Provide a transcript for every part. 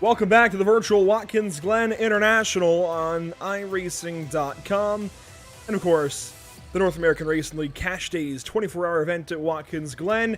Welcome back to the virtual Watkins Glen International on iRacing.com. And of course, the North American Racing League Cash Days 24-hour event at Watkins Glen.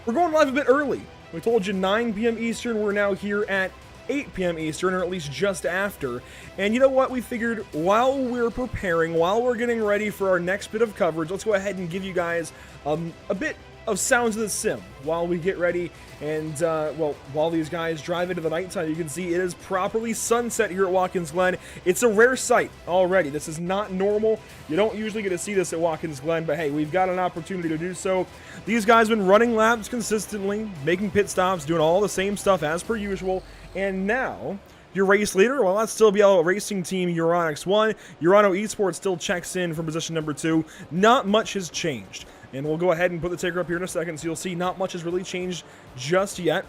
We're going live a bit early. We told you 9 p.m. Eastern. We're now here at 8 p.m. Eastern, or at least just after. And you know what? We figured while we're preparing, while we're getting ready for our next bit of coverage, let's go ahead and give you guys a bit of sounds of the sim while we get ready. And, well, while these guys drive into the nighttime, you can see it is properly sunset here at Watkins Glen. It's a rare sight already. This is not normal. You don't usually get to see this at Watkins Glen, but hey, we've got an opportunity to do so. These guys have been running laps consistently, making pit stops, doing all the same stuff as per usual. And now, your race leader, well, that's still BL Racing Team Euronics 1. Urano Esports still checks in from position number 2. Not much has changed. And we'll go ahead and put the ticker up here in a second, so you'll see not much has really changed just yet.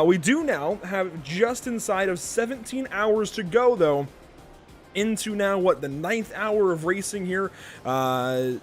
We do now have just inside of 17 hours to go, though, into now, what, the 9th hour of racing here. Am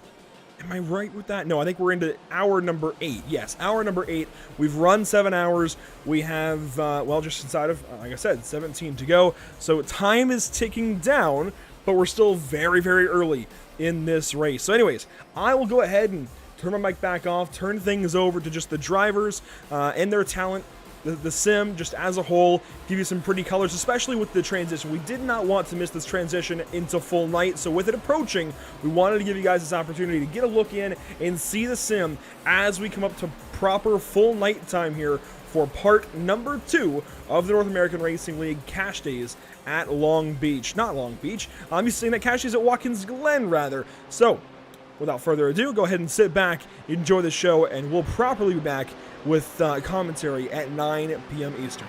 I right with that? No, I think we're into hour number 8. Yes, hour number 8. We've run 7 hours. We have, well, just inside of, like I said, 17 to go. So time is ticking down, but we're still very, very early in this race. So anyways, I will go ahead and turn my mic back off, turn things over to just the drivers and their talent, the sim just as a whole, give you some pretty colors, especially with the transition. We did not want to miss this transition into full night, so with it approaching, we wanted to give you guys this opportunity to get a look in and see the sim as we come up to proper full night time here for part number 2 of the North American Racing League Cash Days at Long Beach. Not Long Beach, I'm saying that Cash Days at Watkins Glen, rather. So, without further ado, go ahead and sit back, enjoy the show, and we'll properly be back with commentary at 9 p.m. Eastern.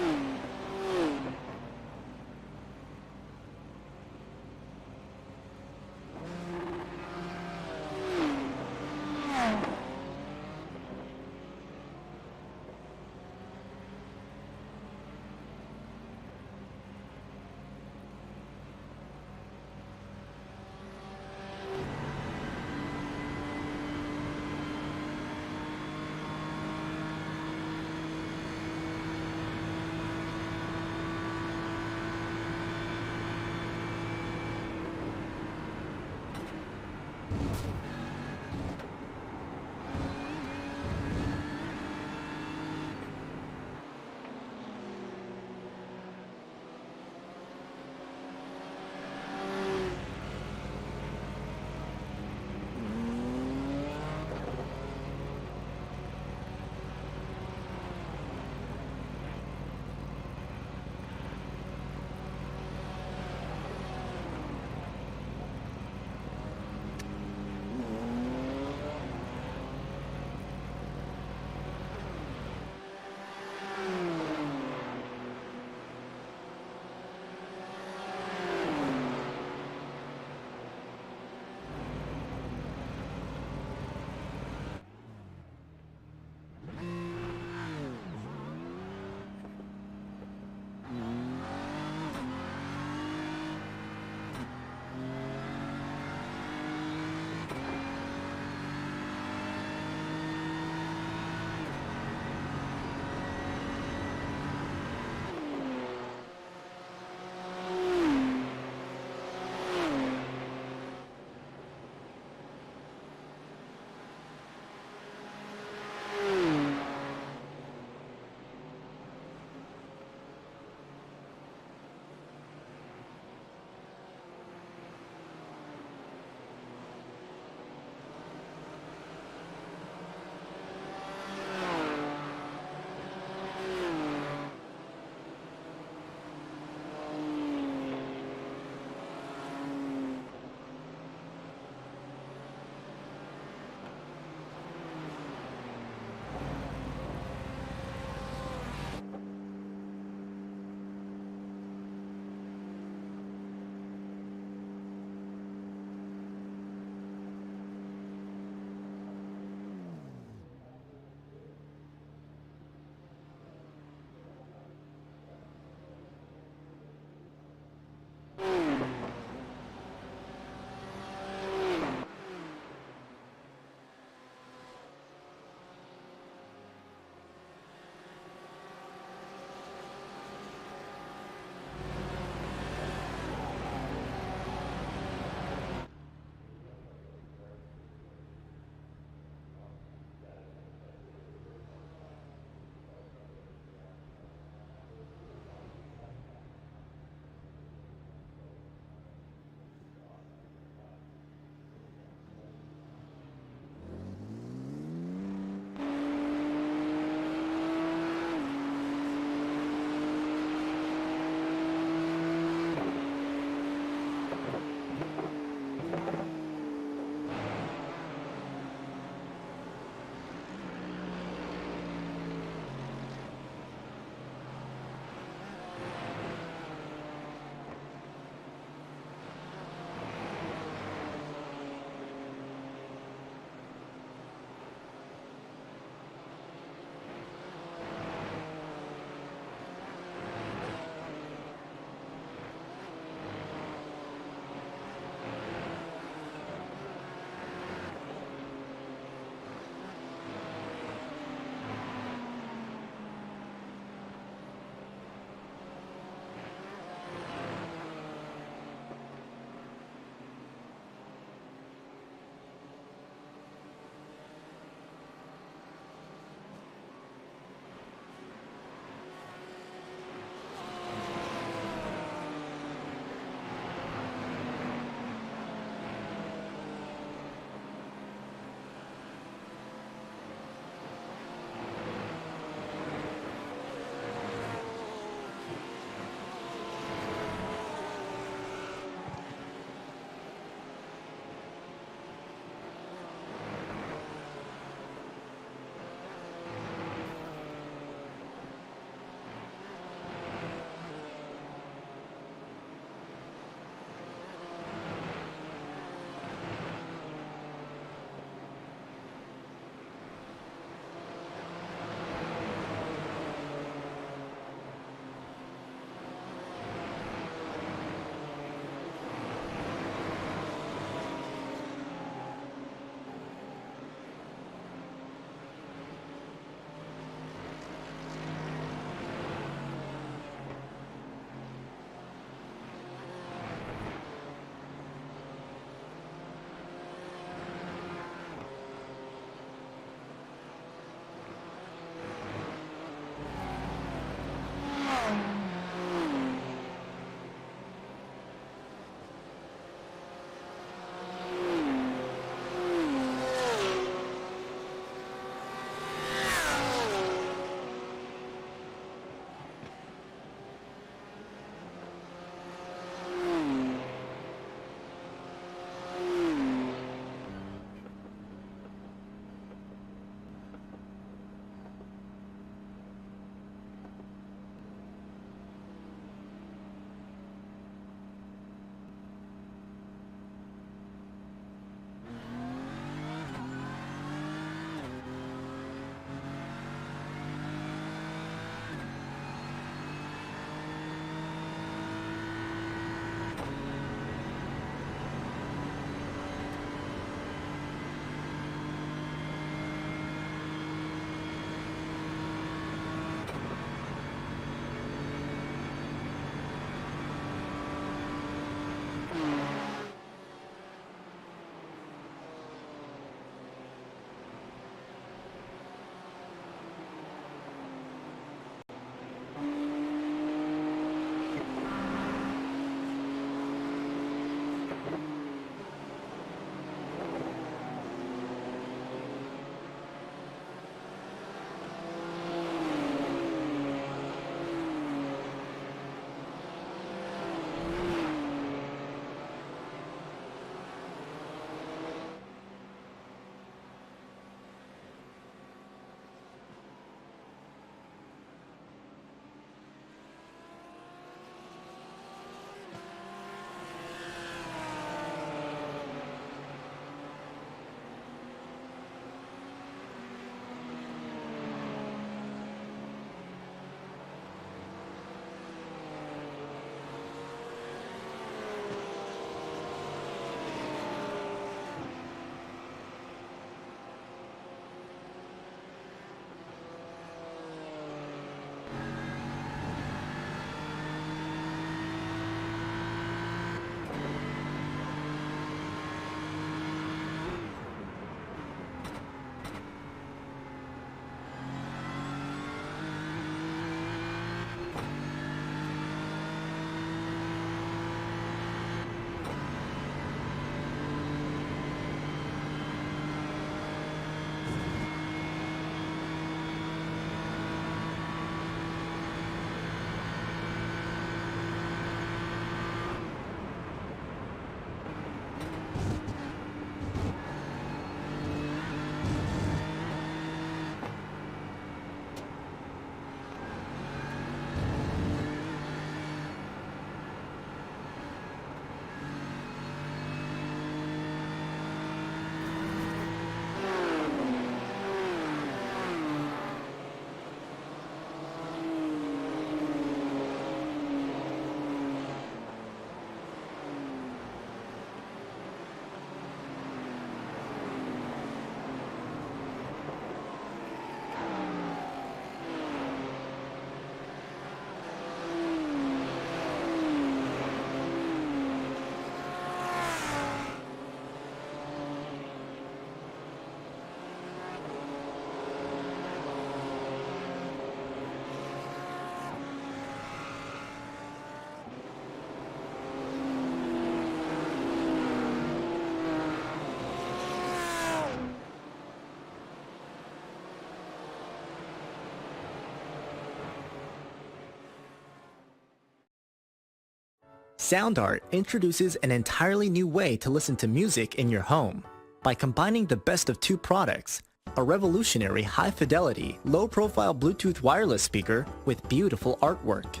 Sound Art introduces an entirely new way to listen to music in your home by combining the best of two products, a revolutionary high-fidelity, low-profile Bluetooth wireless speaker with beautiful artwork.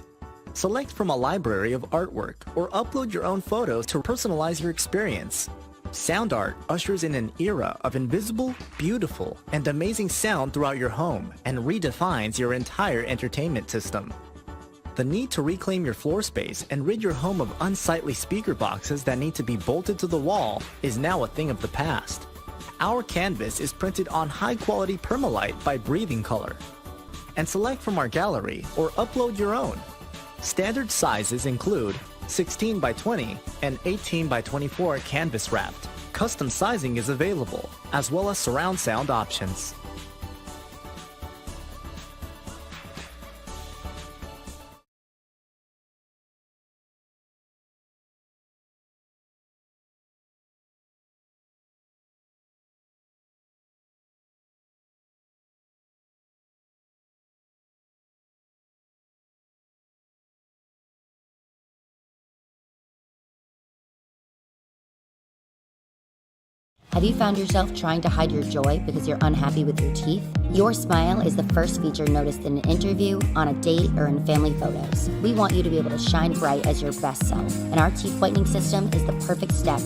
Select from a library of artwork or upload your own photos to personalize your experience. Sound Art ushers in an era of invisible, beautiful, and amazing sound throughout your home and redefines your entire entertainment system. The need to reclaim your floor space and rid your home of unsightly speaker boxes that need to be bolted to the wall is now a thing of the past. Our canvas is printed on high-quality permalite by Breathing Color. And select from our gallery or upload your own. Standard sizes include 16 by 20 and 18 by 24 canvas wrapped. Custom sizing is available, as well as surround sound options. Have you found yourself trying to hide your joy because you're unhappy with your teeth? Your smile is the first feature noticed in an interview, on a date, or in family photos. We want you to be able to shine bright as your best self, and our teeth whitening system is the perfect step.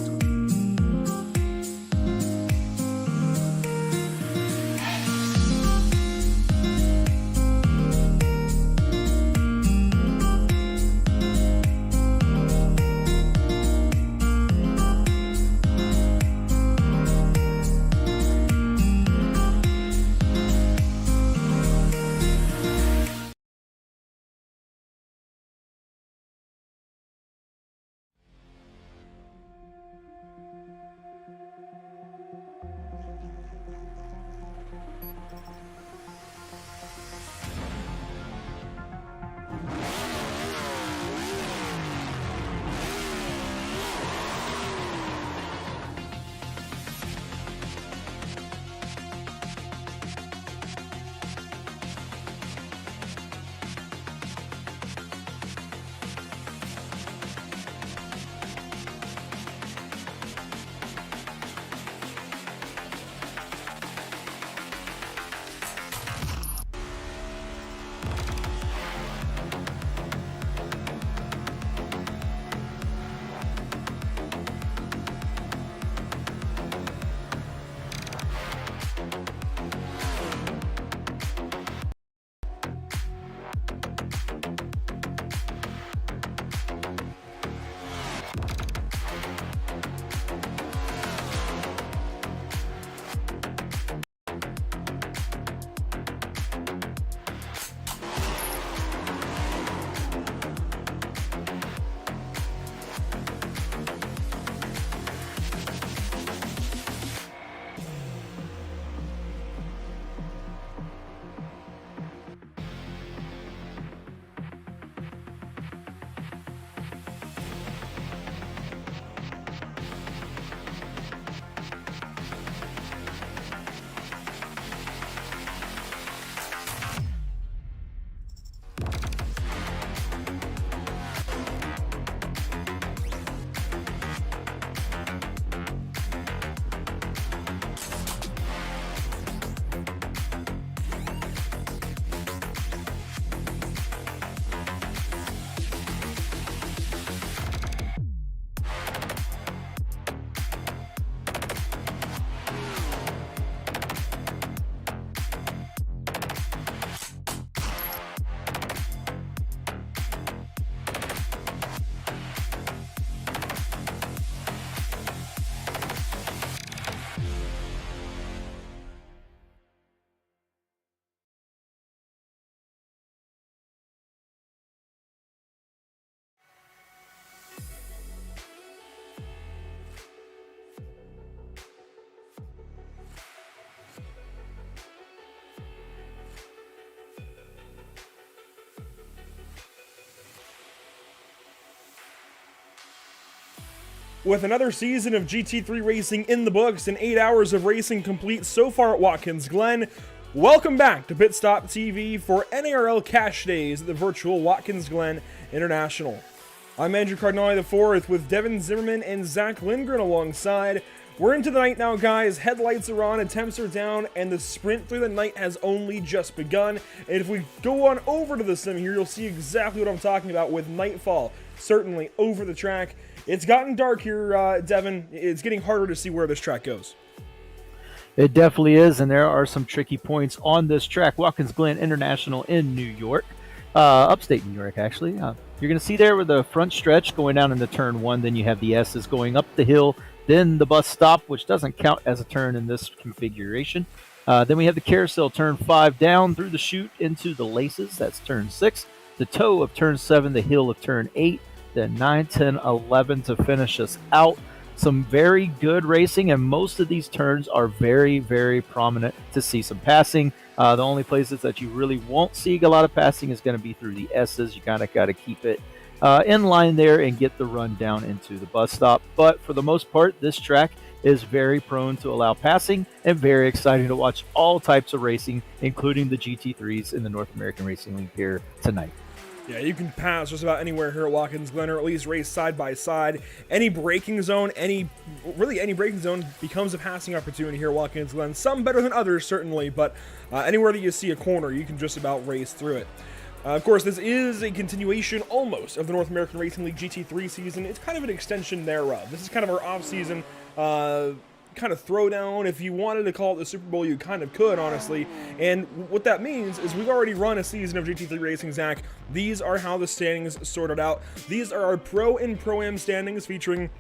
With another season of GT3 racing in the books and 8 hours of racing complete so far at Watkins Glen, welcome back to Pit Stop TV for NARL Cash Days at the virtual Watkins Glen International. I'm Andrew Cardinale IV with Devin Zimmerman and Zach Lindgren alongside. We're into the night now, guys. Headlights are on, attempts are down, and the sprint through the night has only just begun. And if we go on over to the sim here, you'll see exactly what I'm talking about with nightfall certainly over the track. It's gotten dark here, Devin. It's getting harder to see where this track goes. It definitely is, and there are some tricky points on this track. Watkins Glen International in New York, upstate New York, actually. You're going to see there with the front stretch going down into turn 1, then you have the S's going up the hill, then the bus stop, which doesn't count as a turn in this configuration. Then we have the carousel turn 5 down through the chute into the laces. That's turn 6. The toe of turn 7, the hill of turn 8, then 9, 10, 11 to finish us out. Some very good racing, and most of these turns are very, very prominent to see some passing. The only places that you really won't see a lot of passing is going to be through the S's. You kind of got to keep it in line there and get the run down into the bus stop. But for the most part, this track is very prone to allow passing and very exciting to watch all types of racing, including the GT3s in the North American Racing League here tonight. Yeah, you can pass just about anywhere here at Watkins Glen, or at least race side by side. Any braking zone, any braking zone becomes a passing opportunity here at Watkins Glen. Some better than others, certainly, but anywhere that you see a corner, you can just about race through it. Of course, this is a continuation almost of the North American Racing League GT3 season. It's kind of an extension thereof. This is kind of our off-season kind of throwdown. If you wanted to call it the Super Bowl, you kind of could, honestly. And what that means is we've already run a season of GT3 racing, Zach. These are how the standings sorted out. These are our Pro and Pro-Am standings featuring,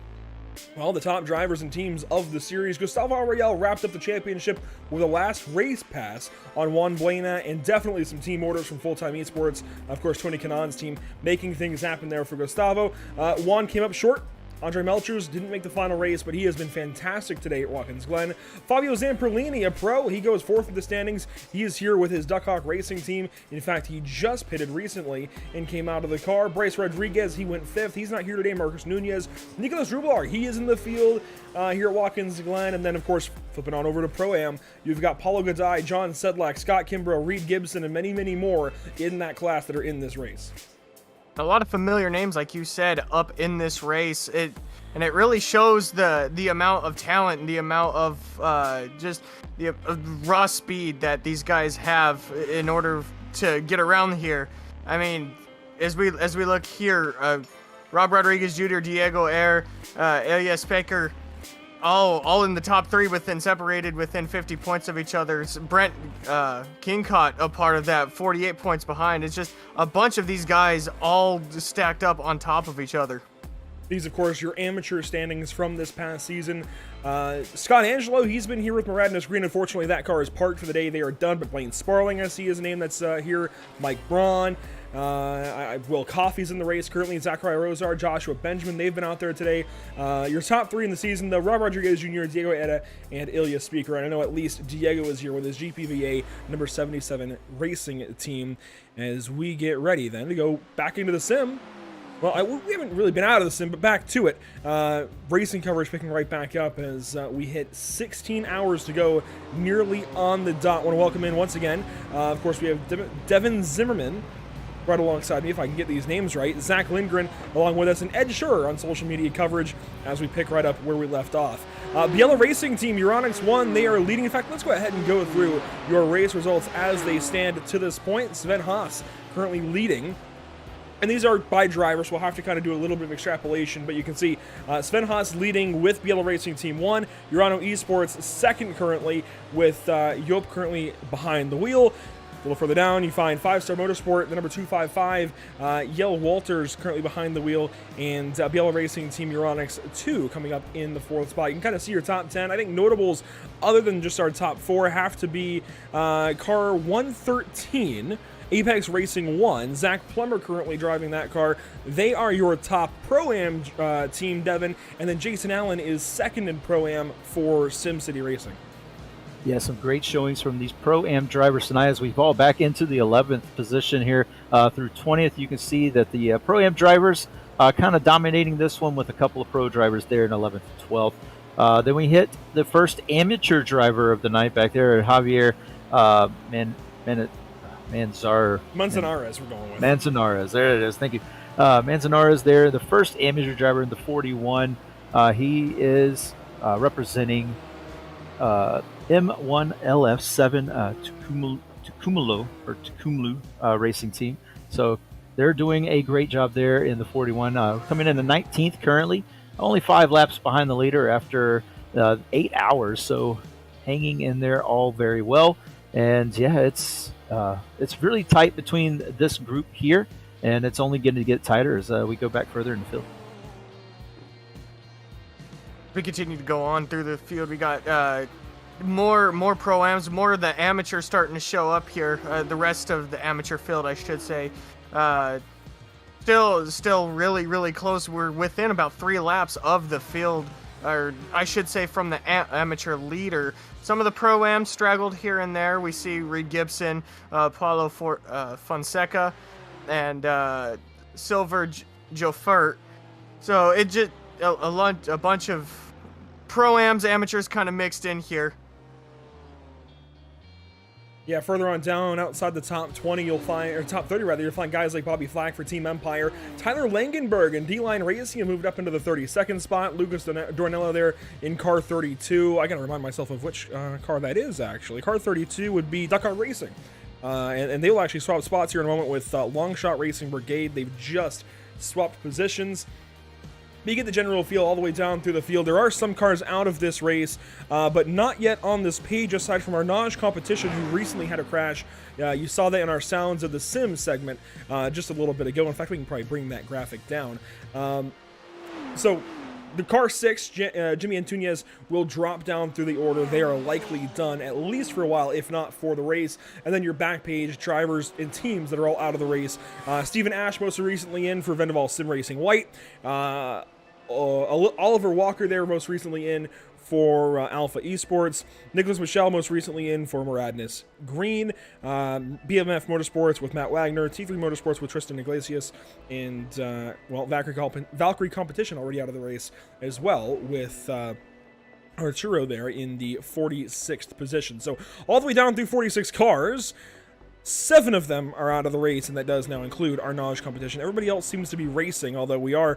well, the top drivers and teams of the series. Gustavo Ariel wrapped up the championship with a last race pass on Juan Buena, and definitely some team orders from Full Time Esports. Of course, Tony Kanon's team making things happen there for Gustavo. Juan came up short. Andre Melchers didn't make the final race, but he has been fantastic today at Watkins Glen. Fabio Zamperlini, a pro, he goes fourth in the standings. He is here with his Duckhawk Racing team. In fact, he just pitted recently and came out of the car. Bryce Rodriguez, he went fifth. He's not here today. Marcus Nunez. Nicolas Rublar, he is in the field here at Watkins Glen. And then, of course, flipping on over to Pro-Am, you've got Paulo Godai, John Sedlak, Scott Kimbrough, Reed Gibson, and many, many more in that class that are in this race. A lot of familiar names, like you said, up in this race. It really shows the amount of talent and the amount of just the raw speed that these guys have in order to get around here. I mean, as we look here, Rob Rodriguez Jr., Diego Ayer, Elias Baker, all in the top 3 separated within 50 points of each other. Brent Kingcott, a part of that, 48 points behind. It's just a bunch of these guys all stacked up on top of each other. These, of course, your amateur standings from this past season. Scott Angelo, he's been here with Moradness Green. Unfortunately, that car is parked for the day. They are done, but Blaine Sparling, I see his name that's here. Mike Braun. Will Coffey's in the race currently. Zachary Rosar, Joshua Benjamin, they've been out there today. Your top 3 in the season, though, Rob Rodriguez Jr., Diego Eda, and Ilya Speaker. And I know at least Diego is here with his GPVA number 77 racing team as we get ready then to go back into the sim. Well, we haven't really been out of the sim, but back to it. Racing coverage picking right back up as we hit 16 hours to go, nearly on the dot. I want to welcome in once again, of course, we have Devin Zimmerman right alongside me, if I can get these names right. Zach Lindgren along with us, and Ed Schur on social media coverage as we pick right up where we left off. Biella Racing Team, Euronics won. They are leading. In fact, let's go ahead and go through your race results as they stand to this point. Sven Haas currently leading. And these are by driver, so we'll have to kind of do a little bit of extrapolation, but you can see Sven Haas leading with Biella Racing Team 1, Urano Esports second currently, with Joop currently behind the wheel. A little further down, you find 5-Star Motorsport, the number 255, Yale Walters currently behind the wheel, and Biella Racing Team Euronics 2 coming up in the 4th spot. You can kind of see your top 10. I think notables, other than just our top 4, have to be car 113, Apex Racing 1, Zach Plummer currently driving that car. They are your top Pro-Am team, Devin, and then Jason Allen is second in Pro-Am for SimCity Racing. Yeah, some great showings from these Pro-Am drivers tonight as we fall back into the 11th position here through 20th. You can see that the Pro-Am drivers kind of dominating this one with a couple of pro drivers there in 11th and 12th. Then we hit the first amateur driver of the night back there, Javier Manzanares, we're going with. Manzanares, there it is. Thank you. Manzanaro is there, the first amateur driver in the 41. He is representing M1LF7 Tucumlu racing team. So they're doing a great job there in the 41. Coming in the 19th currently, only 5 laps behind the leader after 8 hours. So hanging in there all very well. And yeah, it's really tight between this group here, and it's only going to get tighter as we go back further in the field. We continue to go on through the field. We got more pro-ams, more of the amateurs starting to show up here. The rest of the amateur field, I should say. Still really close. We're within about 3 laps of the field, or I should say from the amateur leader. Some of the pro-ams straggled here and there. We see Reed Gibson, Paulo Fonseca, and Silver Jofert. So it just a bunch of pro-ams, amateurs kind of mixed in here. Yeah, further on down, outside the top 20, you'll find, or top 30 rather, you'll find guys like Bobby Flack for Team Empire. Tyler Langenberg and D-Line Racing have moved up into the 32nd spot. Lucas Dornello there in car 32. I gotta remind myself of which car that is, actually. Car 32 would be Duck Hunt Racing. And they will actually swap spots here in a moment with Longshot Racing Brigade. They've just swapped positions. But you get the general feel all the way down through the field. There are some cars out of this race, but not yet on this page, aside from our Naj competition, who recently had a crash. You saw that in our Sounds of the Sims segment just a little bit ago. In fact, we can probably bring that graphic down. So the car 6, Jimmy Antunes, will drop down through the order. They are likely done, at least for a while, if not for the race. And then your back page, drivers and teams that are all out of the race. Stephen Ash most recently in for Vendaval Sim Racing White. Oliver Walker there most recently in for Alpha Esports. Nicholas Michelle most recently in for Muradness Green. BMF Motorsports with Matt Wagner. T3 Motorsports with Tristan Iglesias. And, Valkyrie Competition already out of the race as well with Arturo there in the 46th position. So all the way down through 46 cars. 7 of them are out of the race, and that does now include our Naj competition. Everybody else seems to be racing, although we are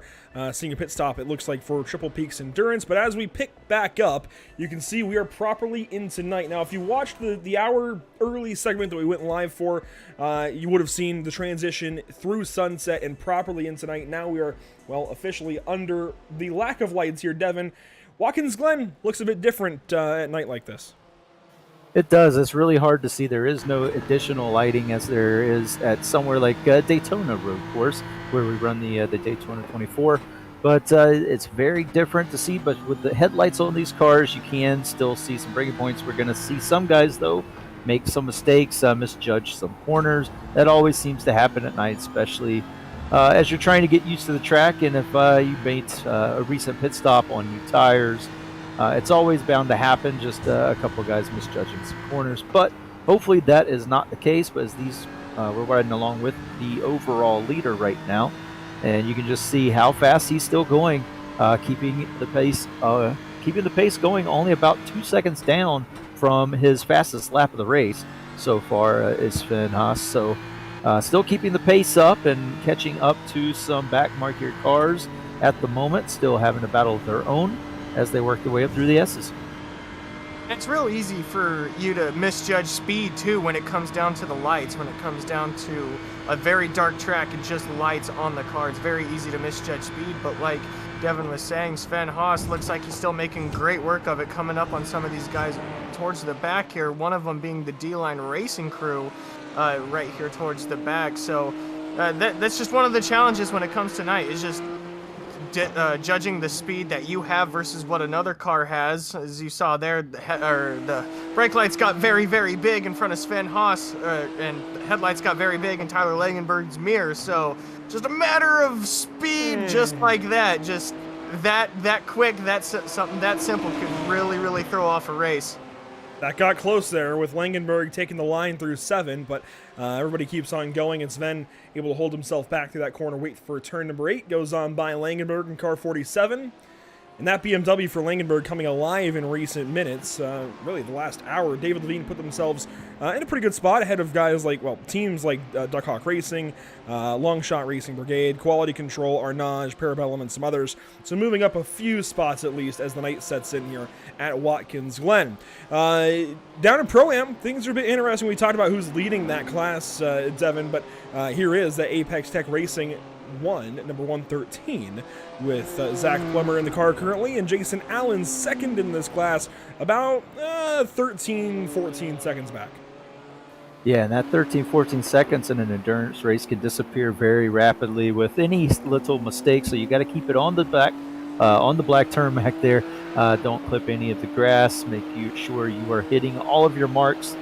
seeing a pit stop, it looks like, for Triple Peaks Endurance. But as we pick back up, you can see we are properly into night. Now, if you watched the hour early segment that we went live for, you would have seen the transition through sunset and properly into night. Now we are, well, officially under the lack of lights here. Devin, Watkins Glen looks a bit different at night like this. It does. It's really hard to see. There is no additional lighting as there is at somewhere like Daytona Road Course, where we run the Daytona 24. But it's very different to see. But with the headlights on these cars, you can still see some breaking points. We're going to see some guys, though, make some mistakes, misjudge some corners. That always seems to happen at night, especially as you're trying to get used to the track. And if you made a recent pit stop on new tires, it's always bound to happen, just a couple of guys misjudging some corners. But hopefully that is not the case, but as these we're riding along with the overall leader right now, and you can just see how fast he's still going, keeping the pace going, only about 2 seconds down from his fastest lap of the race so far is Sven Haas. So still keeping the pace up and catching up to some back marker cars at the moment, still having a battle of their own as they work their way up through the S's. It's real easy for you to misjudge speed too when it comes down to the lights, when it comes down to a very dark track and just lights on the car. It's very easy to misjudge speed, but like Devin was saying, Sven Haas looks like he's still making great work of it, coming up on some of these guys towards the back here, one of them being the D-Line Racing crew right here towards the back. So that's just one of the challenges when it comes to night, is just judging the speed that you have versus what another car has. As you saw there, the brake lights got very big in front of Sven Haas, and the headlights got very big in Tyler Langenberg's mirror. So just a matter of speed, just like that, just that quick, something that simple could really throw off a race. That got close there with Langenberg taking the line through 7, but everybody keeps on going, and Sven able to hold himself back through that corner, wait for turn number 8, goes on by Langenberg in car 47, And that BMW for Langenberg coming alive in recent minutes. Really, the last hour, David Levine put themselves in a pretty good spot ahead of guys like, well, teams like Duck Hawk Racing, Longshot Racing Brigade, Quality Control, Arnage, Parabellum, and some others. So moving up a few spots at least as the night sets in here at Watkins Glen. Down in Pro-Am, things are a bit interesting. We talked about who's leading that class, Devin, but here is the Apex Tech Racing number 113, with Zach Plummer in the car currently, and Jason Allen second in this class, about 13, 14 seconds back. Yeah, and that 13, 14 seconds in an endurance race can disappear very rapidly with any little mistake, so you got to keep it on the back, on the black tarmac there. Don't clip any of the grass. Make sure you are hitting all of your marks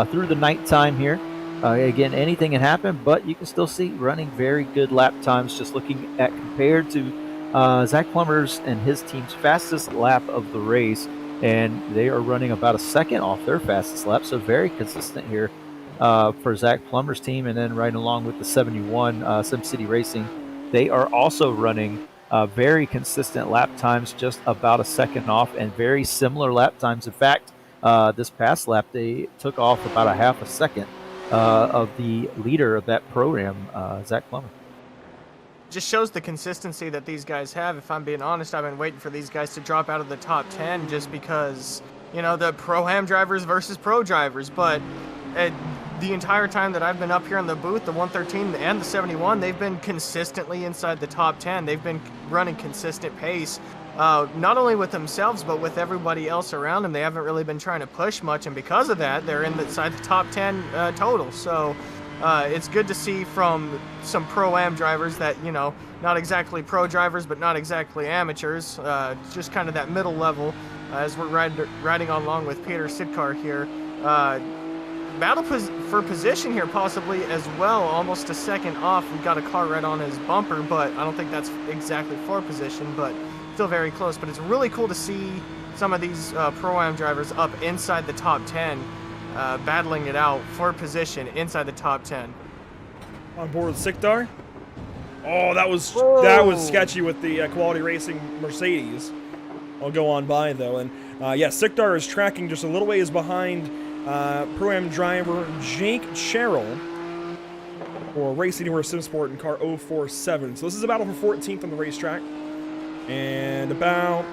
through the nighttime here. Again, anything can happen, but you can still see running very good lap times. Just looking at compared to Zach Plummer's and his team's fastest lap of the race, and they are running about a second off their fastest lap, so very consistent here for Zach Plummer's team. And then right along with the 71 SimCity Racing, they are also running very consistent lap times, just about a second off, and very similar lap times. In fact, this past lap, they took off about a half a second of the leader of that program, Zach Plummer. Just shows the consistency that these guys have. If I'm being honest, I've been waiting for these guys to drop out of the top 10 just because, you know, the Pro-Am drivers versus pro drivers. But the entire time that I've been up here in the booth, the 113 and the 71, they've been consistently inside the top 10. They've been running consistent pace. Not only with themselves, but with everybody else around them. They haven't really been trying to push much, and because of that, they're inside the top 10 total. So it's good to see from some Pro-Am drivers that, you know, not exactly pro drivers, but not exactly amateurs, just kind of that middle level, as we're riding along with Peter Sidkar here. Battle for position here possibly as well, almost a second off. We've got a car right on his bumper, but I don't think that's exactly for position, but still very close. But it's really cool to see some of these Pro-Am drivers up inside the top 10, battling it out for position inside the top 10. On board with Sikdar. Oh, that was sketchy with the Quality Racing Mercedes. I'll go on by though, and yeah, Sikdar is tracking just a little ways behind Pro-Am driver Jake Sherrill for Racing Anywhere SimSport in car 047. So this is a battle for 14th on the racetrack. And about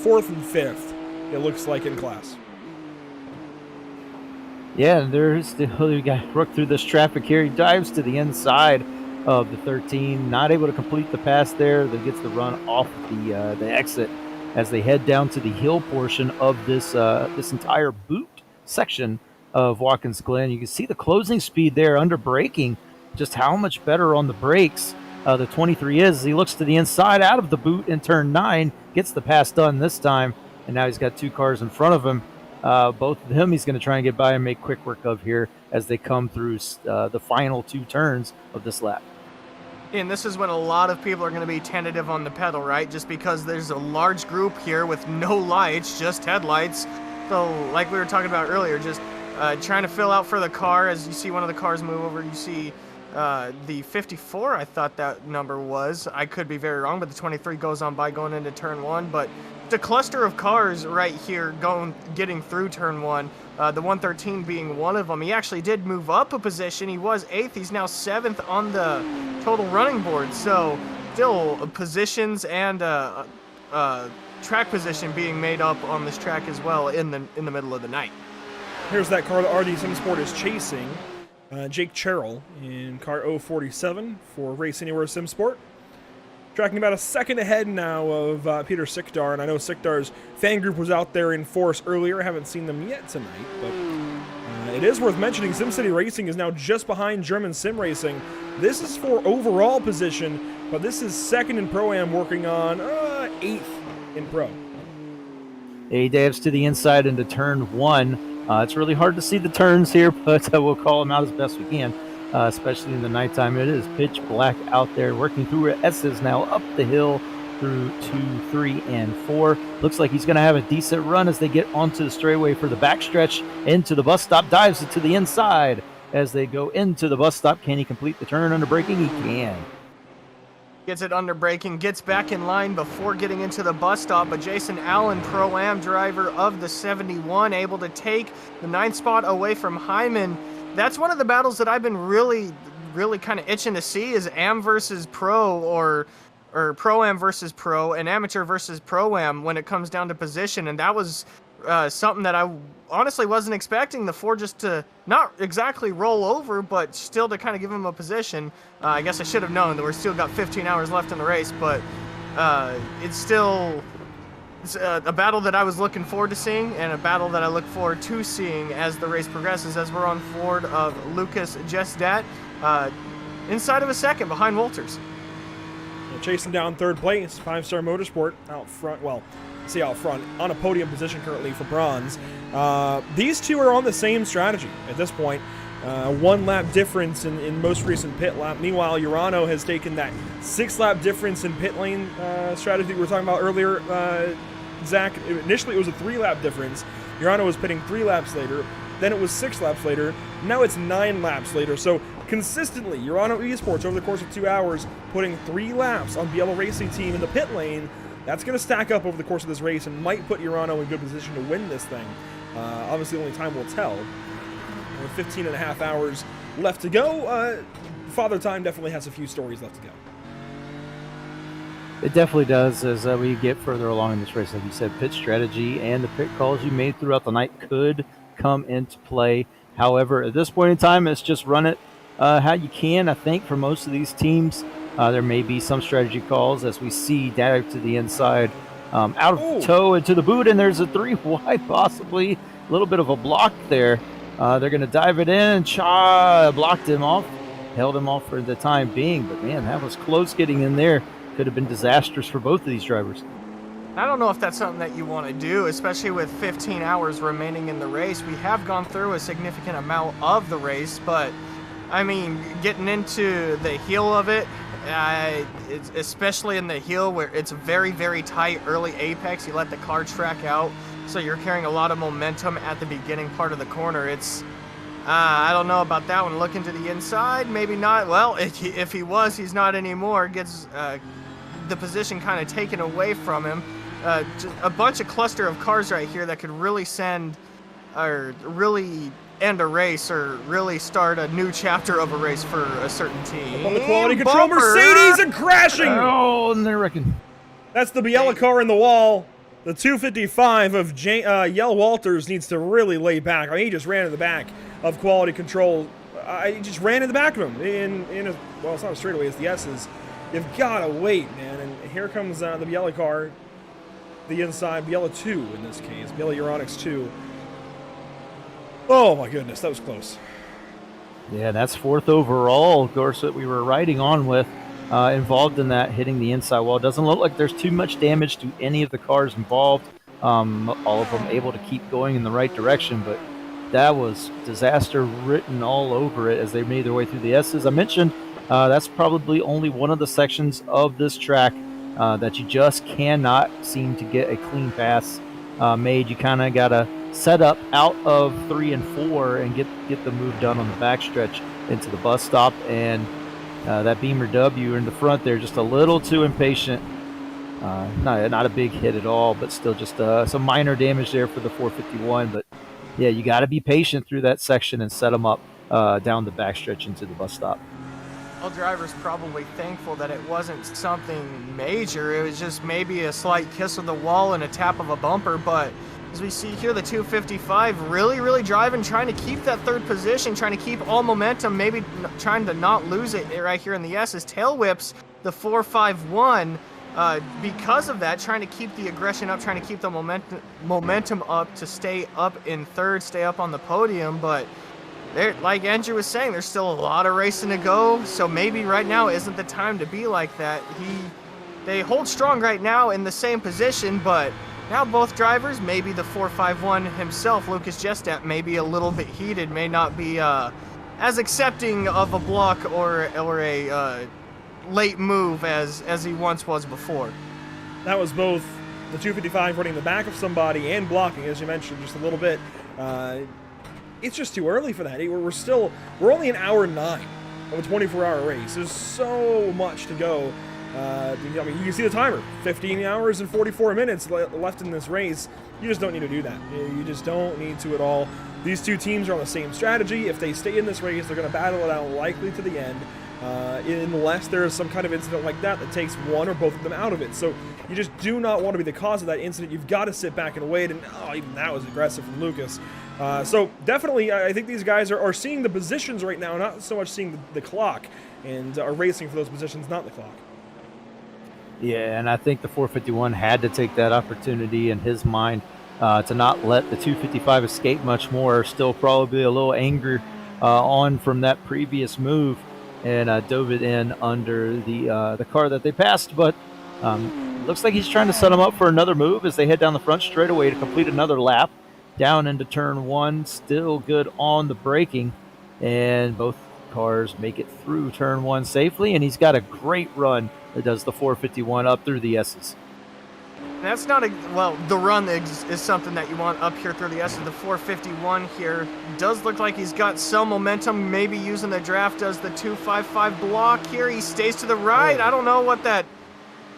4th and 5th, it looks like, in class. Yeah, there's the other guy broke through this traffic here. He dives to the inside of the 13, not able to complete the pass there. Then gets the run off the exit as they head down to the hill portion of this this entire boot section of Watkins Glen. You can see the closing speed there under braking, just how much better on the brakes the 23 is. He looks to the inside out of the boot in turn 9, gets the pass done this time, and now he's got two cars in front of him. Both of them he's going to try and get by and make quick work of here as they come through the final two turns of this lap. And this is when a lot of people are going to be tentative on the pedal, right? Just because there's a large group here with no lights, just headlights. So like we were talking about earlier, just trying to fill out for the car. As you see one of the cars move over, you see the 54, I thought that number was. I could be very wrong, but the 23 goes on by going into turn 1. But the cluster of cars right here getting through turn 1, the 113 being one of them. He actually did move up a position. He was 8th. He's now 7th on the total running board. So still positions and track position being made up on this track as well in the middle of the night. Here's that car that RD SimSport is chasing. Jake Cherrill in car 047 for Race Anywhere SimSport. Tracking about a second ahead now of Peter Sikdar, and I know Sikdar's fan group was out there in force earlier. I haven't seen them yet tonight, but it is worth mentioning SimCity Racing is now just behind German Sim Racing. This is for overall position, but this is second in Pro-Am, working on 8th in Pro. He dives to the inside into turn 1. It's really hard to see the turns here, but we'll call them out as best we can, especially in the nighttime. It is pitch black out there, working through S's now up the hill through 2, 3, and 4. Looks like he's going to have a decent run as they get onto the straightaway for the backstretch into the bus stop. Dives it to the inside as they go into the bus stop. Can he complete the turn under braking? He can. gets it under braking, gets back in line before getting into the bus stop. But Jason Allen, Pro-Am driver of the 71, able to take the 9th spot away from Hyman. That's one of the battles that I've been really kind of itching to see, is Am versus Pro, or Pro-Am versus Pro, and Amateur versus Pro-Am when it comes down to position. And that was something that I honestly wasn't expecting the four just to not exactly roll over, but still to kind of give them a position. I guess I should have known that we're still got 15 hours left in the race, but it's a battle that I was looking forward to seeing, and a battle that I look forward to seeing as the race progresses, as we're on board of Lucas Jestat, inside of a second behind Walters. Chasing down 3rd place, 5-Star Motorsport out front. Well, see out front on a podium position currently for bronze. These two are on the same strategy at this point. 1 lap difference in most recent pit lap. Meanwhile, Urano has taken that 6-lap difference in pit lane strategy we were talking about earlier. Zach, initially it was a 3-lap difference. Urano was pitting 3 laps later. Then it was 6 laps later. Now it's 9 laps later. So consistently, Urano Esports over the course of 2 hours putting 3 laps on Bielo Racing Team in the pit lane. That's going to stack up over the course of this race and might put Urano in good position to win this thing. Obviously, only time will tell. With 15 and a half hours left to go, Father Time definitely has a few stories left to go. It definitely does. As we get further along in this race, like you said, pit strategy and the pit calls you made throughout the night could come into play. However, at this point in time, it's just run it how you can. I think for most of these teams, there may be some strategy calls as we see down to the inside, out of toe into the boot, and there's a 3 wide, possibly a little bit of a block there. They're going to dive it in. Blocked him off, held him off for the time being, but man, that was close getting in there. Could have been disastrous for both of these drivers. I don't know if that's something that you want to do, especially with 15 hours remaining in the race. We have gone through a significant amount of the race, but I mean, getting into the heel of it, it's especially in the heel where it's very, very tight early apex, you let the car track out, so you're carrying a lot of momentum at the beginning part of the corner. It's I don't know about that one. Looking to the inside, maybe not. Well, if he was, he's not anymore. Gets the position kind of taken away from him. Just a bunch of cluster of cars right here that could really send, or really end a race, or really start a new chapter of a race for a certain team. On the quality control, Mercedes and crashing! Oh, and they're wrecking. That's the Bielo car in the wall. The 255 of Yell Walters needs to really lay back. I mean, he just ran in the back of quality control. He just ran in the back of him. Well, it's not a straightaway, it's the S's. You've got to wait, man. And here comes the Bielo car. The inside, Bielo 2 in this case. Bielo Euronics 2. Oh my goodness, that was close. Yeah, that's 4th overall, of course, that we were riding on with. Involved in that, hitting the inside wall. Doesn't look like there's too much damage to any of the cars involved. All of them able to keep going in the right direction, but that was disaster written all over it as they made their way through the S's. I mentioned that's probably only one of the sections of this track that you just cannot seem to get a clean pass made. You kind of got to set up out of 3 and 4 and get the move done on the backstretch into the bus stop, and that Beamer W in the front there just a little too impatient. Not a big hit at all, but still just some minor damage there for the 451. But yeah, you got to be patient through that section and set them up down the backstretch into the bus stop. All drivers probably thankful that it wasn't something major. It was just maybe a slight kiss of the wall and a tap of a bumper. But as we see here, the 255 really driving, trying to keep that 3rd position, trying to keep all momentum, maybe trying to not lose it right here in the S's. Tail whips the 451 because of that, trying to keep the aggression up, trying to keep the momentum up to stay up in 3rd, stay up on the podium. But there, like Andrew was saying, there's still a lot of racing to go, so maybe right now isn't the time to be like that. They hold strong right now in the same position, but now both drivers, maybe the 451 himself, Lucas Jestat, may be a little bit heated, may not be as accepting of a block or a late move as he once was before. That was both the 255 running the back of somebody and blocking, as you mentioned, just a little bit. It's just too early for that. We're only an hour 9 of a 24-hour race. There's so much to go. I mean, you can see the timer, 15 hours and 44 minutes left in this race. You just don't need to do that. You just don't need to at all. These two teams are on the same strategy. If they stay in this race, they're going to battle it out likely to the end, unless there is some kind of incident like that that takes one or both of them out of it. So you just do not want to be the cause of that incident. You've got to sit back and wait, and even that was aggressive from Lucas. So definitely, I think these guys are seeing the positions right now, not so much seeing the clock, and are racing for those positions, not the clock. Yeah, and I think the 451 had to take that opportunity in his mind to not let the 255 escape much more. Still probably a little anger on from that previous move, and dove it in under the car that they passed. But looks like he's trying to set him up for another move as they head down the front straightaway to complete another lap. Down into turn one, still good on the braking, and both cars make it through turn one safely, and he's got a great run that does the 451 up through the S's. That's not the run is something that you want up here through the S's. The 451 here does look like he's got some momentum, maybe using the draft, does the 255 block here. He stays to the right. I don't know what that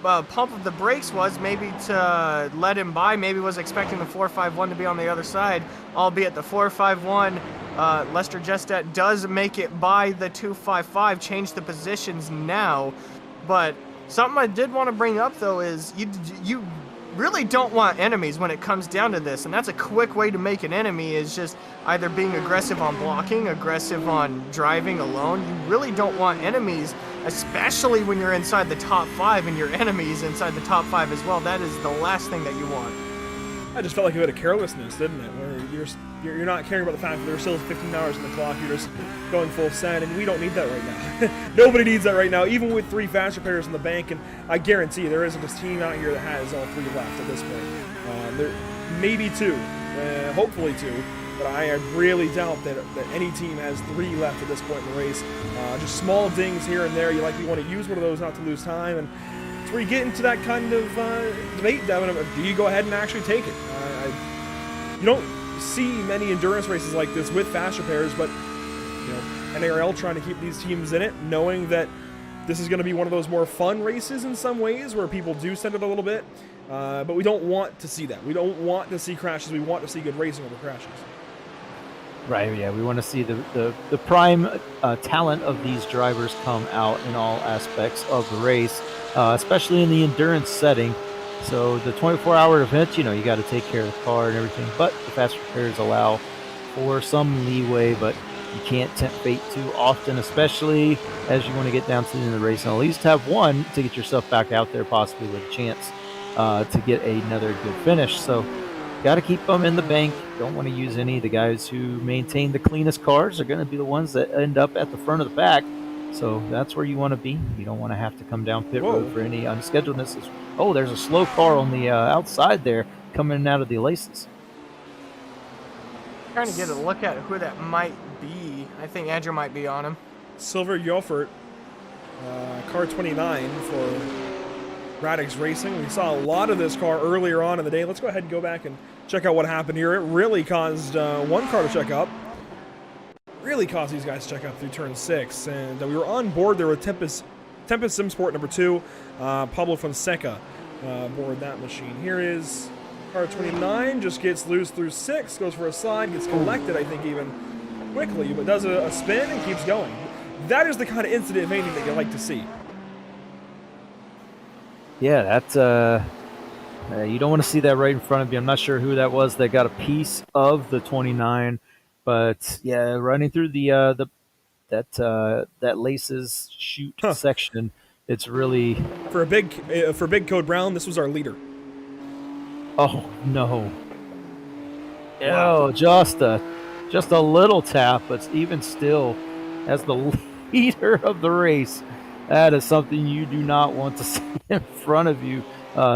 pump of the brakes was, maybe to let him by, maybe was expecting the 451 to be on the other side, albeit the 451, Lester Jestet does make it by the 255, change the positions now. But something I did want to bring up, though, is you really don't want enemies when it comes down to this, and that's a quick way to make an enemy, is just either being aggressive on blocking, aggressive on driving alone. You really don't want enemies, especially when you're inside the top 5 and your enemies inside the top 5 as well. That is the last thing that you want. I just felt like a bit of carelessness, didn't it? Where you're not caring about the fact that there's still 15 hours on the clock. You're just going full send, and we don't need that right now. Nobody needs that right now, even with 3 fast repairs in the bank. And I guarantee you, there isn't a team out here that has all 3 left at this point. There maybe 2, hopefully 2. But I really doubt that any team has 3 left at this point in the race. Just small dings here and there. You likely want to use one of those not to lose time. And it's where you get into that kind of debate, Devin. Do you go ahead and actually take it? You don't see many endurance races like this with fast repairs, but NARL trying to keep these teams in it, knowing that this is going to be one of those more fun races in some ways where people do send it a little bit. But we don't want to see that. We don't want to see crashes. We want to see good racing over crashes. Right, yeah, we want to see the prime talent of these drivers come out in all aspects of the race, especially in the endurance setting. So the 24-hour event, you got to take care of the car and everything, but the fast repairs allow for some leeway, but you can't tempt fate too often, especially as you want to get down to the end of the race and at least have one to get yourself back out there, possibly with a chance to get another good finish. So got to keep them in the bank. Don't want to use any. The guys who maintain the cleanest cars are going to be the ones that end up at the front of the pack. So that's where you want to be. You don't want to have to come down pit road for any unscheduledness. Oh, there's a slow car on the outside there coming out of the laces. Trying to get a look at who that might be. I think Andrew might be on him. Silver Yofert, car 29 for Radix Racing. We saw a lot of this car earlier on in the day. Let's go ahead and go back and check out what happened here. It really caused one car to check up. Really caused these guys to check up through turn 6. And we were on board there with Tempest Simsport number 2, Pablo Fonseca aboard that machine. Here is car 29, just gets loose through 6, goes for a slide, gets collected, I think, even quickly, but does a spin and keeps going. That is the kind of incident, if anything, that you like to see. Yeah, that's you don't want to see that right in front of you. I'm not sure who that was that got a piece of the 29, but yeah, running through that laces chute section, it's really for Big Code Brown. This was our leader. Oh no! Oh, just a little tap, but even still, as the leader of the race, that is something you do not want to see in front of you.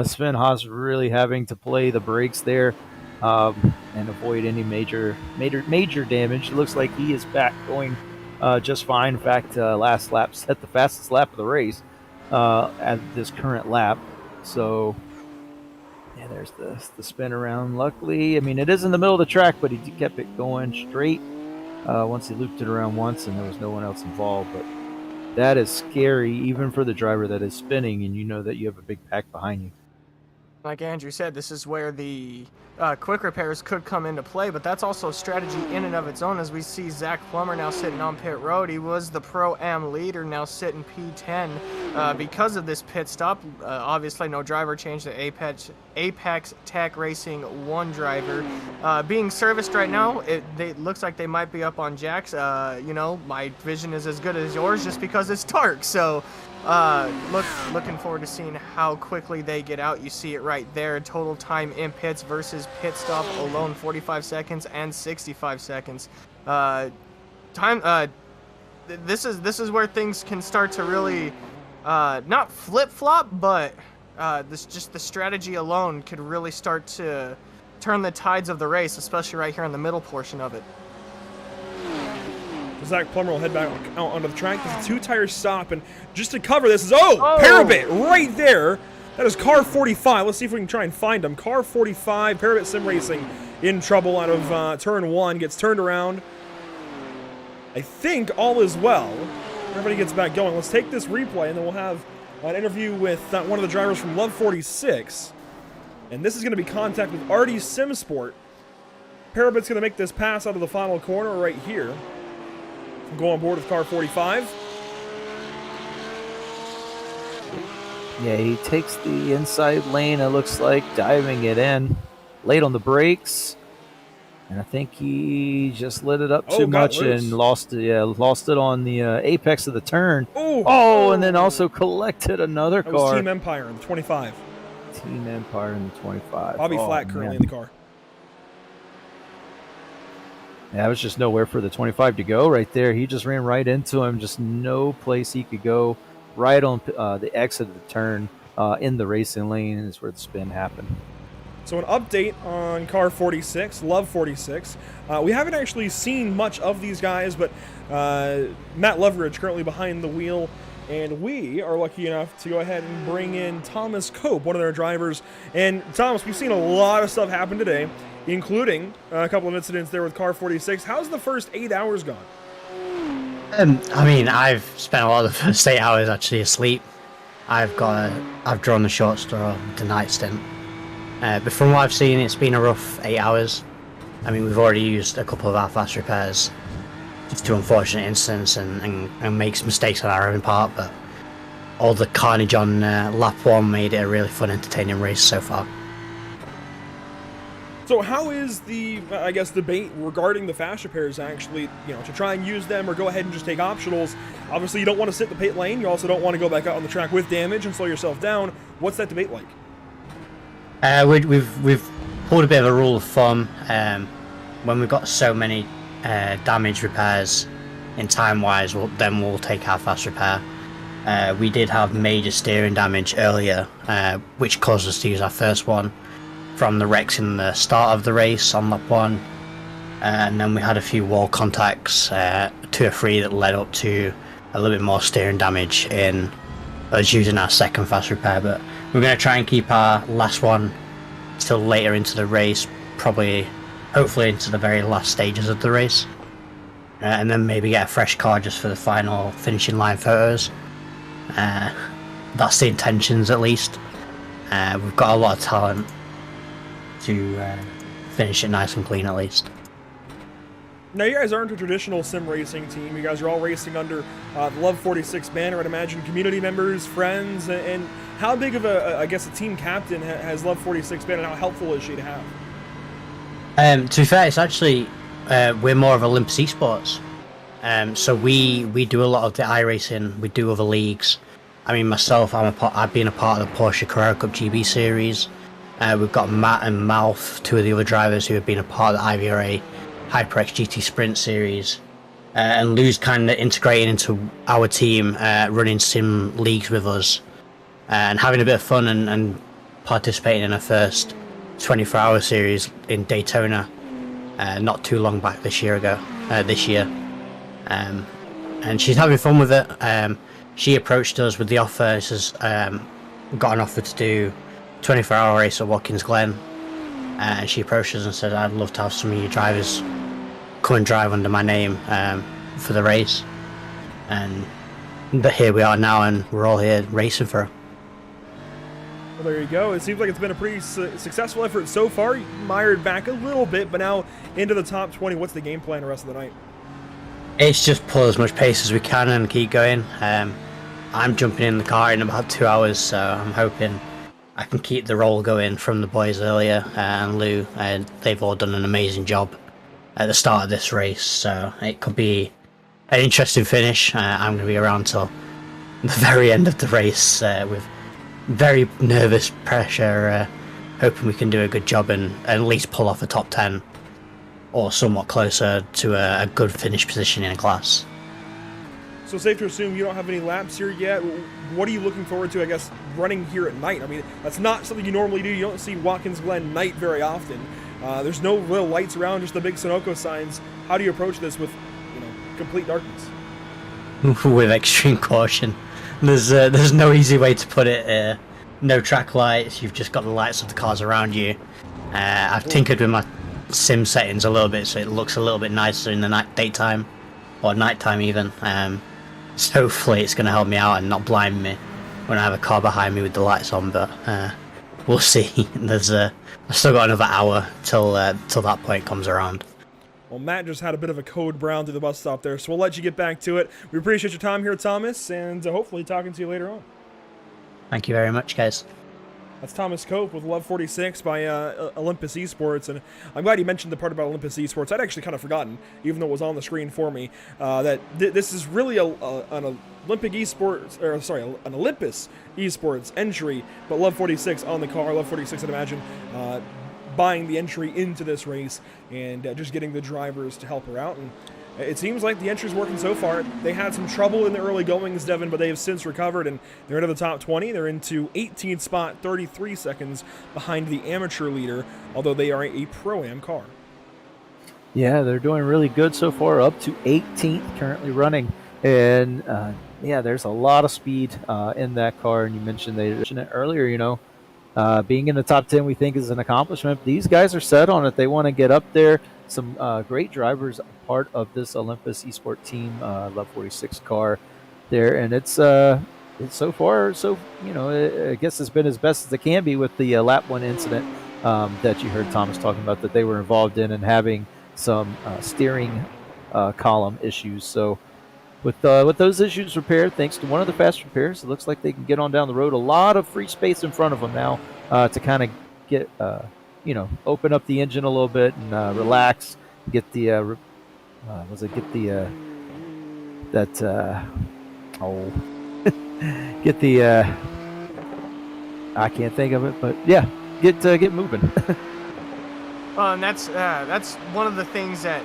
Sven Haas really having to play the brakes there and avoid any major damage. It looks like he is back going just fine. In fact, last lap set the fastest lap of the race at this current lap. So yeah, there's the spin around. Luckily, I mean, it is in the middle of the track, but he kept it going straight once he looped it around once and there was no one else involved. But That is scary, even for the driver that is spinning, and you know that you have a big pack behind you. Like Andrew said, this is where the quick repairs could come into play, but that's also a strategy in and of its own, as we see Zach Plummer now sitting on pit road. He was the Pro-Am leader, now sitting P10 because of this pit stop. Obviously, no driver change. The Apex Tech Racing 1 driver being serviced right now. It looks like they might be up on jacks. You know, my vision is as good as yours just because it's dark, so... looking forward to seeing how quickly they get out. You see it right there. Total time in pits versus pit stop alone, 45 seconds and 65 seconds. This is where things can start to really not flip-flop, but the strategy alone could really start to turn the tides of the race, especially right here in the middle portion of it. Zach Plummer will head back out onto the track. There's a 2-tire stop, and just to cover this is, Parabit right there. That is car 45. Let's see if we can try and find him. Car 45, Parabit Sim Racing in trouble out of turn 1. Gets turned around. I think all is well. Everybody gets back going. Let's take this replay, and then we'll have an interview with one of the drivers from Love 46. And this is going to be contact with RD Simsport. Parabit's going to make this pass out of the final corner right here. Go on board with car 45. Yeah, he takes the inside lane, it looks like, diving it in. Late on the brakes. And I think he just lit it up too much and lost it on the apex of the turn. And then also collected another car. That was Team Empire in the 25. Team Empire in the 25. Bobby Flack currently in the car. Yeah, it was just nowhere for the 25 to go right there. He just ran right into him. Just no place he could go. Right on the exit of the turn in the racing lane is where the spin happened. So an update on car 46, Love 46. We haven't actually seen much of these guys, but Matt Leveridge currently behind the wheel. And we are lucky enough to go ahead and bring in Thomas Cope, one of their drivers. And Thomas, we've seen a lot of stuff happen today, including a couple of incidents there with car 46. How's the first 8 hours gone? I mean, I've spent a lot of the first 8 hours actually asleep. I've drawn the short straw, the night stint. But from what I've seen, it's been a rough 8 hours. I mean, we've already used a couple of our fast repairs due to unfortunate incidents and makes mistakes on our own part, but all the carnage on lap 1 made it a really fun, entertaining race so far. So how is the, I guess, debate regarding the fast repairs actually, to try and use them or go ahead and just take optionals? Obviously, you don't want to sit in the pit lane. You also don't want to go back out on the track with damage and slow yourself down. What's that debate like? We've pulled a bit of a rule of thumb. When we've got so many damage repairs in time-wise, then we'll take our fast repair. We did have major steering damage earlier, which caused us to use our first one from the wrecks in the start of the race on lap 1, and then we had a few wall contacts, 2 or 3 that led up to a little bit more steering damage in us using our second fast repair. But we're going to try and keep our last one till later into the race, hopefully into the very last stages of the race, and then maybe get a fresh car just for the final finishing line photos. That's the intentions, at least. We've got a lot of talent to finish it nice and clean, at least. Now, you guys aren't a traditional sim racing team. You guys are all racing under the Love 46 banner. I'd imagine community members, friends, and how big of a team captain has Love 46 been, and how helpful is she to have? To be fair, it's actually, we're more of Olympus Esports. So we do a lot of the iRacing, we do other leagues. I mean, myself, I've been a part of the Porsche Carrera Cup GB series. We've got Matt and Malf, 2 of the other drivers who have been a part of the IVRA HyperX GT Sprint series. And Lou's kind of integrating into our team, running sim leagues with us, and having a bit of fun and participating in our first 24-hour series in Daytona, not too long back this year. And she's having fun with it. She approached us with the offer. She says, got an offer to do 24-hour race at Watkins Glen, and she approached us and said, I'd love to have some of you drivers come and drive under my name for the race. And here we are now, and we're all here racing for her. Well, there you go. It seems like it's been a pretty successful effort so far. You mired back a little bit, but now into the top 20. What's the game plan the rest of the night? It's just pull as much pace as we can and keep going. I'm jumping in the car in about 2 hours, so I'm hoping I can keep the roll going from the boys earlier, and Lou, they've all done an amazing job at the start of this race, so it could be an interesting finish. I'm going to be around till the very end of the race with very nervous pressure, hoping we can do a good job and at least pull off a top 10 or somewhat closer to a good finish position in a class. So safe to assume you don't have any laps here yet. What are you looking forward to, I guess, running here at night? I mean, that's not something you normally do. You don't see Watkins Glen night very often. There's no real lights around, just the big Sunoco signs. How do you approach this with, complete darkness? With extreme caution. There's no easy way to put it. No track lights. You've just got the lights of the cars around you. I've tinkered with my sim settings a little bit, so it looks a little bit nicer in the daytime or nighttime even. So hopefully it's going to help me out and not blind me when I have a car behind me with the lights on. But we'll see. I've still got another hour till that point comes around. Well, Matt just had a bit of a code brown through the bus stop there, so we'll let you get back to it. We appreciate your time here, Thomas, and hopefully talking to you later on. Thank you very much, guys. That's Thomas Cope with Love 46 by Olympus Esports, and I'm glad you mentioned the part about Olympus Esports. I'd actually kind of forgotten, even though it was on the screen for me, that this is really an Olympic Esports, or sorry, an Olympus Esports entry, but Love 46 on the car. Love 46, I'd imagine, buying the entry into this race and just getting the drivers to help her out. And it seems like the entry's working so far. They had some trouble in the early goings, Devin, but they have since recovered, and they're into the top 20. They're into 18th spot, 33 seconds behind the amateur leader, although they are a Pro-Am car. Yeah, they're doing really good so far, up to 18th currently running. And, there's a lot of speed in that car, and you mentioned it earlier, being in the top 10 we think is an accomplishment. These guys are set on it. They want to get up there. Some great drivers part of this Olympus Esport team, Love 46 car there, and it's so far, I guess it's been as best as it can be with the lap 1 incident that you heard Thomas talking about that they were involved in and having some steering column issues. So with those issues repaired, thanks to one of the fast repairs, it looks like they can get on down the road. A lot of free space in front of them now to kind of get open up the engine a little bit and relax, get the I can't think of it, but yeah, get moving. Well, and that's one of the things that,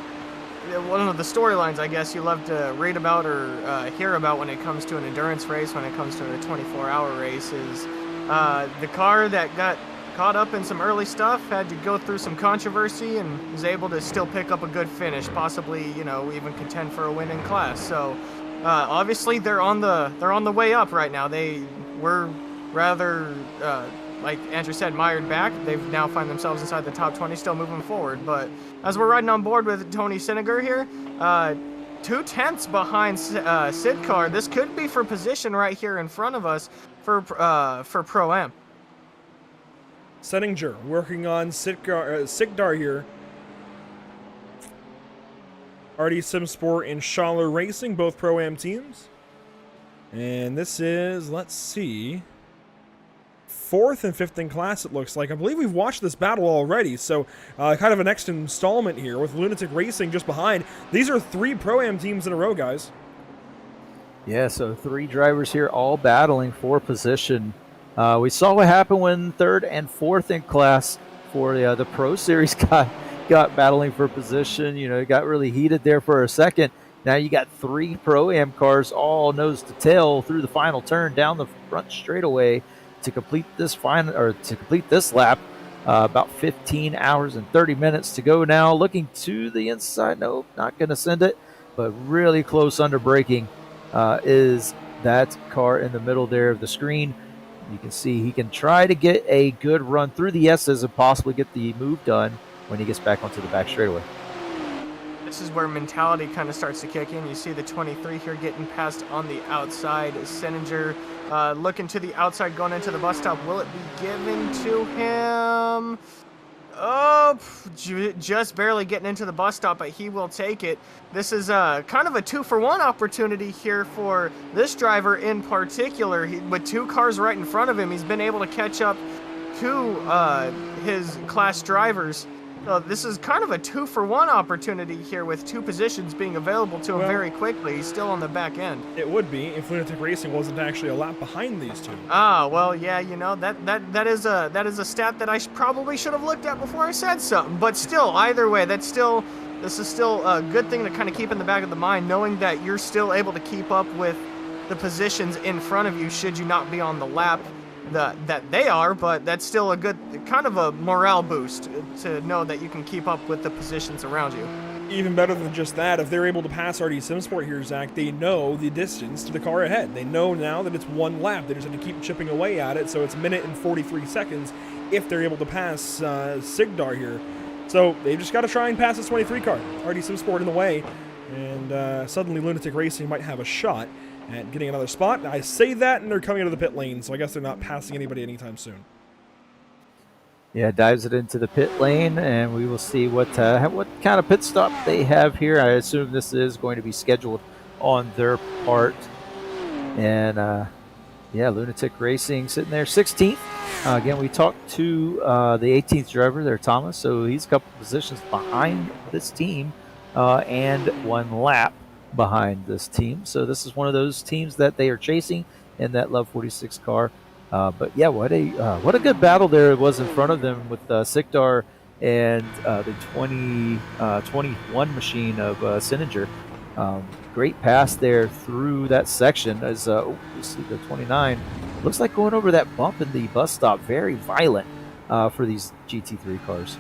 one of the storylines, I guess, you love to read about or hear about when it comes to an endurance race, when it comes to a 24-hour race, is the car that got caught up in some early stuff, had to go through some controversy, and was able to still pick up a good finish, possibly, even contend for a win in class. So obviously they're on the way up right now. They were rather, like Andrew said, mired back. They've now find themselves inside the top 20, still moving forward. But as we're riding on board with Tony Siniger here, 2/10 behind Sidcar, this could be for position right here in front of us for Pro-Am. Settinger working on Sigdar here. RD Simsport and Schaller Racing, both Pro-Am teams. And this is, let's see, 4th and 5th in class, it looks like. I believe we've watched this battle already, so kind of a next installment here with Lunatic Racing just behind. These are 3 Pro-Am teams in a row, guys. Yeah, so 3 drivers here all battling for position. We saw what happened when 3rd and 4th in class for the Pro Series got battling for position. It got really heated there for a second. Now you got 3 Pro-Am cars all nose to tail through the final turn down the front straightaway to complete this lap. About 15 hours and 30 minutes to go now. Looking to the inside. Nope, not going to send it, but really close under braking is that car in the middle there of the screen. You can see he can try to get a good run through the S's and possibly get the move done when he gets back onto the back straightaway. This is where mentality kind of starts to kick in. You see the 23 here getting passed on the outside. Senninger looking to the outside, going into the bus stop. Will it be given to him? Oh, just barely getting into the bus stop, but he will take it. This is kind of a 2-for-1 opportunity here for this driver in particular. With 2 cars right in front of him, he's been able to catch up to his class drivers. So this is kind of a 2-for-1 opportunity here with 2 positions being available to him very quickly. He's still on the back end. It would be if Lunatic Racing wasn't actually a lap behind these 2. Ah, well, yeah, you know, that is a stat that I probably should have looked at before I said something. But still, either way, this is still a good thing to kind of keep in the back of the mind, knowing that you're still able to keep up with the positions in front of you should you not be on the lap that they are, but that's still a good kind of a morale boost to know that you can keep up with the positions around you. Even better than just that, if they're able to pass RD SimSport here, Zach, they know the distance to the car ahead. They know now that it's 1 lap. They just have to keep chipping away at it, so it's 1 minute and 43 seconds if they're able to pass Sigdar here. So they've just got to try and pass this 23 car. RD SimSport in the way, and suddenly Lunatic Racing might have a shot at getting another spot. I say that, and they're coming into the pit lane, so I guess they're not passing anybody anytime soon. Yeah, dives it into the pit lane, and we will see what kind of pit stop they have here. I assume this is going to be scheduled on their part. And, yeah, Lunatic Racing sitting there 16th. Again, we talked to the 18th driver there, Thomas, so he's a couple positions behind this team and 1 lap behind this team. So this is one of those teams that they are chasing in that Love 46 car. But yeah, what a good battle there it was in front of them with Sikdar and the 21 machine of Senninger. Great pass there through that section as you see the 29 looks like going over that bump in the bus stop. Very violent for these GT3 cars.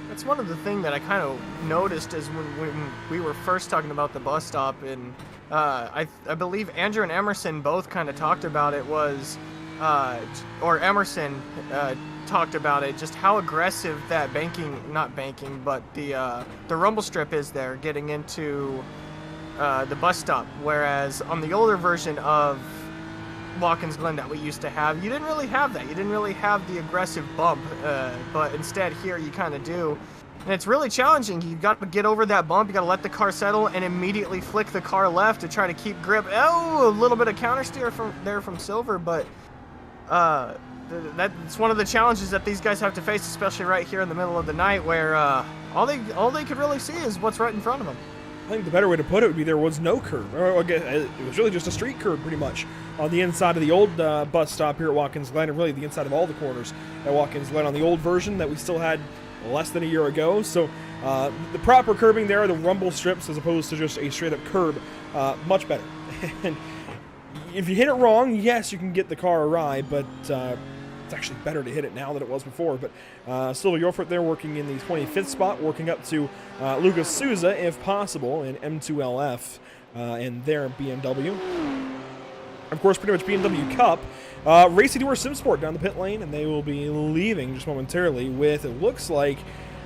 That's one of the things that I kind of noticed is when we were first talking about the bus stop, and I believe Andrew and Emerson both kind of talked about it, was or Emerson talked about it, just how aggressive that the rumble strip is there getting into the bus stop, whereas on the older version of Watkins Glen that we used to have, you didn't really have that. You didn't really have the aggressive bump, but instead here you kind of do. And it's really challenging. You got to get over that bump. You got to let the car settle and immediately flick the car left to try to keep grip. Oh, a little bit of counter steer from Silver, but that's one of the challenges that these guys have to face, especially right here in the middle of the night, where all they could really see is what's right in front of them. I think the better way to put it would be there was no curb. It was really just a street curb, pretty much, on the inside of the old bus stop here at Watkins Glen, and really the inside of all the corners at Watkins Glen on the old version that we still had less than a year ago. So the proper curbing there, the rumble strips as opposed to just a straight-up curb, much better. And if you hit it wrong, yes, you can get the car awry, but it's actually better to hit it now than it was before. But Silva Yorfert there working in the 25th spot, working up to Lucas Souza, if possible, in M2LF in their BMW. Of course, pretty much BMW Cup. Racing Tour SimSport down the pit lane, and they will be leaving just momentarily with, it looks like,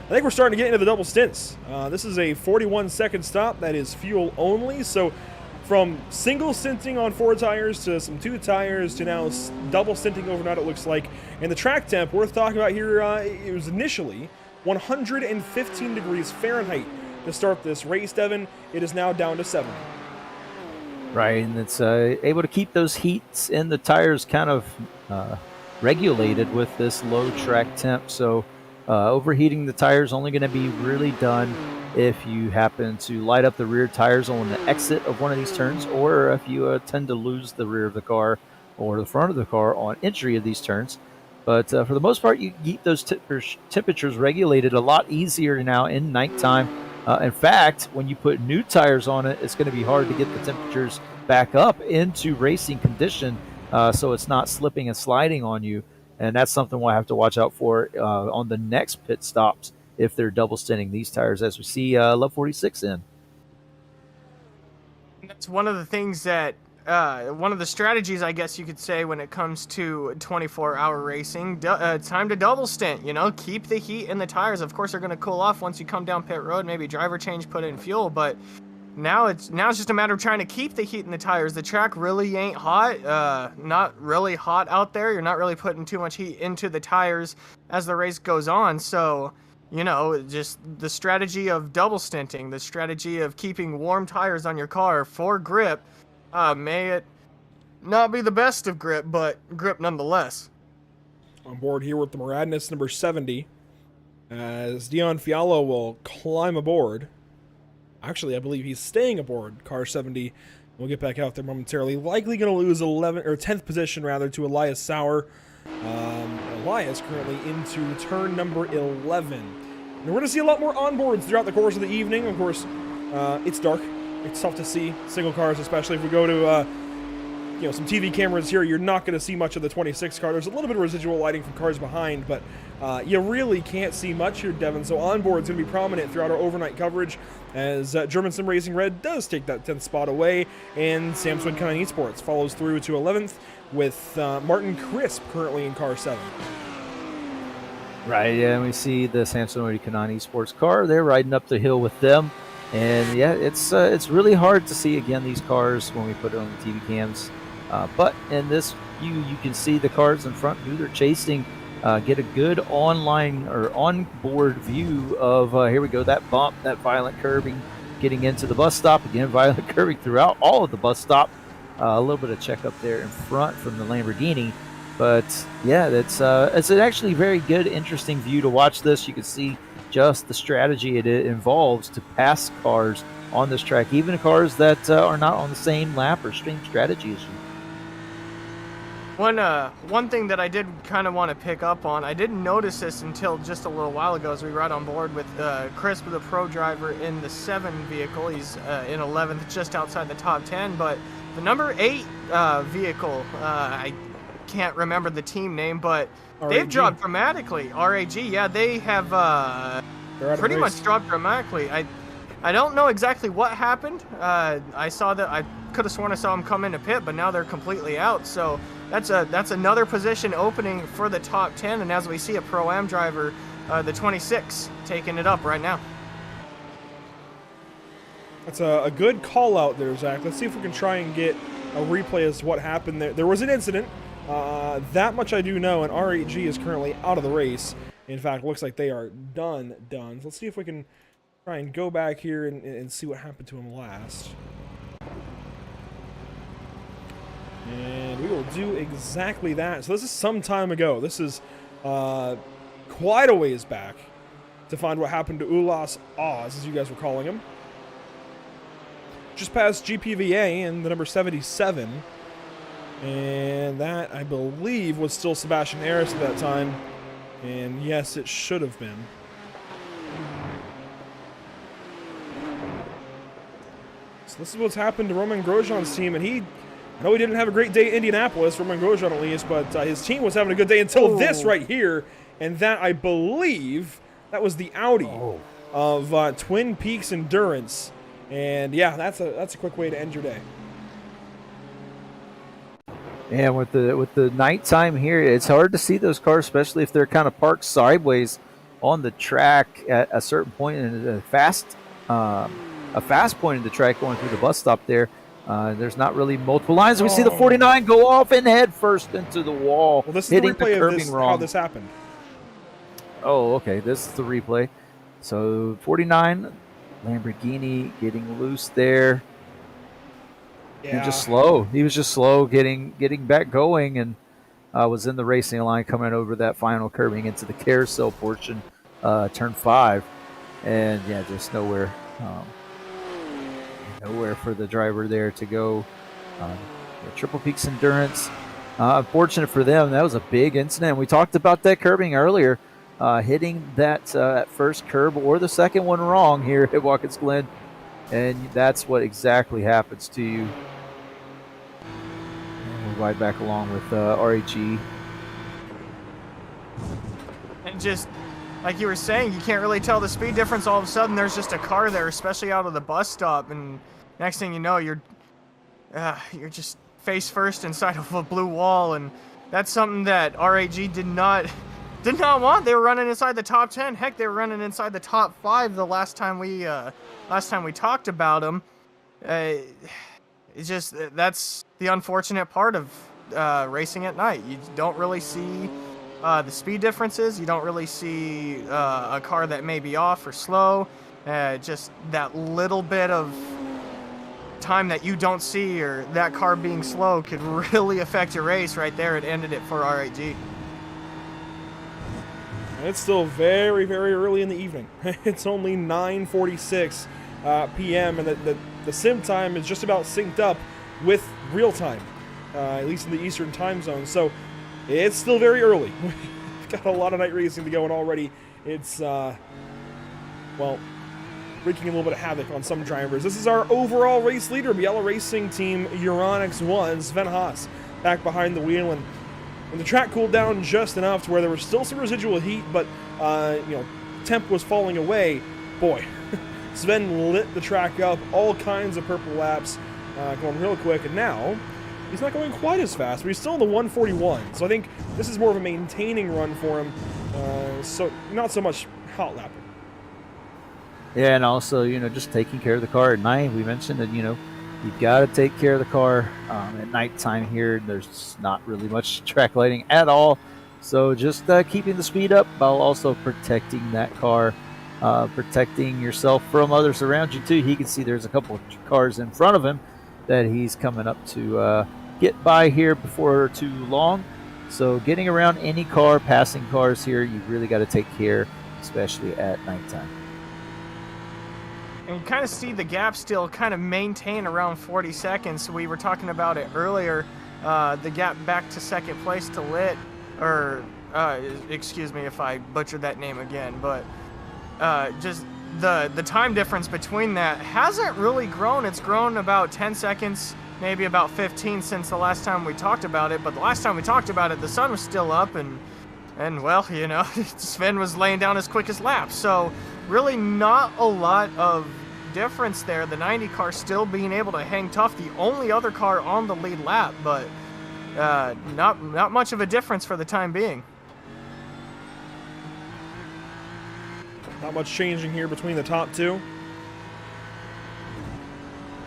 I think we're starting to get into the double stints. This is a 41-second stop that is fuel only, so from single stinting on 4 tires to some 2 tires to now double stinting overnight, it looks like. And the track temp worth talking about here, it was initially 115 degrees Fahrenheit to start this race, Devin. It is now down to 70. Right, and it's able to keep those heats in the tires kind of regulated with this low track temp. So overheating the tires only going to be really done if you happen to light up the rear tires on the exit of one of these turns, or if you tend to lose the rear of the car or the front of the car on entry of these turns. But for the most part, you can keep those temperatures regulated a lot easier now in nighttime. In fact, when you put new tires on it, it's going to be hard to get the temperatures back up into racing condition, so it's not slipping and sliding on you. And that's something we'll have to watch out for on the next pit stops if they're double stinting these tires, as we see Love 46 in. That's one of the things that one of the strategies, I guess you could say, when it comes to 24-hour racing, time to double stint, you know, keep the heat in the tires. Of course, they're going to cool off once you come down pit road, maybe driver change, put in fuel, but now it's just a matter of trying to keep the heat in the tires. The track really ain't hot, not really hot out there. You're not really putting too much heat into the tires as the race goes on, so, you know, just the strategy of double stinting, the strategy of keeping warm tires on your car for grip. May it not be the best of grip, but grip nonetheless. On board here with the Moradness number 70, as Dion Fialo will climb aboard. Actually, I believe he's staying aboard car 70. We'll get back out there momentarily. Likely going to lose 10th position rather to Elias Sauer. Elias currently into turn number 11. And we're going to see a lot more onboards throughout the course of the evening. Of course, it's dark. It's tough to see single cars, especially if we go to some TV cameras here. You're not going to see much of the 26 car. There's a little bit of residual lighting from cars behind, but you really can't see much here, Devin. So onboard's going to be prominent throughout our overnight coverage, as German Sim Racing Red does take that 10th spot away, and Samsung Kine Esports follows through to 11th with Martin Crisp currently in car 7. Right, yeah, and we see the Samsung Kine Esports car. They're riding up the hill with them. And yeah, it's really hard to see again these cars when we put it on the TV cams. But in this view, you can see the cars in front who they're chasing. Get a good online or onboard view of here we go, that bump, that violent curving, getting into the bus stop again, violent curving throughout all of the bus stop. A little bit of check up there in front from the Lamborghini. But yeah, it's an actually very good, interesting view to watch this. You can see just the strategy it involves to pass cars on this track, even cars that are not on the same lap or same strategy as you. One thing that I did kind of want to pick up on, I didn't notice this until just a little while ago as we ride on board with Chris, the pro driver in the 7 vehicle. He's in 11th, just outside the top 10, but the number 8 vehicle, I can't remember the team name, but RAG. They've dropped dramatically. RAG, yeah, they have pretty much dropped dramatically. I don't know exactly what happened. I could have sworn I saw them come into pit, but now they're completely out. So that's another position opening for the top 10. And as we see a Pro-Am driver, the 26, taking it up right now. That's a good call out there, Zach. Let's see if we can try and get a replay as to what happened there. There was an incident. That much I do know, and RAG is currently out of the race. In fact, it looks like they are done. So let's see if we can try and go back here and see what happened to him last. And we will do exactly that. So this is some time ago. This is quite a ways back to find what happened to Ulas Oz, as you guys were calling him. Just past GPVA and the number 77. And that, I believe, was still Sebastian Harris at that time. And yes, it should have been. So this is what's happened to Roman Grosjean's team. And I know he didn't have a great day in Indianapolis, Roman Grosjean at least, but his team was having a good day until this right here. And that, I believe, that was the Audi of Twin Peaks Endurance. And yeah, that's a quick way to end your day. And with the nighttime here, it's hard to see those cars, especially if they're kind of parked sideways on the track at a certain point in a fast point in the track going through the bus stop there. There's not really multiple lines. We see the 49 go off and head first into the wall, well, this is hitting the replay curving of this, wrong. how this happened. Oh, okay. This is the replay. So 49, Lamborghini getting loose there. Yeah. He was just slow getting back going, and was in the racing line coming over that final curving into the carousel portion, turn 5, and yeah, just nowhere for the driver there to go. Triple Peaks Endurance, unfortunate for them, that was a big incident. We talked about that curving earlier, hitting that first curb or the second one wrong here at Watkins Glen, and that's what exactly happens to you. We'll ride back along with RAG. And just like you were saying, you can't really tell the speed difference. All of a sudden, there's just a car there, especially out of the bus stop, and next thing you know, you're you're just face first inside of a blue wall, and that's something that RAG did not want. They were running inside the top 10. Heck, they were running inside the top 5 the last time we talked about them. It's just, that's the unfortunate part of racing at night. You don't really see the speed differences. You don't really see a car that may be off or slow. Just that little bit of time that you don't see, or that car being slow, could really affect your race. Right there, it ended it for RAG. It's still very, very early in the evening. It's only 9:46 p.m. and the sim time is just about synced up with real time, at least in the Eastern time zone. So it's still very early. We've got a lot of night racing to go, and already it's well, wreaking a little bit of havoc on some drivers. This is our overall race leader, Yellow Racing Team Euronics 1, Sven Haas, back behind the wheel, and the track cooled down just enough to where there was still some residual heat, but temp was falling away. Boy, Sven lit the track up, all kinds of purple laps, going real quick, and now he's not going quite as fast, but he's still in the 141. So I think this is more of a maintaining run for him, so not so much hot lapping. Yeah, and also, just taking care of the car at night. We mentioned that, you've got to take care of the car at nighttime here. There's not really much track lighting at all. So just keeping the speed up while also protecting that car, protecting yourself from others around you too. He can see there's a couple of cars in front of him that he's coming up to get by here before too long. So getting around any car, passing cars here, you've really got to take care, especially at nighttime. And you kind of see the gap still kind of maintain around 40 seconds. We were talking about it earlier, the gap back to second place to Lit, or excuse me if I butchered that name again, but just the time difference between that hasn't really grown. It's grown about 10 seconds, maybe about 15 since the last time we talked about it, but the last time we talked about it, the sun was still up, and well, Sven was laying down his quickest lap, so really not a lot of difference there. The 90 car still being able to hang tough, the only other car on the lead lap, but not much of a difference for the time being. Not much changing here between the top two.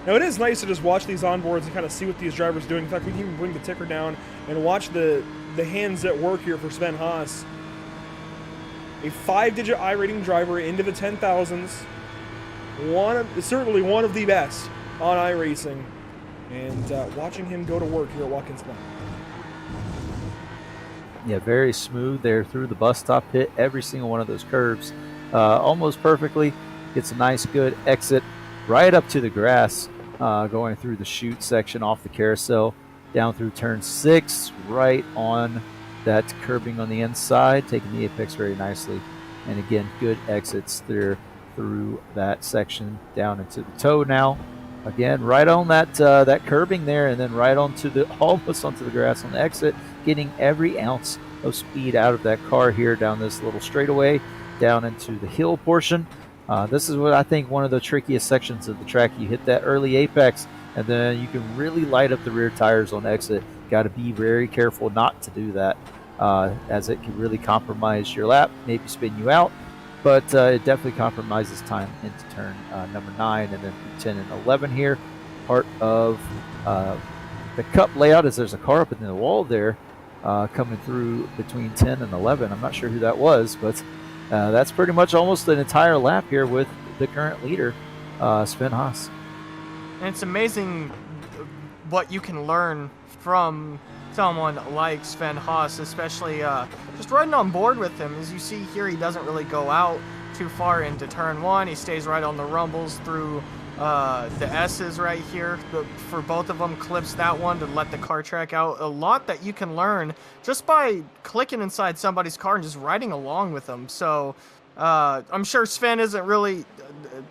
Now it is nice to just watch these onboards and kind of see what these drivers are doing. In fact, we can even bring the ticker down and watch the hands at work here for Sven Haas. A 5-digit iRating driver into the 10,000s. Certainly one of the best on iRacing. And watching him go to work here at Watkins Glen. Yeah, very smooth there through the bus stop pit. Every single one of those curves almost perfectly. Gets a nice, good exit right up to the grass, going through the chute section off the carousel, down through turn 6, right on that curbing on the inside, taking the apex very nicely. And again, good exits there through that section down into the toe now. Again, right on that that curbing there, and then right onto almost onto the grass on the exit, getting every ounce of speed out of that car here down this little straightaway, down into the hill portion. This is what I think one of the trickiest sections of the track. You hit that early apex, and then you can really light up the rear tires on exit. Got to be very careful not to do that, as it can really compromise your lap, maybe spin you out, but it definitely compromises time into turn number 9, and then 10 and 11 here. Part of the cup layout is there's a car up in the wall there coming through between 10 and 11. I'm not sure who that was, but that's pretty much almost an entire lap here with the current leader, Sven Haas. And it's amazing what you can learn from someone like Sven Haas, especially just riding on board with him. As you see here, he doesn't really go out too far into turn 1. He stays right on the rumbles through the S's right here. For both of them, clips that one to let the car track out. A lot that you can learn just by clicking inside somebody's car and just riding along with them. So I'm sure Sven isn't really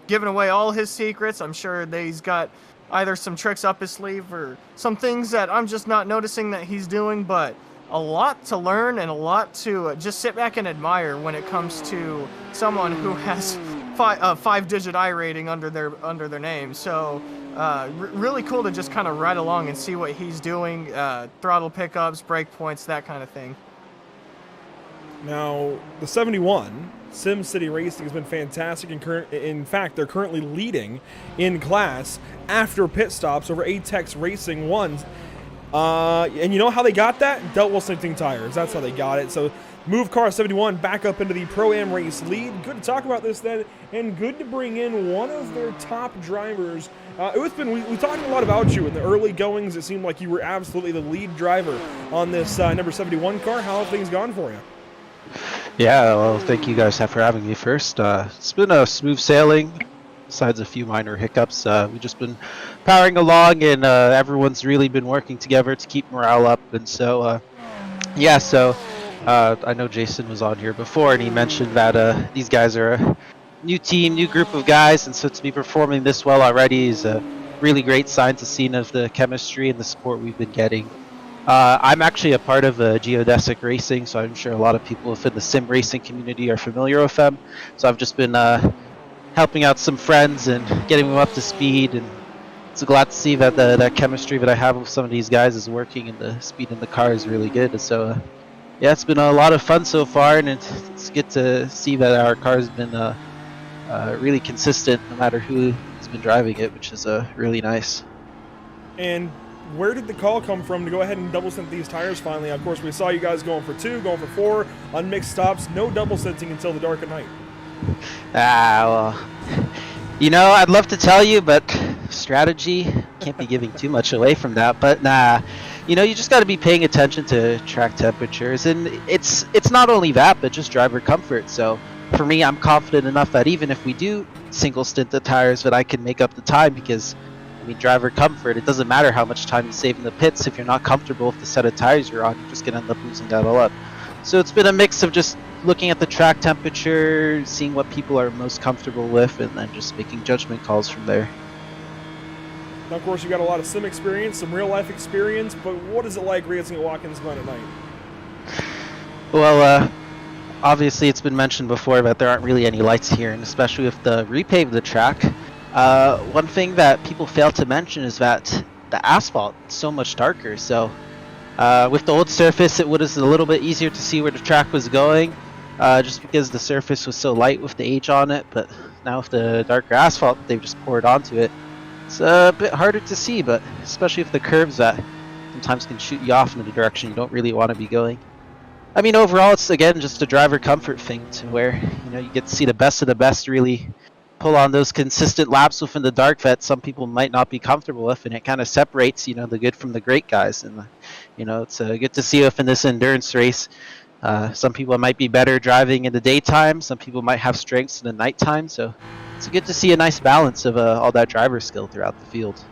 giving away all his secrets. I'm sure that he's got either some tricks up his sleeve or some things that I'm just not noticing that he's doing, but a lot to learn and a lot to just sit back and admire when it comes to someone who has a 5-digit iRating under their name. So Really cool to just kind of ride along and see what he's doing, throttle pickups, brake points, that kind of thing. Now, the 71, Sim City Racing has been fantastic. In fact, they're currently leading in class after pit stops over Atex Racing 1. And you know how they got that? Double sinking tires. That's how they got it. So move car 71 back up into the Pro-Am race lead. Good to talk about this then, and good to bring in one of their top drivers. Uthman, we talked a lot about you in the early goings. It seemed like you were absolutely the lead driver on this number 71 car. How have things gone for you? Yeah, well, thank you guys for having me first. It's been a smooth sailing, besides a few minor hiccups. We've just been powering along, and everyone's really been working together to keep morale up. And so, I know Jason was on here before, and he mentioned that these guys are a new team, new group of guys, and so to be performing this well already is a really great sign to see of the chemistry and the support we've been getting. I'm actually a part of Geodesic Racing, so I'm sure a lot of people within the sim racing community are familiar with them. So I've just been helping out some friends and getting them up to speed, and it's glad to see that that chemistry that I have with some of these guys is working, and the speed in the car is really good. And so, yeah, it's been a lot of fun so far, and it's good to see that our car has been really consistent no matter who has been driving it, which is really nice. And where did the call come from to go ahead and double stint these tires finally? Of course, we saw you guys going for 2, going for 4 on mixed stops. No double stinting until the dark of night. Well, I'd love to tell you, but strategy, can't be giving too much away from that. But nah, you just got to be paying attention to track temperatures, and it's not only that, but just driver comfort. So for me, I'm confident enough that even if we do single stint the tires, that I can make up the time, because driver comfort, it doesn't matter how much time you save in the pits. If you're not comfortable with the set of tires you're on, you're just going to end up losing that all up. So it's been a mix of just looking at the track temperature, seeing what people are most comfortable with, and then just making judgment calls from there. Now, of course, you got a lot of sim experience, some real life experience, but what is it like racing at Watkins Glen at night? Well, obviously it's been mentioned before that there aren't really any lights here, and especially with the repave of the track. One thing that people fail to mention is that the asphalt is so much darker. So with the old surface, it was a little bit easier to see where the track was going, just because the surface was so light with the age on it. But now with the darker asphalt they've just poured onto it, it's a bit harder to see, but especially with the curves that sometimes can shoot you off in a direction you don't really want to be going. Overall, it's again just a driver comfort thing, to where you get to see the best of the best really pull on those consistent laps within the dark that some people might not be comfortable with, and it kind of separates the good from the great guys. And it's good to see within this endurance race, some people might be better driving in the daytime, some people might have strengths in the nighttime, so it's good to see a nice balance of all that driver skill throughout the field.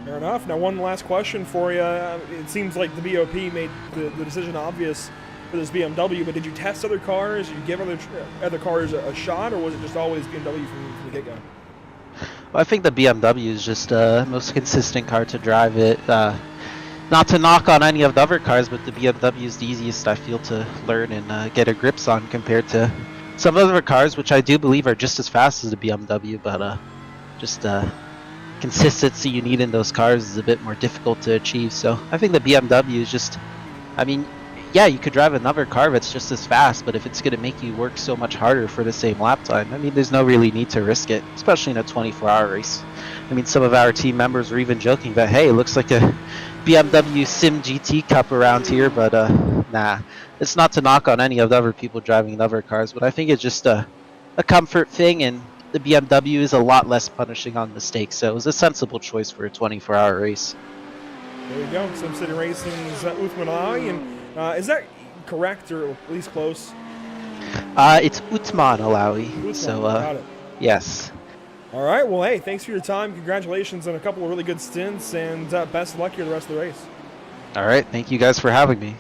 Fair enough. Now, one last question for you. It seems like the BOP made the decision obvious for this BMW, but did you test other cars? Did you give other cars a shot, or was it just always BMW from the get-go? Well, I think the BMW is just the most consistent car to drive it. Not to knock on any of the other cars, but the BMW is the easiest, I feel, to learn and get a grips on compared to some other cars, which I do believe are just as fast as the BMW, but just consistency you need in those cars is a bit more difficult to achieve. So I think the BMW is just, yeah, you could drive another car that's just as fast, but if it's going to make you work so much harder for the same lap time, there's no really need to risk it, especially in a 24-hour race. Some of our team members were even joking that, hey, it looks like a BMW Sim GT Cup around here, but nah, it's not to knock on any of the other people driving in other cars, but I think it's just a comfort thing, and the BMW is a lot less punishing on mistakes, so it was a sensible choice for a 24-hour race. There you go, Sim City Racing's Uthman Ali, and is that correct, or at least close? It's Uthman Alawi. So, got it. Yes. All right, well, hey, thanks for your time. Congratulations on a couple of really good stints, and best of luck here the rest of the race. All right, thank you guys for having me.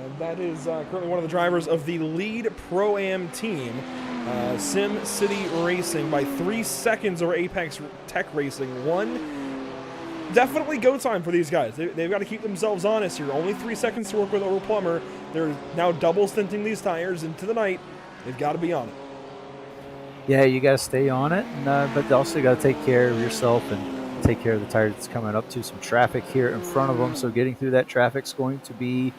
And that is currently one of the drivers of the lead Pro-Am team, Sim City Racing, by 3 seconds over Apex Tech Racing 1. Definitely go time for these guys. They've got to keep themselves honest here. Only 3 seconds to work with over Plummer. They're now double stinting these tires into the night. They've got to be on it. Yeah, you got to stay on it, but also you got to take care of yourself and take care of the tire that's coming up to. Some traffic here in front of them, so getting through that traffic is going to be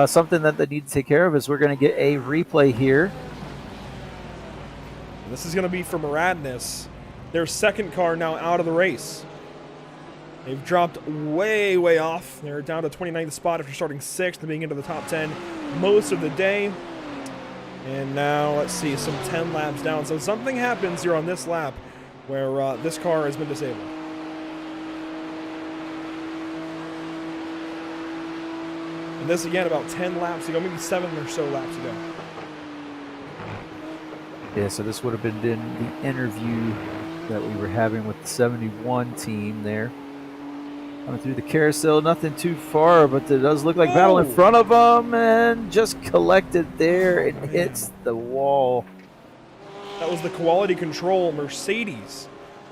something that they need to take care of. As we're going to get a replay here. This is going to be for Maradness. Their second car now out of the race. They've dropped way, way off. They're down to 29th spot after starting 6th and being into the top 10 most of the day. And now, let's see, some 10 laps down. So something happens here on this lap where this car has been disabled. And this, again, about 10 laps ago, maybe 7 or so laps ago. Yeah, so this would have been in the interview that we were having with the 71 team there. Coming through the carousel, nothing too far, but it does look like battle in front of them, and just collected there and hits the wall. That was the quality control Mercedes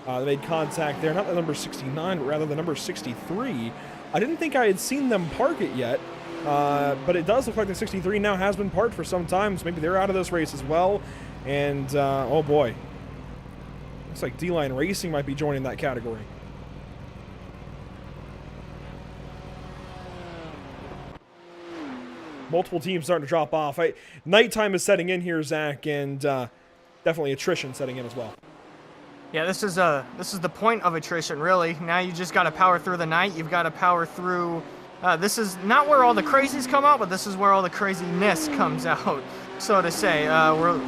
that made contact there. Not the number 69, but rather the number 63. I didn't think I had seen them park it yet, but it does look like the 63 now has been parked for some time, so maybe they're out of this race as well. And, oh boy. Looks like D-Line Racing might be joining that category. Multiple teams starting to drop off. Nighttime is setting in here, Zach, and definitely attrition setting in as well. Yeah, this is the point of attrition, really. Now you just got to power through the night. You've got to power through. This is not where all the crazies come out, but this is where all the craziness comes out, so to say. We're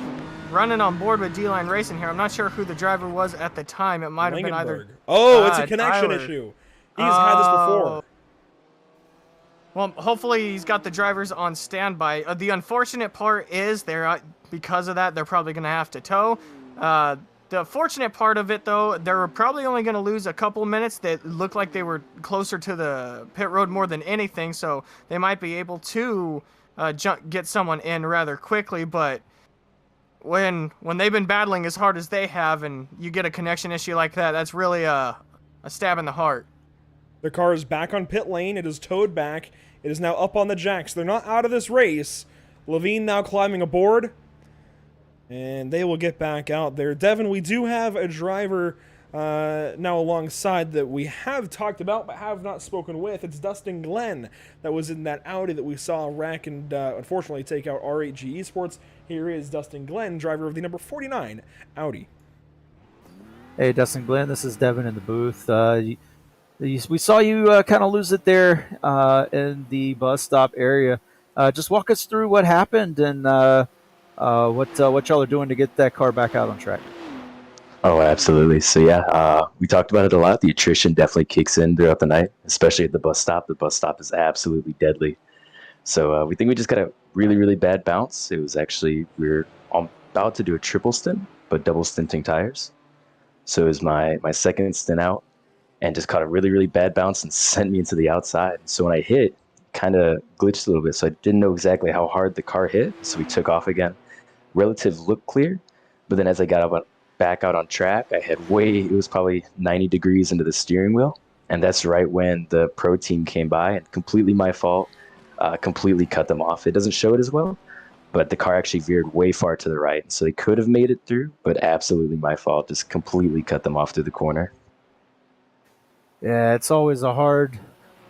running on board with D-Line Racing here. I'm not sure who the driver was at the time. It might have been either. Oh, it's a connection Tyler. issue. He's had this before. Well, hopefully he's got the drivers on standby. The unfortunate part is because of that, they're probably going to have to tow. The fortunate part of it, though, they're probably only going to lose a couple minutes. That looked like they were closer to the pit road more than anything, so they might be able to get someone in rather quickly. But when they've been battling as hard as they have, and you get a connection issue like that, that's really a stab in the heart. Their car is back on pit lane. It is towed back. It is now up on the jacks. They're not out of this race. Levine now climbing aboard. And they will get back out there. Devin, we do have a driver now alongside that we have talked about but have not spoken with. It's Dustin Glenn that was in that Audi that we saw wreck and unfortunately take out R8G Esports. Here is Dustin Glenn, driver of the number 49 Audi. Hey, Dustin Glenn, this is Devin in the booth. We saw you kind of lose it there in the bus stop area. Just walk us through what happened and what y'all are doing to get that car back out on track. Oh, absolutely. So yeah, we talked about it a lot. The attrition definitely kicks in throughout the night, especially at the bus stop. The bus stop is absolutely deadly. So we think we just got a really, really bad bounce. It was actually, we were about to do a triple stint, but double stinting tires. So it was my second stint out, and just caught a really, really bad bounce and sent me into the outside. So when I hit, kind of glitched a little bit, so I didn't know exactly how hard the car hit, so we took off again. Relative looked clear, but then as I got back out on track, I had it was probably 90 degrees into the steering wheel, and that's right when the pro team came by, and completely my fault, completely cut them off. It doesn't show it as well, but the car actually veered way far to the right, so they could have made it through, but absolutely my fault, just completely cut them off through the corner. Yeah, it's always a hard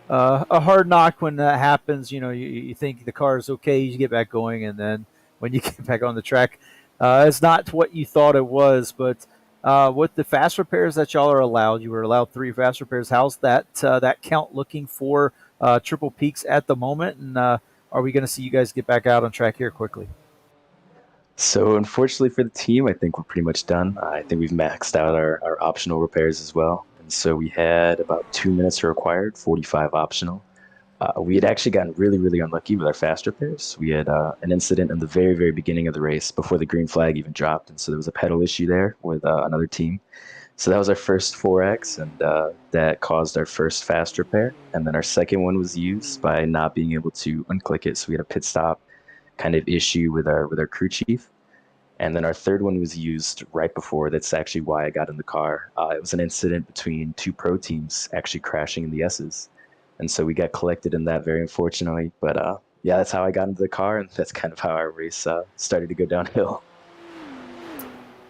knock when that happens. You know, you think the car is okay, you get back going, and then when you get back on the track, it's not what you thought it was. But with the fast repairs that y'all are allowed, you were allowed 3 fast repairs. How's that count looking for triple peaks at the moment? And are we going to see you guys get back out on track here quickly? So unfortunately for the team, I think we're pretty much done. I think we've maxed out our optional repairs as well. So we had about 2 minutes required, 45 optional. We had actually gotten really, really unlucky with our fast repairs. We had an incident in the very, very beginning of the race before the green flag even dropped. And so there was a pedal issue there with another team. So that was our first 4X, and that caused our first fast repair. And then our second one was used by not being able to unclick it. So we had a pit stop kind of issue with our crew chief. And then our third one was used right before. That's actually why I got in the car. It was an incident between 2 pro teams actually crashing in the S's. And so we got collected in that, very unfortunately. But yeah, that's how I got into the car, and that's kind of how our race started to go downhill.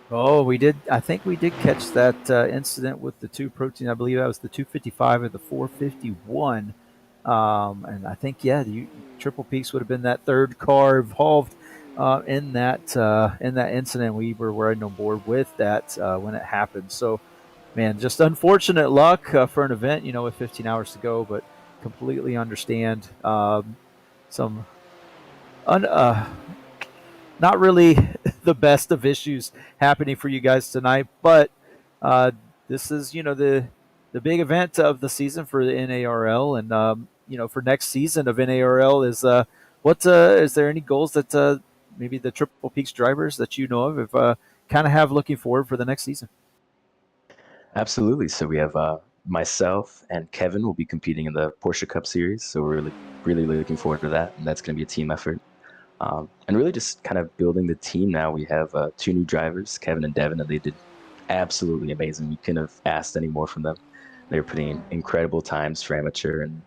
Oh, we did. I think we did catch that incident with the two protein. I believe that was the 255 or the 451. And I think, yeah, Triple Peaks would have been that third car involved in that incident. We were riding on board with that when it happened. So, man, just unfortunate luck for an event, with 15 hours to go, but completely understand some un, not really the best of issues happening for you guys tonight. But this is, the big event of the season for the NARL, and for next season of NARL is there any goals that maybe the Triple Peaks drivers that you know of kind of have looking forward for the next season? Absolutely. So we have myself and Kevin will be competing in the Porsche Cup Series. So we're really looking forward to that. And that's going to be a team effort. And really just kind of building the team now. We have two new drivers, Kevin and Devin, and they did absolutely amazing. We couldn't have asked any more from them. They were putting in incredible times for amateur. And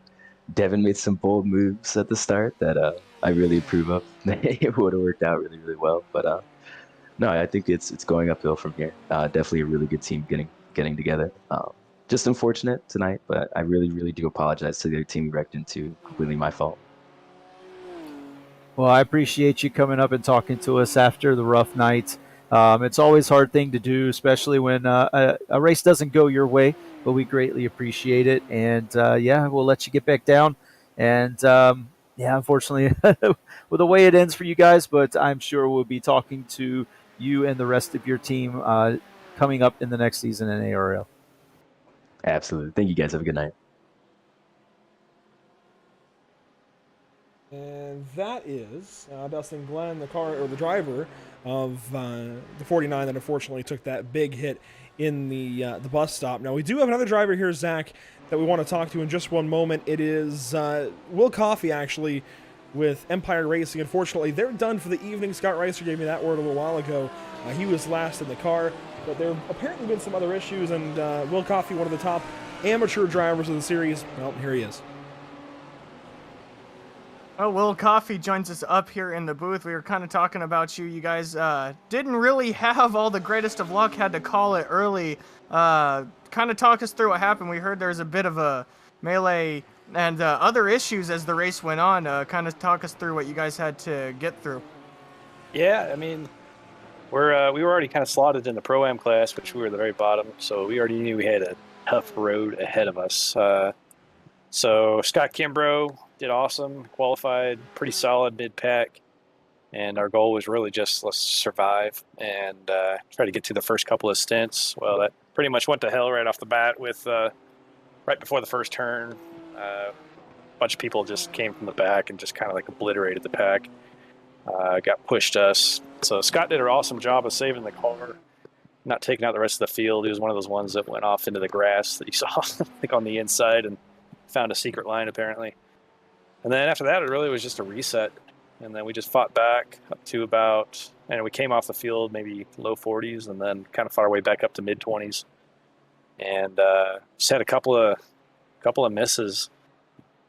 Devin made some bold moves at the start that I really approve of. It would have worked out really well. But no, I think it's going uphill from here. Definitely a really good team getting together. Just unfortunate tonight, but I really do apologize to the other team we wrecked into. Completely my fault. Well, I appreciate you coming up and talking to us after the rough night. It's always a hard thing to do, especially when a race doesn't go your way, but we greatly appreciate it. And yeah, we'll let you get back down. And yeah, unfortunately, with the way it ends for you guys, but I'm sure we'll be talking to you and the rest of your team coming up in the next season in ARL. Absolutely. Thank you guys. Have a good night. And that is Dustin Glenn, the driver of the 49 that unfortunately took that big hit in the bus stop. Now we do have another driver here, Zach, that we want to talk to in just one moment. It is Will Coffey, actually, with Empire Racing. Unfortunately, they're done for the evening. Scott Reiser gave me that word a little while ago. He was last in the car, but there have apparently been some other issues, and Will Coffey, one of the top amateur drivers of the series, well, here he is. Oh, Will Coffey joins us up here in the booth. We were kind of talking about you. You guys didn't really have all the greatest of luck, had to call it early. Kind of talk us through what happened. We heard there's a bit of a melee and other issues as the race went on. Kind of talk us through what you guys had to get through. Yeah, I mean, we were already kind of slotted in the Pro-Am class, which we were at the very bottom, so we already knew we had a tough road ahead of us. So Scott Kimbrough did awesome, qualified pretty solid mid-pack, and our goal was really just let's survive and try to get to the first couple of stints. Well, that pretty much went to hell right off the bat with right before the first turn. A bunch of people just came from the back and just kind of like obliterated the pack, got pushed us. So Scott did an awesome job of saving the car, not taking out the rest of the field. He was one of those ones that went off into the grass that you saw like on the inside and found a secret line apparently. And then after that, it really was just a reset. And then we just fought back up to about, and we came off the field maybe low 40s and then kind of fought our way back up to mid 20s. And just had a couple of misses.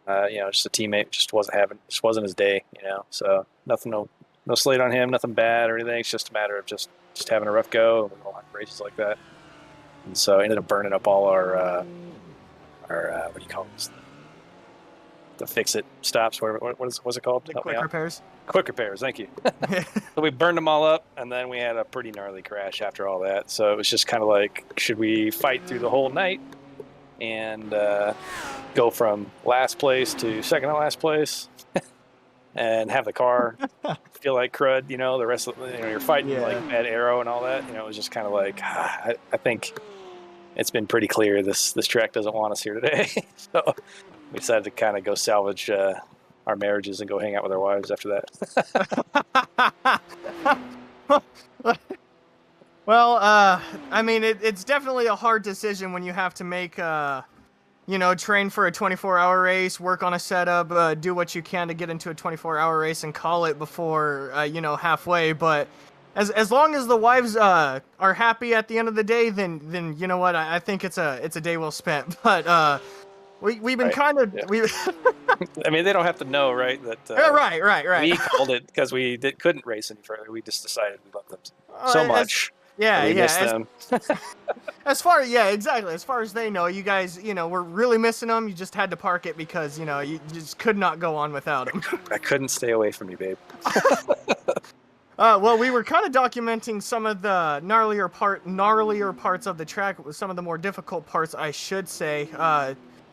Just a teammate just wasn't his day, So nothing, no slate on him, nothing bad or anything. It's just a matter of just having a rough go. We don't have races like that. And so I ended up burning up all our what do you call this? The fix-it stops. What's it called? The quick repairs. Quick repairs. Thank you. So we burned them all up, and then we had a pretty gnarly crash after all that. So it was just kind of like, should we fight through the whole night and go from last place to second to last place, and have the car feel like crud? The rest of you're fighting like bad arrow and all that. It was just kind of like I think it's been pretty clear this track doesn't want us here today. So we decided to kind of go salvage our marriages and go hang out with our wives after that. Well, I mean, it's definitely a hard decision when you have to make, train for a 24-hour race, work on a setup, do what you can to get into a 24-hour race and call it before, halfway. But as long as the wives are happy at the end of the day, then you know what? I think it's a day well spent. But we've been kind of I mean, they don't have to know, right? That right. We called it because we couldn't race any further. We just decided we loved them so much. Yeah, We yeah. miss them. Exactly. As far as they know, you guys, were really missing them. You just had to park it because, you just could not go on without them. I couldn't stay away from you, babe. Well, we were kind of documenting some of the gnarlier parts of the track, some of the more difficult parts, I should say.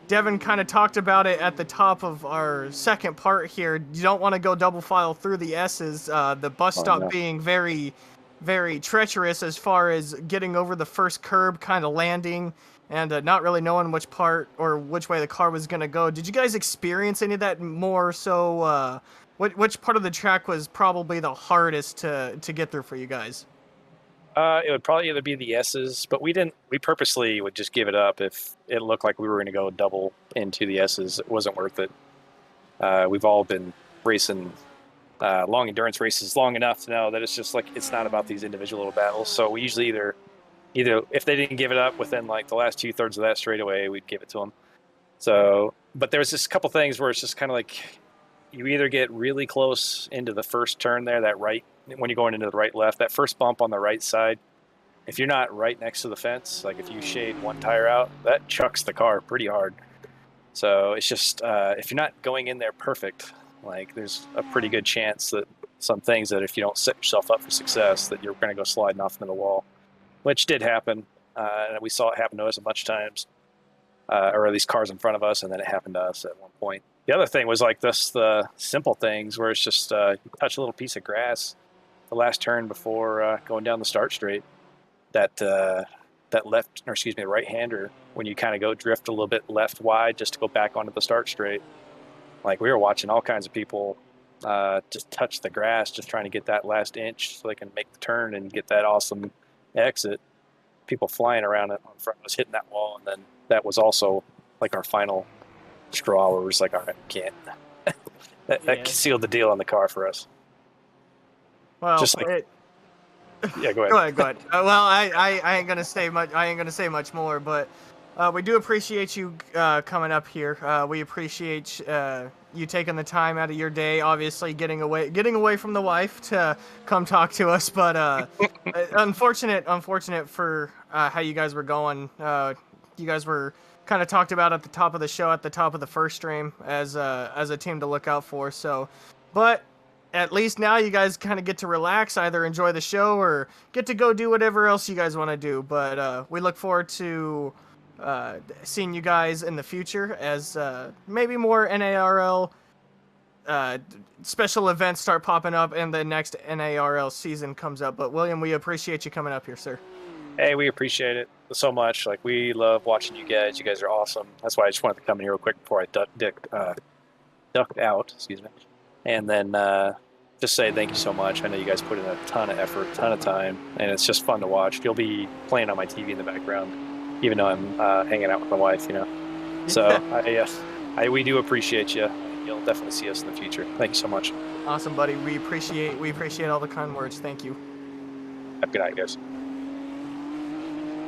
Devin kind of talked about it at the top of our second part here. You don't want to go double file through the S's. The bus stop being very, very treacherous as far as getting over the first curb, kind of landing, and not really knowing which part or which way the car was going to go. Did you guys experience any of that more so? Which part of the track was probably the hardest to get through for you guys? It would probably either be the S's, but we purposely would just give it up if it looked like we were going to go double into the S's. It wasn't worth it. We've all been racing long endurance races long enough to know that it's just like, it's not about these individual little battles. So we usually either if they didn't give it up within like the last 2/3 of that straightaway, we'd give it to them. So, but there was just a couple things where it's just kind of like, you either get really close into the first turn there, that right, when you're going into the right left, that first bump on the right side, if you're not right next to the fence, like if you shade one tire out, that chucks the car pretty hard. So it's just, if you're not going in there perfect, like there's a pretty good chance that some things that if you don't set yourself up for success, that you're going to go sliding off into the wall, which did happen. And we saw it happen to us a bunch of times, or at least cars in front of us, and then it happened to us at one point. The other thing was like the simple things where it's just you touch a little piece of grass the last turn before going down the start straight. That right-hander, when you kind of go drift a little bit left wide just to go back onto the start straight. Like we were watching all kinds of people just touch the grass, just trying to get that last inch so they can make the turn and get that awesome exit. People flying around it on front of us, hitting that wall, and then that was also like our final straw where we're just like, all right, can't. that sealed the deal on the car for us. Well, just like, yeah, go ahead. Go ahead. Well, I ain't gonna say much. I ain't gonna say much more, but we do appreciate you coming up here. We appreciate you taking the time out of your day, obviously getting away from the wife to come talk to us. But unfortunate for how you guys were going. You guys were kind of talked about at the top of the show, at the top of the first stream, as a team to look out for. So, but at least now you guys kind of get to relax, either enjoy the show or get to go do whatever else you guys want to do. But we look forward to seeing you guys in the future as maybe more NARL special events start popping up and the next NARL season comes up. But William, we appreciate you coming up here, sir. Hey, we appreciate it so much. Like, we love watching you guys. You guys are awesome. That's why I just wanted to come in here real quick before I ducked out. Excuse me. And then just say thank you so much. I know you guys put in a ton of effort, a ton of time, and it's just fun to watch. You'll be playing on my TV in the background, even though I'm hanging out with my wife, So we do appreciate you. You'll definitely see us in the future. Thank you so much. Awesome, buddy. We appreciate all the kind words. Thank you. Have a good night, guys.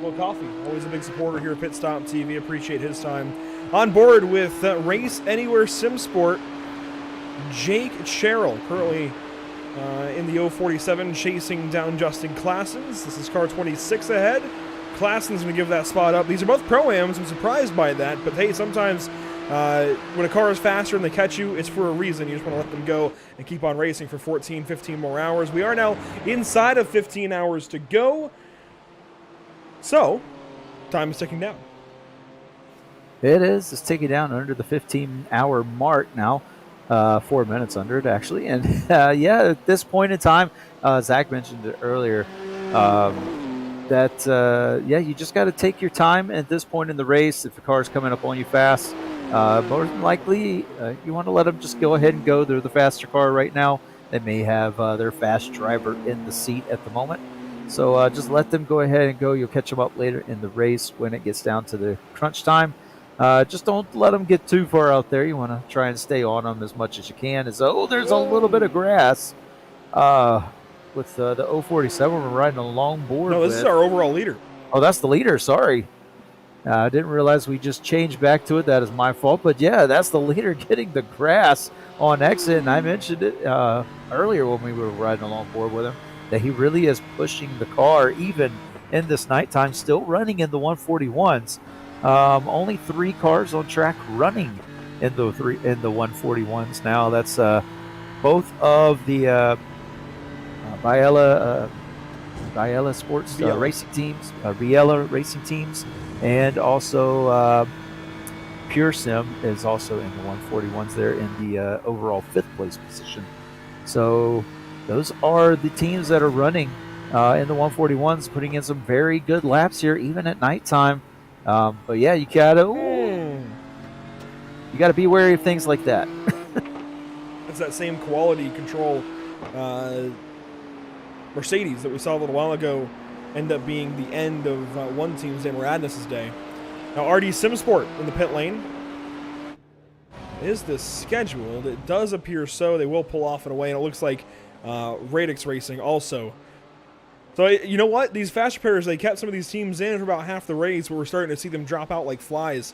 Well, Coffee, always a big supporter here at Pit Stop TV. Appreciate his time. On board with Race Anywhere Sim Sport, Jake Sherrill, currently in the 047, chasing down Justin Classens. This is car 26 ahead. Classen's going to give that spot up. These are both Pro-Ams. I'm surprised by that, but hey, sometimes when a car is faster and they catch you, it's for a reason. You just want to let them go and keep on racing for 14, 15 more hours. We are now inside of 15 hours to go. So, time is ticking down. It is. It's ticking down under the 15-hour mark now. 4 minutes under it, actually. And, at this point in time, Zach mentioned it earlier, you just got to take your time at this point in the race. If the car's coming up on you fast, more than likely, you want to let them just go ahead and go. They're the faster car right now. They may have their fast driver in the seat at the moment. So just let them go ahead and go. You'll catch them up later in the race when it gets down to the crunch time. Just don't let them get too far out there. You want to try and stay on them as much as you can. There's a little bit of grass with the 047 we're riding a long board. No, this is our overall leader. Oh, that's the leader. Sorry. I didn't realize we just changed back to it. That is my fault. But, yeah, that's the leader getting the grass on exit. And I mentioned it earlier when we were riding along board with him. that he really is pushing the car even in this nighttime, still running in the 141s. Only 3 cars on track running in the 141s now. That's both of the Biella Sports racing teams, Biella racing teams, and also Pure Sim is also in the 141s there in the overall 5th place position. So those are the teams that are running in the 141s, putting in some very good laps here, even at nighttime. But yeah, you gotta be wary of things like that. It's that same quality control Mercedes that we saw a little while ago end up being the end of one team's day, Radness's day. Now, RD Simsport in the pit lane. Is this scheduled? It does appear so. They will pull off and away, and it looks like Radix Racing also. So, you know what? These fast repairs, they kept some of these teams in for about half the race, but we're starting to see them drop out like flies.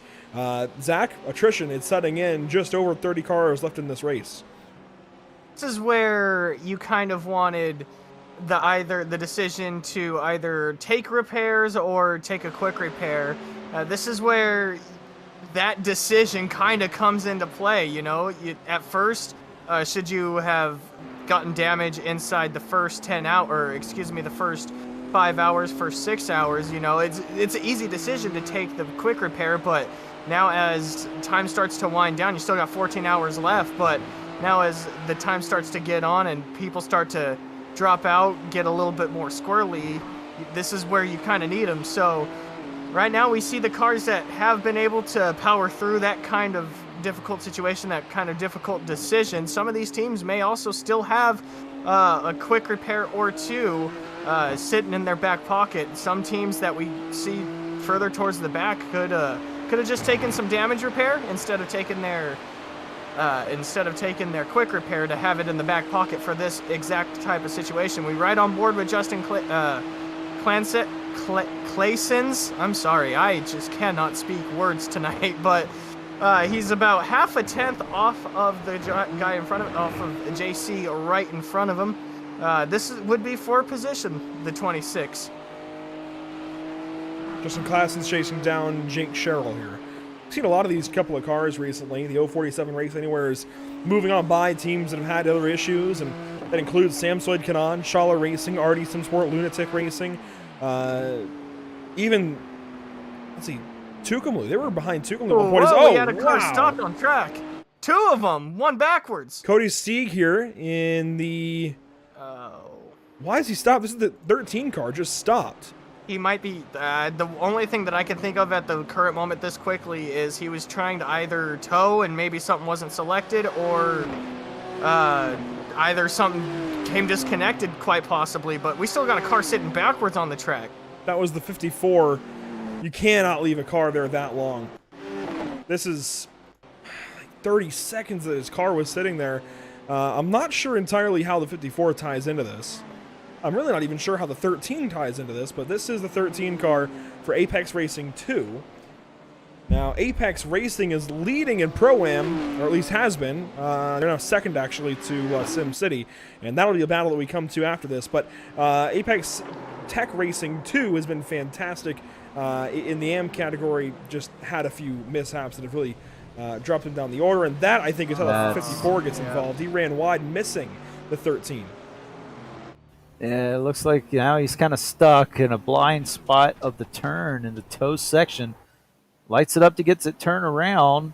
Zach, attrition is setting in, just over 30 cars left in this race. This is where you kind of wanted the decision to either take repairs or take a quick repair. This is where that decision kind of comes into play. You know, at first, should you have gotten damage inside the first the first 5 hours, first 6 hours, you know, it's an easy decision to take the quick repair. But now as time starts to wind down, you still got 14 hours left, but now as the time starts to get on and people start to drop out, get a little bit more squirrely, this is where you kind of need them. So right now we see the cars that have been able to power through that kind of difficult situation, that kind of difficult decision. Some of these teams may also still have a quick repair or two sitting in their back pocket. Some teams that we see further towards the back could have just taken some damage repair instead of taking their quick repair to have it in the back pocket for this exact type of situation. We ride on board with Justin Claysons. I'm sorry, I just cannot speak words tonight, but he's about half a tenth off of the guy in front of off of JC right in front of him. This would be for position, the 26. Justin Classon's chasing down Jake Sherrill here. I've seen a lot of these couple of cars recently. The 047 Race Anywhere is moving on by teams that have had other issues, and that includes Samsoid Kanan, Shala Racing, RD Simsport, Lunatic Racing, even, let's see, Tucumlu. They were behind Tucumlu before. We had a car stuck on track. 2 of them, one backwards. Cody Sieg here in the... Why is he stopped? This is the 13 car, just stopped. He might be, the only thing that I can think of at the current moment this quickly is he was trying to either tow and maybe something wasn't selected, or either something came disconnected, quite possibly, but we still got a car sitting backwards on the track. That was the 54. You cannot leave a car there that long. This is like 30 seconds that his car was sitting there. I'm not sure entirely how the 54 ties into this. I'm really not even sure how the 13 ties into this, but this is the 13 car for Apex Racing 2. Now, Apex Racing is leading in Pro-Am, or at least has been. They're now second, actually, to Sim City, and that'll be a battle that we come to after this. But Apex Tech Racing 2 has been fantastic in the AM category, just had a few mishaps that have really dropped him down the order, and that, I think, is how the 54 gets involved. He ran wide, missing the 13. Yeah, it looks like now he's kind of stuck in a blind spot of the turn in the toe section. Lights it up to get to turn around,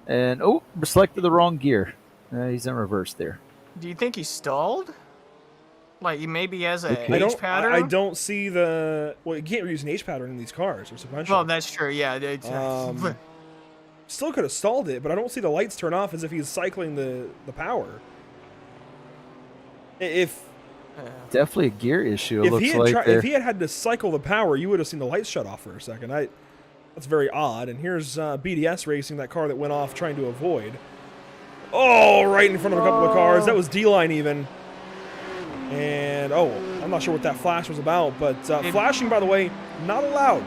and selected the wrong gear. He's in reverse there. Do you think he stalled? Like, maybe he has a H pattern? I don't see the... Well, you can't use an H pattern in these cars. Or sequential. Well, that's true, yeah. Still could have stalled it, but I don't see the lights turn off as if he's cycling the power. Definitely a gear issue, it looks like. If he had to cycle the power, you would have seen the lights shut off for a second. That's very odd. And here's BDS Racing, that car that went off trying to avoid. Oh, right in front of a couple of cars. That was D-Line even. And, I'm not sure what that flash was about, but flashing, by the way, not allowed.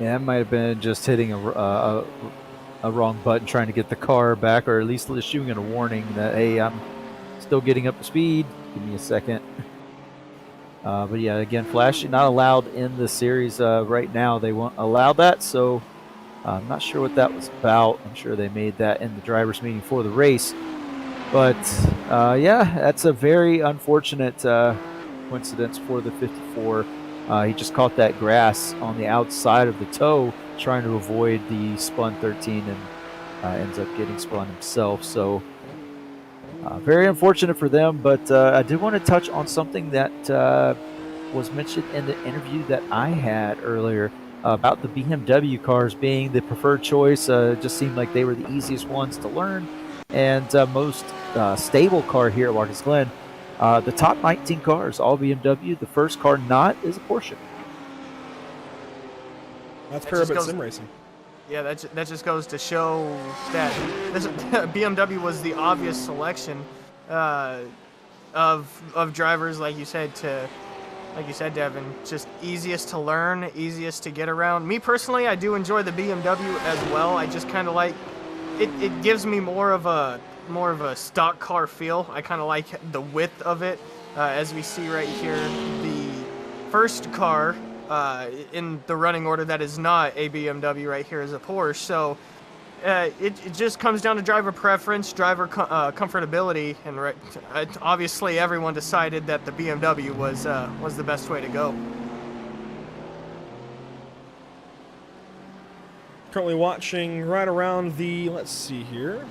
Yeah, it might have been just hitting a wrong button trying to get the car back, or at least issuing it a warning that, hey, I'm Still getting up to speed. Give me a second. But yeah, again, flashing not allowed in the series right now. They won't allow that, so I'm not sure what that was about. I'm sure they made that in the drivers' meeting for the race. But yeah, that's a very unfortunate coincidence for the 54. He just caught that grass on the outside of the toe, trying to avoid the spun 13, and ends up getting spun himself. So very unfortunate for them. But I did want to touch on something that was mentioned in the interview that I had earlier about the BMW cars being the preferred choice. It just seemed like they were the easiest ones to learn and most stable car here at Watkins Glen. The top 19 cars, all BMW. The first car not is a Porsche. That's Parabit Sim Racing. Yeah, that just goes to show that BMW was the obvious selection of drivers, like you said, Devin, just easiest to learn, easiest to get around. Me personally, I do enjoy the BMW as well. I just kind of like it gives me more of a stock car feel. I kind of like the width of it. As we see right here, the first car in the running order that is not a BMW right here is a Porsche. So it just comes down to driver preference, driver comfortability, and obviously everyone decided that the BMW was the best way to go. Currently watching right around the, let's see here.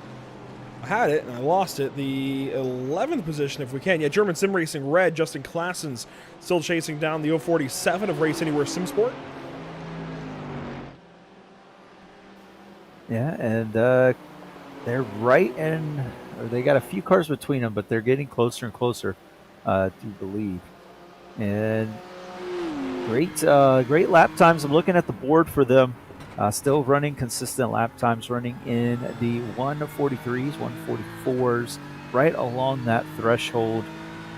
I had it and I lost it. The 11th position, if we can. Yeah, German Sim Racing Red, Justin Klassen's still chasing down the 047 of Race Anywhere Sim Sport. Yeah, and they're right in, or they got a few cars between them, but they're getting closer and closer, to believe. And great lap times. I'm looking at the board for them. Still running consistent lap times, running in the 143s, 144s, right along that threshold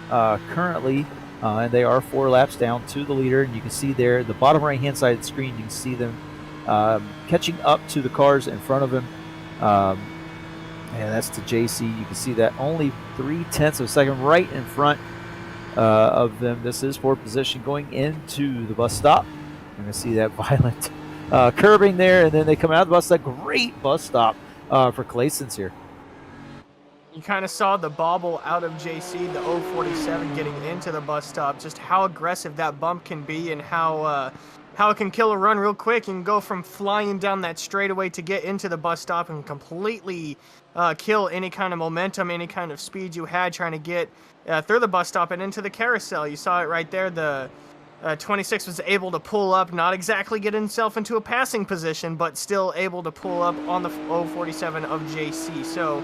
currently. And they are 4 laps down to the leader. And you can see there, the bottom right-hand side of the screen, you can see them catching up to the cars in front of him. And that's to JC. You can see that only 0.3 of a second right in front of them. This is for position going into the bus stop. You're going to see that violent curbing there, and then they come out of the bus. That great bus stop for Claessens here. You kind of saw the bobble out of JC, the 047 getting into the bus stop, just how aggressive that bump can be and how it can kill a run real quick and go from flying down that straightaway to get into the bus stop and completely kill any kind of momentum, any kind of speed you had trying to get through the bus stop and into the carousel. You saw it right there. The 26 was able to pull up, not exactly get himself into a passing position, but still able to pull up on the 047 of JC. So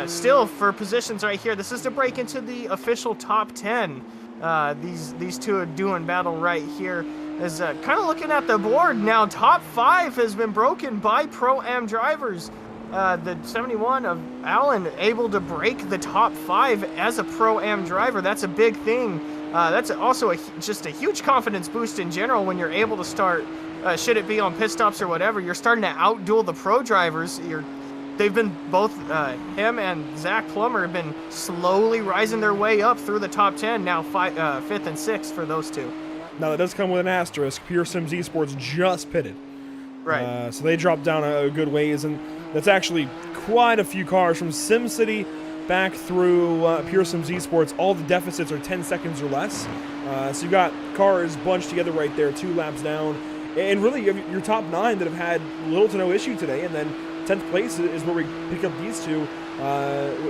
still for positions right here, this is to break into the official top 10. These two are doing battle right here. Is kind of looking at the board now. Top 5 has been broken by Pro-Am drivers. The 71 of Allen able to break the top 5 as a Pro-Am driver. That's a big thing. That's also just a huge confidence boost in general when you're able to start, should it be on pit stops or whatever, you're starting to outduel the pro drivers. They've been both, him and Zach Plummer have been slowly rising their way up through the top 10, now 5th and 6th for those two. Now that does come with an asterisk. Pure Sims Esports just pitted. Right. So they dropped down a good ways, and that's actually quite a few cars from SimCity back through Pure Sims Esports. All the deficits are 10 seconds or less. So you got cars bunched together right there, 2 laps down. And really, you have your top 9 that have had little to no issue today. And then 10th place is where we pick up these two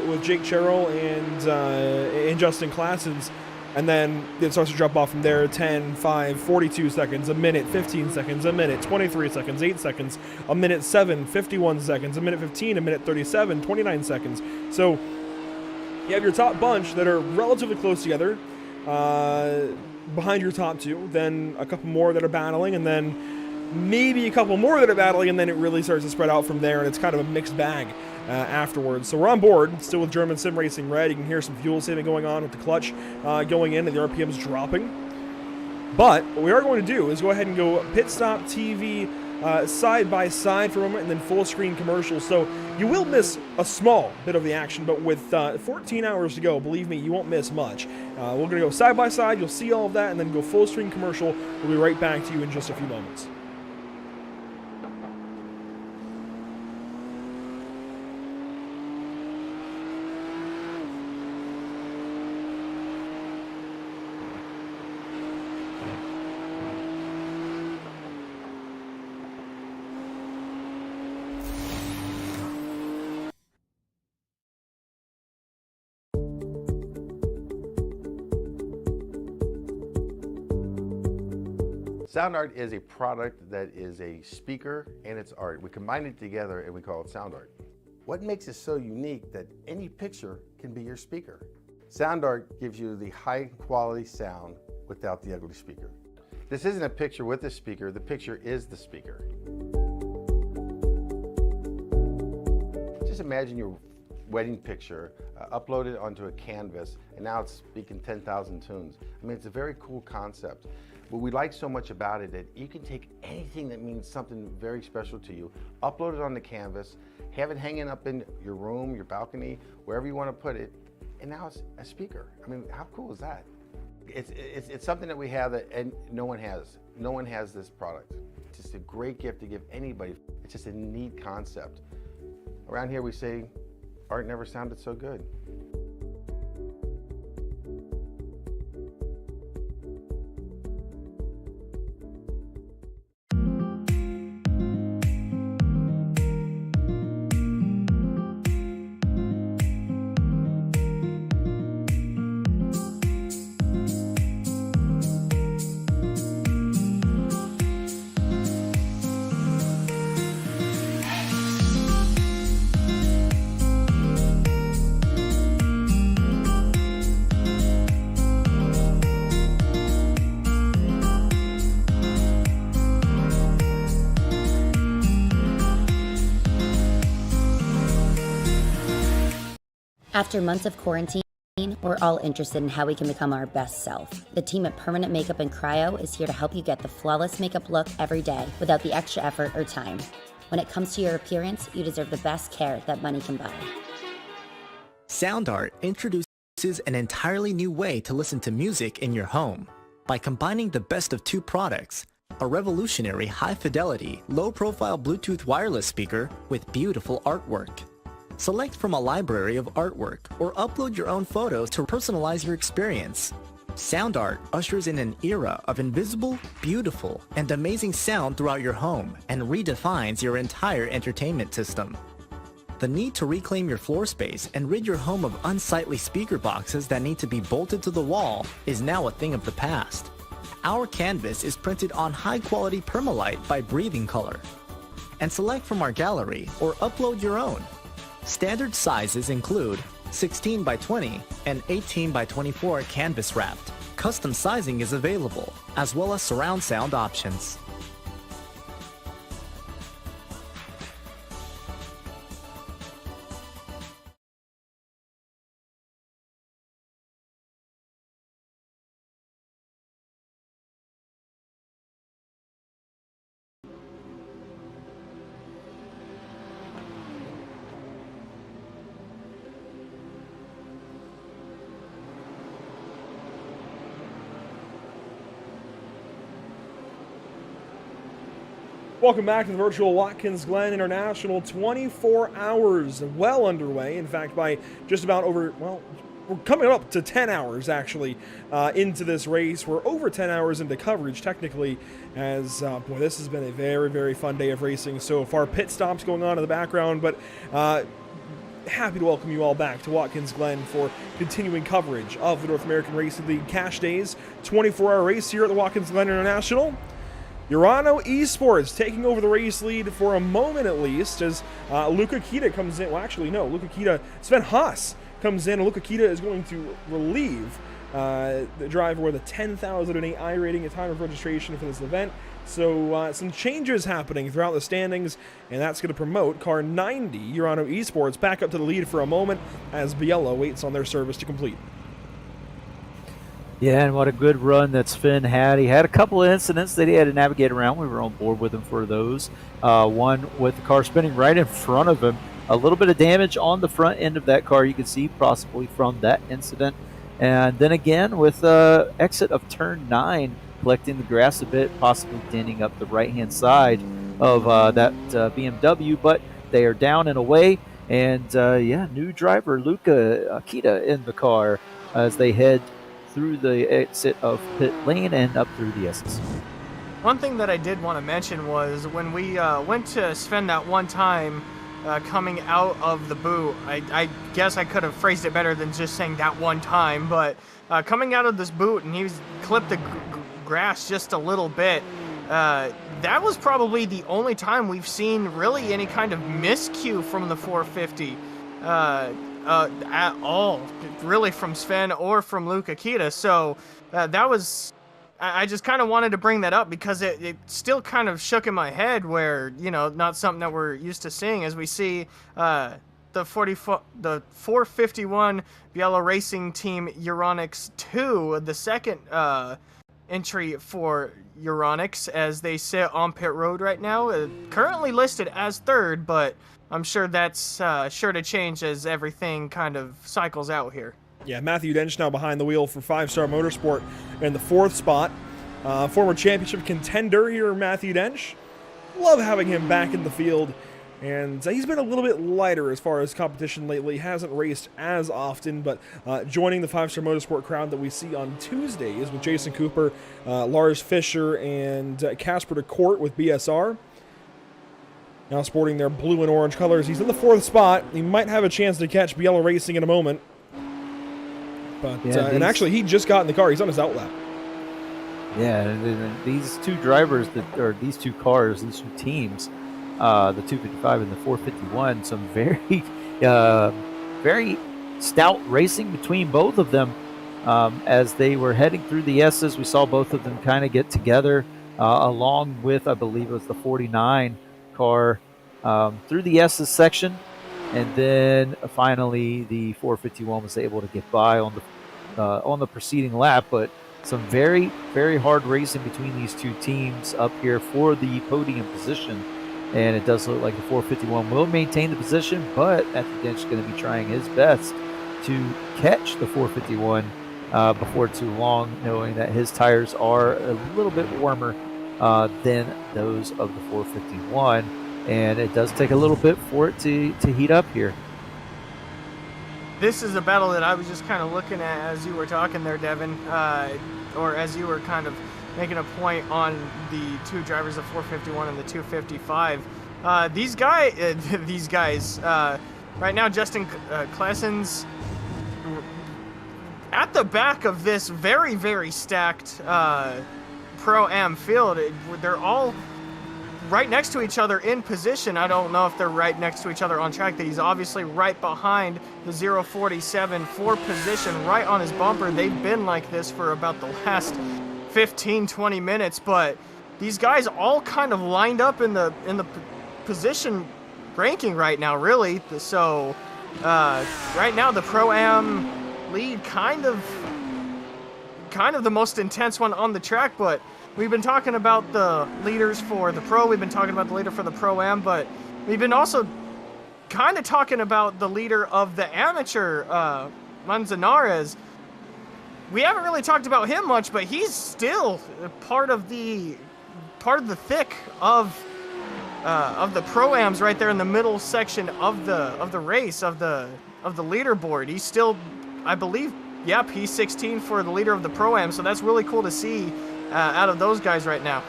with Jake Sherrill and Justin Klassens. And then it starts to drop off from there. 10, 5, 42 seconds, a minute, 15 seconds, a minute, 23 seconds, 8 seconds, a minute 7, 51 seconds, a minute 15, a minute 37, 29 seconds. So you have your top bunch that are relatively close together behind your top 2, then a couple more that are battling, and then maybe a couple more that are battling, and then it really starts to spread out from there, and it's kind of a mixed bag afterwards. So we're on board, still with German Sim Racing Red. You can hear some fuel saving going on with the clutch going in, and the RPMs dropping. But what we are going to do is go ahead and go Pit Stop TV side by side for a moment and then full screen commercial. So you will miss a small bit of the action, but with 14 hours to go, believe me, you won't miss much. We're going to go side by side. You'll see all of that and then go full screen commercial. We'll be right back to you in just a few moments. Sound art is a product that is a speaker and it's art. We combine it together and we call it sound art. What makes it so unique that any picture can be your speaker? Sound art gives you the high quality sound without the ugly speaker. This isn't a picture with a speaker, the picture is the speaker. Just imagine your wedding picture uploaded onto a canvas and now it's speaking 10,000 tunes. I mean, it's a very cool concept. What we like so much about it that you can take anything that means something very special to you, upload it on the canvas, have it hanging up in your room, your balcony, wherever you want to put it, and now it's a speaker. I mean, how cool is that? It's something that we have that and no one has. No one has this product. It's just a great gift to give anybody. It's just a neat concept. Around here we say, art never sounded so good. After months of quarantine, we're all interested in how we can become our best self. The team at Permanent Makeup and Cryo is here to help you get the flawless makeup look every day without the extra effort or time. When it comes to your appearance, you deserve the best care that money can buy. Sound Art introduces an entirely new way to listen to music in your home. By combining the best of two products, a revolutionary high-fidelity, low-profile Bluetooth wireless speaker with beautiful artwork. Select from a library of artwork or upload your own photos to personalize your experience. Sound Art ushers in an era of invisible, beautiful, and amazing sound throughout your home and redefines your entire entertainment system. The need to reclaim your floor space and rid your home of unsightly speaker boxes that need to be bolted to the wall is now a thing of the past. Our canvas is printed on high-quality permalite by Breathing Color. And select from our gallery or upload your own. Standard sizes include 16 by 20 and 18 by 24 canvas wrapped. Custom sizing is available, as well as surround sound options. Welcome back to the virtual Watkins Glen International. 24 hours well underway. In fact, by just about over, well, we're coming up to 10 hours actually into this race. We're over 10 hours into coverage technically, as boy, this has been a very, very fun day of racing so far. Pit stops going on in the background, but happy to welcome you all back to Watkins Glen for continuing coverage of the North American Racing League Cash Days 24-hour race here at the Watkins Glen International. Urano Esports taking over the race lead for a moment at least as Luca Kita comes in. Well, actually, no. Luca Kita, Sven Haas comes in, and Luca Kita is going to relieve the driver with a 10,008 I rating at time of registration for this event. So some changes happening throughout the standings, and that's going to promote car 90, Urano Esports, back up to the lead for a moment as Biella waits on their service to complete. Yeah, and what a good run that Sven had. He had a couple of incidents that he had to navigate around. We were on board with him for those. One with the car spinning right in front of him. A little bit of damage on the front end of that car you can see possibly from that incident. And then again with exit of turn 9, collecting the grass a bit, possibly denting up the right-hand side of that BMW. But they are down and away. And new driver Luca Akita in the car as they head through the exit of pit lane and up through the S's. One thing that I did want to mention was when we went to Sven that one time coming out of the boot, I guess I could have phrased it better than just saying that one time, but coming out of this boot and he was clipped the grass just a little bit, that was probably the only time we've seen really any kind of miscue from the 450. At all, really, from Sven or from Luke Akita. So that was, I just kind of wanted to bring that up because it still kind of shook in my head where, not something that we're used to seeing as we see the 451 Bielo Racing Team Euronics 2, the second entry for Euronics as they sit on pit road right now, currently listed as third, but I'm sure that's sure to change as everything kind of cycles out here. Yeah, Matthew Dench now behind the wheel for 5-Star Motorsport in the 4th spot. Former championship contender here, Matthew Dench. Love having him back in the field. And he's been a little bit lighter as far as competition lately. Hasn't raced as often, but joining the 5-Star Motorsport crowd that we see on Tuesdays with Jason Cooper, Lars Fischer, and Casper DeCourt with BSR. Now sporting their blue and orange colors. He's in the 4th spot. He might have a chance to catch Bielo Racing in a moment. But and actually, he just got in the car. He's on his outlap. Yeah, these two drivers, these two cars, these two teams, the 255 and the 451, some very, very stout racing between both of them. As they were heading through the S's, we saw both of them kind of get together, along with, I believe it was the 49 car through the S's section, and then finally the 451 was able to get by on the preceding lap. But some very, very hard racing between these two teams up here for the podium position, and it does look like the 451 will maintain the position, but Matthew Dench is going to be trying his best to catch the 451 before too long, knowing that his tires are a little bit warmer than those of the 451, and it does take a little bit for it to heat up here. This is a battle that I was just kind of looking at as you were talking there, Devin, or as you were kind of making a point on the two drivers of 451 and the 255. These guys, right now, Justin Klessen's at the back of this very, very stacked Pro-Am field. They're all right next to each other in position. I don't know if they're right next to each other on track. He's obviously right behind the 047 for position, right on his bumper. They've been like this for about the last 15-20 minutes, but these guys all kind of lined up in the position ranking right now, really. So right now the Pro-Am lead kind of the most intense one on the track, but we've been talking about the leaders for the Pro, we've been talking about the leader for the Pro-Am, but we've been also kind of talking about the leader of the amateur, Manzanares. We haven't really talked about him much, but he's still part of the thick of the Pro-Ams right there in the middle section of the race of the leaderboard. He's still, I believe, P16 for the leader of the Pro-Am, so that's really cool to see out of those guys right now.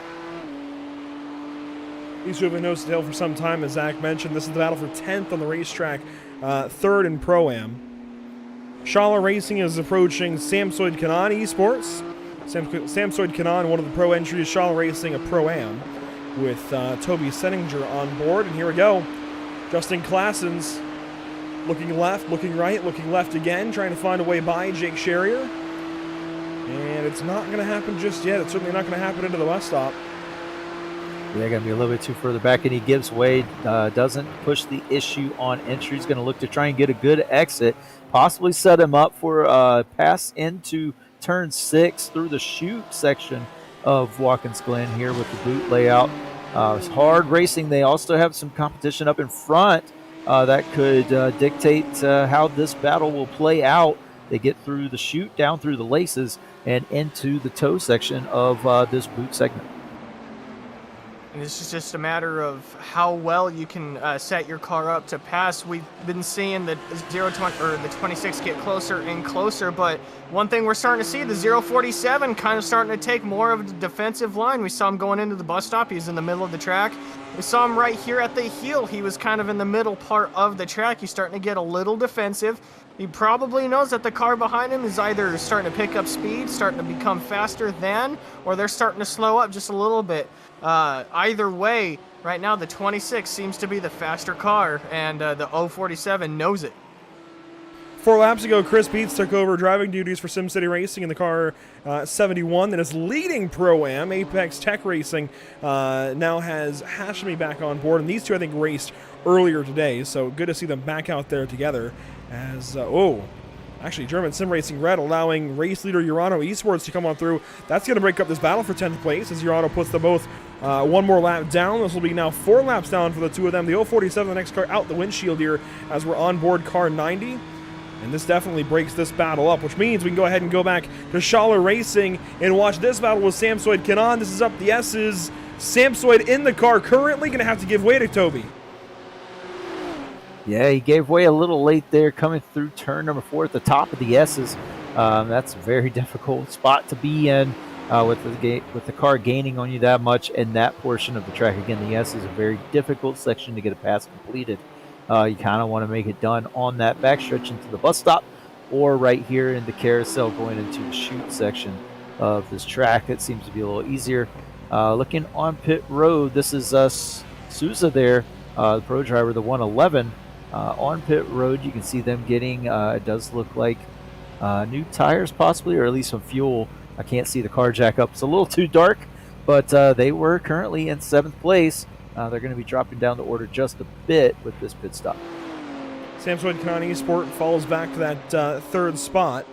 These two have been nose to tail for some time, as Zach mentioned. This is the battle for 10th on the racetrack, 3rd in Pro-Am. Shala Racing is approaching Samsoid Kanan Esports. Samsoid Kanan, one of the pro entries. Shala Racing, a Pro-Am, with Toby Settinger on board. And here we go. Justin Klassens looking left, looking right, looking left again, trying to find a way by Jake Sherrier. And it's not going to happen just yet. It's certainly not going to happen into the bus stop. Yeah, going to be a little bit too further back, and he gives way, doesn't push the issue on entry. He's going to look to try and get a good exit, possibly set him up for a pass into turn 6 through the chute section of Watkins Glen here with the boot layout. It's hard racing. They also have some competition up in front that could dictate how this battle will play out. They get through the chute, down through the laces, and into the toe section of this boot segment. And this is just a matter of how well you can set your car up to pass. We've been seeing the 020 or the 26 get closer and closer, but one thing we're starting to see, the 047 kind of starting to take more of a defensive line. We saw him going into the bus stop. He was in the middle of the track. We saw him right here at the heel. He was kind of in the middle part of the track. He's starting to get a little defensive. He probably knows that the car behind him is either starting to pick up speed, starting to become faster than, or they're starting to slow up just a little bit. Either way, right now the 26 seems to be the faster car, and the 047 knows it. 4 laps ago, Chris Beats took over driving duties for SimCity Racing in the car 71 that is leading Pro-Am. Apex Tech Racing now has Hashimi back on board, and these two, I think, raced earlier today, so good to see them back out there together as, actually, German Sim Racing Red allowing race leader Urano Esports to come on through. That's going to break up this battle for 10th place as Urano puts them both one more lap down. This will be now 4 laps down for the two of them. The 047, the next car out the windshield here as we're on board car 90. And this definitely breaks this battle up, which means we can go ahead and go back to Schaller Racing and watch this battle with Samsoid Kanan. This is up the S's. Samsoid in the car, currently going to have to give way to Toby. Yeah, he gave way a little late there coming through turn number 4 at the top of the S's. That's a very difficult spot to be in with the car gaining on you that much in that portion of the track. Again, the S is a very difficult section to get a pass completed. You kind of want to make it done on that backstretch into the bus stop or right here in the carousel going into the chute section of this track. It seems to be a little easier. Looking on pit road, this is Souza there, the pro driver, the 111. On pit road, you can see them getting, it does look like new tires possibly, or at least some fuel. I can't see the car jack up. It's a little too dark, but they were currently in 7th place. They're going to be dropping down the order just a bit with this pit stop. Samsoid Kanan Esport falls back to that 3rd spot.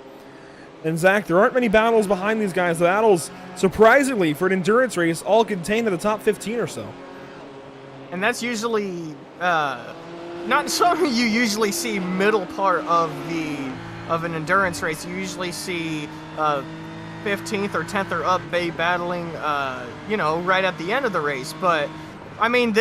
And Zach, there aren't many battles behind these guys. The battles, surprisingly, for an endurance race, all contained in the top 15 or so. And that's usually not something you usually see middle part of an endurance race. You usually see 15th or 10th or up bay battling, right at the end of the race. But I mean,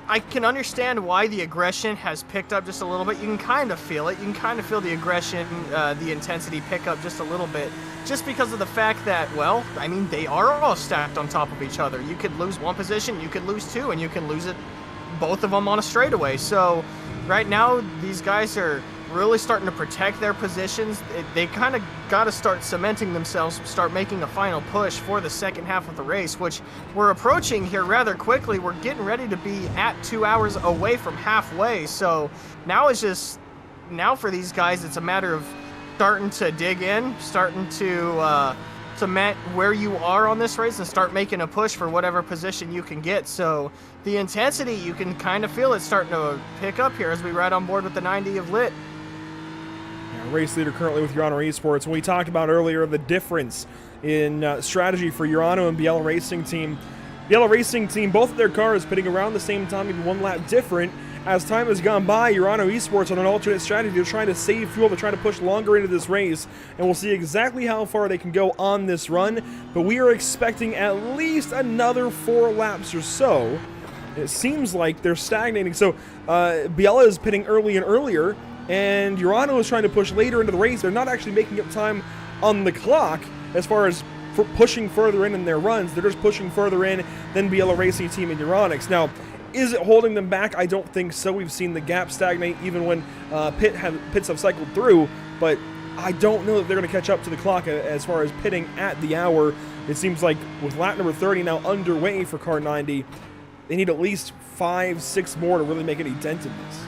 I can understand why the aggression has picked up just a little bit. You can kind of feel it. You can kind of feel the aggression, the intensity pick up just a little bit, just because of the fact that, well, I mean, they are all stacked on top of each other. You could lose one position, you could lose 2, and you can lose it both of them on a straightaway. So right now, these guys are really starting to protect their positions. They kind of got to start cementing themselves, start making a final push for the second half of the race, which we're approaching here rather quickly. We're getting ready to be at 2 hours away from halfway. So now for these guys, it's a matter of starting to dig in, starting to cement where you are on this race and start making a push for whatever position you can get. So the intensity, you can kind of feel it starting to pick up here as we ride on board with the 90 of Lit. Race leader currently with Urano Esports. When we talked about earlier the difference in strategy for Urano and Biella Racing Team. Biella Racing Team, both of their cars pitting around the same time, even 1 lap different. As time has gone by, Urano Esports on an alternate strategy. They're trying to save fuel. They're trying to push longer into this race, and we'll see exactly how far they can go on this run. But we are expecting at least another 4 laps or so. It seems like they're stagnating. So Biella is pitting early and earlier, and Urano is trying to push later into the race. They're not actually making up time on the clock as far as for pushing further in their runs. They're just pushing further in than Biella Racing Team and Euronics. Now, is it holding them back? I don't think so. We've seen the gap stagnate even when pits have cycled through, but I don't know that they're going to catch up to the clock as far as pitting at the hour. It seems like with lap number 30 now underway for car 90, they need at least 5-6 more to really make any dent in this.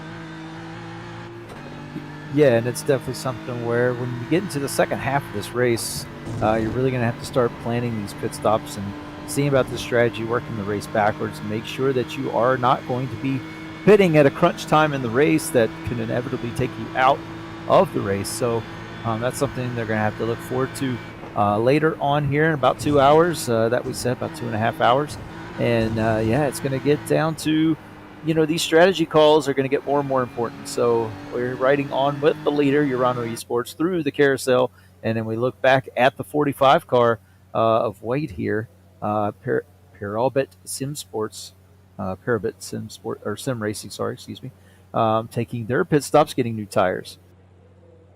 Yeah, and it's definitely something where when you get into the second half of this race, you're really going to have to start planning these pit stops and seeing about the strategy, working the race backwards, and make sure that you are not going to be pitting at a crunch time in the race that can inevitably take you out of the race. So that's something they're going to have to look forward to later on here in about 2 hours that we set, about 2.5 hours. And yeah, it's going to get down to, these strategy calls are going to get more and more important. So we're riding on with the leader, Urano Esports, through the carousel. And then we look back at the 45 car of Wade here, Parabit Sim Sports, Parabit Sim Sport, or Sim Racing, sorry, excuse me, taking their pit stops, getting new tires.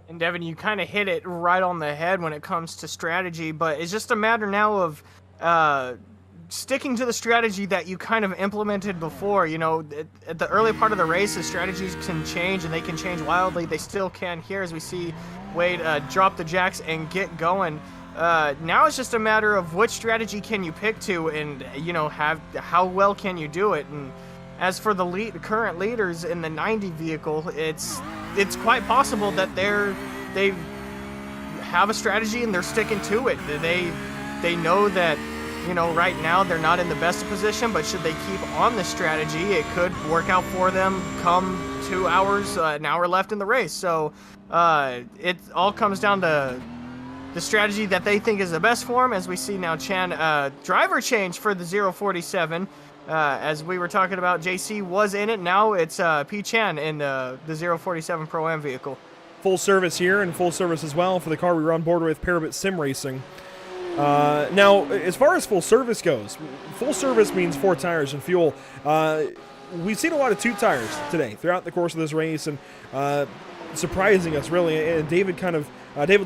And Devin, you kind of hit it right on the head when it comes to strategy, but it's just a matter now of sticking to the strategy that you kind of implemented before. At the early part of the race, the strategies can change, and they can change wildly. They still can here, as we see Wade drop the jacks and get going. Now it's just a matter of which strategy can you pick to, and how well can you do it. And as for the current leaders in the 90 vehicle, it's quite possible that they have a strategy and they're sticking to it. They know that right now they're not in the best position, but should they keep on this strategy, it could work out for them come 2 hours, an hour left in the race. So it all comes down to the strategy that they think is the best for them. As we see now, Chan, driver change for the 047. As we were talking about, JC was in it. Now it's P. Chan in the 047 Pro-Am vehicle. Full service here, and full service as well for the car we were on board with, Parabit Sim Racing. Now, as far as full service goes, full service means 4 tires and fuel. We've seen a lot of 2 tires today throughout the course of this race, and surprising us, really. And David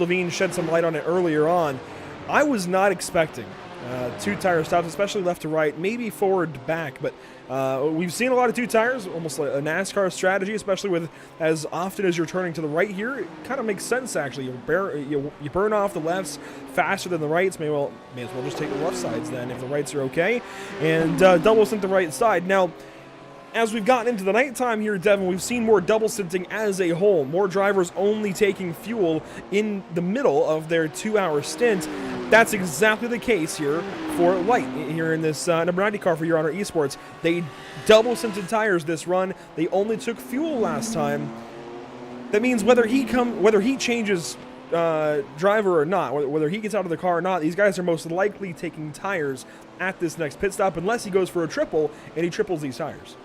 Levine shed some light on it earlier on. I was not expecting 2 tire stops, especially left to right, maybe forward to back, but we've seen a lot of 2 tires, almost like a NASCAR strategy, especially with as often as you're turning to the right here. It kind of makes sense, actually. You burn off the lefts faster than the rights. May as well just take the left sides then if the rights are okay, and double stint the right side. Now, as we've gotten into the nighttime here, Devin, we've seen more double stinting as a whole. More drivers only taking fuel in the middle of their 2-hour stint. That's exactly the case here for Light, here in this number 90 car for Urano Esports. They double stinted tires this run. They only took fuel last time. That means whether he changes driver or not, whether he gets out of the car or not, these guys are most likely taking tires at this next pit stop, unless he goes for a triple and he triples these tires.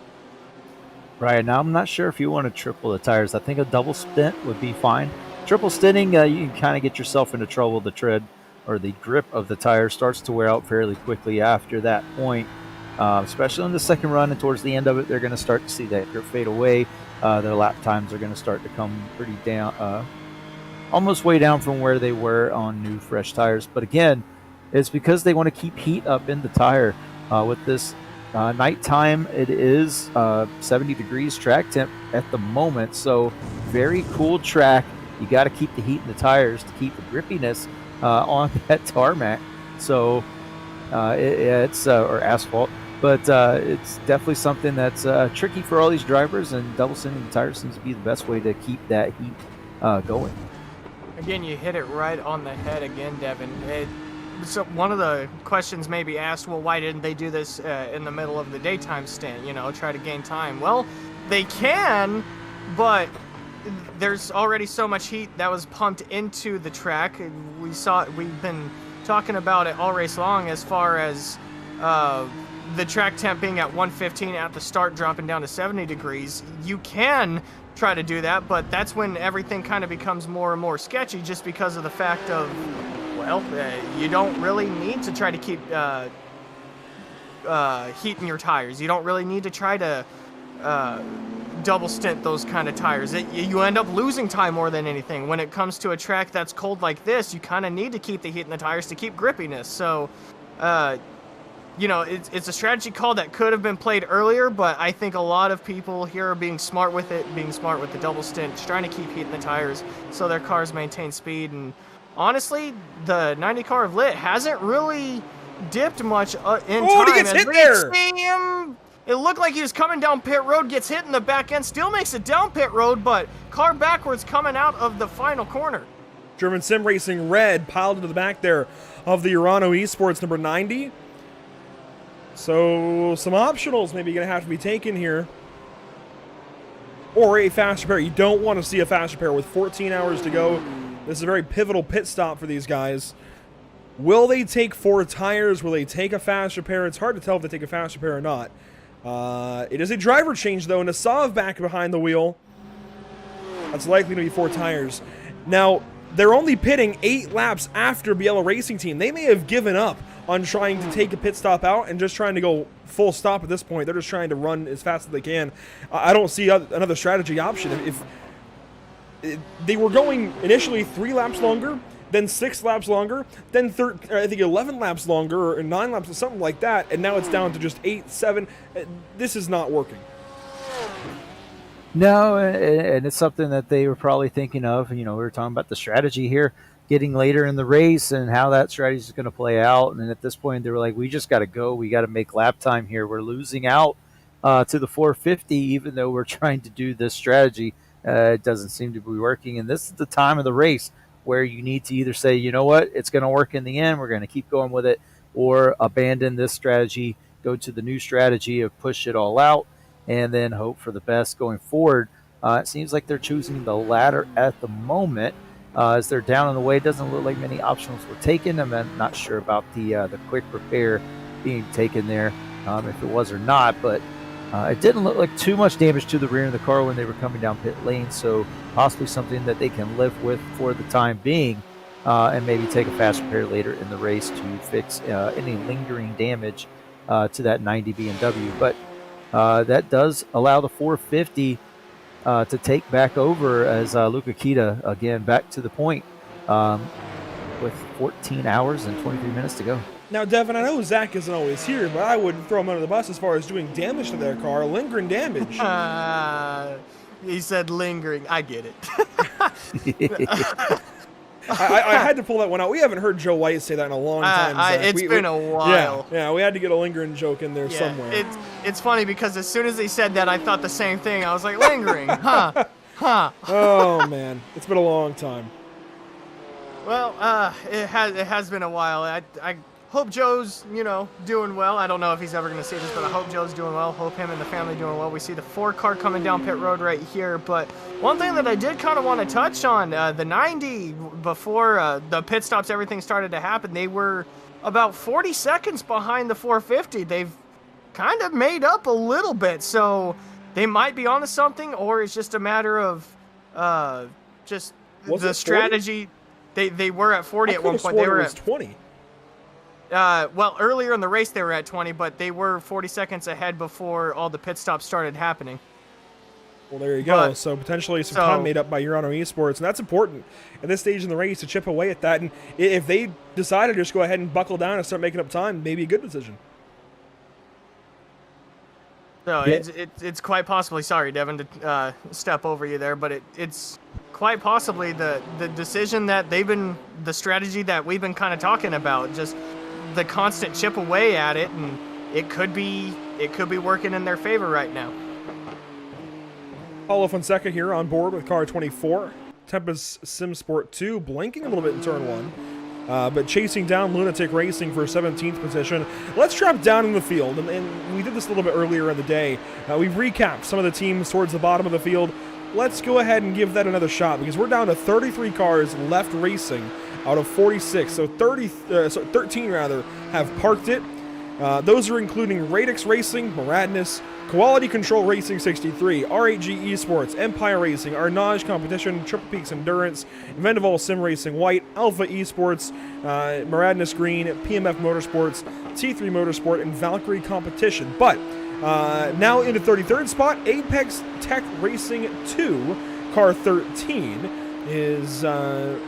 Right, now I'm not sure if you want to triple the tires. I think a double stint would be fine. Triple stinting, you can kind of get yourself into trouble. The tread or the grip of the tire starts to wear out fairly quickly after that point, especially on the second run, and towards the end of it, they're going to start to see that grip fade away. Their lap times are going to start to come pretty down, almost way down from where they were on new, fresh tires. But again, it's because they want to keep heat up in the tire. With this nighttime, it is 70 degrees track temp at the moment, so very cool track. You got to keep the heat in the tires to keep the grippiness on that tarmac. So it's or asphalt, but it's definitely something that's tricky for all these drivers, and double stinting the tires seems to be the best way to keep that heat going. Again, you hit it right on the head again, Devin. So one of the questions may be asked, well, why didn't they do this in the middle of the daytime stint, try to gain time? Well, they can, but there's already so much heat that was pumped into the track. We've been talking about it all race long, as far as the track temp being at 115 at the start, dropping down to 70 degrees. You can try to do that, but that's when everything kind of becomes more and more sketchy, just because of the fact of, well, you don't really need to try to keep heat in your tires. You don't really need to try to double stint those kind of tires. You end up losing time more than anything. When it comes to a track that's cold like this, you kind of need to keep the heat in the tires to keep grippiness. So, it's a strategy call that could have been played earlier, but I think a lot of people here are being smart with it, being smart with the double stint, trying to keep heat in the tires so their cars maintain speed. And honestly, the 90 car of Lit hasn't really dipped much in time. He gets hit there! It looked like he was coming down pit road, gets hit in the back end, still makes it down pit road, but car backwards coming out of the final corner. German Sim Racing Red piled into the back there of the Urano Esports number 90. So some optionals maybe going to have to be taken here. Or a fast repair. You don't want to see a fast repair with 14 hours to go. This is a very pivotal pit stop for these guys. Will they take 4 tires? Will they take a fast repair? It's hard to tell if they take a fast repair or not. It is a driver change, though. Nasov back behind the wheel. That's likely to be 4 tires. Now, they're only pitting 8 laps after Biella Racing Team. They may have given up on trying to take a pit stop out and just trying to go full stop at this point. They're just trying to run as fast as they can. I don't see another strategy option. If they were going initially 3 laps longer, then 6 laps longer, then I think 11 laps longer, or 9 laps, or something like that, and now it's down to just 8, 7. This is not working. No, and it's something that they were probably thinking of. We were talking about the strategy here, getting later in the race and how that strategy is going to play out. And at this point, they were like, we just got to go. We got to make lap time here. We're losing out to the 450, even though we're trying to do this strategy. It doesn't seem to be working. And this is the time of the race where you need to either say, you know what, it's going to work in the end. We're going to keep going with it, or abandon this strategy, go to the new strategy of push it all out, and then hope for the best going forward. It seems like they're choosing the latter at the moment. As they're down in the way, it doesn't look like many optionals were taken. I'm not sure about the quick repair being taken there, if it was or not, but it didn't look like too much damage to the rear of the car when they were coming down pit lane, so possibly something that they can live with for the time being, and maybe take a fast repair later in the race to fix any lingering damage to that 90 BMW. But that does allow the 450 to take back over as Luca Kita, again, back to the point with 14 hours and 23 minutes to go. Now, Devin, I know Zach isn't always here, but I would throw him under the bus as far as doing damage to their car, lingering damage. He said lingering. I get it. I had to pull that one out. We haven't heard Joe White say that in a long time, Zach. It's been a while. Yeah, we had to get a lingering joke in there somewhere. It's funny because as soon as he said that, I thought the same thing. I was like, lingering, huh? Oh, man. It's been a long time. Well, it has been a while. I hope Joe's, doing well. I don't know if he's ever going to see this, but I hope Joe's doing well. Hope him and the family doing well. We see the 4 car coming down pit road right here. But one thing that I did kind of want to touch on, the 90, before the pit stops, everything started to happen, they were about 40 seconds behind the 450. They've kind of made up a little bit. So they might be onto something, or it's just a matter of just the strategy. They were at 40 at one point. They were at 20. Well, earlier in the race they were at 20, but they were 40 seconds ahead before all the pit stops started happening. Well, there you go. So potentially some time made up by Urano Esports, and that's important at this stage in the race to chip away at that. And if they decide to just go ahead and buckle down and start making up time, maybe a good decision. So it's quite possibly, sorry, Devin, to step over you there, but it's quite possibly the decision that the strategy that we've been kind of talking about, just the constant chip away at it, and it could be working in their favor right now. Paulo Fonseca here on board with car 24. Tempest Sim Sport 2, blinking a little bit in turn 1. But chasing down Lunatic Racing for 17th position. Let's drop down in the field, and we did this a little bit earlier in the day. We've recapped some of the teams towards the bottom of the field. Let's go ahead and give that another shot, because we're down to 33 cars left racing out of 46. So 13 rather have parked it. Those are including Radix Racing, Moradness, Quality Control Racing 63, RAG Esports, Empire Racing, Arnage Competition, Triple Peaks Endurance, Vendaval Sim Racing White, Alpha Esports, Moradness Green, PMF Motorsports, T3 Motorsport, and Valkyrie Competition. But now into 33rd spot, Apex Tech Racing 2, car 13, is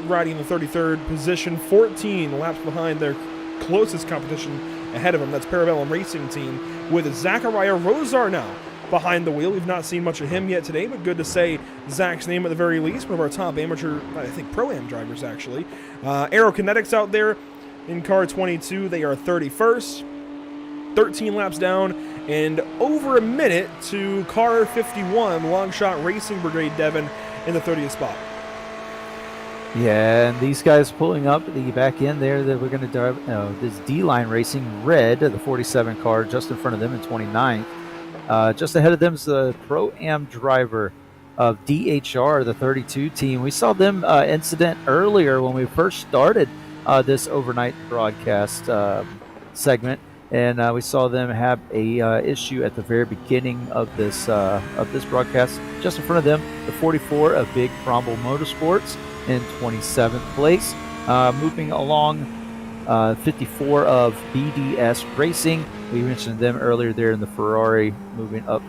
riding in the 33rd position, 14 laps behind their closest competition ahead of him. That's Parabellum Racing Team, with Zachariah Rosar now behind the wheel. We've not seen much of him yet today, but good to say Zach's name at the very least. One of our top amateur, I think, Pro-Am drivers, actually. Aerokinetics out there in car 22. They are 31st, 13 laps down, and over a minute to car 51, Longshot Racing Brigade Devon, in the 30th spot. Yeah, and these guys pulling up the back end there that we're going to drive. This D-Line Racing Red, the 47 car, just in front of them in 29th. Just ahead of them is the Pro-Am driver of DHR, the 32 team. We saw them incident earlier when we first started this overnight broadcast segment, and we saw them have a issue at the very beginning of this broadcast. Just in front of them, the 44 of Big Cromwell Motorsports in 27th place. Moving along, 54 of BDS Racing. We mentioned them earlier there in the Ferrari, moving up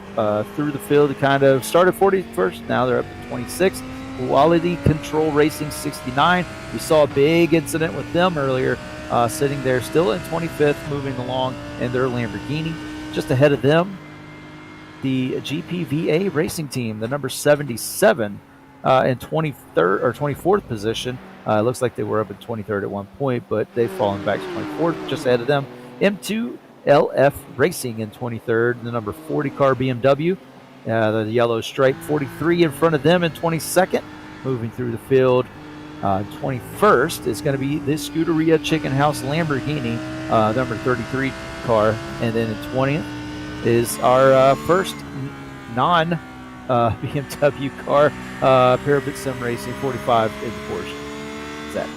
through the field. They kind of started 41st, now they're up to 26th. Quality Control Racing 69. We saw a big incident with them earlier, sitting there still in 25th, moving along in their Lamborghini. Just ahead of them, the GPVA Racing Team, the number 77, in 23rd or 24th position. It looks like they were up at 23rd at one point, but they've fallen back to 24th. Just ahead of them, M2LF Racing in 23rd, the number 40 car BMW. The yellow stripe 43 in front of them in 22nd. Moving through the field, 21st is going to be this Scuderia Chicken House Lamborghini, number 33 car. And then in 20th is our first non-BMW car, Parabit Sim Racing 45 in the Porsche. Zach.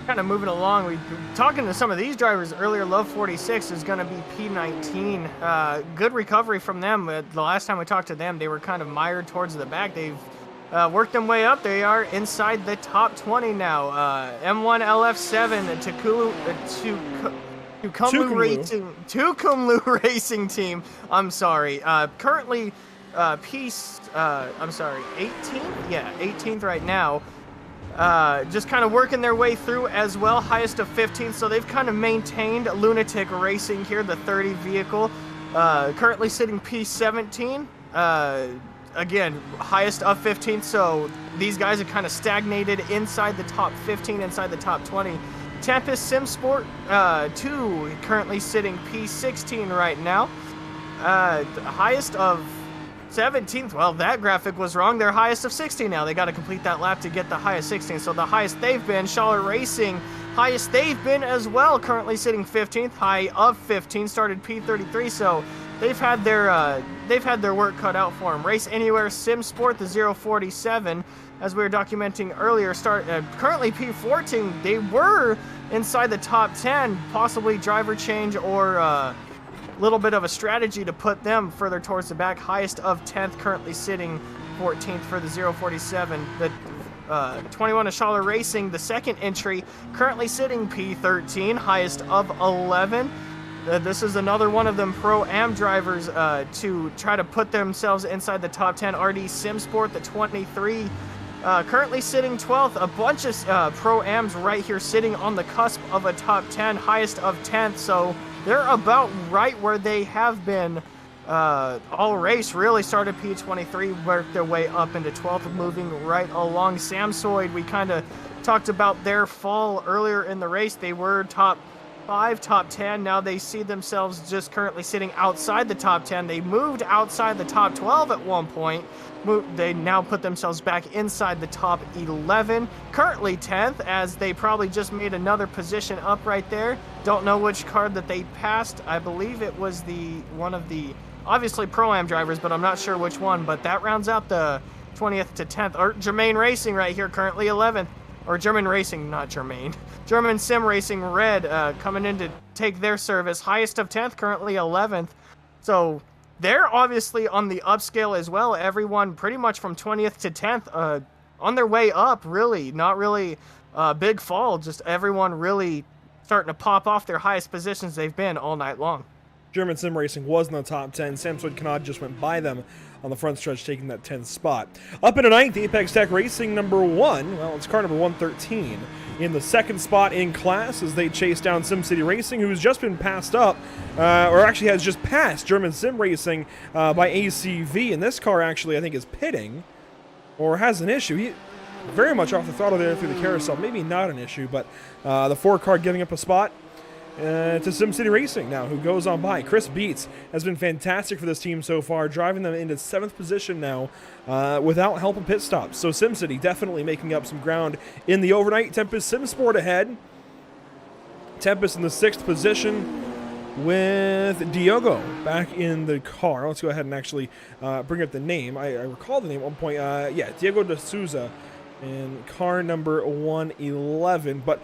Kind of moving along, we talking to some of these drivers earlier. Love 46 is going to be P19. Good recovery from them. The last time we talked to them, they were kind of mired towards the back. They've worked them way up. They are inside the top 20 now. M1 LF7 Tucumlu Racing Team. I'm sorry. Currently, 18th. Yeah, 18th right now. Just kind of working their way through as well, highest of 15th, so they've kind of maintained Lunatic Racing here, the 30 vehicle, currently sitting P17, again, highest of 15th, so these guys are kind of stagnated inside the top 15, inside the top 20. Tempest Sim Sport 2, currently sitting P16 right now, highest of 17th. Well, that graphic was wrong. They're highest of 16 now. They got to complete that lap to get the highest 16. So the highest they've been, Schaller Racing, highest they've been as well, currently sitting 15th, high of 15, started P33. So they've had their work cut out for them. Race Anywhere Sim Sport, the 047, as we were documenting earlier, currently P14. They were inside the top 10, possibly driver change or little bit of a strategy to put them further towards the back. Highest of 10th, currently sitting 14th for the 047. The 21 of Schaller Racing, the second entry, currently sitting P13, highest of 11. This is another one of them Pro-Am drivers to try to put themselves inside the top 10. RD Sim Sport, the 23, currently sitting 12th. A bunch of Pro-Ams right here sitting on the cusp of a top 10, highest of 10th. So they're about right where they have been all race. Really started P23, worked their way up into 12th, moving right along. Samsoid, we kind of talked about their fall earlier in the race. They were top 5, top 10. Now they see themselves just currently sitting outside the top 10. They moved outside the top 12 at one point. They now put themselves back inside the top 11. Currently 10th, as they probably just made another position up right there. Don't know which card that they passed. I believe it was one of the, obviously Pro-Am drivers, but I'm not sure which one. But that rounds out the 20th to 10th. Or Germain Racing right here, currently 11th. Or German Racing, not Germain. German Sim Racing Red coming in to take their service. Highest of 10th, currently 11th. So they're obviously on the upscale as well. Everyone pretty much from 20th to 10th on their way up, really. Not really big fall, just everyone really starting to pop off their highest positions they've been all night long. German Sim Racing was in the top 10. Samsung Canard just went by them on the front stretch, taking that 10th spot. Up into 9th, Apex Tech Racing number 1. Well, it's car number 113. In the second spot in class as they chase down SimCity Racing, who's just been passed up, or actually has just passed German Sim Racing by ACV. And this car actually, I think, is pitting or has an issue. He very much off the throttle there through the carousel. Maybe not an issue, but the 4 car giving up a spot to SimCity Racing now, who goes on by. Chris Beats has been fantastic for this team so far, driving them into 7th position now without help of pit stops. So SimCity definitely making up some ground in the overnight. Tempest Sim Sport ahead. Tempest in the 6th position with Diogo back in the car. Let's go ahead and actually bring up the name. I recall the name at one point. Yeah, Diego de Souza and car number 111. But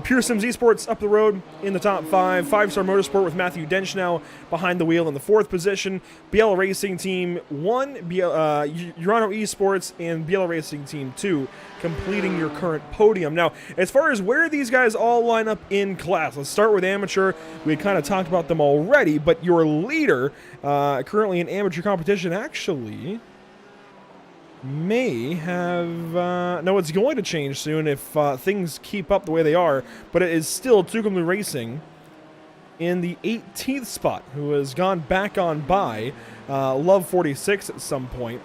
Pure Sims Esports up the road in the top 5. 5-Star Motorsport with Matthew Dench now behind the wheel in the 4th position. BL Racing Team 1, Urano Esports, and BL Racing Team 2 completing your current podium. Now, as far as where these guys all line up in class, let's start with amateur. We had kind of talked about them already, but your leader currently in amateur competition actually may have no, it's going to change soon if things keep up the way they are, but it is still Tucson Racing in the 18th spot, who has gone back on by Love 46 at some point.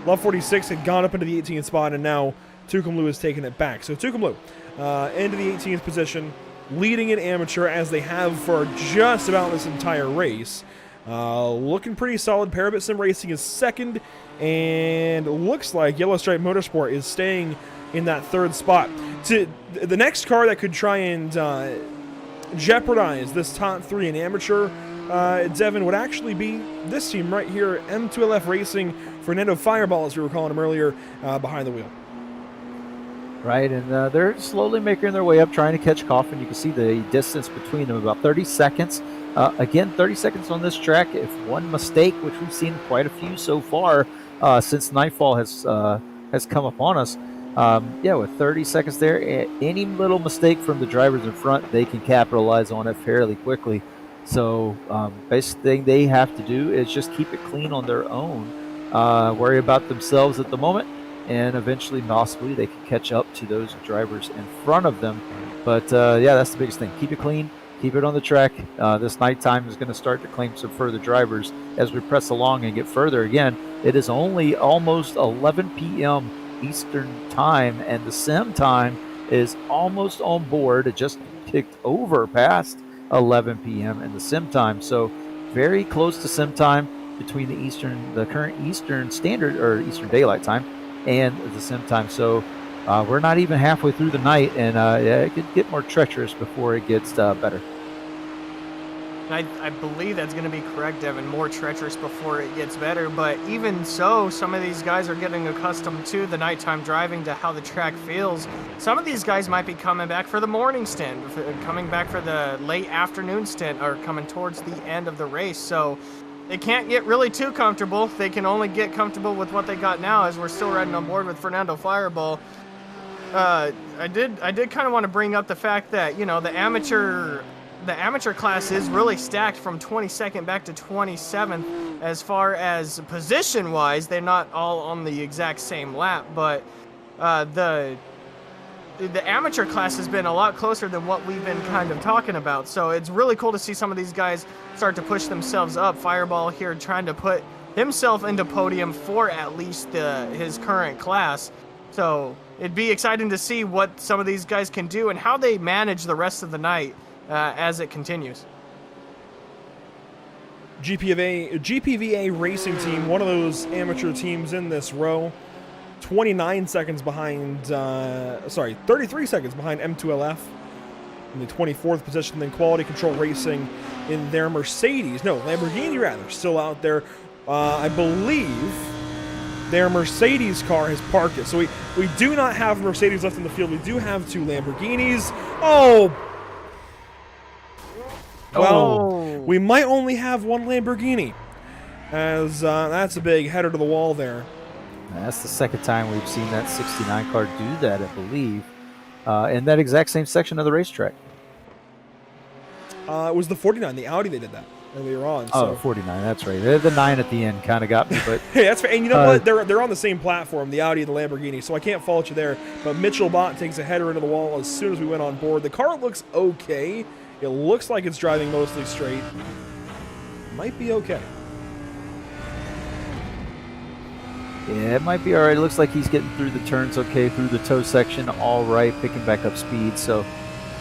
Love 46 had gone up into the 18th spot, and now Tucson has taken it back. So Tucson into the 18th position, leading in amateur as they have for just about this entire race. Looking pretty solid. Parabit Sim Racing is second, and it looks like Yellow Stripe Motorsport is staying in that 3rd spot. The next car that could try and jeopardize this top 3 in amateur, Devin, would actually be this team right here, M2LF Racing, Fernando Fireball, as we were calling him earlier, behind the wheel. Right, and they're slowly making their way up, trying to catch Coffin. You can see the distance between them, about 30 seconds. Again, 30 seconds on this track. If one mistake, which we've seen quite a few so far since nightfall has come upon us, with 30 seconds there, any little mistake from the drivers in front, they can capitalize on it fairly quickly. So basic thing they have to do is just keep it clean on their own, worry about themselves at the moment, and eventually, possibly, they can catch up to those drivers in front of them. But that's the biggest thing. Keep it clean. Keep it on the track. This nighttime is going to start to claim some further drivers as we press along and get further. Again, it is only almost 11 p.m. Eastern time, and the sim time is almost on board. It just ticked over past 11 p.m. in the sim time. So very close to sim time between the current Eastern Standard or Eastern Daylight Time and the sim time. So we're not even halfway through the night, and it could get more treacherous before it gets better. I believe that's going to be correct, Devin. More treacherous before it gets better. But even so, some of these guys are getting accustomed to the nighttime driving, to how the track feels. Some of these guys might be coming back for the morning stint, coming back for the late afternoon stint, or coming towards the end of the race. So they can't get really too comfortable. They can only get comfortable with what they got now, as we're still riding on board with Fernando Fireball. I did kind of want to bring up the fact that, the amateur class is really stacked from 22nd back to 27th as far as position-wise. They're not all on the exact same lap, but the amateur class has been a lot closer than what we've been kind of talking about. So it's really cool to see some of these guys start to push themselves up. Fireball here trying to put himself into podium for at least his current class. So it'd be exciting to see what some of these guys can do and how they manage the rest of the night as it continues. GPVA Racing Team, one of those amateur teams in this row, 33 seconds behind M2LF in the 24th position. Then Quality Control Racing in their Lamborghini rather, still out there. I believe their Mercedes car has parked it. So we do not have Mercedes left in the field. We do have 2 Lamborghinis. We might only have 1 Lamborghini, as that's a big header to the wall there. That's the second time we've seen that 69 car do that, I believe, in that exact same section of the racetrack. It was the 49, the Audi, they did that earlier on. So. 49, that's right. The 9 at the end kind of got me, but hey, that's fair. And you know what? They're on the same platform, the Audi and the Lamborghini, so I can't fault you there. But Mitchell Bott takes a header into the wall as soon as we went on board. The car looks okay. It looks like it's driving mostly straight. Might be okay. Yeah, it might be all right. It looks like he's getting through the turns okay, through the toe section all right, picking back up speed. So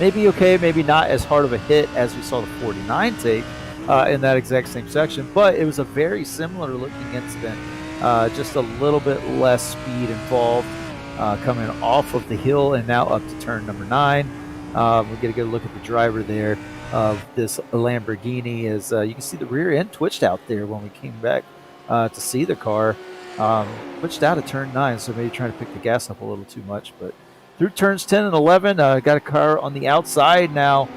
maybe okay, maybe not as hard of a hit as we saw the 49 take in that exact same section. But it was a very similar looking incident. Just a little bit less speed involved coming off of the hill and now up to turn number 9. We get a good look at the driver there of this Lamborghini. As you can see, the rear end twitched out there when we came back to see the car. Pushed out of turn 9, so maybe trying to pick the gas up a little too much. But through turns 10 and 11, got a car on the outside now.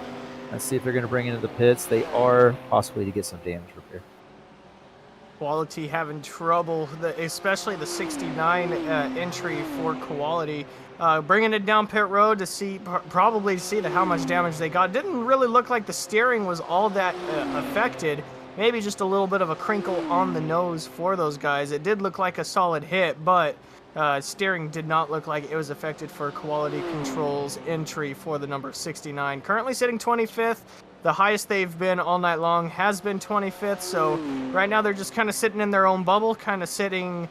Let's see if they're going to bring into the pits. They are, possibly to get some damage repair. Quality having trouble, especially the 69 entry for Quality. Bringing it down pit road to see, probably see how much damage they got. Didn't really look like the steering was all that affected. Maybe just a little bit of a crinkle on the nose for those guys. It did look like a solid hit, but steering did not look like it was affected for Quality Control's entry for the number 69. Currently sitting 25th. The highest they've been all night long has been 25th, so right now they're just kind of sitting in their own bubble, kind of sitting,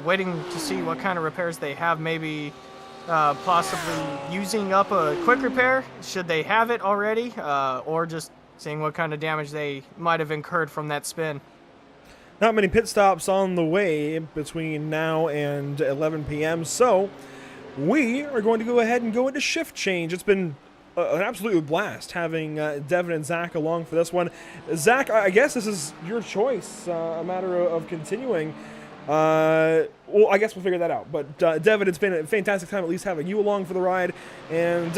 waiting to see what kind of repairs they have, maybe possibly using up a quick repair, should they have it already, or just seeing what kind of damage they might have incurred from that spin. Not many pit stops on the way between now and 11 p.m., so we are going to go ahead and go into shift change. It's been an absolute blast having Devin and Zach along for this one. Zach, I guess this is your choice, a matter of continuing. Well, I guess we'll figure that out. But Devin, it's been a fantastic time at least having you along for the ride. And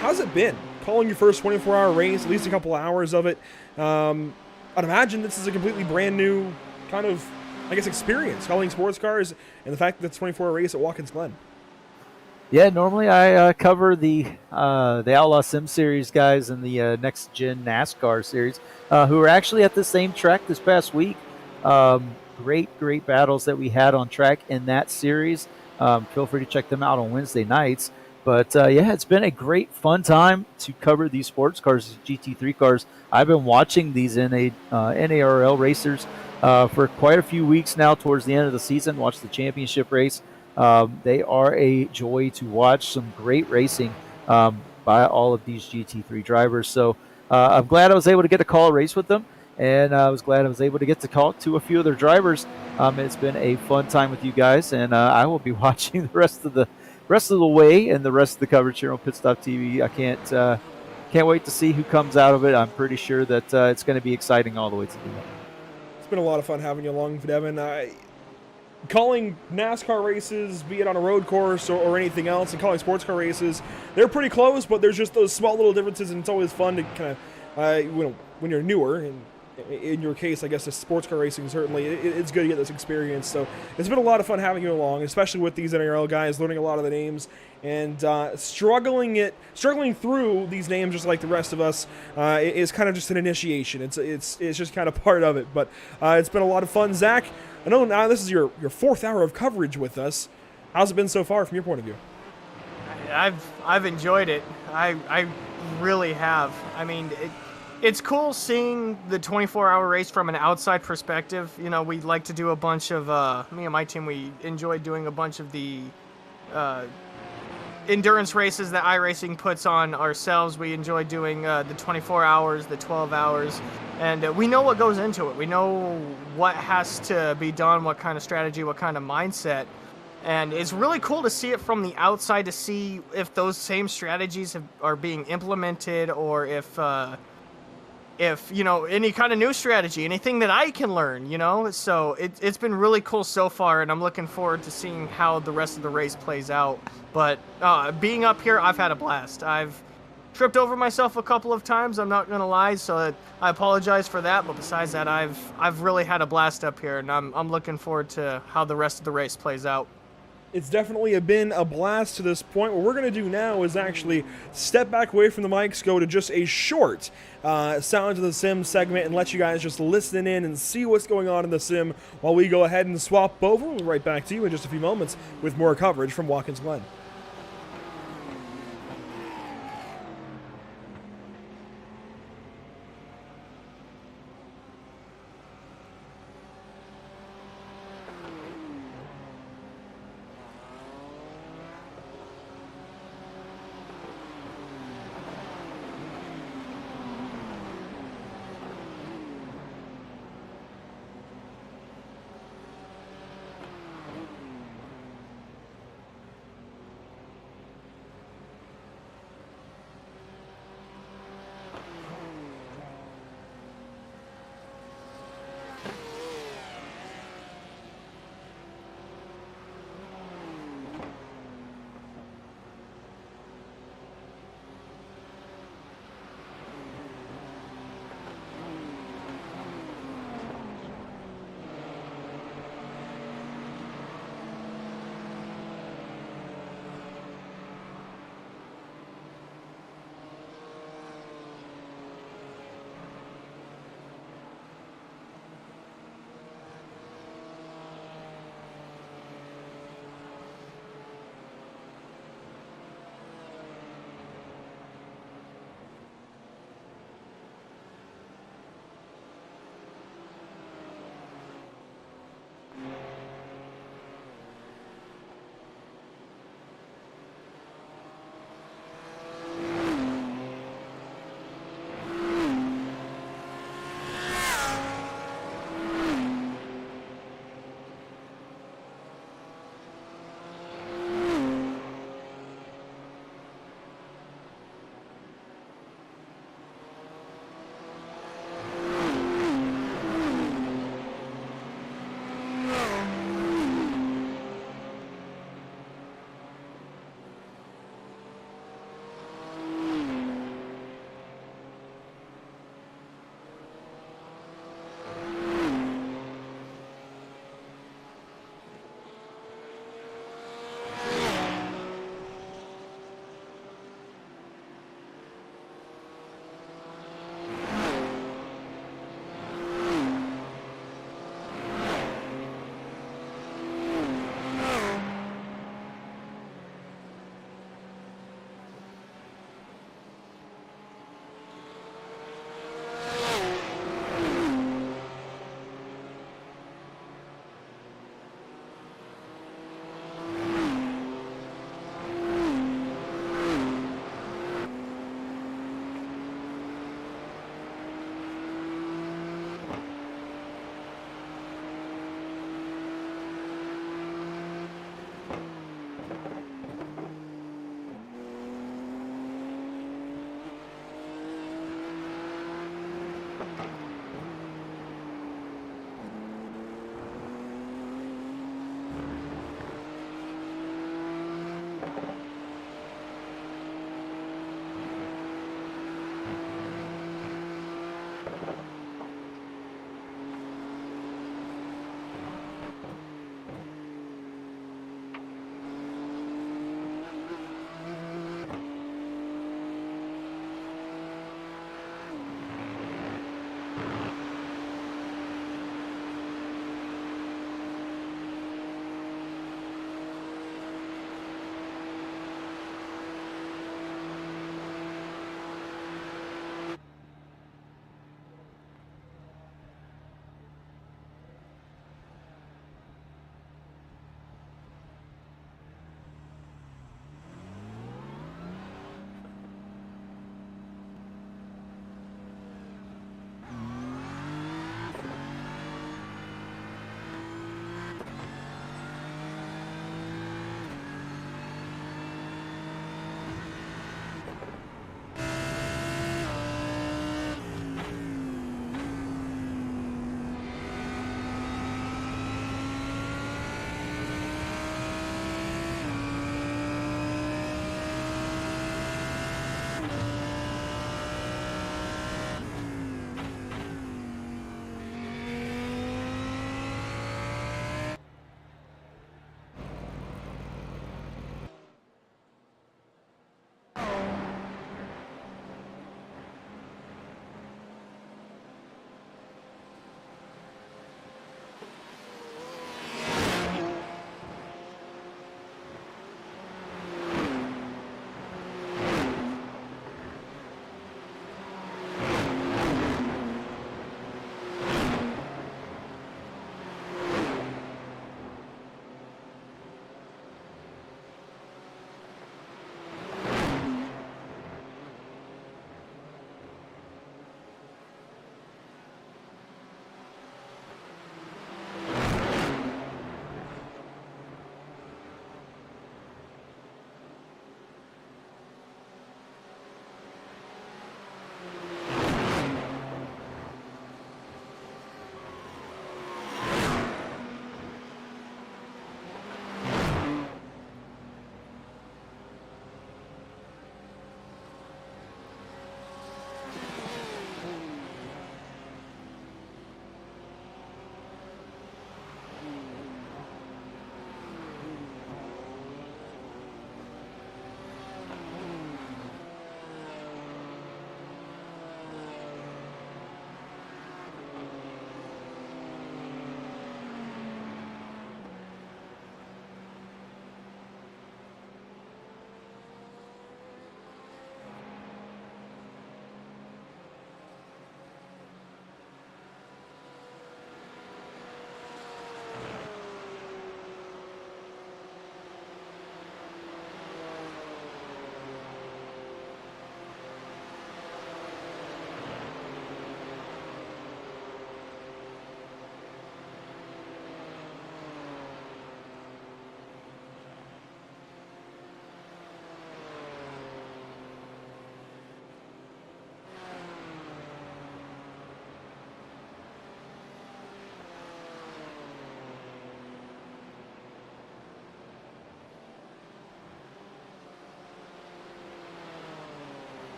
how's it been? Calling your first 24-hour race, at least a couple hours of it. I'd imagine this is a completely brand new kind of, I guess, experience, calling sports cars, and the fact that it's a 24-hour race at Watkins Glen. Yeah, normally I cover the Outlaw Sim Series guys and the Next Gen NASCAR Series, who were actually at the same track this past week. Great battles that we had on track in that series. Feel free to check them out on Wednesday nights. But yeah, it's been a great fun time to cover these sports cars, GT3 cars. I've been watching these NARL racers for quite a few weeks now. Towards the end of the season, watch the championship race. They are a joy to watch. Some great racing by all of these GT3 drivers. So I'm glad I was able to get to call a race with them, and I was glad I was able to get to talk to a few of their drivers. It's been a fun time with you guys, and I will be watching the rest of the way and the rest of the coverage here on Pit Stop TV. I can't wait to see who comes out of it. I'm pretty sure that it's going to be exciting all the way to the end. It's been a lot of fun having you along, Devin. Calling NASCAR races, be it on a road course or anything else, and calling sports car races, they're pretty close, but there's just those small little differences, and it's always fun to kind of, when you're newer, and in your case, I guess the sports car racing, certainly, it's good to get this experience. So it's been a lot of fun having you along, especially with these NRL guys, learning a lot of the names, and struggling through these names just like the rest of us is kind of just an initiation. It's just kind of part of it, but it's been a lot of fun. Zach, I know now this is your fourth hour of coverage with us. How's it been so far from your point of view? I've enjoyed it. I really have. I mean, it's cool seeing the 24-hour race from an outside perspective. You know, we like to do a bunch of me and my team. We enjoy doing a bunch of the endurance races that iRacing puts on ourselves. We enjoy doing the 24 hours, the 12 hours, and we know what goes into it. We know what has to be done, what kind of strategy, what kind of mindset, and it's really cool to see it from the outside, to see if those same strategies are being implemented, or if you know, any kind of new strategy, anything that I can learn, you know. So it's been really cool so far, and I'm looking forward to seeing how the rest of the race plays out. But being up here, I've had a blast. I've tripped over myself a couple of times, I'm not gonna lie, so I apologize for that. But besides that, I've really had a blast up here, and I'm looking forward to how the rest of the race plays out. It's definitely been a blast to this point. What we're going to do now is actually step back away from the mics, go to just a short Sound of the Sim segment, and let you guys just listen in and see what's going on in the sim while we go ahead and swap over. We'll be right back to you in just a few moments with more coverage from Watkins Glen.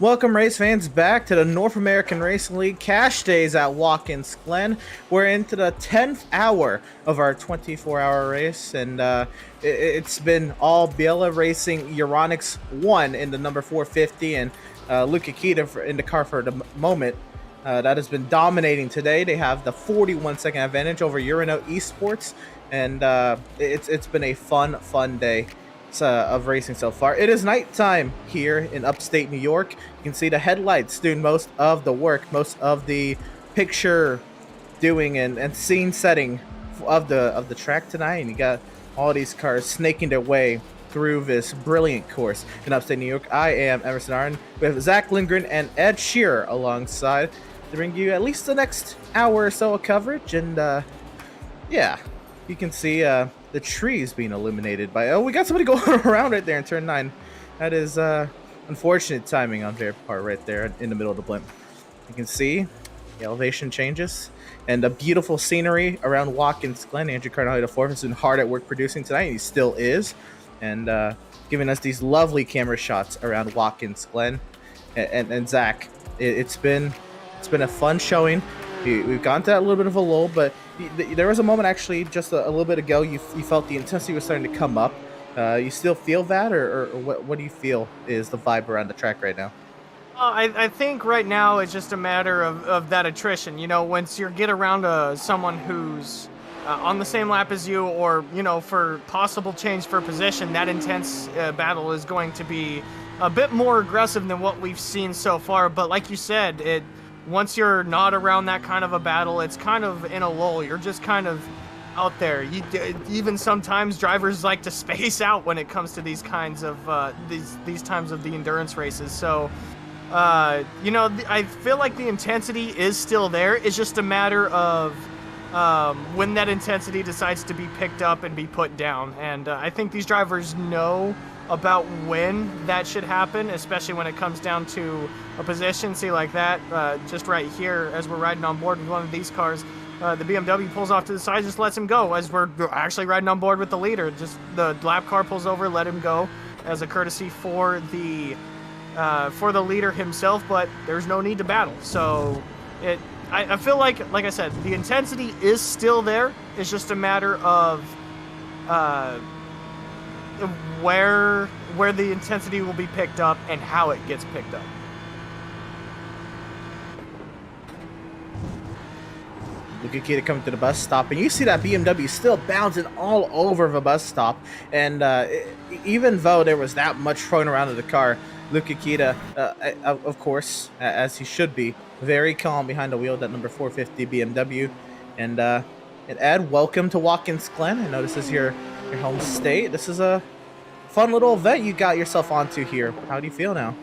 Welcome, race fans, back to the North American Racing League Cash Days at Watkins Glen. We're into the 10th hour of our 24-hour race, and it's been all Biela Racing Euronics 1 in the number 450, and Luke Akita in the car for the moment. That has been dominating today. They have the 41-second advantage over Urano Esports, and it's been a fun day of racing so far. It is nighttime here in upstate New York. You can see the headlights doing most of the work, most of the picture doing and scene setting of the track tonight. And you got all these cars snaking their way through this brilliant course in upstate New York. I am Emerson Arden. We have Zach Lindgren and Ed Shearer alongside to bring you at least the next hour or so of coverage. And yeah, you can see the trees being illuminated by... Oh, we got somebody going around right there in turn 9. That is unfortunate timing on their part right there in the middle of the blimp. You can see the elevation changes and the beautiful scenery around Watkins Glen. Andrew Carnelli IV has been hard at work producing tonight, and he still is, and giving us these lovely camera shots around Watkins Glen. And Zach, it's been a fun showing. We've gone to that little bit of a lull, but there was a moment actually just a little bit ago you felt the intensity was starting to come up. You still feel that, or what do you feel is the vibe around the track right now? I think right now it's just a matter of that attrition. You know, once you get around someone who's on the same lap as you, or, you know, for possible change for position, that intense battle is going to be a bit more aggressive than what we've seen so far. But like you said, once you're not around that kind of a battle, it's kind of in a lull. You're just kind of out there. Even sometimes drivers like to space out when it comes to these kinds of these times of the endurance races. So, you know, I feel like the intensity is still there. It's just a matter of when that intensity decides to be picked up and be put down. And I think these drivers know about when that should happen, especially when it comes down to a position. See, like that, just right here, as we're riding on board with one of these cars, the BMW pulls off to the side, just lets him go as we're actually riding on board with the leader. Just the lap car pulls over, let him go as a courtesy for the leader himself, but there's no need to battle. So I feel like I said, the intensity is still there. It's just a matter of where the intensity will be picked up and how it gets picked up. Luke Akita coming to the bus stop, and you see that BMW still bouncing all over the bus stop. And even though there was that much thrown around in the car, Luke Akita, of course, as he should be, very calm behind the wheel of that number 450 BMW. And Ed, welcome to Watkins Glen. I know this is your home state. This is a fun little event you got yourself onto here. How do you feel now?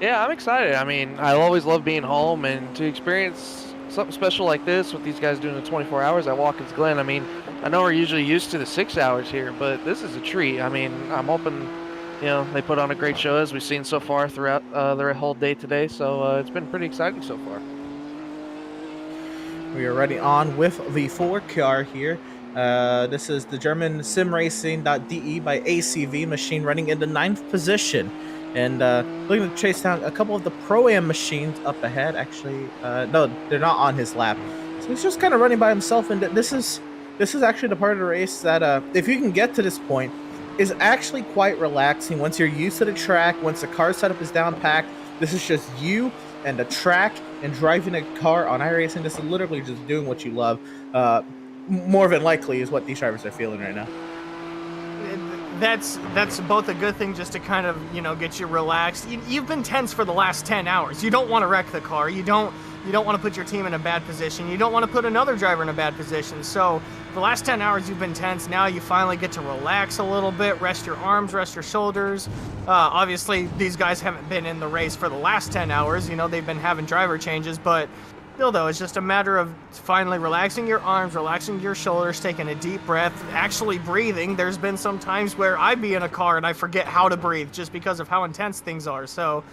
Yeah, I'm excited. I mean, I always love being home, and to experience something special like this with these guys doing the 24 hours at Watkins Glen. I mean, I know we're usually used to the 6 hours here, but this is a treat. I mean, I'm hoping, you know, they put on a great show as we've seen so far throughout the whole day today. So it's been pretty exciting so far. We are already on with the 4 car here. This is the German simracing.de by ACV machine running in the 9th position. And looking to chase down a couple of the Pro-Am machines up ahead. Actually, no, they're not on his lap. So he's just kind of running by himself. And this is actually the part of the race that, if you can get to this point, is actually quite relaxing. Once you're used to the track, once the car setup is down packed, this is just you and the track and driving a car on iRacing. This is literally just doing what you love. More than likely is what these drivers are feeling right now. That's both a good thing, just to kind of, you know, get you relaxed. You've been tense for the last 10 hours. You don't want to wreck the car. You don't want to put your team in a bad position. You don't want to put another driver in a bad position. So the last 10 hours you've been tense. Now you finally get to relax a little bit, rest your arms, rest your shoulders. Obviously, these guys haven't been in the race for the last 10 hours. You know, they've been having driver changes, but still, though, it's just a matter of finally relaxing your arms, relaxing your shoulders, taking a deep breath, actually breathing. There's been some times where I'd be in a car and I forget how to breathe just because of how intense things are. So,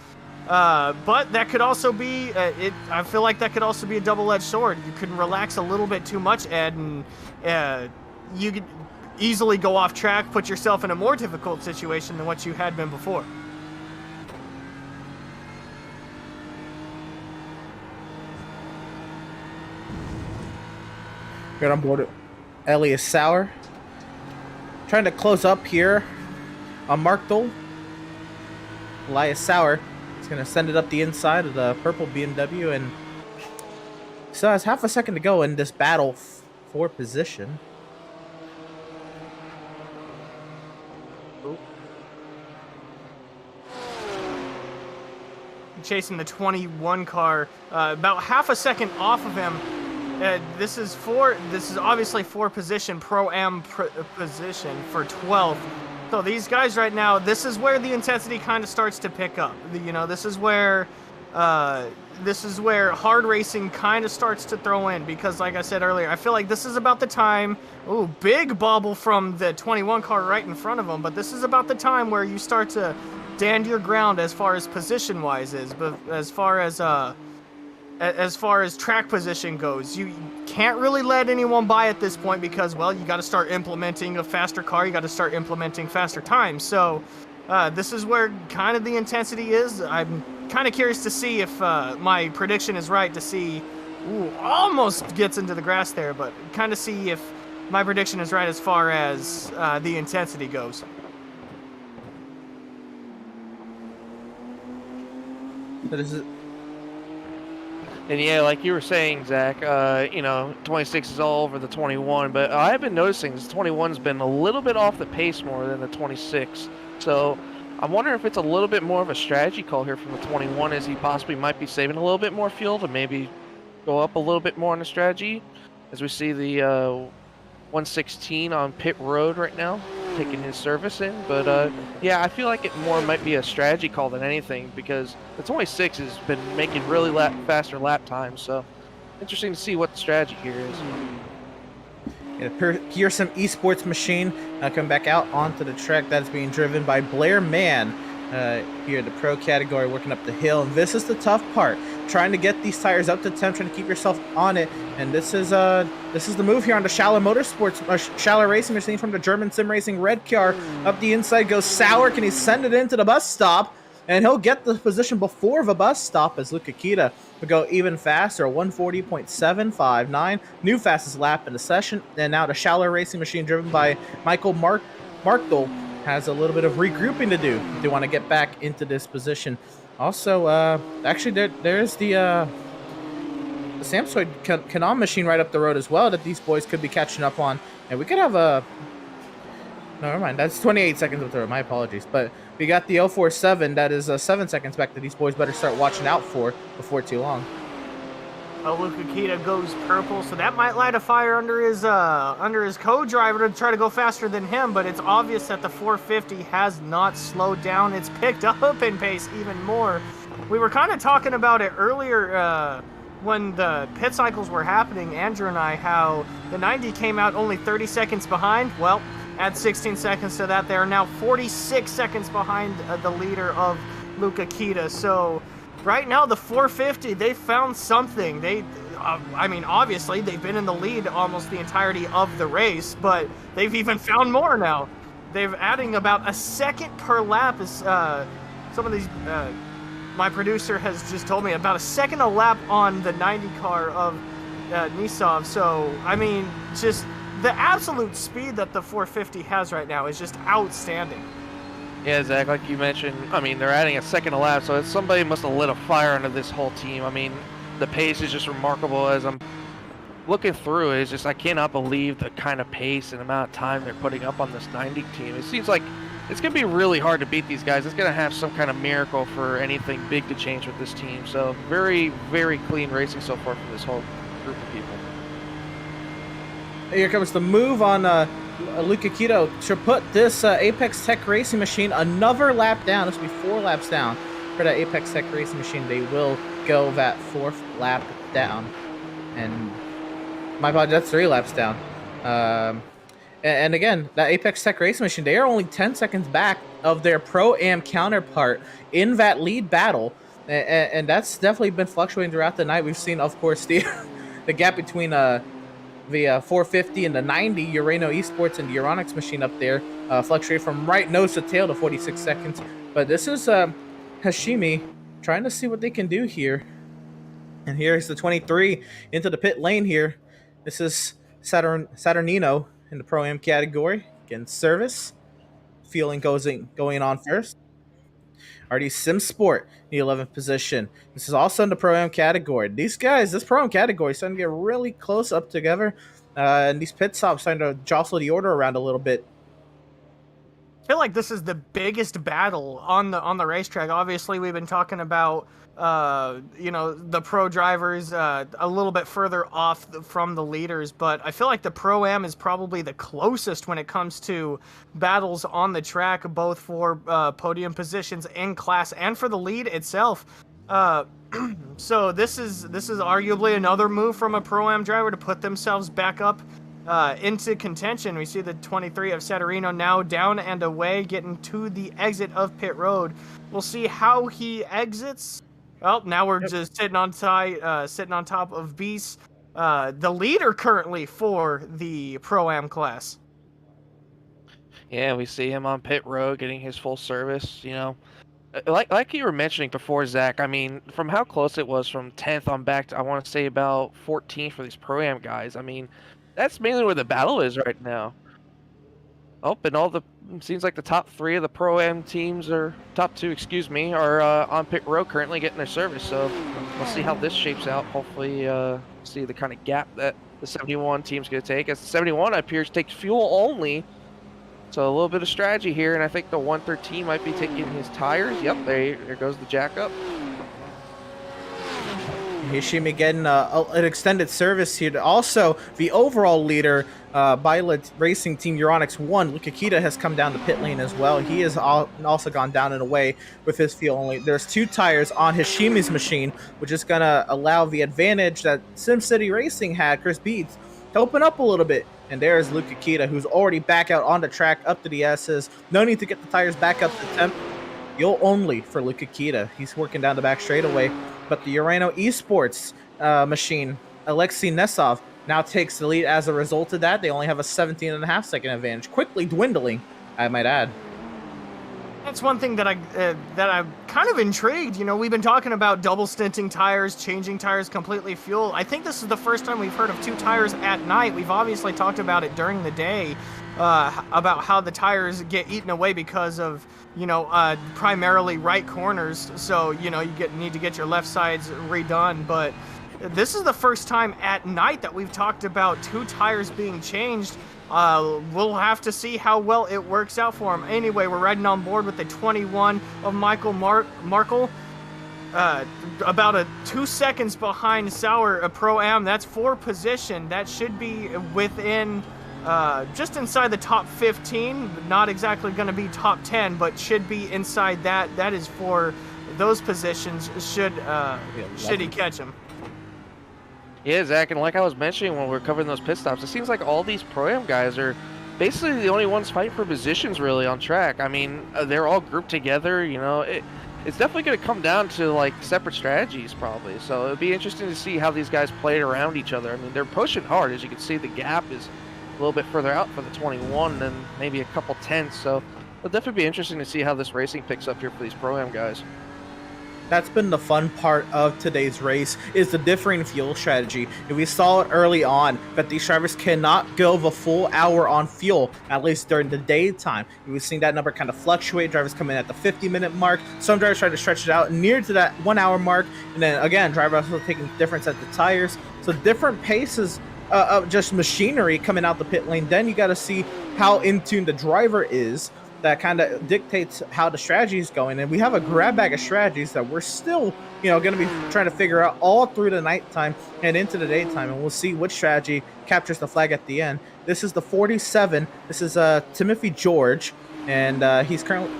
but that could also be, I feel like that could also be a double-edged sword. You could relax a little bit too much, Ed, and you could easily go off track, put yourself in a more difficult situation than what you had been before. Got on board Elias Sauer. Trying to close up here on Markdol. Elias Sauer is going to send it up the inside of the purple BMW, and so has half a second to go in this battle for position. Chasing the 21 car, about half a second off of him. This is obviously for position, Pro-Am position for 12th. So these guys right now, this is where the intensity kind of starts to pick up. You know, this is where hard racing kind of starts to throw in, because like I said earlier, I feel like this is about the time. Ooh, big bobble from the 21 car right in front of him, but this is about the time where you start to stand your ground as far as position wise is, but as far as track position goes, you can't really let anyone by at this point, because, well, you got to start implementing a faster car, you got to start implementing faster times. So this is where kind of the intensity is. I'm kind of curious to see if my prediction is right, to see, ooh, almost gets into the grass there, but kind of see if my prediction is right as far as the intensity goes. But is it? And yeah, like you were saying, Zach, 26 is all over the 21, but I've been noticing this 21's been a little bit off the pace more than the 26. So I'm wondering if it's a little bit more of a strategy call here from the 21, as he possibly might be saving a little bit more fuel to maybe go up a little bit more on the strategy, as we see the 116 on pit road right now, taking his service in. But yeah, I feel like it more might be a strategy call than anything, because the 26 has been making really faster lap times. So interesting to see what the strategy here is. Here's some esports machine coming back out onto the track that's being driven by Blair Mann here in the pro category, working up the hill. And this is the tough part, trying to get these tires up to temp, trying to keep yourself on it. And this is the move here on the Schaller Motorsports, Schaller Racing Machine from the German Sim Racing red car. Up the inside goes Sauer. Can he send it into the bus stop? And he'll get the position before the bus stop, as Luca Kita will go even faster, 140.759. New fastest lap in the session. And now the Schaller Racing Machine, driven by Michael Markdol, has a little bit of regrouping to do. They want to get back into this position. Also, actually, there's the Samsoid Canon machine right up the road as well that these boys could be catching up on. And we could have a... No, never mind. That's 28 seconds up the road. My apologies. But we got the 047. That is 7 seconds back that these boys better start watching out for before too long. Luca Kita goes purple, so that might light a fire under his co-driver to try to go faster than him, but it's obvious that the 450 has not slowed down. It's picked up in pace even more. We were kind of talking about it earlier when the pit cycles were happening, Andrew and I, how the 90 came out only 30 seconds behind. Well, add 16 seconds to that, they are now 46 seconds behind the leader of Luca Kita. So right now, the 450, they found something. Obviously, they've been in the lead almost the entirety of the race, but they've even found more now. They're adding about a second per lap. As some of these, my producer has just told me, about a second a lap on the 90 car of Nissan. So, just the absolute speed that the 450 has right now is just outstanding. Yeah, Zach, like you mentioned, they're adding a second a lap, so somebody must have lit a fire under this whole team. The pace is just remarkable. As I'm looking through it, it's just, I cannot believe the kind of pace and amount of time they're putting up on this 90 team. It seems like it's going to be really hard to beat these guys. It's going to have some kind of miracle for anything big to change with this team. So very, very clean racing so far from this whole group of people. Here comes the move on Luca Kita to put this Apex Tech Racing Machine another lap down. This will be 4 laps down for that Apex Tech Racing Machine. They will go that 4th lap down. And my apologies, that's 3 laps down. And again, that Apex Tech Racing Machine, they are only 10 seconds back of their Pro-Am counterpart in that lead battle. And that's definitely been fluctuating throughout the night. We've seen, of course, the gap between the 450 and the 90, Urano Esports and the Euronics machine up there fluctuate from right nose to tail to 46 seconds. But this is Hashimi trying to see what they can do here. And here's the 23 into the pit lane here. This is Saturnino in the Pro-Am category, getting service. Feeling going on first. Already Sim Sport, the 11th position. This is also in the Pro-Am category. These guys, this Pro-Am category is starting to get really close up together. And these pit stops starting to jostle the order around a little bit. I feel like this is the biggest battle on the racetrack. Obviously, we've been talking about the pro drivers a little bit further off from the leaders, but I feel like the Pro-Am is probably the closest when it comes to battles on the track, both for podium positions in class and for the lead itself. So this is arguably another move from a Pro-Am driver to put themselves back up into contention. We see the 23 of Saturnino now down and away, getting to the exit of pit road. We'll see how he exits. Well, now we're just sitting on top of Beast, the leader currently for the Pro-Am class. Yeah, we see him on pit road getting his full service. Like you were mentioning before, Zach. I mean, from how close it was from 10th on back to, I want to say, about 14th for these Pro-Am guys. I mean, that's mainly where the battle is right now. Oh, and seems like the top 3 of the Pro-Am teams, or top 2, excuse me, are on pit road currently getting their service. So we'll see how this shapes out. Hopefully, see the kind of gap that the 71 team's going to take. As the 71 appears to take fuel only. So a little bit of strategy here, and I think the 113 might be taking his tires. Yep, there goes the jack up. Hishimi getting an extended service here. Also, the overall leader, Violet Racing Team Euronics 1, Luke Akita, has come down the pit lane as well. He has also gone down and away with his fuel only. There's 2 tires on Hishimi's machine, which is going to allow the advantage that SimCity Racing had, Chris Beats, to open up a little bit. And there's Luke Akita, who's already back out on the track, up to the S's. No need to get the tires back up to temp. Fuel only for Luke Akita. He's working down the back straightaway. But the Urano Esports machine, Alexei Nesov, now takes the lead as a result of that. They only have a 17.5 second advantage, quickly dwindling, I might add. That's one thing that I'm kind of intrigued. We've been talking about double stinting tires, changing tires completely fuel. I think this is the first time we've heard of 2 tires at night. We've obviously talked about it during the day, about how the tires get eaten away because of, primarily right corners. So, you need to get your left sides redone. But this is the first time at night that we've talked about 2 tires being changed. We'll have to see how well it works out for him. Anyway, we're riding on board with the 21 of Michael Markle. About 2 seconds behind Sauer Pro-Am. That's 4th position. That should be within, just inside the top 15. Not exactly going to be top 10, but should be inside that. That is for those positions, should he catch him. Yeah, Zach, and like I was mentioning when we were covering those pit stops, it seems like all these Pro-Am guys are basically the only ones fighting for positions really on track. I mean, they're all grouped together, it's definitely going to come down to like separate strategies probably. So it'll be interesting to see how these guys play around each other. I mean, they're pushing hard. As you can see, the gap is a little bit further out for the 21 than maybe a couple tenths. So it'll definitely be interesting to see how this racing picks up here for these Pro-Am guys. That's been the fun part of today's race, is the differing fuel strategy. And we saw it early on that these drivers cannot go the full hour on fuel, at least during the daytime. We've seen that number kind of fluctuate. Drivers come in at the 50-minute mark. Some drivers try to stretch it out near to that 1 hour mark. And then again, drivers also taking the difference at the tires. So different paces of just machinery coming out the pit lane. Then you got to see how in tune the driver is. That kind of dictates how the strategy is going. And we have a grab bag of strategies that we're still, going to be trying to figure out all through the nighttime and into the daytime. And we'll see which strategy captures the flag at the end. This is the 47. This is Timothy George. And he's currently,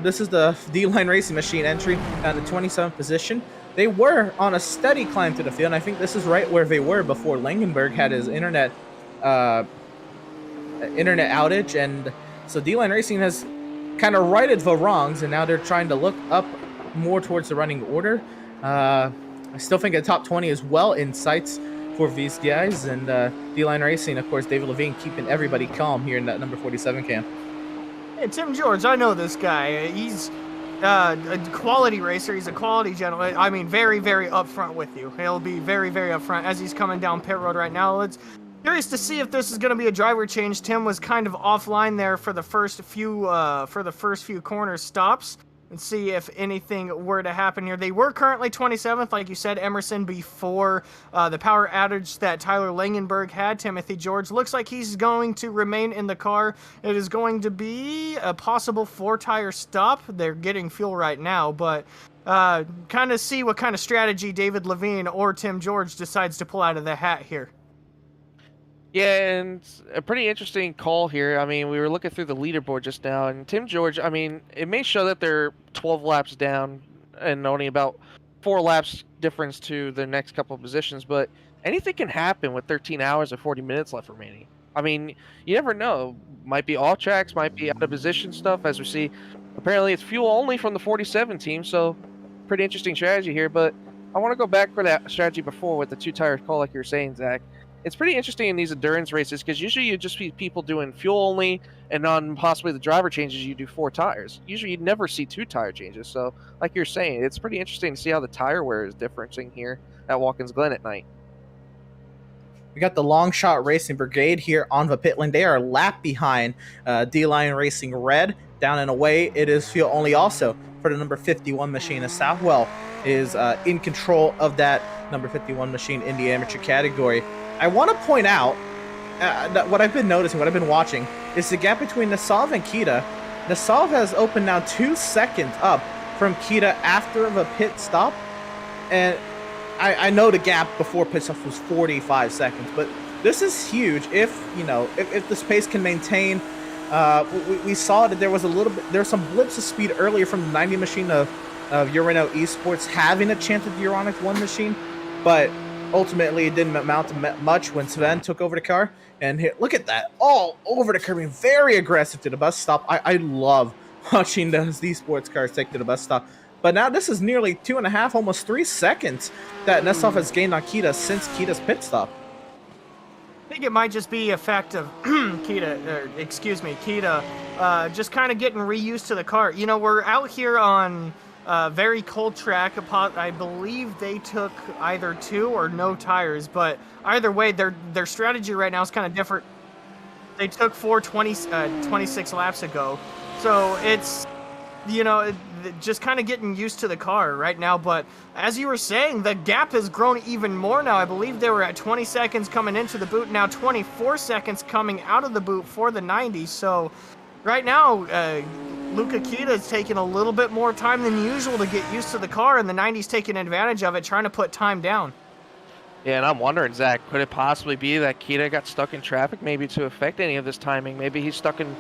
this is the D-Line Racing Machine entry at the 27th position. They were on a steady climb to the field. And I think this is right where they were before Langenberg had his internet outage. And so D-Line Racing has kind of righted the wrongs, and now they're trying to look up more towards the running order. I still think a top 20 is well in sights for these guys, and D-Line Racing, of course, David Levine keeping everybody calm here in that number 47 camp. Hey, Tim George, I know this guy. He's a quality racer. He's a quality gentleman. I mean, very, very upfront with you. He'll be very, very upfront as he's coming down pit road right now. Curious to see if this is going to be a driver change. Tim was kind of offline there for the first few corner stops. And see if anything were to happen here. They were currently 27th, like you said, Emerson, before the power outage that Tyler Langenberg had. Timothy George looks like he's going to remain in the car. It is going to be a possible 4-tire stop. They're getting fuel right now, but kind of see what kind of strategy David Levine or Tim George decides to pull out of the hat here. Yeah, and a pretty interesting call here. I mean, we were looking through the leaderboard just now, and Tim George, I mean, it may show that they're 12 laps down and only about 4 laps difference to the next couple of positions, but anything can happen with 13 hours and 40 minutes left remaining. I mean, you never know. Might be all tracks, might be out of position stuff, as we see. Apparently, it's fuel only from the 47 team, so pretty interesting strategy here, but I want to go back for that strategy before with the 2-tire call, like you were saying, Zach. It's pretty interesting in these endurance races because usually you just see people doing fuel only, and on possibly the driver changes you do 4 tires. Usually you never see 2-tire changes. So like you're saying, it's pretty interesting to see how the tire wear is differencing here at Watkins Glen at night. We got the Long Shot Racing Brigade here on the pit lane. They are a lap behind D-Line Racing Red. Down and away, it is fuel only also for the number 51 machine. As Southwell is in control of that number 51 machine in the amateur category. I want to point out that what I've been noticing, what I've been watching, is the gap between Nassau and Kita. Nassau has opened now 2 seconds up from Kita after the pit stop. And I know the gap before pit stop was 45 seconds, but this is huge if this pace can maintain. We saw that there was some blips of speed earlier from the 90 machine of Urano Esports having a chance at the Euronics 1 machine, but ultimately, it didn't amount to much when Sven took over the car. And look at that, all over the curb, very aggressive to the bus stop. I love watching those esports cars take to the bus stop. But now this is nearly 2.5, almost 3 seconds that Nessov has gained on Kita since Kita's pit stop. I think it might just be a fact of Kita just kind of getting reused to the car. You know, we're out here on very cold track. I believe they took either 2 or no tires, but either way, their strategy right now is kind of different. They took 26 laps ago, so it's, just kind of getting used to the car right now. But as you were saying, the gap has grown even more now. I believe they were at 20 seconds coming into the boot, now 24 seconds coming out of the boot for the 90. So right now, Luca Kita is taking a little bit more time than usual to get used to the car, and the 90's taking advantage of it, trying to put time down. Yeah, and I'm wondering, Zach, could it possibly be that Kita got stuck in traffic maybe to affect any of this timing? Maybe he's stuck in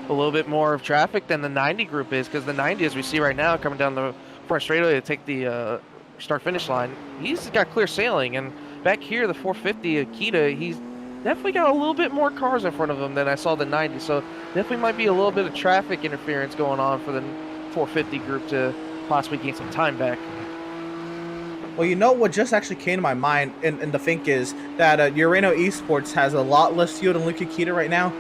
a little bit more of traffic than the 90 group is, because the 90, as we see right now, coming down the front straightaway to take the start-finish line, he's got clear sailing. And back here, the 450 Kita, he's definitely got a little bit more cars in front of him than I saw the 90. So definitely might be a little bit of traffic interference going on for the 450 group to possibly gain some time back. Well, you know what just actually came to my mind, and the think is that Urano Esports has a lot less fuel than Luca Kita right now.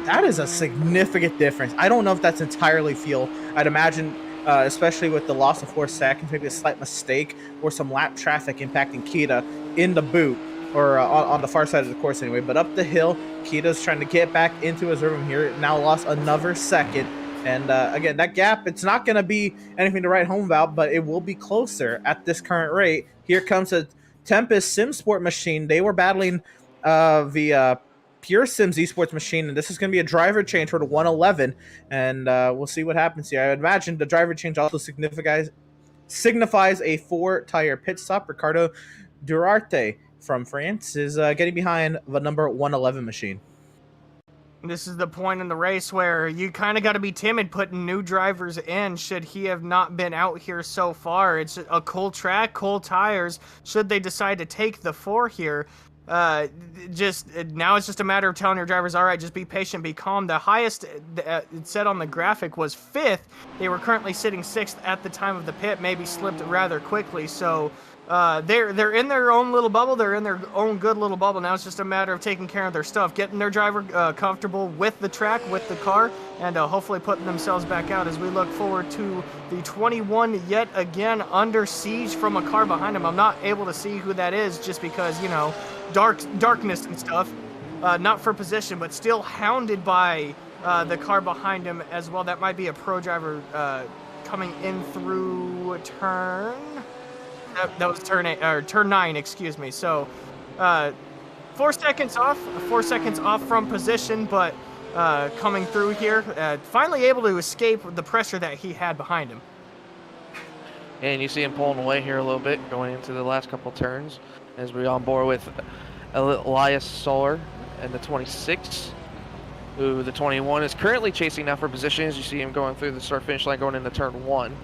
That is a significant difference. I don't know if that's entirely fuel. I'd imagine, especially with the loss of 4 seconds, maybe a slight mistake or some lap traffic impacting Kita in the boot, or on the far side of the course anyway. But up the hill, Kita's trying to get back into his rhythm here. Now lost another second. And again, that gap, it's not going to be anything to write home about, but it will be closer at this current rate. Here comes a Tempest SimSport machine. They were battling the Pure Sims esports machine, and this is going to be a driver change for the 111, and we'll see what happens here. I imagine the driver change also signifies a 4-tire pit stop. Ricardo Durarte from France is getting behind the number 111 machine. This is the point in the race where you kind of got to be timid putting new drivers in should he have not been out here so far. It's a cold track, cold tires. Should they decide to take the 4 here, now it's just a matter of telling your drivers, all right, just be patient, be calm. The highest it said on the graphic was 5th. They were currently sitting 6th at the time of the pit, maybe slipped rather quickly. So they're in their own little bubble. They're in their own good little bubble. Now it's just a matter of taking care of their stuff, getting their driver comfortable with the track, with the car, and hopefully putting themselves back out as we look forward to the 21 yet again under siege from a car behind him. I'm not able to see who that is just because, darkness and stuff. not for position, but still hounded by the car behind him as well. That might be a pro driver coming in through turn. That was turn 9, excuse me. So 4 seconds off from position, but coming through here, finally able to escape the pressure that he had behind him. And you see him pulling away here a little bit, going into the last couple turns, as we're on board with Elias Solar and the 26, who the 21 is currently chasing now for position, as you see him going through the start-finish line going into turn 1.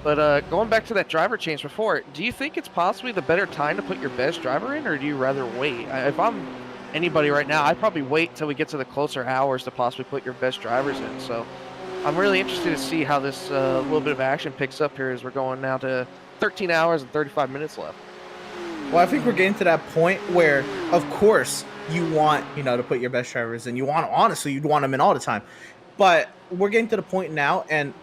But going back to that driver change before, do you think it's possibly the better time to put your best driver in, or do you rather wait? If I'm anybody right now, I'd probably wait till we get to the closer hours to possibly put your best drivers in. So I'm really interested to see how this little bit of action picks up here as we're going now to 13 hours and 35 minutes left. Well, I think we're getting to that point where, of course, you want, to put your best drivers in. You want, honestly, you'd want them in all the time. But we're getting to the point now, and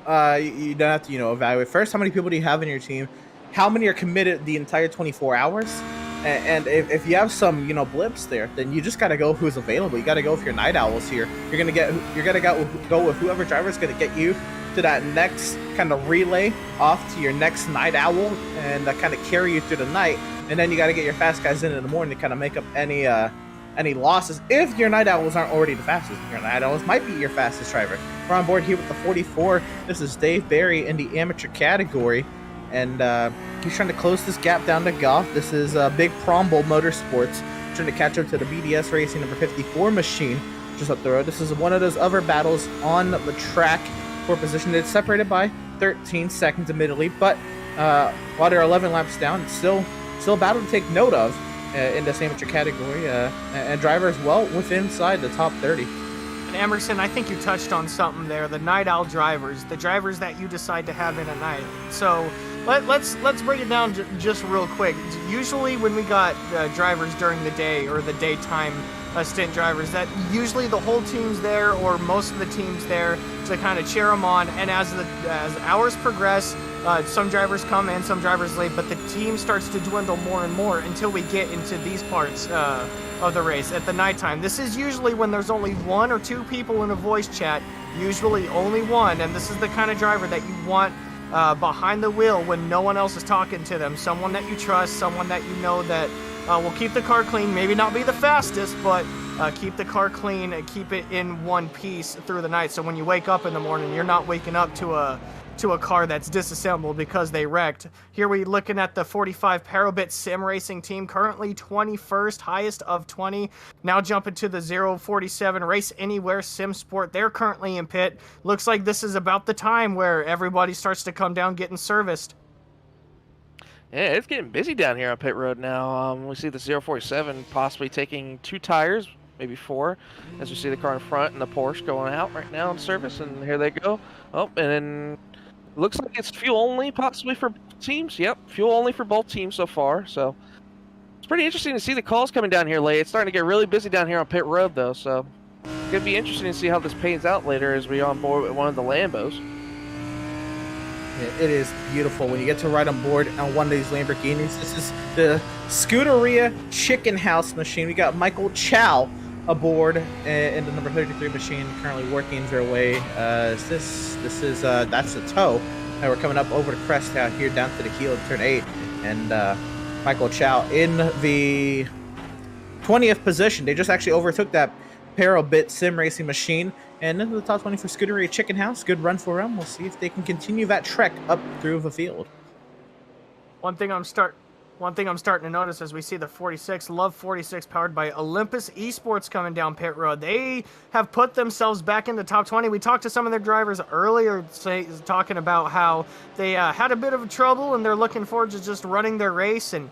you don't have to, evaluate first how many people do you have in your team, how many are committed the entire 24 hours, and if you have some, blips there, then you just got to go who's available. You got to go with your night owls here. You're gonna go with whoever driver is gonna get you to that next kind of relay off to your next night owl, and kind of carry you through the night. And then you got to get your fast guys in the morning to kind of make up any losses if your night owls aren't already the fastest. Your night owls might be your fastest driver. We're on board here with the 44. This is Dave Barry in the amateur category, and he's trying to close this gap down to Goff. This is Big Promble Motorsports trying to catch up to the BDS Racing number 54 machine just up the road. This is one of those other battles on the track for position. It's separated by 13 seconds admittedly, but while they're 11 laps down, it's still a battle to take note of in this amateur category, and drivers well within inside the top 30. And Emerson, I think you touched on something there. The night owl drivers, the drivers that you decide to have in at night. So let's break it down just real quick. Usually when we got drivers during the day or the daytime stint drivers, that usually the whole team's there, or most of the team's there to kind of cheer them on. And as hours progress, some drivers come in, some drivers late, but the team starts to dwindle more and more until we get into these parts of the race at the nighttime. This is usually when there's only 1 or 2 people in a voice chat, usually only one, and this is the kind of driver that you want behind the wheel when no one else is talking to them. Someone that you trust, someone that you know that will keep the car clean, maybe not be the fastest, but keep the car clean and keep it in one piece through the night. So when you wake up in the morning, you're not waking up to a car that's disassembled because they wrecked. Here we looking at the 45 Parabit Sim Racing team, currently 21st, highest of 20. Now jumping to the 047 Race Anywhere Sim Sport. They're currently in pit. Looks like this is about the time where everybody starts to come down getting serviced. Yeah, it's getting busy down here on pit road now. We see the 047 possibly taking 2 tires, maybe 4, as we see the car in front and the Porsche going out right now in service, and here they go. Oh, and then looks like it's fuel only possibly for both teams. Yep, fuel only for both teams so far. So it's pretty interesting to see the calls coming down here late. It's starting to get really busy down here on pit road though, so it's going to be interesting to see how this pays out later as we on board with one of the Lambos. It is beautiful when you get to ride on board on one of these Lamborghinis. This is the Scuderia Chicken House machine. We got Michael Chow aboard in the number 33 machine, currently working their way. That's the toe, and we're coming up over the crest out here down to the heel of turn 8, and Michael Chow in the 20th position. They just actually overtook that Parabit Sim Racing machine, and into the top 20 for Scuderia Chicken House. Good run for them. We'll see if they can continue that trek up through the field. One thing I'm starting to notice as we see the 46, Love 46, powered by Olympus Esports coming down pit road. They have put themselves back in the top 20. We talked to some of their drivers earlier talking about how they had a bit of trouble and they're looking forward to just running their race, and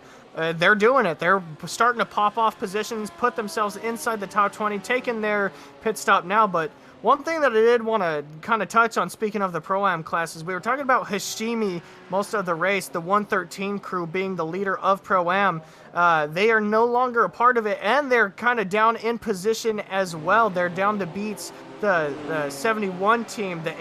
they're doing it. They're starting to pop off positions, put themselves inside the top 20, taking their pit stop now. But one thing that I did want to kind of touch on, speaking of the Pro-Am classes, we were talking about Hashimi most of the race, the 113 crew being the leader of Pro-Am. They are no longer a part of it, and they're kind of down in position as well. They're down to beats the 71 team, the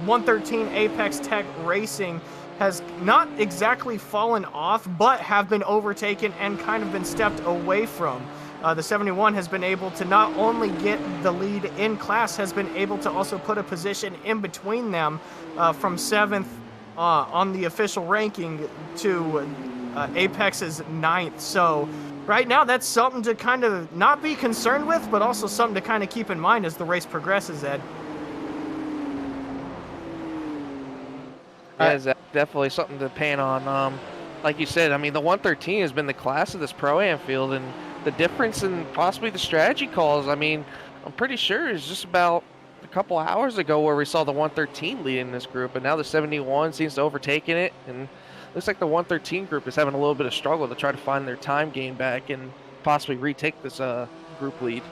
113 Apex Tech Racing has not exactly fallen off, but have been overtaken and kind of been stepped away from. the 71 has been able to not only get the lead in class, has been able to also put a position in between them from 7th on the official ranking to Apex's 9th. So right now, that's something to kind of not be concerned with, but also something to kind of keep in mind as the race progresses, Ed. Yeah, Zach, definitely something to pan on. Like you said, I mean, the 113 has been the class of this Pro-Am field, and the difference in possibly the strategy calls, I mean, I'm pretty sure is just about a couple hours ago where we saw the 113 leading this group, and now the 71 seems to have overtaken it, and looks like the 113 group is having a little bit of struggle to try to find their time gain back and possibly retake this group lead.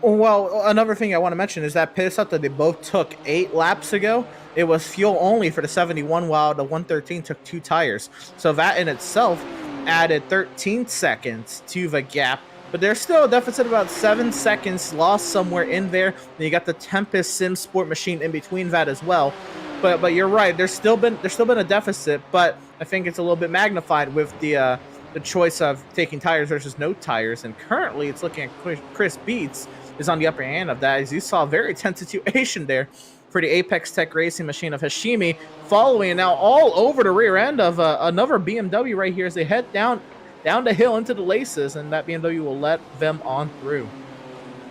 Well, another thing I want to mention is that pit stop that they both took 8 laps ago, it was fuel only for the 71, while the 113 took 2 tires. So that in itself added 13 seconds to the gap. But there's still a deficit of about 7 seconds lost somewhere in there. Then you got the Tempest Sim Sport machine in between that as well. But you're right. There's still been a deficit, but I think it's a little bit magnified with the choice of taking tires versus no tires. And currently, it's looking at Chris Beats is on the upper hand of that, as you saw a very tense situation there for the Apex Tech Racing machine of Hashimi, following now all over the rear end of another BMW right here as they head down the hill into the laces, and that BMW will let them on through.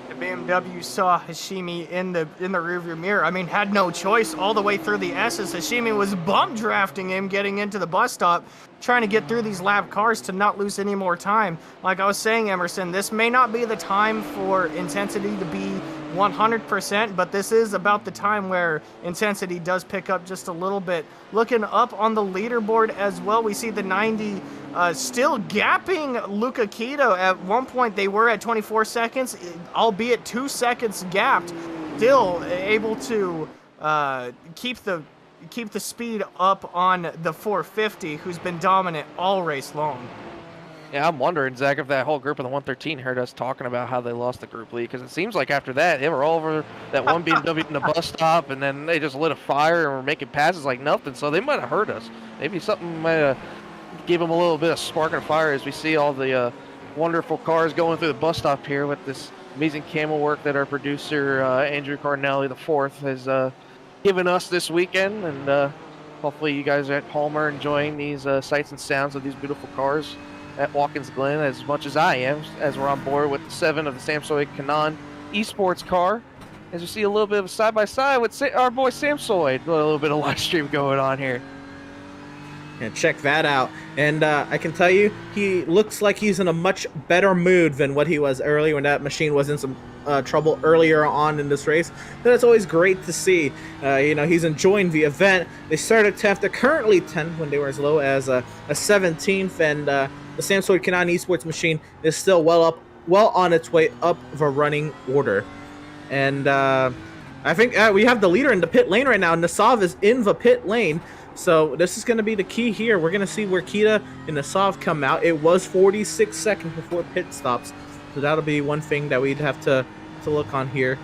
The BMW saw Hashimi in the rearview mirror. I mean, had no choice all the way through the S's. Hashimi was bump drafting him, getting into the bus stop, trying to get through these lap cars to not lose any more time. Like I was saying, Emerson, this may not be the time for intensity to be 100%, but this is about the time where intensity does pick up just a little bit. Looking up on the leaderboard as well, we see the 90 still gapping Luca Quito. At one point, they were at 24 seconds, albeit 2 seconds gapped. Still able to keep the speed up on the 450, who's been dominant all race long. Yeah, I'm wondering, Zach, if that whole group of the 113 heard us talking about how they lost the group lead, because it seems like after that, they were all over that one BMW in the bus stop, and then they just lit a fire and were making passes like nothing, so they might have heard us. Maybe something might have gave them a little bit of spark and fire as we see all the wonderful cars going through the bus stop here with this amazing camel work that our producer, Andrew Cardinelli IV, has given us this weekend, and hopefully you guys at home are enjoying these sights and sounds of these beautiful cars at Watkins Glen as much as I am, as we're on board with the 7 of the Samsoid Canon esports car. As you see a little bit of a side-by-side with our boy Samsoid, a little bit of live stream going on here. And check that out. And I can tell you, he looks like he's in a much better mood than what he was earlier when that machine was in some trouble earlier on in this race. That's always great to see. He's enjoying the event. They started 10th. They're currently 10th when they were as low as a 17th. And the Samsung Canon Esports machine is still well on its way up the running order. And I think we have the leader in the pit lane right now. Nasav is in the pit lane. So this is going to be the key here. We're going to see where Kita and Nasav come out. It was 46 seconds before pit stops. So that'll be one thing that we'd have to look on here.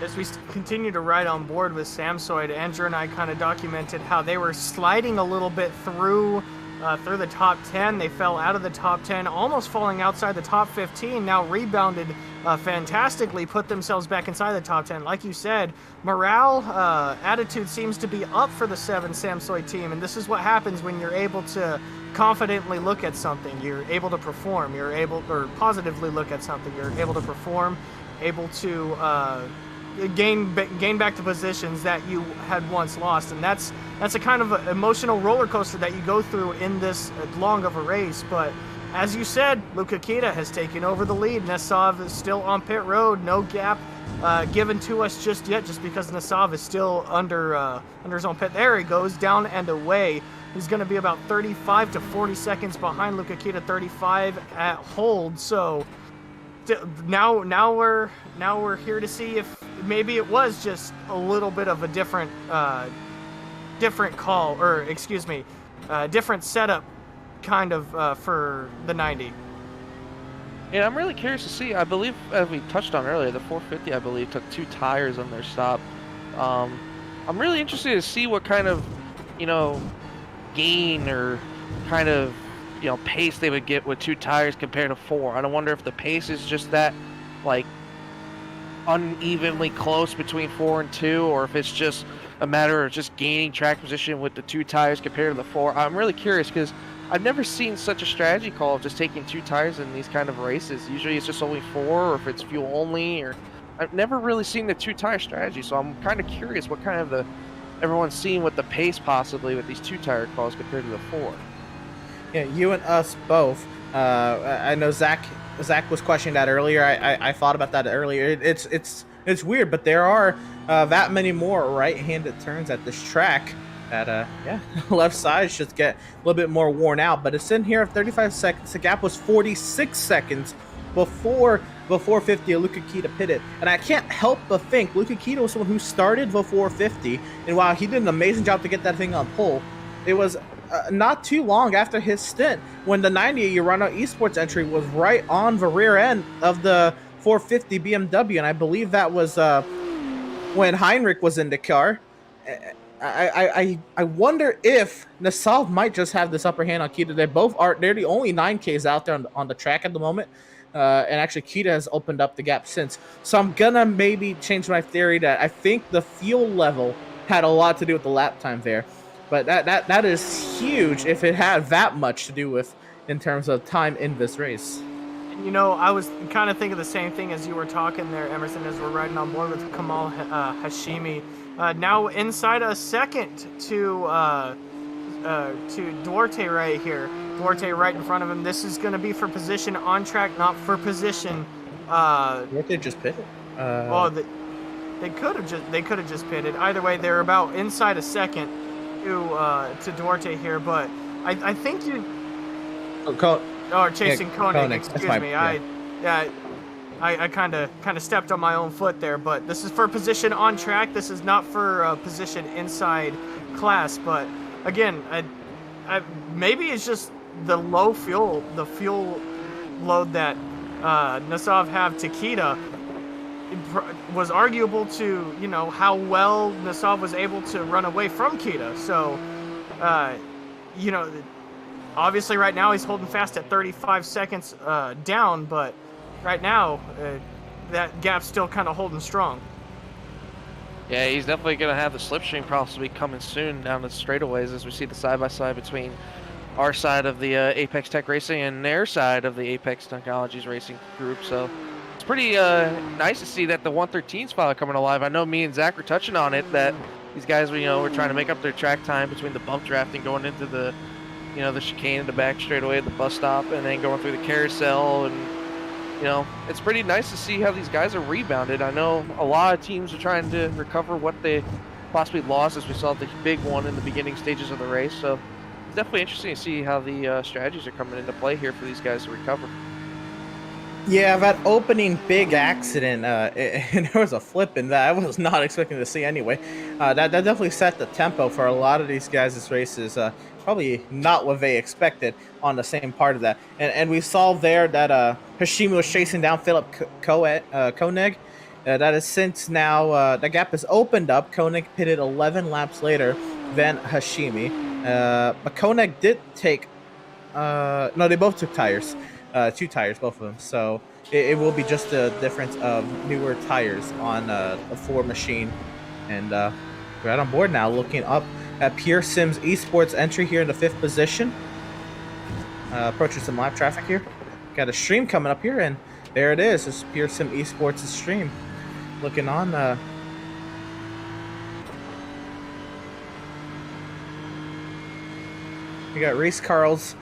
As we continue to ride on board with Samsoid, Andrew and I kind of documented how they were sliding a little bit through the top 10. They fell out of the top 10, almost falling outside the top 15. Now rebounded fantastically, put themselves back inside the top 10. Like you said, morale, attitude seems to be up for the 7 Samsoid team, and this is what happens when you're able to confidently look at something. You're able to perform. Or positively look at something. You're able to perform, able to gain back the positions that you had once lost, and that's a kind of emotional roller coaster that you go through in this long of a race. But as you said, Luca Kita has taken over the lead. Nasav is still on pit road. No gap given to us just yet, just because Nasav is still under his own pit. There he goes, down and away. He's going to be about 35 to 40 seconds behind Luca Kita, 35 at hold. So now we're here to see if maybe it was just a little bit of a different call, or excuse me, different setup kind of for the 90. Yeah, I'm really curious to see. I believe, as we touched on earlier, the 450, I believe, took 2 tires on their stop. I'm really interested to see what kind of, gain or kind of pace they would get with 2 tires compared to 4. I don't wonder if the pace is just that like unevenly close between 4 and 2, or if it's just a matter of just gaining track position with the 2 tires compared to the 4. I'm really curious because I've never seen such a strategy call of just taking 2 tires in these kind of races. Usually it's just only 4, or if it's fuel only, or I've never really seen the 2-tire strategy. So I'm kind of curious what kind of everyone's seeing with the pace possibly with these 2-tire calls compared to the 4. Yeah, you and us both. I know Zach was questioning that earlier. I thought about that earlier. It's weird, but there are that many more right-handed turns at this track that left side should get a little bit more worn out. But it's in here at 35 seconds. The gap was 46 seconds before 50 Luca Kita pitted, and I can't help but think Luca Kita was someone who started before 50, and while he did an amazing job to get that thing on pole, it was not too long after his stint when the 98 Urano Esports entry was right on the rear end of the 450 BMW, and I believe that was when Heinrich was in the car. I wonder if Nassau might just have this upper hand on Kita. They're the only 9Ks out there on the track at the moment. And actually Kita has opened up the gap since. So I'm gonna maybe change my theory that I think the fuel level had a lot to do with the lap time there. But that is huge if it had that much to do with in terms of time in this race. I was kind of thinking the same thing as you were talking there, Emerson, as we're riding on board with Kamal Hashimi. Now inside a second to Duarte right here. Duarte right in front of him. This is going to be for position on track, not for position. Duarte just pitted. They could have just pitted. Either way, they're about inside a second to Duarte here. But I think you. Chasing Koenig. Excuse me. I kind of stepped on my own foot there, but this is for position on track. This is not for position inside class. But again, I maybe it's just the low fuel load that Nassau have to Kita was arguable to how well Nassau was able to run away from Kita. So obviously right now he's holding fast at 35 seconds down, but right now that gap's still kind of holding strong. Yeah, he's definitely going to have the slipstream possibly coming soon down the straightaways as we see the side-by-side between our side of the Apex Tech Racing and their side of the Apex Technologies Racing group. So it's pretty nice to see that the 113's finally coming alive. I know me and Zach were touching on it, that these guys were trying to make up their track time between the bump drafting going into the the chicane in the back straightaway at the bus stop, and then going through the carousel. And it's pretty nice to see how these guys are rebounded. I know a lot of teams are trying to recover what they possibly lost, as we saw the big one in the beginning stages of the race. So it's definitely interesting to see how the strategies are coming into play here for these guys to recover. Yeah, that opening big accident, and there was a flip in that I was not expecting to see anyway. That definitely set the tempo for a lot of these guys' races. Probably not what they expected on the same part of that. And we saw there that Hashimi was chasing down Philip Koenig. That is since now the gap has opened up. Koenig pitted 11 laps later than Hashimi. But Koenig did take... no, they both took tires. 2 tires, both of them. So it will be just the difference of newer tires on a Ford machine. And we're right on board now, looking up at Pure Sims Esports entry here in the 5th position. Approaching some live traffic here. Got a stream coming up here, and there it is. It's Pure Sim Esports' stream. Looking on. We got Reese Carl's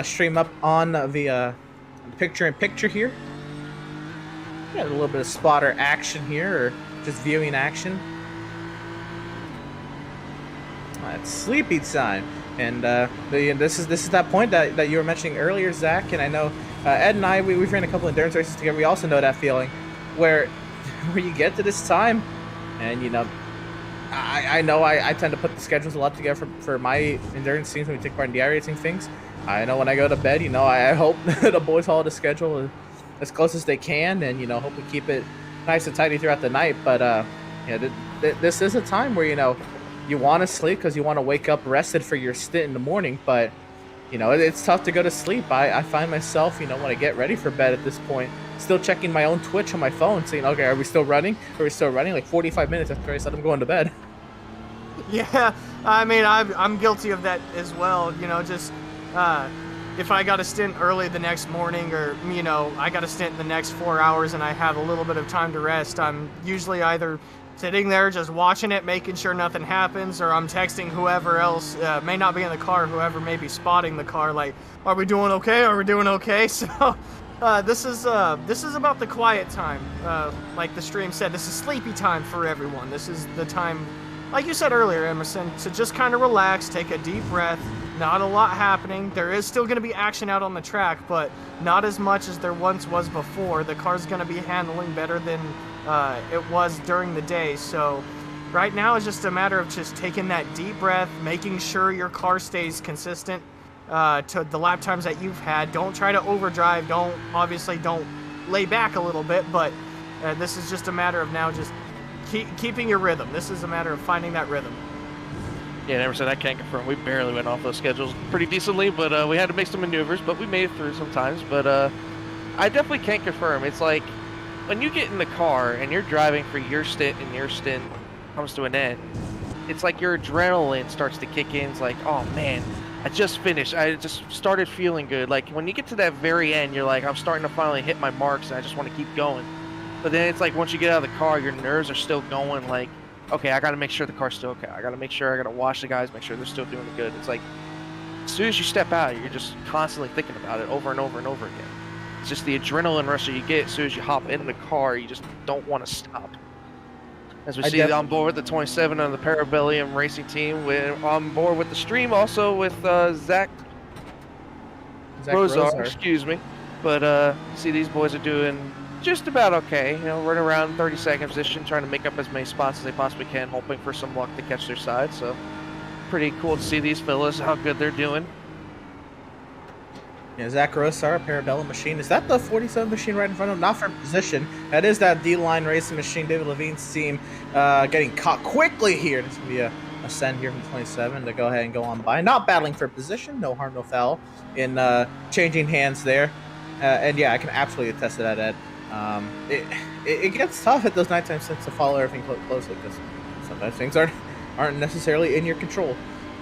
stream up on the picture-in-picture here. Got a little bit of spotter action here, or just viewing action. It's sleepy time, and this is that point that you were mentioning earlier, Zach. And I know Ed and I we've ran a couple endurance races together. We also know that feeling where you get to this time, and I know I tend to put the schedules a lot together for my endurance teams when we take part in the iRacing things. I know when I go to bed, I hope the boys follow the schedule as close as they can, and hope we keep it nice and tidy throughout the night. But this is a time where you want to sleep because you want to wake up rested for your stint in the morning. But it's tough to go to sleep. I find myself, when I get ready for bed at this point, still checking my own Twitch on my phone, saying, okay, are we still running? Are we still running? Like 45 minutes after I said I'm going to bed. Yeah, I mean, I'm guilty of that as well. Just if I got a stint early the next morning, or I got a stint the next 4 hours, and I have a little bit of time to rest, I'm usually either sitting there just watching it, making sure nothing happens, or I'm texting whoever else may not be in the car, whoever may be spotting the car, like, are we doing okay? Are we doing okay? So this is about the quiet time. Like the stream said, this is sleepy time for everyone. This is the time, like you said earlier, Emerson, to just kind of relax, take a deep breath. Not a lot happening. There is still going to be action out on the track, but not as much as there once was before. The car's going to be handling better than it was during the day. So right now it's just a matter of just taking that deep breath, making sure your car stays consistent to the lap times that you've had. Don't try to overdrive. Don't lay back a little bit, but this is just a matter of now just keeping your rhythm. This is a matter of finding that rhythm. Yeah, Emerson, I can't confirm. We barely went off those schedules pretty decently, but we had to make some maneuvers, but we made it through sometimes. But I definitely can't confirm. It's like when you get in the car and you're driving for your stint and your stint comes to an end, it's like your adrenaline starts to kick in. It's like, oh man, I just finished. I just started feeling good. Like when you get to that very end, you're like, I'm starting to finally hit my marks and I just want to keep going. But then it's like once you get out of the car, your nerves are still going like, okay, I got to make sure the car's still okay. I got to make sure, I got to watch the guys, make sure they're still doing good. It's like, as soon as you step out, you're just constantly thinking about it over and over and over again. It's just the adrenaline rush that you get as soon as you hop in the car, you just don't want to stop. As we see on board with the 27 on the Parabellum racing team, we're on board with the stream, also with Zach Rosar, excuse me. But see these boys are doing just about okay, running around 32nd position, trying to make up as many spots as they possibly can, hoping for some luck to catch their side. So pretty cool to see these fellas, how good they're doing. Yeah, Zach Rosar, Parabellum machine. Is that the 47 machine right in front of him? Not for position. That is that D-line racing machine, David Levine's team, getting caught quickly here. This will be a send here from 27 to go ahead and go on by. Not battling for position, no harm, no foul in changing hands there. And yeah, I can absolutely attest to that, Ed. It gets tough at those nighttime stints to follow everything closely because sometimes things aren't necessarily in your control.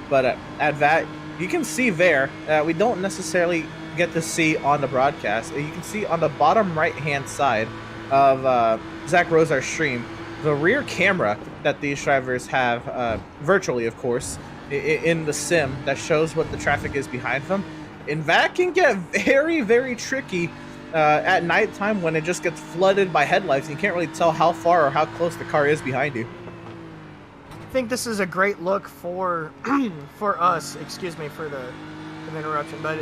But at that, you can see there, we don't necessarily get to see on the broadcast. You can see on the bottom right-hand side of Zach Rosar's stream, the rear camera that these drivers have, virtually of course, in the sim that shows what the traffic is behind them. And that can get very, very tricky at nighttime when it just gets flooded by headlights and you can't really tell how far or how close the car is behind you. I think this is a great look for us. Excuse me for the interruption, but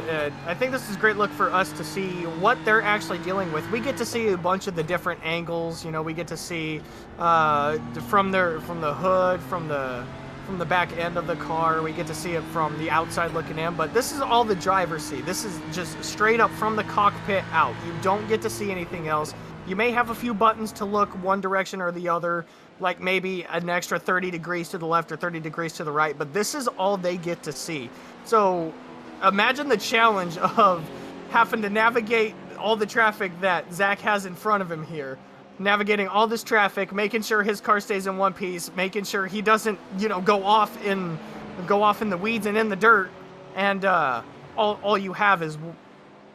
I think this is a great look for us to see what they're actually dealing with. We get to see a bunch of the different angles. We get to see from the hood, from the back end of the car. We get to see it from the outside looking in, but this is all the drivers see. This is just straight up from the cockpit out. You don't get to see anything else. You may have a few buttons to look one direction or the other, like maybe an extra 30 degrees to the left or 30 degrees to the right, but this is all they get to see. So imagine the challenge of having to navigate all the traffic that Zach has in front of him here. Navigating all this traffic, making sure his car stays in one piece, making sure he doesn't, go off in the weeds and in the dirt, and all you have is,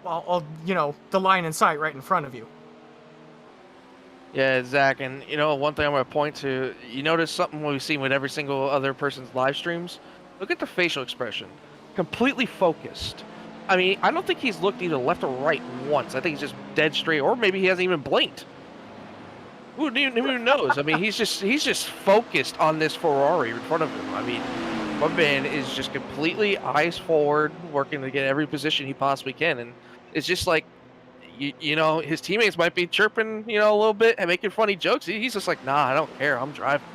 the line in sight right in front of you. Yeah, Zach, and one thing I'm going to point to, you notice something we've seen with every single other person's live streams? Look at the facial expression. Completely focused. I mean, I don't think he's looked either left or right once. I think he's just dead straight, or maybe he hasn't even blinked. Who knows? I mean, he's just focused on this Ferrari in front of him. I mean, my man is just completely eyes forward, working to get every position he possibly can, and it's just like, his teammates might be chirping, a little bit and making funny jokes. He's just like, nah, I don't care. I'm driving.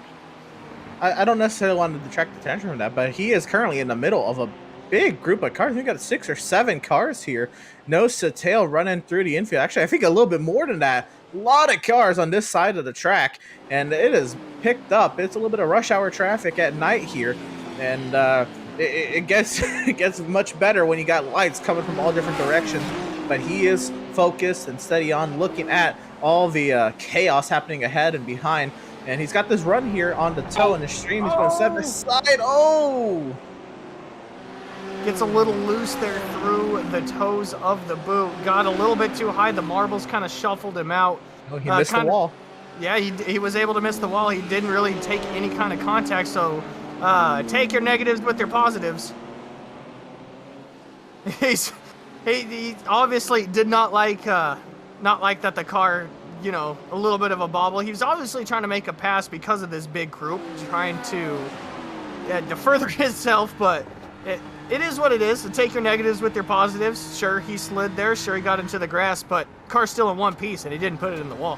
I don't necessarily want to detract attention from that, but he is currently in the middle of a big group of cars. We've got 6 or 7 cars here, nose to tail, running through the infield. Actually, I think a little bit more than that. A lot of cars on this side of the track, and it is picked up. It's a little bit of rush hour traffic at night here, and it gets it gets much better when you got lights coming from all different directions. But he is focused and steady on looking at all the chaos happening ahead and behind. And he's got this run here on the toe in the stream. He's going side by side. Oh! Gets a little loose there through the toes of the boot. Got a little bit too high. The marbles kind of shuffled him out. Oh, he missed the wall. Yeah, he was able to miss the wall. He didn't really take any kind of contact. So take your negatives with your positives. He obviously did not like that the car, you know, a little bit of a bobble. He was obviously trying to make a pass because of this big group, trying to further himself, but it is what it is. So take your negatives with your positives. Sure, he slid there. Sure, he got into the grass, but car's still in one piece, and he didn't put it in the wall.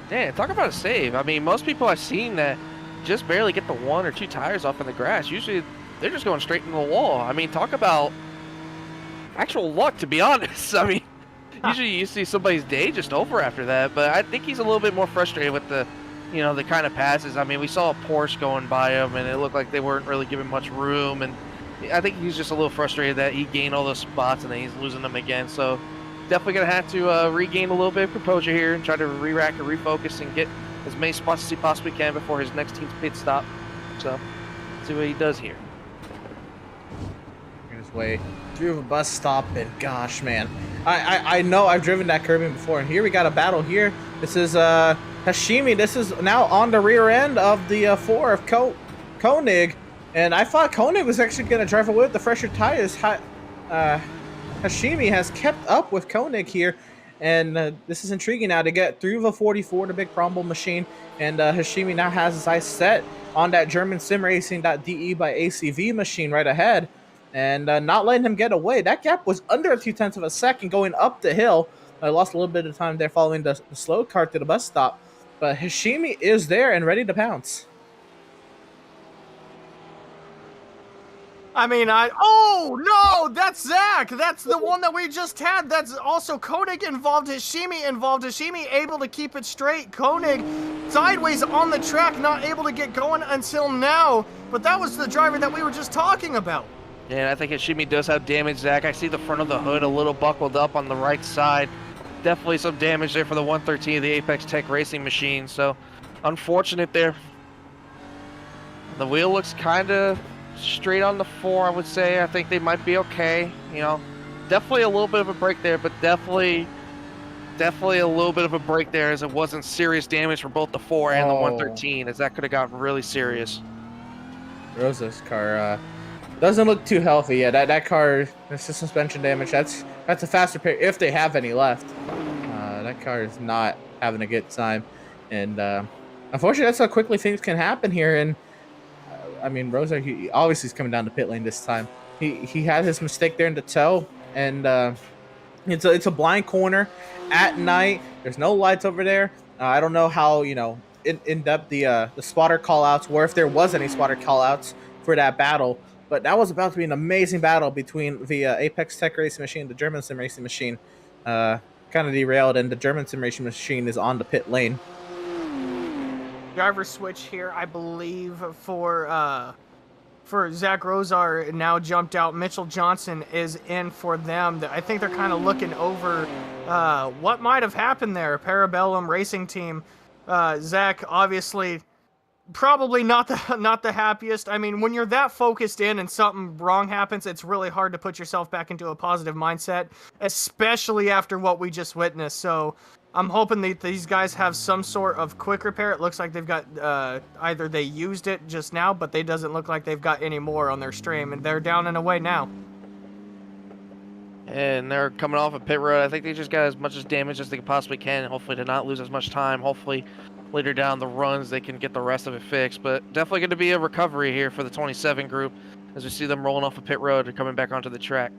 Yeah, talk about a save. I mean, most people I've seen that just barely get the 1 or 2 tires off in the grass. Usually, they're just going straight into the wall. I mean, talk about actual luck, to be honest. I mean, usually you see somebody's day just over after that, but I think he's a little bit more frustrated with the, you know, the kind of passes. I mean, we saw a Porsche going by him, and it looked like they weren't really giving much room, and I think he's just a little frustrated that he gained all those spots and then he's losing them again. So definitely going to have to regain a little bit of composure here and try to re-rack and refocus and get as many spots as he possibly can before his next team's pit stop. So let's see what he does here. His way through a bus stop, and gosh, man, I know I've driven that curbing before, and here we got a battle here. This is Hashimi. This is now on the rear end of the 4 of Koenig, and I thought Koenig was actually going to drive away with the fresher tires. Hashimi has kept up with Koenig here, and this is intriguing now to get through the 44, the big crumble machine, and Hashimi now has his eyes set on that German simracing.de by ACV machine right ahead, and not letting him get away. That gap was under a 0.2 of a second going up the hill. I lost a little bit of time there following the slow cart to the bus stop, but Hashimi is there and ready to pounce. I mean, oh no, that's Zach. That's the one that we just had. That's also Koenig involved, Hashimi involved. Hashimi able to keep it straight. Koenig sideways on the track, not able to get going until now. But that was the driver that we were just talking about. Yeah, I think Hashimi does have damage, Zach. I see the front of the hood a little buckled up on the right side. Definitely some damage there for the 113 of the Apex Tech Racing machine. So, unfortunate there. The wheel looks kind of straight on the 4, I would say. I think they might be okay. You know, definitely a little bit of a break there, but definitely a little bit of a break there, as it wasn't serious damage for both the 4 and the 113, as that could have gotten really serious. Rosa's car doesn't look too healthy. Yeah, that car, that's the suspension damage. That's a faster pair if they have any left. That car is not having a good time, and unfortunately, that's how quickly things can happen here. And I mean, Rosa, he obviously is coming down the pit lane this time. He had his mistake there in the toe, and it's a blind corner at night. There's no lights over there. I don't know how, you know, in depth the spotter callouts were, if there was any spotter callouts for that battle. But that was about to be an amazing battle between the Apex Tech Racing machine and the German Sim Racing machine. Kind of derailed, and the German Sim Racing machine is on the pit lane. Driver switch here, I believe, for Zach Rosar now jumped out. Mitchell Johnson is in for them. I think they're kind of looking over what might have happened there. Parabellum Racing Team. Zach, obviously, probably not the happiest. I mean, when you're that focused in and something wrong happens, it's really hard to put yourself back into a positive mindset, especially after what we just witnessed. So I'm hoping that these guys have some sort of quick repair. It looks like they've got, either they used it just now, but they doesn't look like they've got any more on their stream, and they're down and away now. And they're coming off a pit road. I think they just got as much as damage as they possibly can, hopefully to not lose as much time. Hopefully later down the runs they can get the rest of it fixed. But definitely going to be a recovery here for the 27 group as we see them rolling off a pit road and coming back onto the track,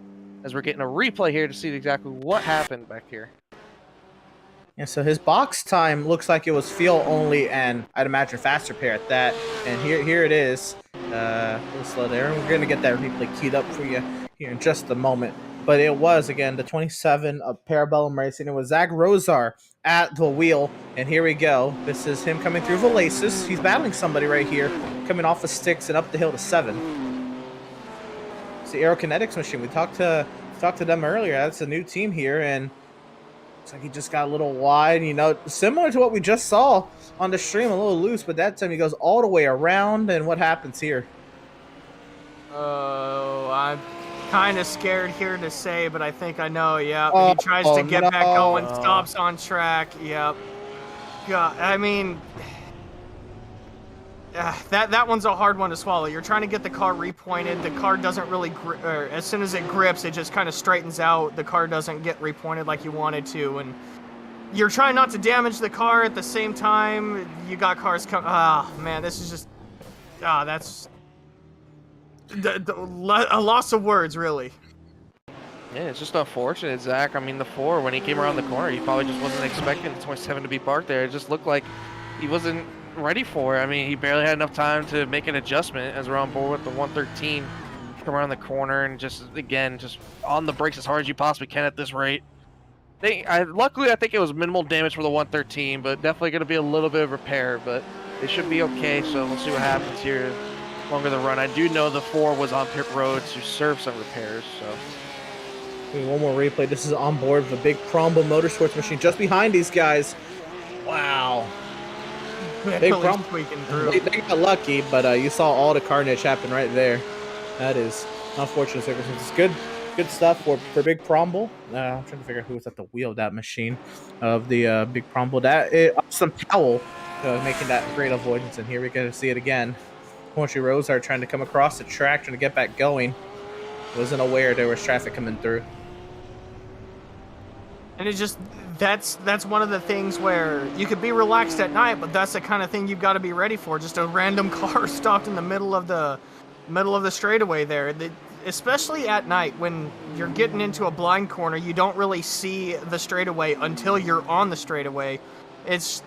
as we're getting a replay here to see exactly what happened back here. Yeah, so his box time looks like it was fuel only, and I'd imagine fast repair at that. And here it is. A little slow there. We're going to get that replay queued up for you here in just a moment. But it was, again, the 27 of Parabellum Racing. It was Zach Rosar at the wheel. And here we go. This is him coming through Valasis. He's battling somebody right here, coming off the sticks and up the hill to 7. It's the Aerokinetics machine. We talked to them earlier. That's a new team here, and looks like he just got a little wide. You know, similar to what we just saw on the stream, a little loose, but that time he goes all the way around. And what happens here? Oh, I'm kind of scared here to say, but I think I know. Yeah, he tries to get back going, stops on track. Yep. God, I mean, that one's a hard one to swallow. You're trying to get the car repointed. The car doesn't really, as soon as it grips, it just kind of straightens out. The car doesn't get repointed like you wanted to, and you're trying not to damage the car at the same time. You got cars coming. Ah, man, this is just, that's a loss of words, really. Yeah, it's just unfortunate, Zach. I mean, the 4, when he came around the corner, he probably just wasn't expecting the 27 to be parked there. It just looked like he wasn't ready for it. I mean, he barely had enough time to make an adjustment as we're on board with the 113. Come around the corner and just, again, just on the brakes as hard as you possibly can at this rate. Luckily, I think it was minimal damage for the 113, but definitely going to be a little bit of repair, but they should be okay, so we'll see what happens here longer the run. I do know the 4 was on pit road to serve some repairs, so. One more replay. This is on board of a big Crombo Motorsports machine just behind these guys. Wow. Big squeaking through. They got lucky, but you saw all the carnage happen right there. That is unfortunate circumstances. Good stuff for Big Crombo. I'm trying to figure out who was at the wheel of that machine of the Big Crombo. That is some Powell making that great avoidance, and here we go to see it again. Country Rose are trying to come across the track, trying to get back going. Wasn't aware there was traffic coming through. And it's just, that's one of the things where you could be relaxed at night, but that's the kind of thing you've got to be ready for. Just a random car stopped in the middle of the straightaway there. Especially at night when you're getting into a blind corner, you don't really see the straightaway until you're on the straightaway. It's,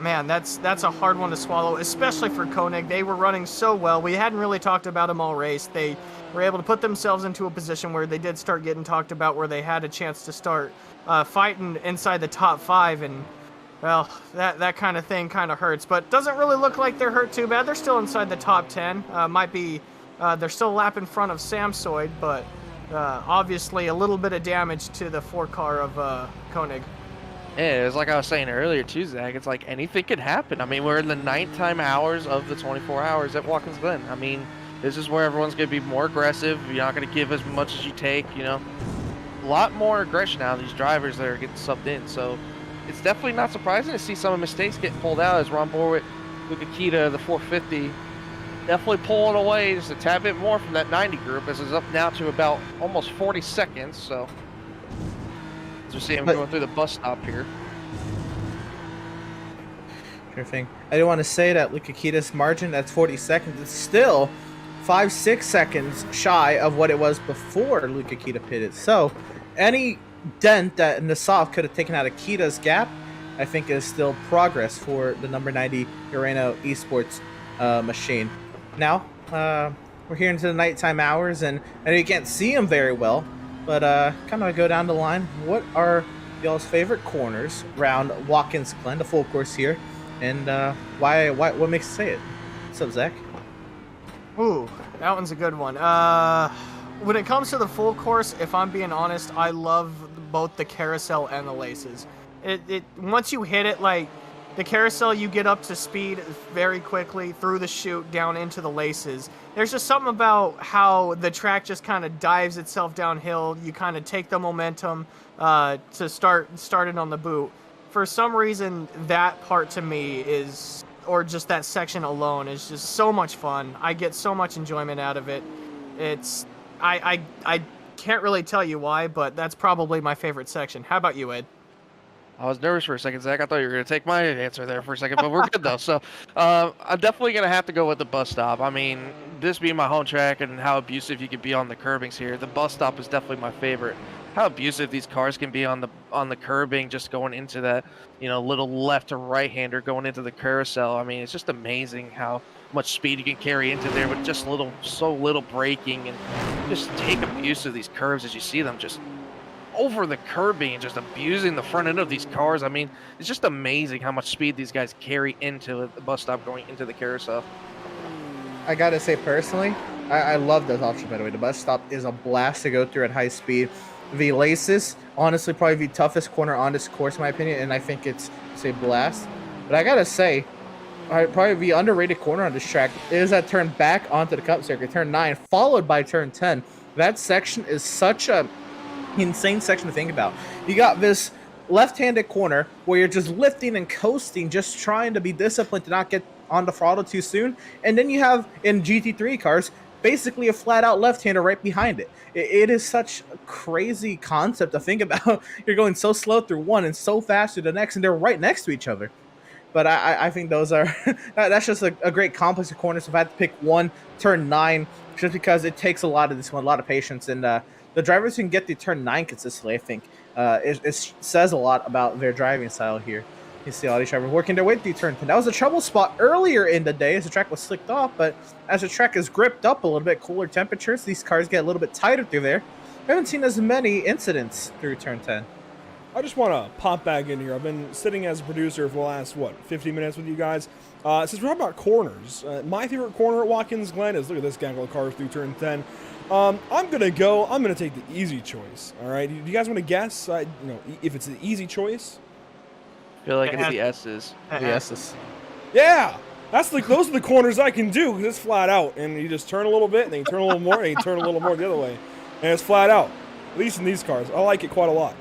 man, that's a hard one to swallow, especially for Koenig. They were running so well. We hadn't really talked about them all race. They were able to put themselves into a position where they did start getting talked about, where they had a chance to start fighting inside the top 5, and well, that kind of thing kind of hurts, but doesn't really look like they're hurt too bad. They're still inside the top 10. Might be, they're still a lap in front of Samsoid, but obviously a little bit of damage to the 4 car of Koenig. Yeah, it's like I was saying earlier too, Zach. It's like anything could happen. I mean, we're in the nighttime hours of the 24 hours at Watkins Glen. I mean, this is where everyone's going to be more aggressive. You're not going to give as much as you take, you know. A lot more aggression out of these drivers that are getting subbed in. So it's definitely not surprising to see some of the mistakes get pulled out as we're on board with Lukakita, the 450. Definitely pulling away just a tad bit more from that 90 group, as it's up now to about almost 40 seconds. So as we see him going through the bus stop here. Sure thing. I do want to say that Lukakita's margin, that's 40 seconds. It's still 5-6 seconds shy of what it was before Lukakita pitted. So any dent that Nassaf could have taken out of Kita's gap, I think is still progress for the number 90 Urano Esports machine. Now, we're here into the nighttime hours, and you can't see them very well, but kind of go down the line. What are y'all's favorite corners around Watkins Glen, the full course here, and what makes you say it? What's up, Zach? Ooh, that one's a good one. When it comes to the full course, if I'm being honest, I love both the carousel and the laces. It once you hit it, like the carousel, you get up to speed very quickly through the chute down into the laces. There's just something about how the track just kind of dives itself downhill. You kind of take the momentum to start it on the boot. For some reason, that part to me is, or just that section alone, is just so much fun. I get so much enjoyment out of it. It's, I can't really tell you why, but that's probably my favorite section. How about you, Ed? I was nervous for a second, Zach. I thought you were going to take my answer there for a second, but we're good, though. So I'm definitely going to have to go with the bus stop. I mean, this being my home track and how abusive you can be on the curbings here, the bus stop is definitely my favorite. How abusive these cars can be on the curbing, just going into that, you know, little left to right-hander going into the carousel. I mean, it's just amazing how much speed you can carry into there with just so little braking, and just take abuse of these curves as you see them just over the curbing and just abusing the front end of these cars. I mean, it's just amazing how much speed these guys carry into the bus stop going into the carousel. I gotta say, personally, I love those options, by the way. The bus stop is a blast to go through at high speed. The laces, honestly, probably the toughest corner on this course, in my opinion, and I think it's a blast. But I gotta say, probably the underrated corner on this track is that turn back onto the Cup Circuit, turn 9, followed by turn 10. That section is such a insane section to think about. You got this left-handed corner where you're just lifting and coasting, just trying to be disciplined to not get on the throttle too soon. And then you have, in GT3 cars, basically a flat-out left-hander right behind it. It is such a crazy concept to think about. You're going so slow through one and so fast through the next, and they're right next to each other. But I think those are that's just a great complex of corners. If I had to pick one, turn 9, just because it takes a lot of this one, a lot of patience, and the drivers who can get the turn 9 consistently, I think, it says a lot about their driving style here. You see all these drivers working their way through turn 10. That was a trouble spot earlier in the day as the track was slicked off, but as the track is gripped up a little bit, cooler temperatures, these cars get a little bit tighter through there. I haven't seen as many incidents through turn 10. I just want to pop back in here. I've been sitting as a producer for the last, 50 minutes with you guys. Since we're talking about corners, my favorite corner at Watkins Glen is, look at this gaggle of cars through turn 10. I'm going to take the easy choice, all right? Do you guys want to guess, if it's the easy choice? I feel like it's the S's. The S's. Yeah! Those are the corners I can do, because it's flat out. And you just turn a little bit, and then you turn a little more, and you turn a little more the other way. And it's flat out. At least in these cars. I like it quite a lot.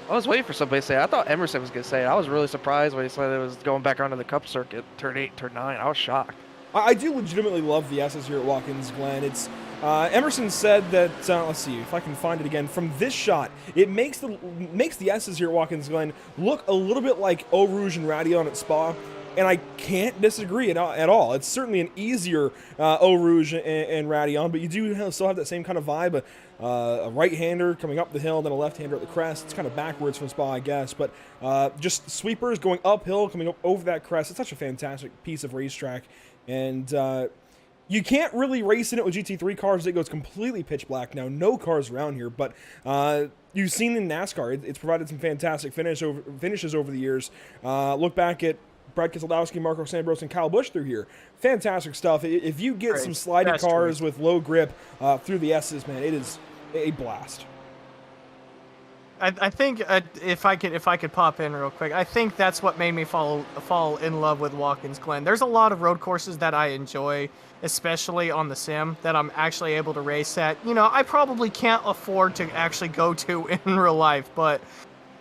I was waiting for somebody to say it. I thought Emerson was going to say it. I was really surprised when he said it was going back onto the Cup Circuit, turn 8, turn 9. I was shocked. I do legitimately love the S's here at Watkins Glen. It's Emerson said that, let's see if I can find it again, from this shot, it makes the S's here at Watkins Glen look a little bit like Eau Rouge and Radion at Spa, and I can't disagree at all. It's certainly an easier Eau Rouge and Radion, but you do still have that same kind of vibe, a right-hander coming up the hill, then a left-hander at the crest. It's kind of backwards from Spa, I guess, but just sweepers going uphill, coming up over that crest. It's such a fantastic piece of racetrack, and you can't really race in it with GT3 cars. It goes completely pitch black now. No cars around here, but you've seen in NASCAR, it's provided some fantastic finishes over the years. Look back at Brad Keselowski, Marco Sambros, and Kyle Busch through here. Fantastic stuff. If you get some sliding cars with low grip through the S's, man, it is a blast. I think if I could pop in real quick, I think that's what made me fall in love with Watkins Glen. There's a lot of road courses that I enjoy, especially on the sim, that I'm actually able to race at. I probably can't afford to actually go to in real life, but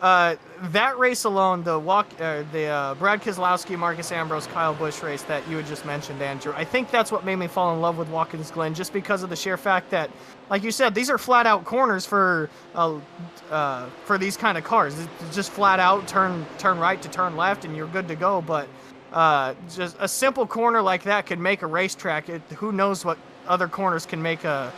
that race alone, the Brad Keselowski, Marcus Ambrose, Kyle Busch race that you had just mentioned, Andrew, I think that's what made me fall in love with Watkins Glen, just because of the sheer fact that, like you said, these are flat out corners for these kind of cars. It's just flat out turn right to turn left, and you're good to go. But just a simple corner like that could make a racetrack. Who knows what other corners can make a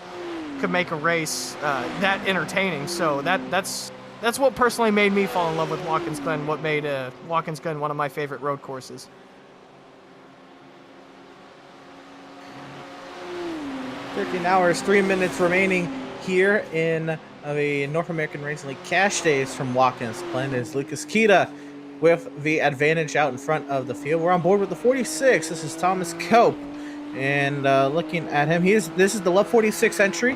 race that entertaining? So that's what personally made me fall in love with Watkins Glen, what made Watkins Glen one of my favorite road courses. $13 3 minutes remaining here in the North American Racing League Cash Days from Watkins Glen. Is Lucas Kita with the advantage out in front of the field. We're on board with the 46. This is Thomas Cope. And looking at him, this is the left 46 entry.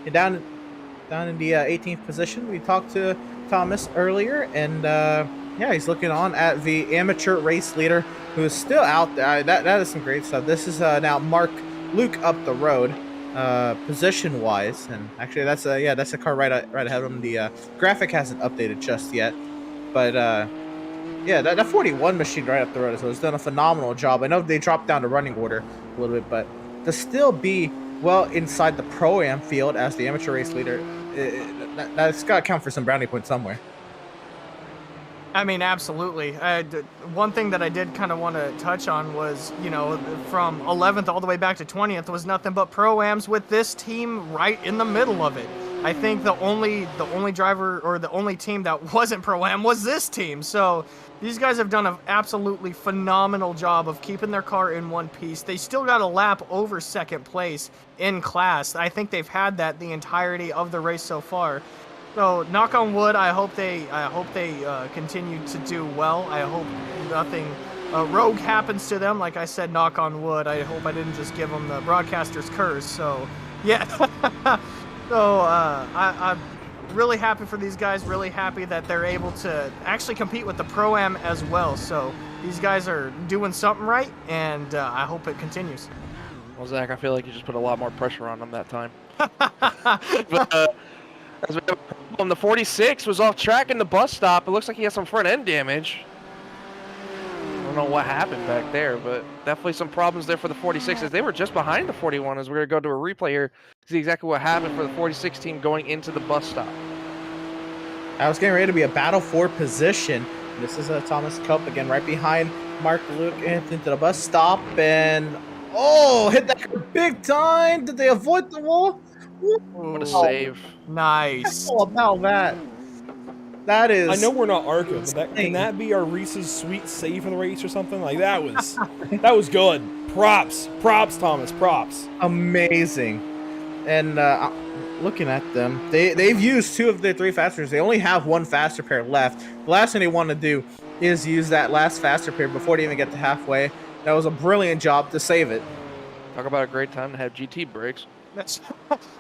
And down in the 18th position. We talked to Thomas earlier, and he's looking on at the amateur race leader who is still out there. That is some great stuff. This is now Mark Luke up the road, position wise, and actually that's a car right ahead of him. The graphic hasn't updated just yet, but that 41 machine right up the road has done a phenomenal job. I know they dropped down the running order a little bit, but to still be well inside the Pro-Am field as the amateur race leader, that's got to count for some brownie points somewhere. I mean, absolutely. One thing that I did kind of want to touch on was, from 11th all the way back to 20th was nothing but Pro-Ams with this team right in the middle of it. I think the only driver or the only team that wasn't Pro-Am was this team. So these guys have done an absolutely phenomenal job of keeping their car in one piece. They still got a lap over second place in class. I think they've had that the entirety of the race so far. So knock on wood, I hope they continue to do well. I hope nothing a rogue happens to them, like I said, knock on wood. I hope I didn't just give them the broadcaster's curse. So, yeah. So, I'm really happy for these guys. Really happy that they're able to actually compete with the Pro-Am as well. So, these guys are doing something right, and I hope it continues. Well, Zach, I feel like you just put a lot more pressure on them that time. But, as we have a problem, the 46 was off track in the bus stop. It looks like he has some front end damage. I don't know what happened back there, but definitely some problems there for the 46 as they were just behind the 41 as we're going to go to a replay here to see exactly what happened for the 46 team going into the bus stop. I was getting ready to be a battle for position. This is Thomas Cup again, right behind Mark Luke into the bus stop, and oh, hit that big time. Did they avoid the wall? What a save. Nice. All about that. That is. I know we're not ARCA, but can that be our Reese's sweet save in the race or something? Like that was good. Props, Thomas, props. Amazing. And looking at them, they've used 2 of their 3 fasters. They only have 1 faster pair left. The last thing they want to do is use that last faster pair before they even get to halfway. That was a brilliant job to save it. Talk about a great time to have GT brakes.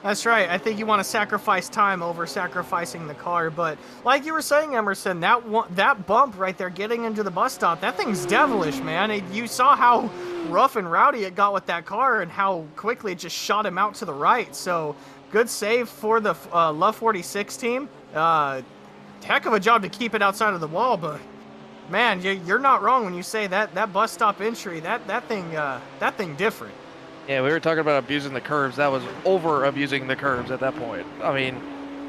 That's right. I think you want to sacrifice time over sacrificing the car. But like you were saying, Emerson, that bump right there getting into the bus stop, that thing's devilish, man. You saw how rough and rowdy it got with that car and how quickly it just shot him out to the right. So good save for the Love 46 team. Heck of a job to keep it outside of the wall, but man, you're not wrong when you say that bus stop entry, that thing different. Yeah, we were talking about abusing the curves. That was over abusing the curves at that point. I mean,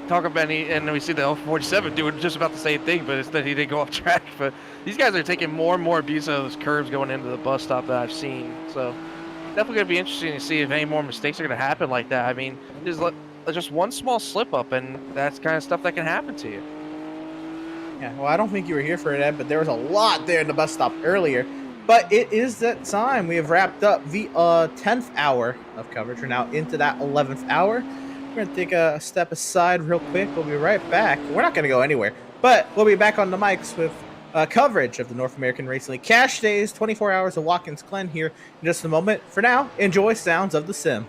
talk about and we see the L47 doing just about the same thing, but instead he didn't go off track. But these guys are taking more and more abuse of those curves going into the bus stop that I've seen. So definitely going to be interesting to see if any more mistakes are going to happen like that. I mean, there's just one small slip up, and that's kind of stuff that can happen to you. Yeah, well, I don't think you were here for it, Ed, but there was a lot there in the bus stop earlier. But it is that time. We have wrapped up the 10th hour of coverage. We're now into that 11th hour. We're going to take a step aside real quick. We'll be right back. We're not going to go anywhere, but we'll be back on the mics with coverage of the North American Racing League Cash Days, 24 hours of Watkins Glen here in just a moment. For now, enjoy sounds of the sim.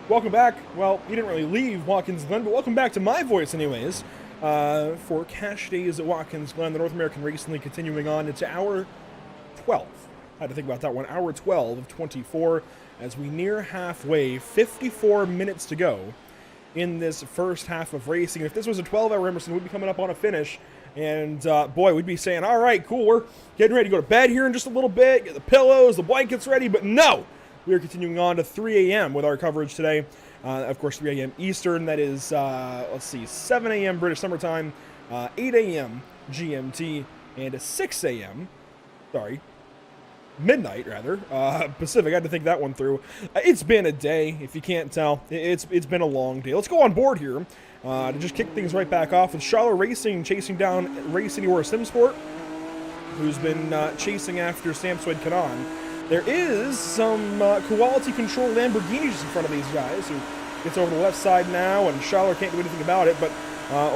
welcome back. Well, you didn't really leave Watkins Glen, but welcome back to my voice anyways, for Cash Days at Watkins Glen, the North American Racing League, continuing on into hour 12. I had to think about that one. Hour 12 of 24 as we near halfway, 54 minutes to go in this first half of racing. If this was a 12-hour Emerson, we'd be coming up on a finish. And, boy, we'd be saying, all right, cool, we're getting ready to go to bed here in just a little bit, get the pillows, the blankets ready. But no, we are continuing on to 3 a.m. with our coverage today. Of course, 3 a.m. Eastern. That is, 7 a.m. British Summer Time, 8 a.m. GMT, and 6 a.m. Midnight, rather, Pacific. I had to think that one through. It's been a day, if you can't tell. It's been a long day. Let's go on board here to just kick things right back off with Charlotte Racing chasing down Race Anywhere Simsport, who's been chasing after Samsoid Kanan. There is some quality control Lamborghinis in front of these guys, who gets over the left side now, and Charlotte can't do anything about it, but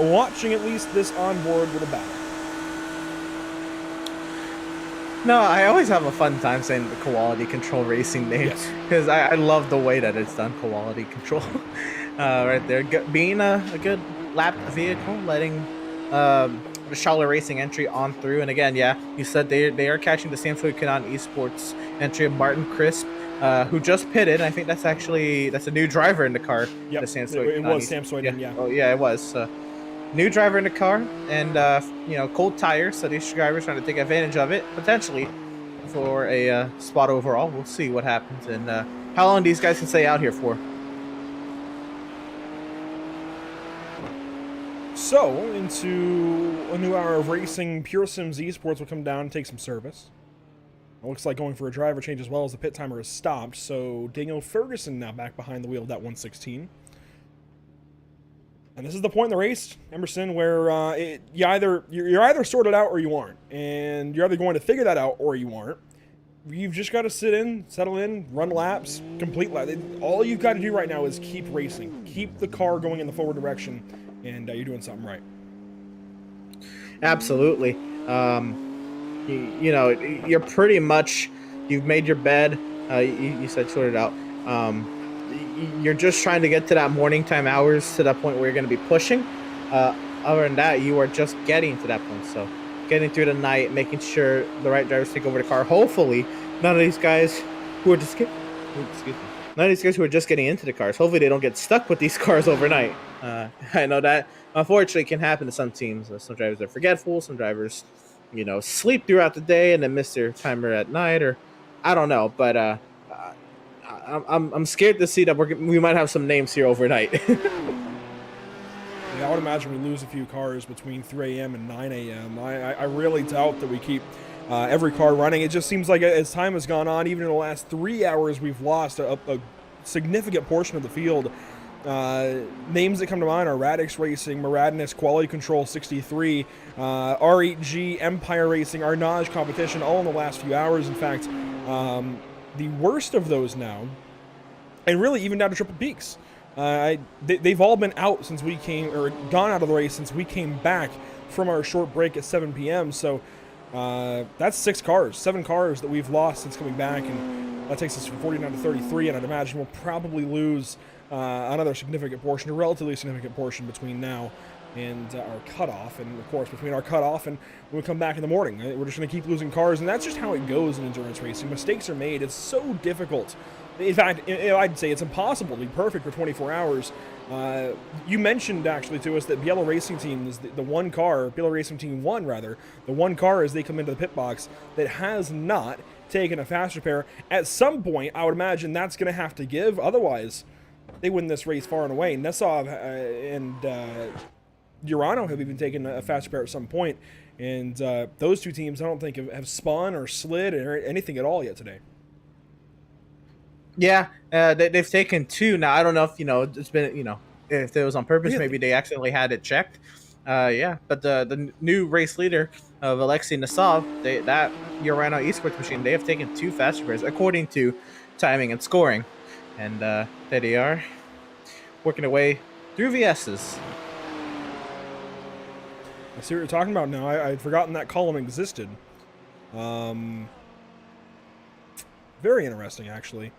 watching at least this onboard little battle. No, I always have a fun time saying the quality control racing name, because I love the way that it's done, quality control. Right there, being a good lap vehicle, letting the Charlotte Racing entry on through. And again, yeah, you said they are catching the Samsung Canon Esports entry of Martin Crisp, who just pitted. I think that's a new driver in the car. Yep, it was Samsung, yeah. Oh yeah, it was. New driver in the car, and cold tires, so these drivers trying to take advantage of it, potentially, for a spot overall. We'll see what happens, and how long these guys can stay out here for. So, into a new hour of racing, Pure Sims Esports will come down and take some service. It looks like going for a driver change as well, as the pit timer has stopped, so Daniel Ferguson now back behind the wheel of that 116. And this is the point in the race, Emerson, where you're either sorted out or you aren't. And you're either going to figure that out or you aren't. You've just got to sit in, settle in, run laps, complete laps. All you've got to do right now is keep racing. Keep the car going in the forward direction, and you're doing something right. Absolutely. You're pretty much, you've made your bed. You said sorted out. You're just trying to get to that morning time hours, to that point where you're going to be pushing. Other than that, you are just getting to that point. So getting through the night, making sure the right drivers take over the car. Hopefully, none of these guys who are just getting into the cars, hopefully they don't get stuck with these cars overnight. I know that unfortunately can happen to some teams. Some drivers are forgetful. Some drivers, sleep throughout the day and then miss their timer at night, or I don't know. But I'm scared to see that we might have some names here overnight. Yeah, I would imagine we lose a few cars between 3 a.m. and 9 a.m. I really doubt that we keep every car running. It just seems like as time has gone on, even in the last 3 hours, we've lost a significant portion of the field. Names that come to mind are Radix Racing, Muradness, Quality Control 63, R8G, Empire Racing, Arnage Competition, all in the last few hours. In fact, the worst of those now, and really even down to Triple Peaks. They've all been out since we came, or gone out of the race since we came back from our short break at 7 p.m. So that's 7 cars that we've lost since coming back, and that takes us from 49 to 33, and I'd imagine we'll probably lose another significant portion, a relatively significant portion between now and our cutoff, and of course between our cutoff and when we come back in the morning. We're just going to keep losing cars, and that's just how it goes in endurance racing. Mistakes are made. It's so difficult. In fact, I'd say it's impossible to be perfect for 24 hours. You mentioned actually to us that Bielo Racing Team is the one car, Bielo Racing Team 1 rather, the one car as they come into the pit box that has not taken a fast repair. At some point, I would imagine that's going to have to give. Otherwise, they win this race far and away. Nesov and Urano have even taken a fast repair at some point, and those two teams I don't think have spun or slid or anything at all yet today. Yeah, they've taken 2 now. I don't know if it's been if it was on purpose. Maybe they accidentally had it checked. But the new race leader of Alexei Nesov, that Urano Esports machine, they have taken 2 fast repairs according to timing and scoring, and there they are working their way through VS's. I see what you're talking about now. I'd forgotten that column existed. Very interesting, actually.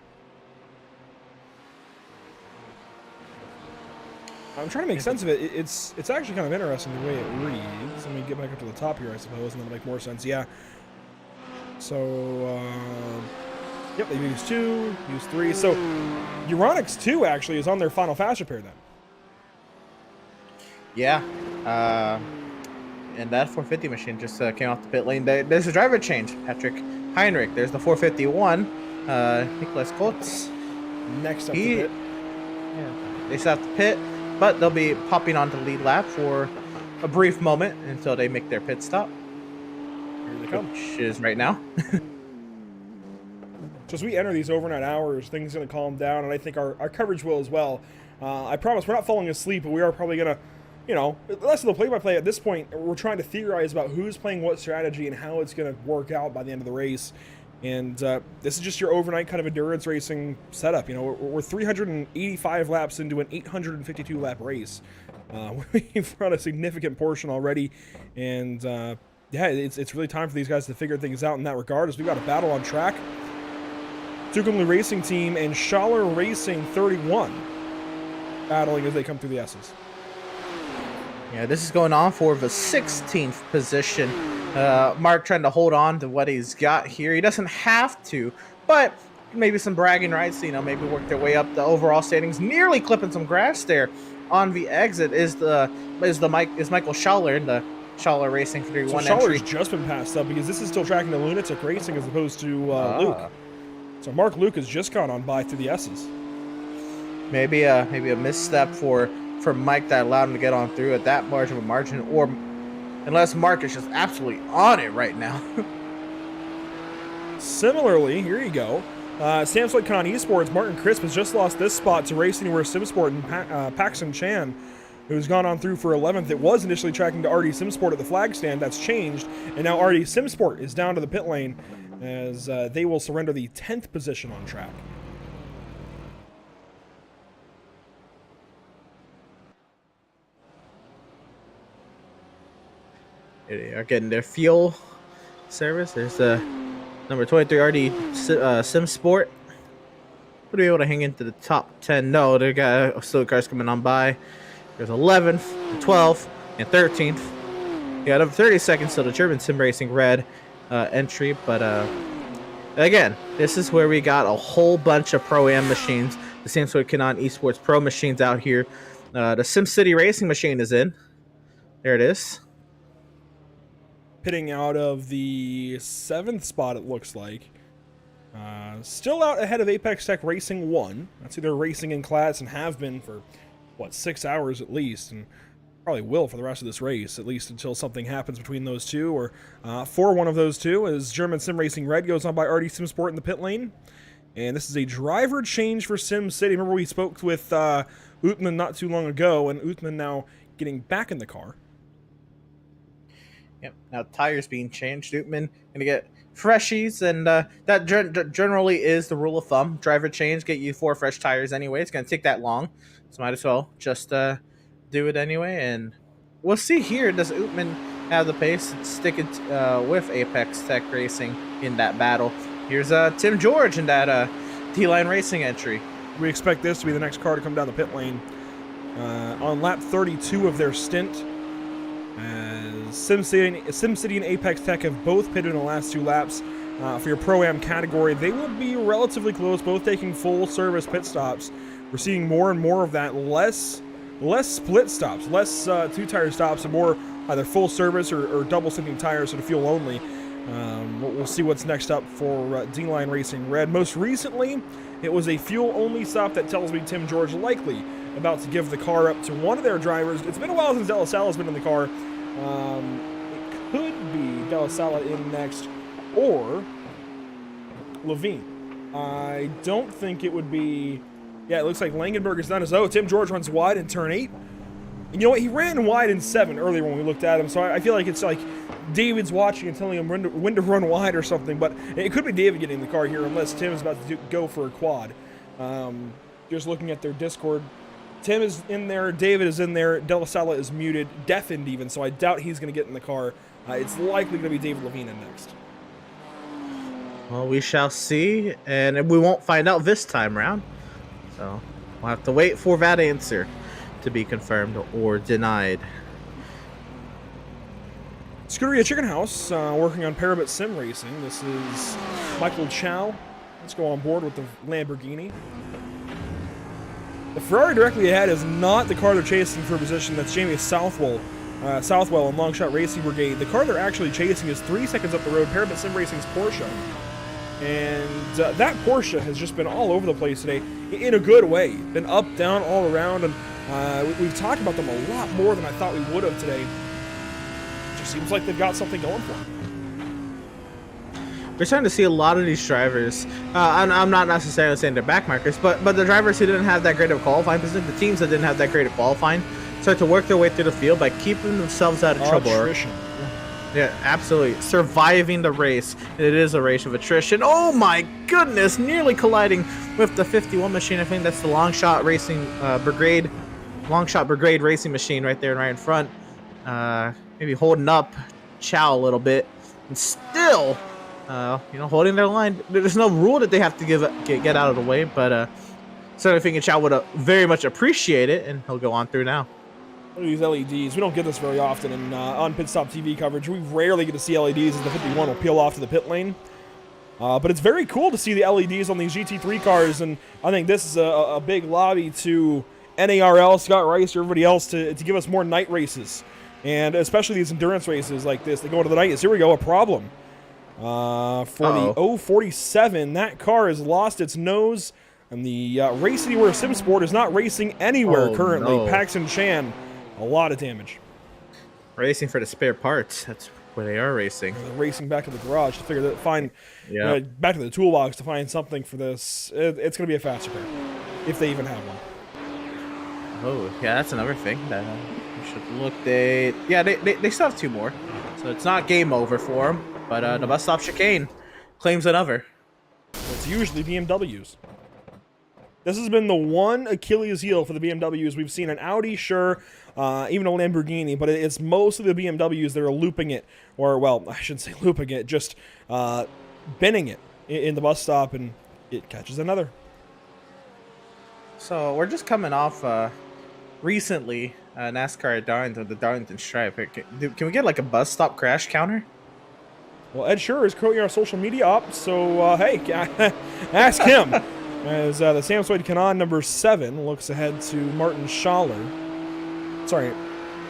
I'm trying to make sense of it. It's actually kind of interesting the way it reads. Let me get back up to the top here, I suppose, and that'll make more sense. Yeah. So, yep, they use 2, use 3. So, Euronics 2 actually is on their final fast repair then. Yeah. And that 450 machine just came off the pit lane. There's a driver change. Patrick Heinrich. There's the 451. Nicholas Colts. Next up the pit. Yeah. They still have to pit, but they'll be popping onto the lead lap for a brief moment until they make their pit stop. Here they come. Which is right now. So as we enter these overnight hours, things are going to calm down, and I think our coverage will as well. I promise we're not falling asleep, but we are probably going to, you know, less of the play-by-play at this point. We're trying to theorize about who's playing what strategy and how it's going to work out by the end of the race. And this is just your overnight kind of endurance racing setup. You know, we're 385 laps into an 852 lap race. We've run a significant portion already, and yeah, it's really time for these guys to figure things out in that regard. As we've got a battle on track. Tucson Racing Team and Schaller Racing 31 battling as they come through the S's. Yeah, this is going on for the 16th position. Mark trying to hold on to what he's got here. He doesn't have to, but maybe some bragging rights, you know, maybe work their way up the overall standings. Nearly clipping some grass there on the exit is Michael Schaller in the Schaller Racing 31 so entry. Schaller's just been passed up because this is still tracking the Lunatic Racing as opposed to Luke. So Mark Luke has just gone on by through the S's. Maybe a misstep for Mike that allowed him to get on through at that large of a margin, or unless Mark is just absolutely on it right now. Similarly, here you go. Samsung Con Esports, Martin Crisp has just lost this spot to Race Anywhere SimSport and Paxton Chan, who's gone on through for 11th. It was initially tracking to RD SimSport at the flag stand. That's changed, and now RD SimSport is down to the pit lane as they will surrender the 10th position on track. They are getting their fuel service. There's number 23 RD SimSport. Would be able to hang into the top 10. No, they got still cars coming on by. There's 11th, 12th, and 13th. You got over 30 seconds till the German Sim Racing Red entry, but again, this is where we got a whole bunch of Pro-Am machines. The Samsung Canon Esports Pro machines out here. The SimCity Racing machine is in. There it is. Pitting out of the 7th spot, it looks like. Still out ahead of Apex Tech Racing 1. That's who they're racing in class and have been for, what, 6 hours at least. And probably will for the rest of this race, at least until something happens between those two, or for one of those two, as German Sim Racing Red goes on by RD SimSport in the pit lane. And this is a driver change for SimCity. Remember we spoke with Utman not too long ago, and Utman now getting back in the car. Yep, now tires being changed. Utman gonna get freshies, and that generally is the rule of thumb. Driver change, get you 4 fresh tires anyway. It's gonna take that long, so might as well just do it anyway, and we'll see here. Does Utman have the pace and stick it with Apex Tech Racing in that battle? Here's Tim George in that D-Line Racing entry. We expect this to be the next car to come down the pit lane on lap 32 of their stint. As SimCity and Apex Tech have both pitted in the last 2 laps for your Pro-Am category. They will be relatively close, both taking full service pit stops. We're seeing more and more of that, less split stops, less 2-tire stops, and more either full service or double sinking tires, so to fuel only. We'll see what's next up for D-Line Racing Red. Most recently, it was a fuel-only stop that tells me Tim George likely about to give the car up to one of their drivers. It's been a while since De La Sala's been in the car. It could be De La Sala in next, or Levine. I don't think it would be... Yeah, it looks like Langenberg is done as Tim George runs wide in turn 8. And you know what? He ran wide in 7 earlier when we looked at him, so I feel like it's like David's watching and telling him when to run wide or something, but it could be David getting in the car here unless Tim is about to go for a quad. Just looking at their Discord, Tim is in there, David is in there, De La Sala is muted, deafened even, so I doubt he's going to get in the car. It's likely going to be David Levine in next. Well, we shall see, and we won't find out this time round. So we'll have to wait for that answer. to be confirmed or denied. Scuderia Chicken House, working on Parabit Sim Racing. This is Michael Chow. Let's go on board with the Lamborghini. The Ferrari directly ahead is not the car they're chasing for position. That's Jamie Southwell and Longshot Racing Brigade. The car they're actually chasing is 3 seconds up the road, Parabit Sim Racing's Porsche. And that Porsche has just been all over the place today in a good way. Been up, down, all around, and we've talked about them a lot more than I thought we would have today. Just seems like they've got something going for them. We're starting to see a lot of these drivers. I'm not necessarily saying they're backmarkers, but the drivers who didn't have that great of qualifying position, the teams that didn't have that great of qualifying, start to work their way through the field by keeping themselves out of trouble. Attrition. Yeah, absolutely. Surviving the race. And it is a race of attrition. Oh my goodness! Nearly colliding with the 51 machine. I think that's the Longshot Racing Brigade. Longshot Brigade Racing machine right there and right in front. Maybe holding up Chow a little bit. And still, holding their line. There's no rule that they have to get out of the way, but certainly thinking Chow would very much appreciate it, and he'll go on through now. These LEDs, we don't get this very often in on Pit Stop TV coverage. We rarely get to see LEDs as the 51 will peel off to the pit lane. But it's very cool to see the LEDs on these GT3 cars, and I think this is a big lobby to NARL, Scott Rice, everybody else to give us more night races. And especially these endurance races like this, they go into the night. Here we go, a problem. For the 047, that car has lost its nose, and the Race Anywhere Sim Sport is not racing anywhere currently. No. Paxton Chan, a lot of damage. Racing for the spare parts. That's where they are racing. They're racing back to the garage to figure that back to the toolbox to find something for this. It's going to be a fast repair, if they even have one. Oh, yeah, that's another thing that we should look. They still have 2 more, so it's not game over for them. But the bus stop chicane claims another. It's usually BMWs. This has been the one Achilles heel for the BMWs. We've seen an Audi, sure, even a Lamborghini, but it's mostly the BMWs that are looping it, or, well, I shouldn't say looping it, just bending it in the bus stop, and it catches another. So we're just coming off recently NASCAR at Darlington, the Darlington Stripe. Can we get like a bus stop crash counter? Well, Ed Shearer is currently our social media op, so hey, ask him. As the Samsung Canon number 7 looks ahead to Martin Schaller. Sorry,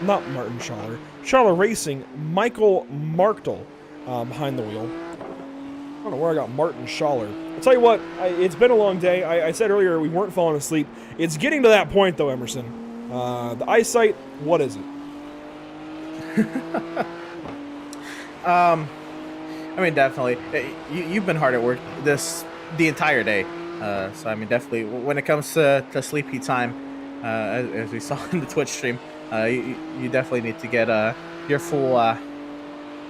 not Martin Schaller. Schaller Racing, Michael Marktel behind the wheel. I don't know where I got Martin Schaller. I'll tell you what, it's been a long day. I said earlier we weren't falling asleep. It's getting to that point, though, Emerson. The eyesight, what is it? I mean, definitely. You've been hard at work the entire day. So, I mean, definitely, when it comes to sleepy time, as we saw in the Twitch stream, you definitely need to get your full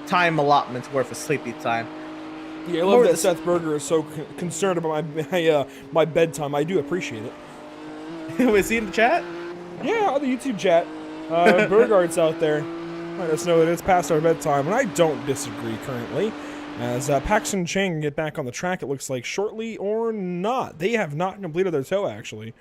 time allotments worth of sleepy time. Yeah, I love that Seth Berger is so concerned about my bedtime. I do appreciate it. Was he in the chat? Yeah, on the YouTube chat. Bergard's out there. Let us know that it's past our bedtime, and I don't disagree currently. As Paxton Chang can get back on the track, it looks like shortly or not. They have not completed their tow, actually.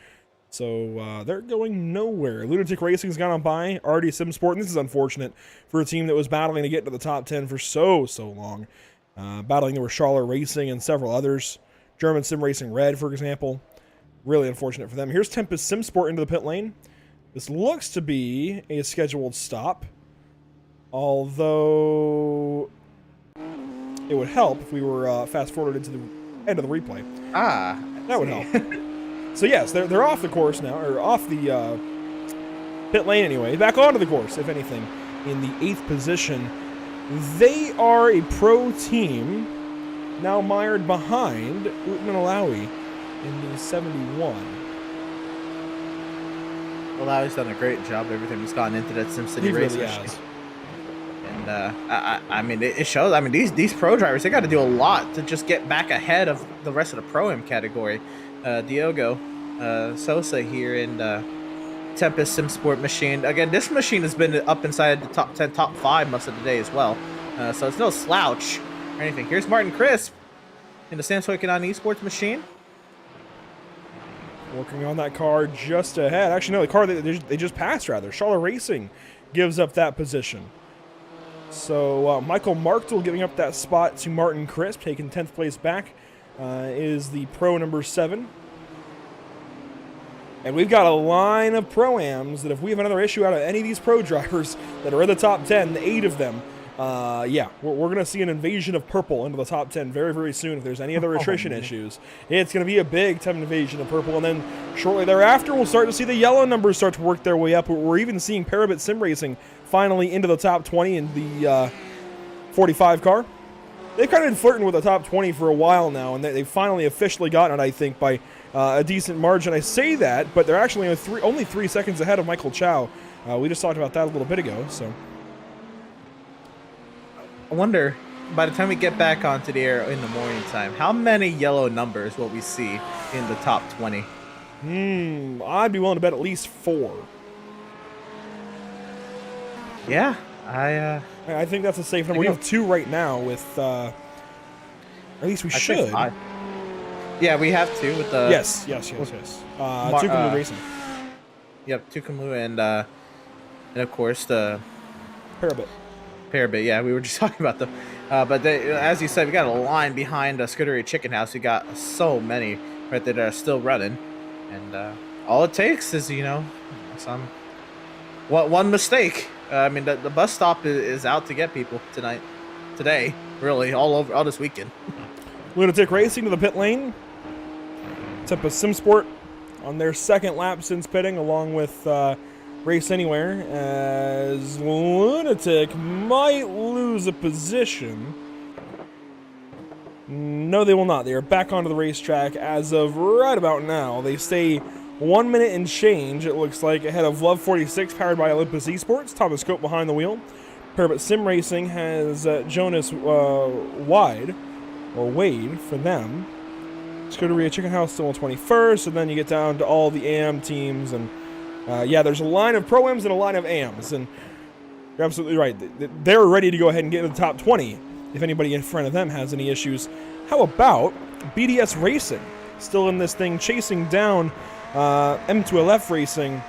So they're going nowhere. Lunatic Racing's gone on by. RD Sim Sport, and this is unfortunate for a team that was battling to get into the top 10 for so long. Battling there were Schaller Racing and several others. German Sim Racing Red, for example. Really unfortunate for them. Here's Tempest Sim Sport into the pit lane. This looks to be a scheduled stop. Although it would help if we were fast-forwarded to the end of the replay. That would help. So yes, they're off the course now, or off the pit lane anyway. Back onto the course, if anything, in the 8th position. They are a pro team, now mired behind Utman Alawi in the 71. Alawi's done a great job. Everything has gone into that SimCity race. Really has. And I mean, it shows. I mean, these pro drivers, they got to do a lot to just get back ahead of the rest of the Pro-Am category. Diogo Sosa here in Tempest Sim Sport machine. Again, this machine has been up inside the top 10, top 5 most of the day as well. So it's no slouch or anything. Here's Martin Crisp in the Samsung Canon Esports machine. Working on that car just ahead. Actually, no, the car they just passed, rather. Charlotte Racing gives up that position. So Michael Marktel giving up that spot to Martin Crisp, taking 10th place back, is the Pro number 7. And we've got a line of Pro-Ams that if we have another issue out of any of these Pro drivers that are in the top 10, the 8 of them, yeah, we're going to see an invasion of purple into the top 10 very, very soon. If there's any other attrition issues, it's going to be a big time invasion of purple. And then shortly thereafter, we'll start to see the yellow numbers start to work their way up. We're even seeing Parabit Sim Racing finally into the top 20 in the 45 car. They've kind of been flirting with the top 20 for a while now, and they've finally officially gotten it, I think, by a decent margin. I say that, but they're actually only 3 seconds ahead of Michael Chow. We just talked about that a little bit ago, so... I wonder, by the time we get back onto the air in the morning time, how many yellow numbers will we see in the top 20? I'd be willing to bet at least 4. Yeah, I think that's a safe number. We have 2 right now with, at least we should. Yeah, we have 2 with the... Yes. Tucson Racing. Yep, Tucson and of course the... Parabit, yeah, we were just talking about them. But they, as you said, we got a line behind Scuderia Chicken House. We got so many right there that are still running. And all it takes is, one mistake. I mean, the bus stop is out to get people today, really, all this weekend. Lunatic Racing to the pit lane. Tempa Sim Sport on their second lap since pitting, along with Race Anywhere, as Lunatic might lose a position. No, they will not. They are back onto the racetrack as of right about now. They stay 1 minute and change, it looks like, ahead of Love 46, powered by Olympus Esports. Thomas Scope behind the wheel. Parabit Sim Racing has Jonas Wade for them. Scuderia Chicken House still in 21st, and then you get down to all the AM teams, and yeah, there's a line of Pro-Ams and a line of AMs, and you're absolutely right. They're ready to go ahead and get into the top 20 if anybody in front of them has any issues. How about BDS Racing? Still in this thing, chasing down M2LF Racing.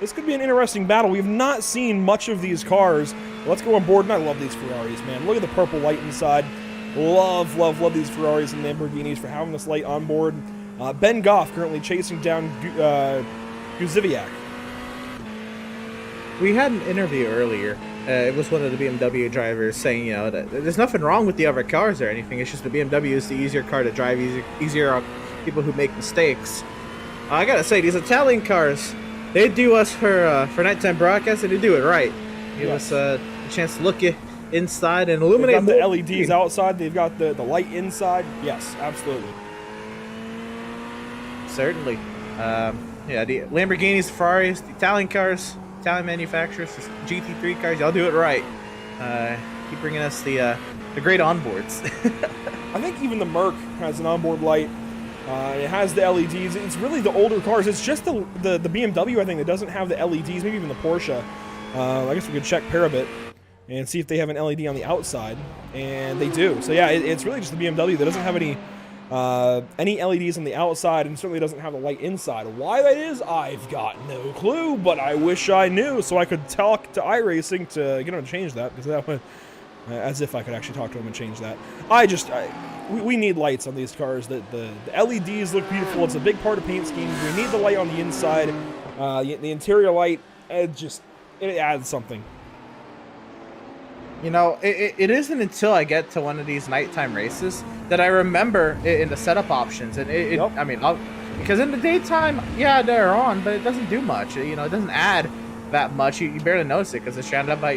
This could be an interesting battle. We've not seen much of these cars. Let's go on board, and I love these Ferraris, man. Look at the purple light inside. Love these Ferraris and Lamborghinis for having this light on board. Ben Goff currently chasing down Guziviak. We had an interview earlier. It was one of the BMW drivers saying, that there's nothing wrong with the other cars or anything. It's just the BMW is the easier car to drive, easier on people who make mistakes. I gotta say, these Italian cars, they do us for nighttime broadcast, and they do it right. Give us a chance to look inside and illuminate. They've got the LEDs outside. They've got the light inside. Yes, absolutely. Certainly. Yeah, the Lamborghinis, Ferraris, the Italian cars, Italian manufacturers, the GT3 cars, y'all do it right. Keep bringing us the great onboards. I think even the Merc has an onboard light. It has the LEDs. It's really the older cars. It's just the BMW, I think, that doesn't have the LEDs. Maybe even the Porsche. I guess we could check Parabit and see if they have an LED on the outside, and they do. So yeah, it's really just the BMW that doesn't have any LEDs on the outside, and certainly doesn't have the light inside. Why that is, I've got no clue, but I wish I knew so I could talk to iRacing to get them to change that, because that would, as if I could actually talk to them and change that. We need lights on these cars. The LEDs look beautiful. It's a big part of paint schemes. We need the light on the inside. The interior light, it adds something. It isn't until I get to one of these nighttime races that I remember it in the setup options. And I mean, because in the daytime, yeah, they're on, but it doesn't do much. It doesn't add that much. You barely notice it because it's surrounded by,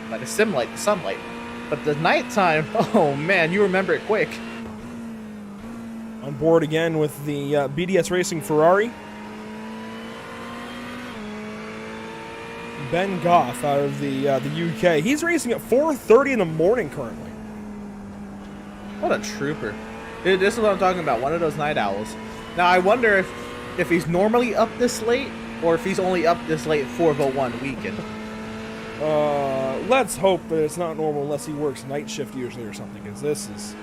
by the sim light, the sunlight. But the nighttime, oh man, you remember it quick. On board again with the BDS Racing Ferrari. Ben Goff out of the UK. He's racing at 4:30 in the morning currently. What a trooper. Dude, this is what I'm talking about, one of those night owls. Now, I wonder if he's normally up this late, or if he's only up this late 4:01 weekend. Let's hope that it's not normal unless he works night shift usually or something, because this is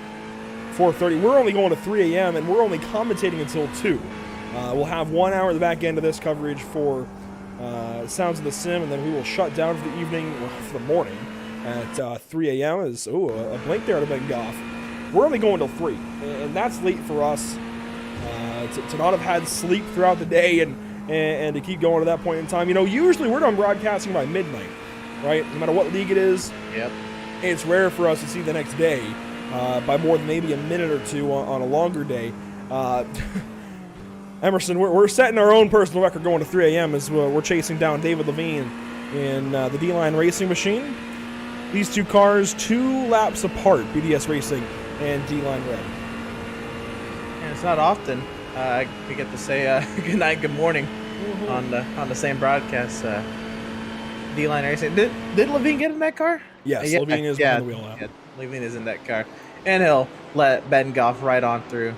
4:30. We're only going to 3 a.m., and we're only commentating until 2. We'll have 1 hour at the back end of this coverage for Sounds of the Sim, and then we will shut down for the evening, for the morning, at 3 a.m. A blink there to Ben Goff. We're only going till 3, and that's late for us to not have had sleep throughout the day and to keep going to that point in time. You know, usually we're done broadcasting by midnight, right? No matter what league it is. Yep. It's rare for us to see the next day by more than maybe a minute or two on a longer day. Emerson, we're setting our own personal record going to 3 a.m. as we're chasing down David Levine in the D-Line Racing Machine. These two cars 2 laps apart, BDS Racing and D-Line Red. And it's not often we get to say good night, good morning on the same broadcast. D-Line Racing. Did Levine get in that car? Yes, Levine is behind the wheel now. Yeah, Levine is in that car. And he'll let Ben Goff right on through.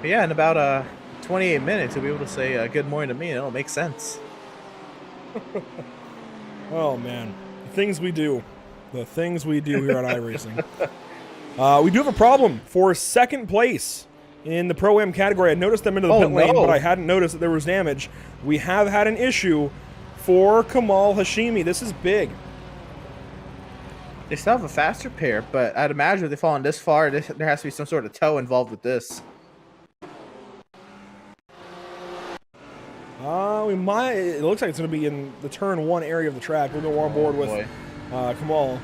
But yeah, in about 28 minutes, he'll be able to say good morning to me, and it'll make sense. Oh, man. The things we do. The things we do here on iRacing. We do have a problem for second place in the Pro-Am category. I noticed them into the pit lane, but I hadn't noticed that there was damage. We have had an issue for Kamal Hashimi. This is big. They still have a faster pair, but I'd imagine if they've fallen this far, there has to be some sort of tow involved with this. We might. It looks like it's going to be in the turn 1 area of the track. We'll go on board with Kamal.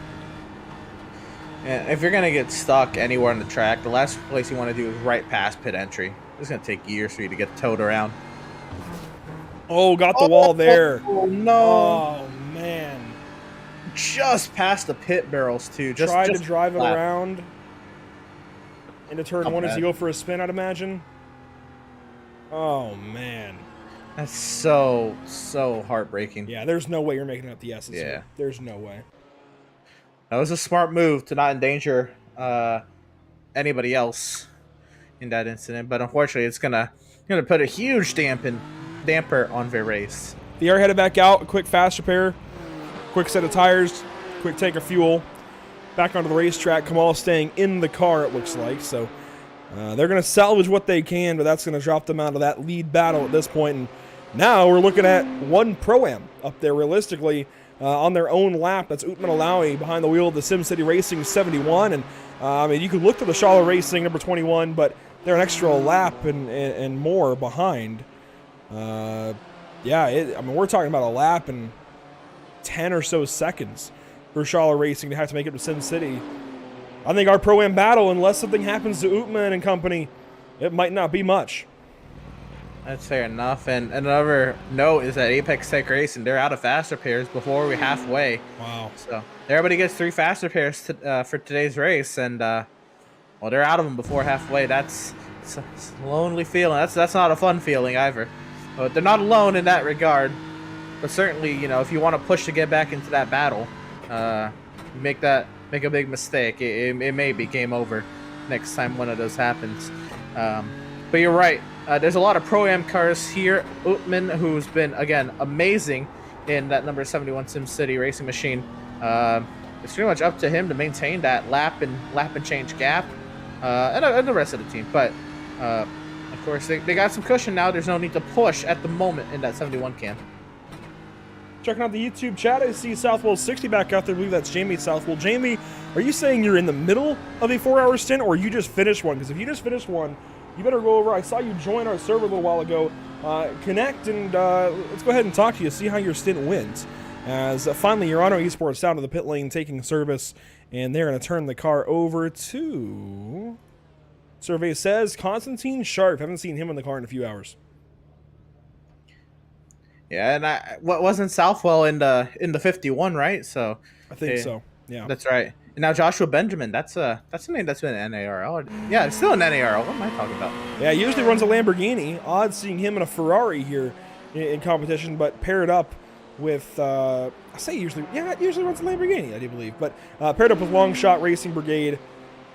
And if you're going to get stuck anywhere on the track, the last place you want to do is right past pit entry. It's going to take years for you to get towed around. Oh, got the wall there. Oh, no. Oh, man. Just past the pit barrels, too. Tried to drive it around into turn 1 as you go for a spin, I'd imagine. Oh, man. That's so heartbreaking. Yeah, there's no way you're making it up the S's. Yeah. There's no way. That was a smart move to not endanger anybody else in that incident, but unfortunately, it's gonna put a huge damper on the race. The air headed back out. A quick fast repair, quick set of tires, quick tank of fuel. Back onto the racetrack. Kamal staying in the car, it looks like. So they're gonna salvage what they can, but that's gonna drop them out of that lead battle at this point. And now we're looking at 1 Pro-Am up there realistically. On their own lap, that's Utman Alawi behind the wheel of the SimCity Racing 71, and I mean you could look to the Shala Racing number 21, but they're an extra lap and more behind. I mean we're talking about a lap and 10 or so seconds for Shala Racing to have to make it to SimCity. I think our Pro-Am battle, unless something happens to Utman and company, it might not be much. That's fair enough. And another note is that Apex Tech Racing, they're out of faster pairs before we're halfway. Wow. So everybody gets 3 faster pairs for today's race, and well, they're out of them before halfway. It's a lonely feeling. That's not a fun feeling either. But they're not alone in that regard. But certainly, you know, if you want to push to get back into that battle, make a big mistake, it may be game over next time one of those happens. But you're right. There's a lot of Pro-Am cars here. Utman, who's been, again, amazing in that number 71 SimCity Racing Machine. It's pretty much up to him to maintain that lap and change gap, and the rest of the team. But, of course, they got some cushion now. There's no need to push at the moment in that 71 cam. Checking out the YouTube chat, I see Southwell 60 back out there. I believe that's Jamie Southwell. Jamie, are you saying you're in the middle of a 4-hour stint, or you just finished one? Because if you just finished one, you better go over. I saw you join our server a little while ago. Connect and let's go ahead and talk to you, see how your stint went. As finally, your Honor Esports down to the pit lane taking service, and they're going to turn the car over to... Survey says Constantine Sharp. Haven't seen him in the car in a few hours. Yeah, and wasn't Southwell in the 51, right? So I think so. Yeah, that's right. And now Joshua Benjamin, that's a name that's been in NARL. Yeah, it's still in NARL. What am I talking about? Yeah, he usually runs a Lamborghini. Odd seeing him in a Ferrari here in competition, but paired up with it usually runs a Lamborghini, I do believe. But paired up with Long Shot Racing Brigade.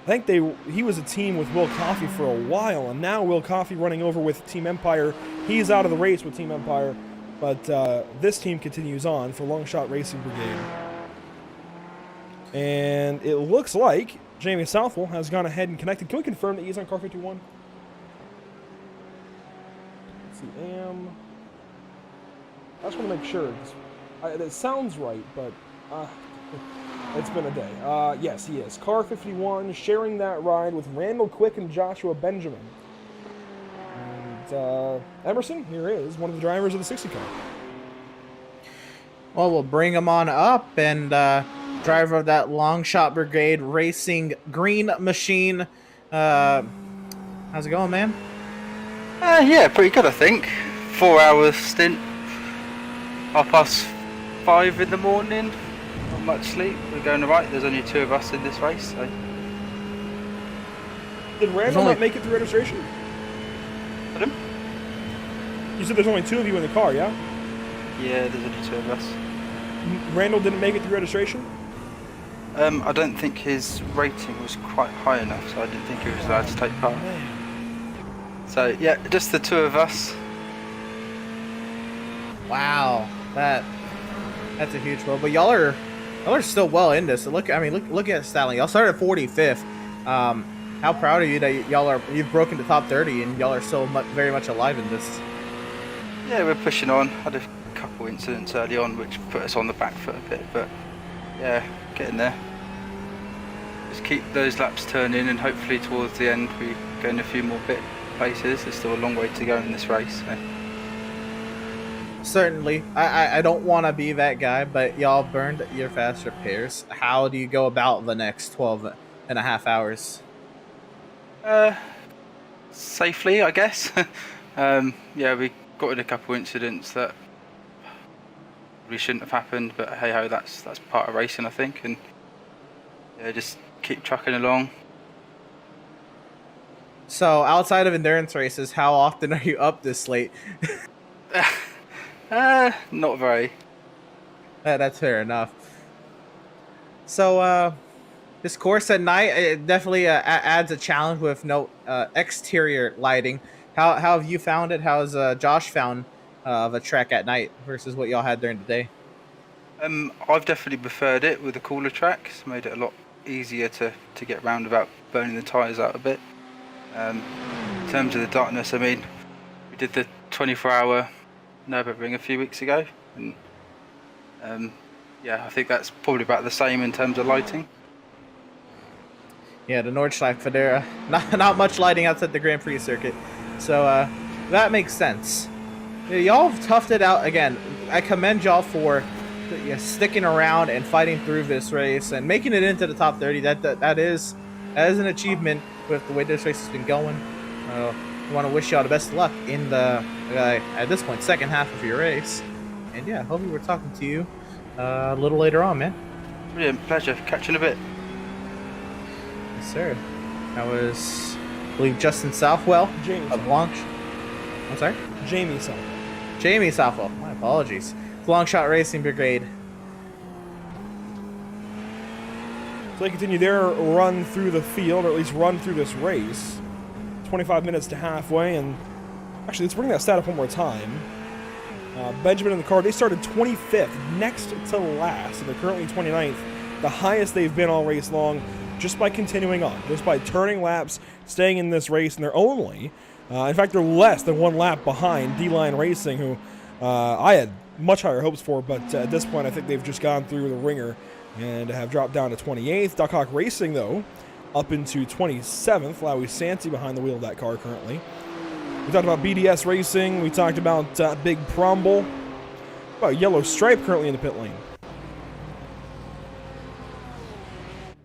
I think he was a team with Will Coffey for a while, and now Will Coffey running over with Team Empire. He's out of the race with Team Empire, but this team continues on for Long Shot Racing Brigade. And it looks like Jamie Southwell has gone ahead and connected. Can we confirm that he's on car 51? I just want to make sure. It sounds right, but it's been a day. Yes, he is. Car 51, sharing that ride with Randall Quick and Joshua Benjamin. And Emerson, here is one of the drivers of the 60 car. Well, we'll bring him on up, and driver of that Long Shot Brigade Racing Green Machine. How's it going, man? Yeah, pretty good, I think. 4-hour stint. 5:30 in the morning. Not much sleep. We're going alright. There's only 2 of us in this race. So. Did Randall not make it through registration? Pardon? You said there's only 2 of you in the car, yeah? Yeah, there's only 2 of us. Randall didn't make it through registration? I don't think his rating was quite high enough, so I didn't think he was allowed to take part. So yeah, just the 2 of us. Wow, that's a huge blow. But y'all are still well in this. So look at Styling. Y'all started 45th. How proud of you that you've broken the top 30 and y'all are still very much alive in this. Yeah, we're pushing on. Had a couple incidents early on which put us on the back foot a bit, but yeah, getting there. Just keep those laps turning, and hopefully towards the end we gain a few more bit places. There's still a long way to go in this race. So. Certainly. I don't want to be that guy, but y'all burned your fast repairs. How do you go about the next 12 and a half hours? Safely, I guess. Yeah, we got in a couple incidents that we shouldn't have happened, but hey ho, that's part of racing, I think, and yeah, just keep trucking along. So, outside of endurance races, how often are you up this late? Not very. That's fair enough. So, this course at night, it definitely adds a challenge with no exterior lighting. How have you found it? How's Josh found of a track at night versus what y'all had during the day? I've definitely preferred it with the cooler track. It's made it a lot easier to get round without burning the tyres out a bit. In terms of the darkness, I mean, we did the 24-hour Nürburgring a few weeks ago, and yeah, I think that's probably about the same in terms of lighting. Yeah, the Nordschleife, there not much lighting outside the Grand Prix circuit, so that makes sense. Y'all have toughed it out again. I commend y'all for sticking around and fighting through this race and making it into the top 30. That is an achievement with the way this race has been going. I want to wish y'all the best of luck in the at this point second half of your race, and yeah, hopefully we're talking to you a little later on, man. Brilliant, pleasure. Catch you in a bit. Yes, sir. That was, I believe, Justin Southwell of Long. I'm sorry. Jamie Southwell. Jamie Southwell. My apologies. Long Shot Racing Brigade. So they continue their run through the field, or at least run through this race. 25 minutes to halfway, and actually, let's bring that stat up one more time. Benjamin in the car, they started 25th, next to last, and they're currently 29th, the highest they've been all race long, just by continuing on, just by turning laps, staying in this race, and they're only, in fact, they're less than 1 lap behind D-Line Racing, who I had much higher hopes for, but at this point, I think they've just gone through the ringer and have dropped down to 28th. Duck Hawk Racing, though, up into 27th. Lowy Santi behind the wheel of that car currently. We talked about BDS Racing. We talked about Big Promble. About Yellow Stripe currently in the pit lane.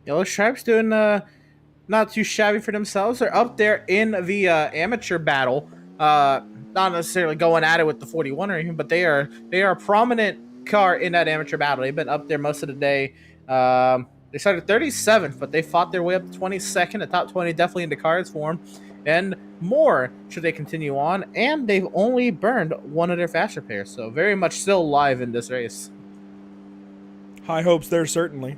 Yellow Stripe's doing not too shabby for themselves. They're up there in the amateur battle. Not necessarily going at it with the 41 or anything, but they are a prominent car in that amateur battle. They've been up there most of the day. They started 37th, but they fought their way up to 22nd. The top 20 definitely in the cards for them. And more should they continue on. And they've only burned 1 of their fast repairs. So very much still alive in this race. High hopes there, certainly.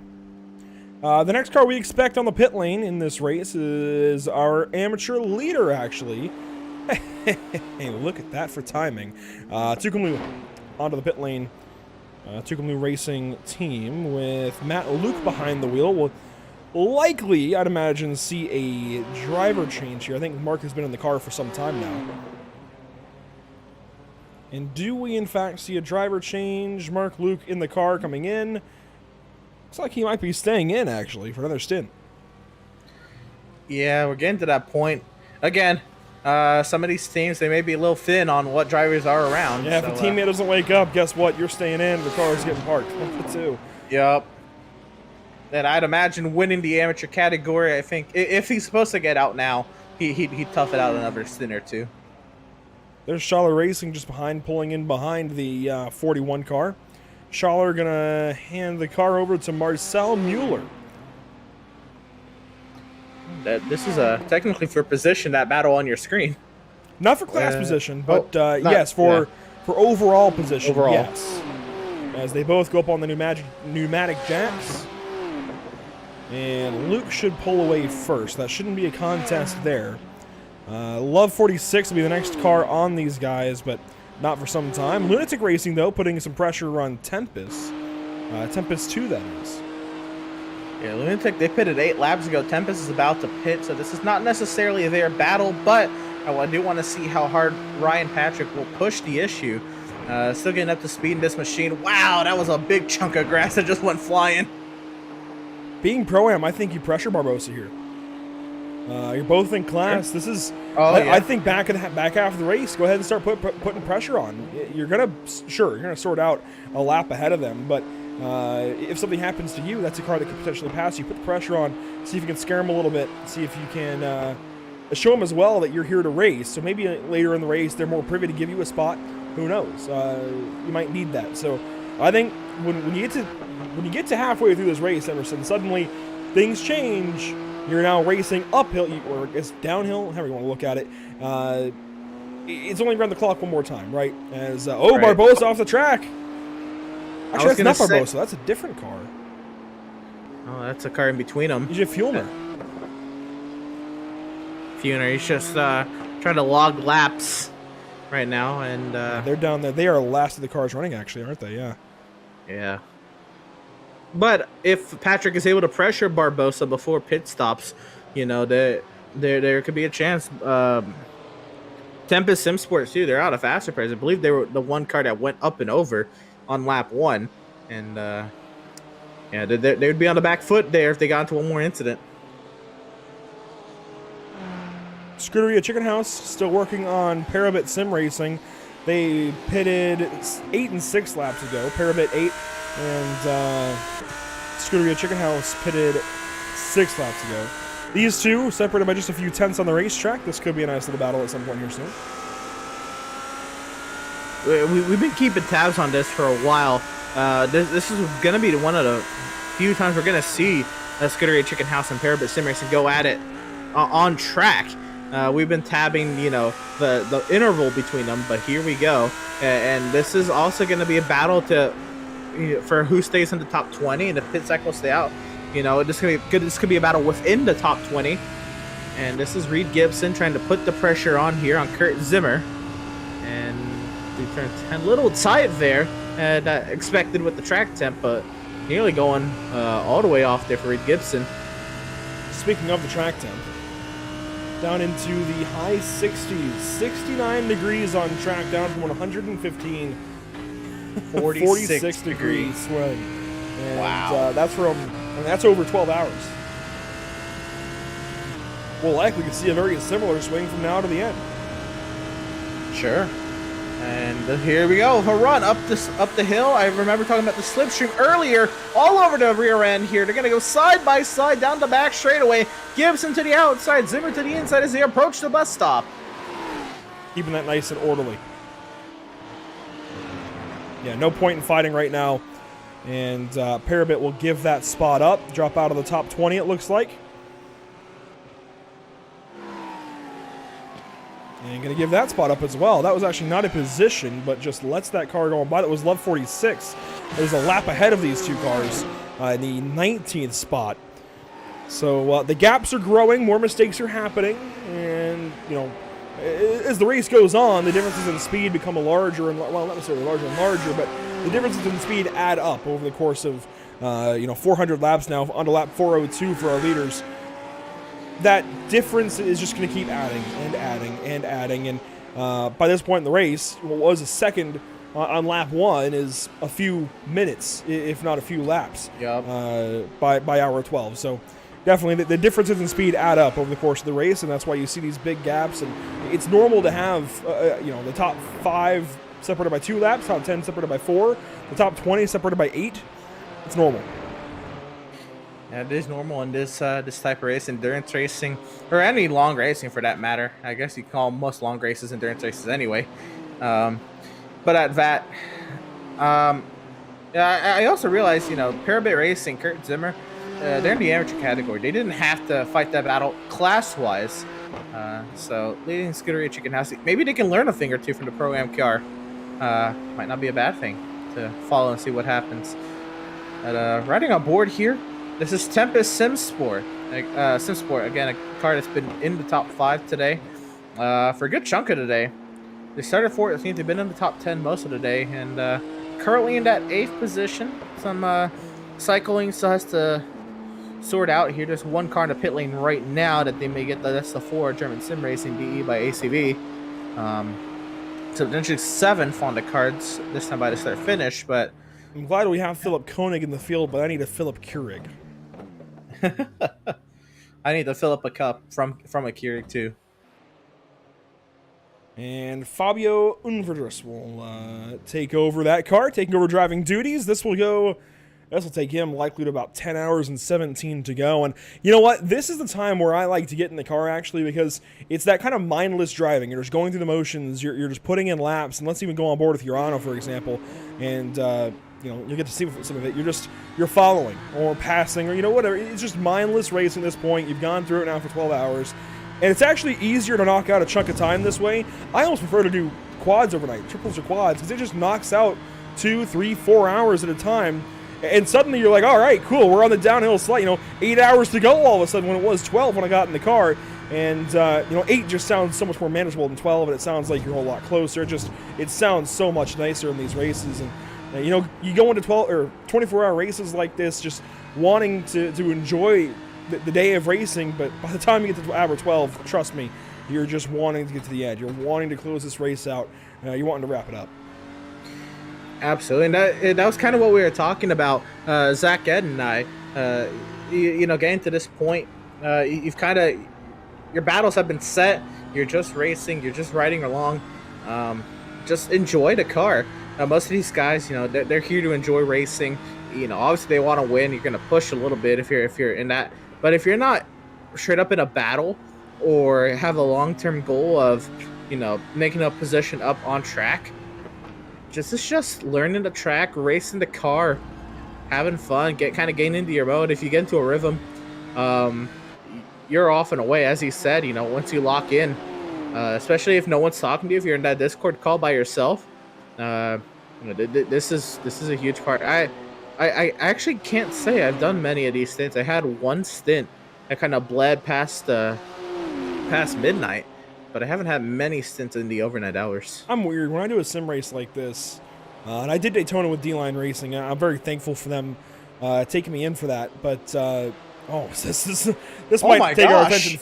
The next car we expect on the pit lane in this race is our amateur leader, actually. Hey, look at that for timing. Tucumlu onto the pit lane. Tucumlu Racing team with Matt Luke behind the wheel. Will likely, I'd imagine, see a driver change here. I think Mark has been in the car for some time now. And do we, in fact, see a driver change? Mark Luke in the car coming in. Looks like he might be staying in, actually, for another stint. Yeah, we're getting to that point. Again, some of these teams, they may be a little thin on what drivers are around. Yeah, so, if the teammate doesn't wake up, guess what? You're staying in. The car's getting parked. 1-2. Yep. And I'd imagine winning the amateur category, I think, if he's supposed to get out now, he'd tough it out another stint or two. There's Schaller Racing just behind, pulling in behind the 41 car. Schaller going to hand the car over to Marcel Mueller. This is technically for position, that battle on your screen. Not for class position, but yes, for overall position, yes. As they both go up on the pneumatic jacks. And Luke should pull away first. That shouldn't be a contest there. Love 46 will be the next car on these guys, but not for some time. Lunatic Racing, though, putting some pressure on Tempest. Tempest 2, that is. Yeah, Lunatic, they pitted 8 laps ago. Tempest is about to pit, so this is not necessarily their battle, but I do want to see how hard Ryan Patrick will push the issue. Still getting up to speed in this machine. Wow, that was a big chunk of grass that just went flying. Being Pro-Am, I think you pressure Barbosa here. You're both in class. Sure. This is, yeah. I think back half of the race, go ahead and start putting pressure on. You're gonna sort out a lap ahead of them, but if something happens to you, that's a car that could potentially pass you. Put the pressure on, see if you can scare them a little bit, see if you can show them as well that you're here to race. So maybe later in the race, they're more privy to give you a spot. Who knows? You might need that. So I think when you get to halfway through this race, Emerson, suddenly things change. You're now racing uphill, or it's downhill, however you want to look at it. It's only around the clock one more time, right? As right. Barbosa off the track. Actually, that's not Barbosa. That's a different car. Oh, that's a car in between them. He's a Fuellner. Fuellner, he's just trying to log laps right now, and they're down there. They are last of the cars running, actually, aren't they? Yeah. Yeah. But if Patrick is able to pressure Barbosa before pit stops, you know, there could be a chance. Tempest Sim Sports too, they're out of faster pairs. I believe they were the one car that went up and over on lap 1, and yeah, they would be on the back foot there if they got into one more incident. Scuderia Chicken House still working on Parabit Sim Racing. They pitted 8 and 6 laps ago. Parabit 8 and Scuderia Chicken House pitted 6 laps ago. These two separated by just a few tenths on the racetrack. This could be a nice little battle at some point here soon. We've been keeping tabs on this for a while. This is going to be one of the few times we're going to see Scuderia Chicken House and Parabit Sim Racing go at it on track. We've been tabbing, you know, the interval between them, but here we go. And this is also going to be a battle for who stays in the top 20, and if pit cycles stay out, you know, this could be a battle within the top 20. And this is Reed Gibson trying to put the pressure on here on Kurt Zimmer. And we turned 10, little tight there, and expected with the track temp, but nearly going all the way off there for Reed Gibson. Speaking of the track temp, down into the high 60s, 69 degrees on track, down from 115, 46 degrees swing. And, wow. That's over 12 hours. We'll likely see a very similar swing from now to the end. Sure. And here we go, a run up the hill. I remember talking about the slipstream earlier, all over the rear end here. They're going to go side by side down the back straightaway. Gibson to the outside, Zimmer to the inside as they approach the bus stop. Keeping that nice and orderly. Yeah, no point in fighting right now. And Parabit will give that spot up, drop out of the top 20, it looks like. And going to give that spot up as well. That was actually not a position, but just lets that car go on by. That was Love 46. There's a lap ahead of these two cars in the 19th spot. So the gaps are growing, more mistakes are happening, and, you know, as the race goes on, the differences in speed become larger, and, well, not necessarily larger and larger, but the differences in speed add up over the course of, 400 laps now, onto lap 402 for our leaders. That difference is just going to keep adding and adding and adding, and by this point in the race, what was a second on lap 1 is a few minutes, if not a few laps. By hour 12. So definitely the differences in speed add up over the course of the race, and that's why you see these big gaps. And it's normal to have the top 5 separated by 2 laps, top 10 separated by 4, the top 20 separated by 8. It's normal. Yeah, it is normal in this this type of race, endurance racing, or any long racing for that matter. I guess you call most long races endurance races anyway. But at that, I also realized, Parabit Racing, Kurt Zimmer, they're in the amateur category. They didn't have to fight that battle class-wise. So leading Scuderia Chicken House, maybe they can learn a thing or two from the Pro-Am car. Might not be a bad thing to follow and see what happens. But riding on board here, this is Tempest SimSport. SimSport, again, a car that's been in the top 5 today for a good chunk of the day. They started 14th. They've been in the top 10 most of the day, and currently in that 8th position. Some cycling still has to sort out here. There's one car in the pit lane right now that they may get. That's the 4 German Sim Racing DE by ACV. So potentially 7th on the cards this time by the start finish. But I'm glad we have Philip Koenig in the field, but I need a Philip Keurig. I need to fill up a cup from a Keurig too. And Fabio Unverdrus will take over that car, taking over driving duties. This will take him likely to about 10 hours and 17 to go. And you know what? This is the time where I like to get in the car, actually, because it's that kind of mindless driving. You're just going through the motions. You're just putting in laps. And let's even go on board with Urano, for example. And, you'll get to see some of it. You're following or passing or, whatever. It's just mindless racing at this point. You've gone through it now for 12 hours. And it's actually easier to knock out a chunk of time this way. I almost prefer to do quads overnight, triples or quads, because it just knocks out 2, 3, 4 hours at a time. And suddenly you're like, all right, cool, we're on the downhill slide. 8 hours to go all of a sudden when it was 12 when I got in the car. And, 8 just sounds so much more manageable than 12, and it sounds like you're a whole lot closer. It sounds so much nicer in these races. And, you go into 12 or 24-hour races like this just wanting to enjoy the day of racing, but by the time you get to hour 12, trust me, you're just wanting to get to the edge. You're wanting to close this race out. You're wanting to wrap it up. Absolutely, and that was kind of what we were talking about, Zach, Ed, and I. Getting to this point, you've kind of, your battles have been set. You're just racing. You're just riding along. Just enjoy the car. Most of these guys, they're here to enjoy racing. Obviously they want to win. You're going to push a little bit if you're in that. But if you're not straight up in a battle or have a long-term goal of, making a position up on track, just learning the track, racing the car, having fun, getting into your mode. If you get into a rhythm, you're off and away. As you said, once you lock in, especially if no one's talking to you, if you're in that Discord call by yourself, this is a huge part. I actually can't say I've done many of these stints. I had one stint that kind of bled past midnight, but I haven't had many stints in the overnight hours. I'm weird. When I do a sim race like this, and I did Daytona with D-Line Racing, I'm very thankful for them taking me in for that. But this might take our attention.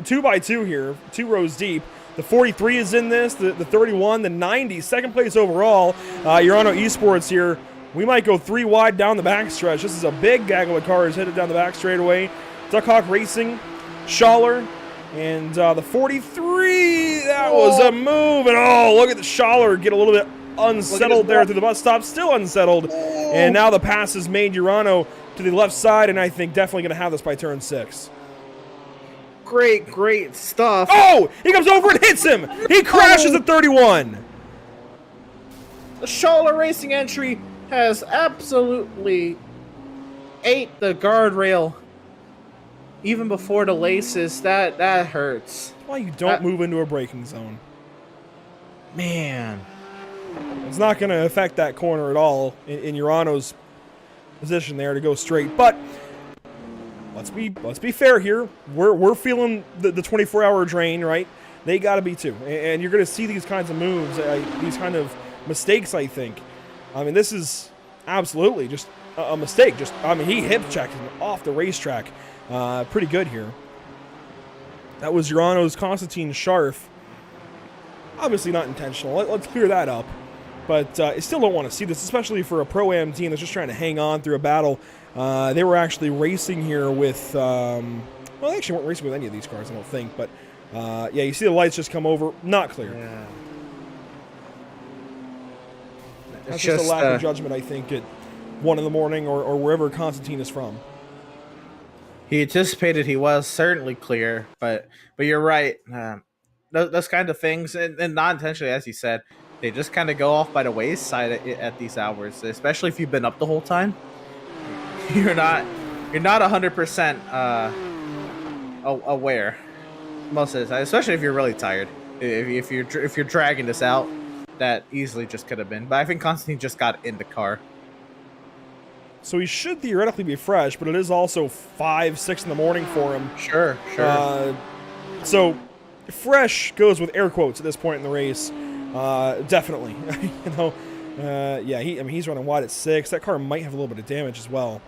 Two by two here, 2 rows deep. The 43 is in this, the 31, the 90, second place overall. Urano Esports here. We might go 3 wide down the backstretch. This is a big gaggle of cars headed down the back straightaway. Duckhawk Racing, Schaller, and the 43. That was a move. And look at the Schaller get a little bit unsettled there through the bus stop. Still unsettled. And now the pass has made Urano to the left side, and I think definitely going to have this by turn 6. Great stuff. Oh, he comes over and hits him. He crashes at 31. The Schaller Racing entry has absolutely ate the guardrail even before the laces. That hurts. That's why you don't move into a braking zone. Man. It's not going to affect that corner at all in Urano's position there to go straight. But let's be fair here. We're feeling the 24-hour drain, right? They got to be too. And you're going to see these kinds of moves, these kind of mistakes, I think. I mean, this is absolutely just a mistake. He hip-checked him off the racetrack. Pretty good here. That was Urano's Constantine Scharf. Obviously not intentional. Let's clear that up. But I still don't want to see this, especially for a Pro-Am team that's just trying to hang on through a battle. They were actually racing here with... well, they actually weren't racing with any of these cars, I don't think. But, yeah, you see the lights just come over. Not clear. Yeah. That's just a lack of judgment, I think, at 1 in the morning or wherever Constantine is from. He anticipated he was certainly clear, but you're right. Those kind of things, and not intentionally, as you said, they just kind of go off by the wayside at these hours, especially if you've been up the whole time. You're not 100% aware most of the time, especially if you're really tired. If you're dragging this out, that easily just could have been. But I think Constantine just got in the car. So he should theoretically be fresh, but it is also 5, 6 in the morning for him. Sure. So fresh goes with air quotes at this point in the race. Definitely. Yeah, he's running wide at 6. That car might have a little bit of damage as well.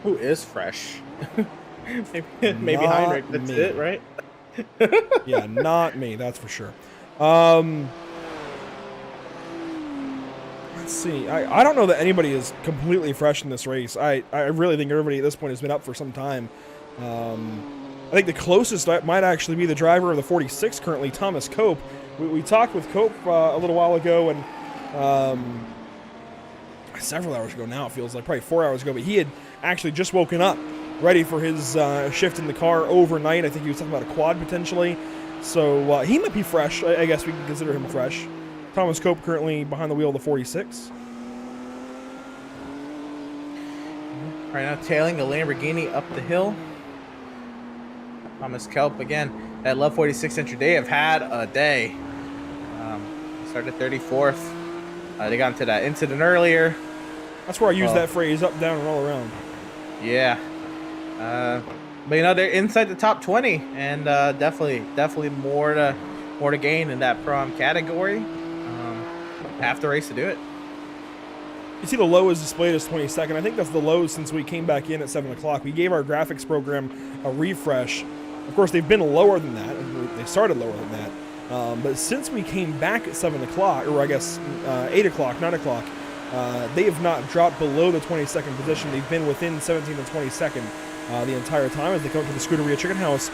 Who is fresh? maybe Heinrich. That's me. it, right? Yeah, not me. That's for sure. Let's see. I don't know that anybody is completely fresh in this race. I really think everybody at this point has been up for some time. I think the closest might actually be the driver of the 46 currently, Thomas Cope. We talked with Cope a little while ago, and several hours ago now, it feels like, probably 4 hours ago, but he had actually just woken up, ready for his shift in the car overnight. I think he was talking about a quad potentially. So he might be fresh. I guess we can consider him fresh. Thomas Cope currently behind the wheel of the 46. Right now, tailing a Lamborghini up the hill. Thomas Cope again. That Love 46 Entry Day have had a day. Started 34th. They got into that incident earlier. That's where I use that phrase, up, down, and all around. Yeah. But they're inside the top 20, and definitely more to gain in that Pro-Am category. Half the race to do it. You see the low is displayed as 22nd. I think that's the low since we came back in at 7 o'clock. We gave our graphics program a refresh. Of course, they've been lower than that. They started lower than that. But since we came back at 7 o'clock, or I guess 8 o'clock, 9 o'clock, they have not dropped below the 22nd position. They've been within 17th and 22nd the entire time as they come to the Scuderia Chicken House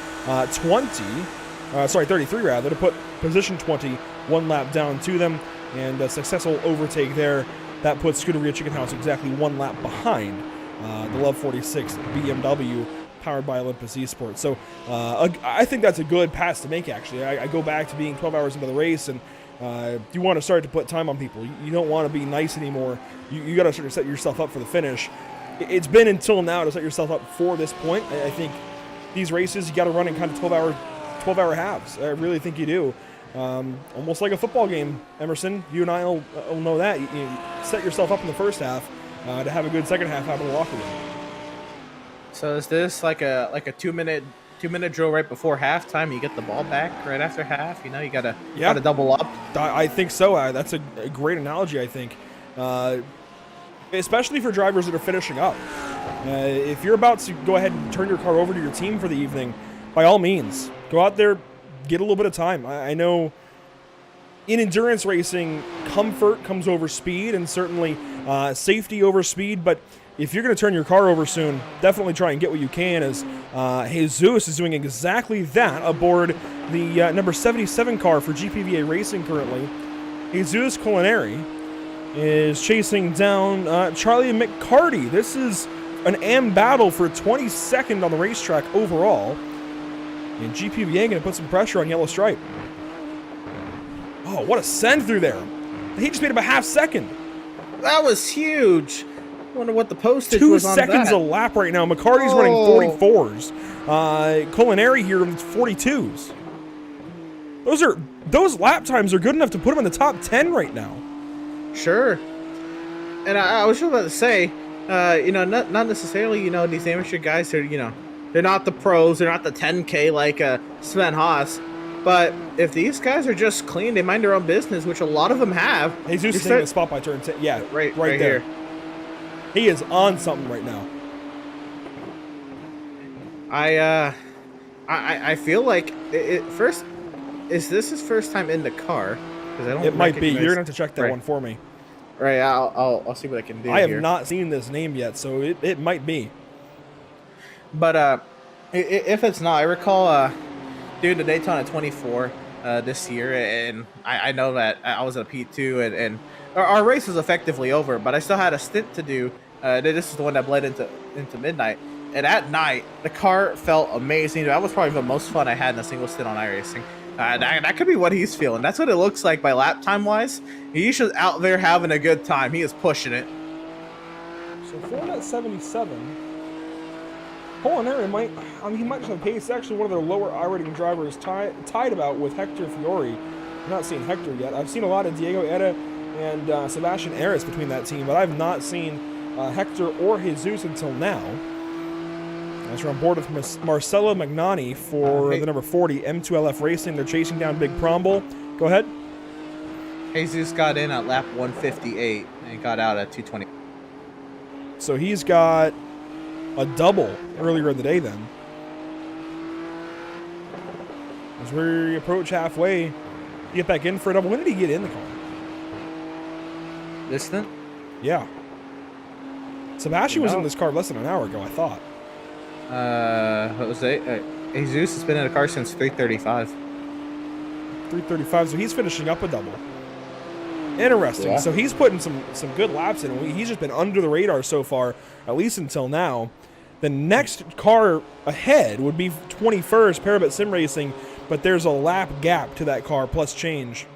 33 rather, to put position 20 1 lap down to them, and a successful overtake there. That puts Scuderia Chicken House exactly 1 lap behind the Love 46 BMW powered by Olympus Esports. So I think that's a good pass to make, actually. I go back to being 12 hours into the race, and you want to start to put time on people. You don't want to be nice anymore. You got to start to set yourself up for the finish. It's been until now to set yourself up for this point. I think these races, you got to run in kind of 12-hour halves. I really think you do. Almost like a football game, Emerson. You and I will know that. You set yourself up in the first half to have a good second half out of the locker room. So is this like a 2-minute drill right before halftime? You get the ball back right after half. You gotta double up. I think so. That's a great analogy, I think. Especially for drivers that are finishing up. If you're about to go ahead and turn your car over to your team for the evening, by all means, go out there, get a little bit of time. I know in endurance racing, comfort comes over speed, and certainly safety over speed, but if you're going to turn your car over soon, definitely try and get what you can, as Jesus is doing exactly that aboard the number 77 car for GPVA Racing currently. Jesus Culinary is chasing down Charlie McCarty. This is an AM battle for 22nd on the racetrack overall. And GPVA going to put some pressure on Yellow Stripe. Oh, what a send through there. He just made him a half second. That was huge. Wonder what the postage was on that. 2 seconds a lap right now. McCarty's running 44s. Culinary here is 42s. Those lap times are good enough to put him in the top 10 right now. Sure. And I was just about to say, not necessarily, these amateur guys are, they're not the pros, they're not the 10K like Sven Haas. But if these guys are just clean, they mind their own business, which a lot of them have. Jesus is taking the spot by turn 10. Yeah, right there. Here. He is on something right now. I feel like first Is this his first time in the car? Because I don't. It might be. You're recognize- gonna have to check that Right. one for me. Right. I'll see what I can do. I have here. not seen this name yet, so it might be. But if it's not, I recall doing the Daytona 24 this year, and I know that I was at a P2, and our race was effectively over, but I still had a stint to do. This is the one that bled into midnight, and at night the car felt amazing. That was probably the most fun I had in a single stint on iRacing. That could be what he's feeling. That's what it looks like by lap time wise. He's just out there having a good time. He is pushing it. So for that 77, Molinari he might just have pace. It's actually one of their lower I-rating drivers tied about with Hector Fiore. I'm not seeing Hector yet. I've seen a lot of Diego Eda and Sebastian Aris between that team, but I've not seen Hector or Jesus until now. As we're on board with Marcelo Magnani for the number 40, M2LF Racing. They're chasing down Big Promble. Go ahead. Jesus got in at lap 158 and got out at 220. So he's got a double earlier in the day then. As we approach halfway, get back in for a double. When did he get in the car? This stint? Yeah. Sebastian was in this car less than an hour ago, I thought. Jose, Jesus has been in the car since 3:35. 3:35, so he's finishing up a double. Interesting. Yeah. So he's putting some good laps in. He's just been under the radar so far, at least until now. The next car ahead would be 21st, Parabet Sim Racing, but there's a lap gap to that car plus change.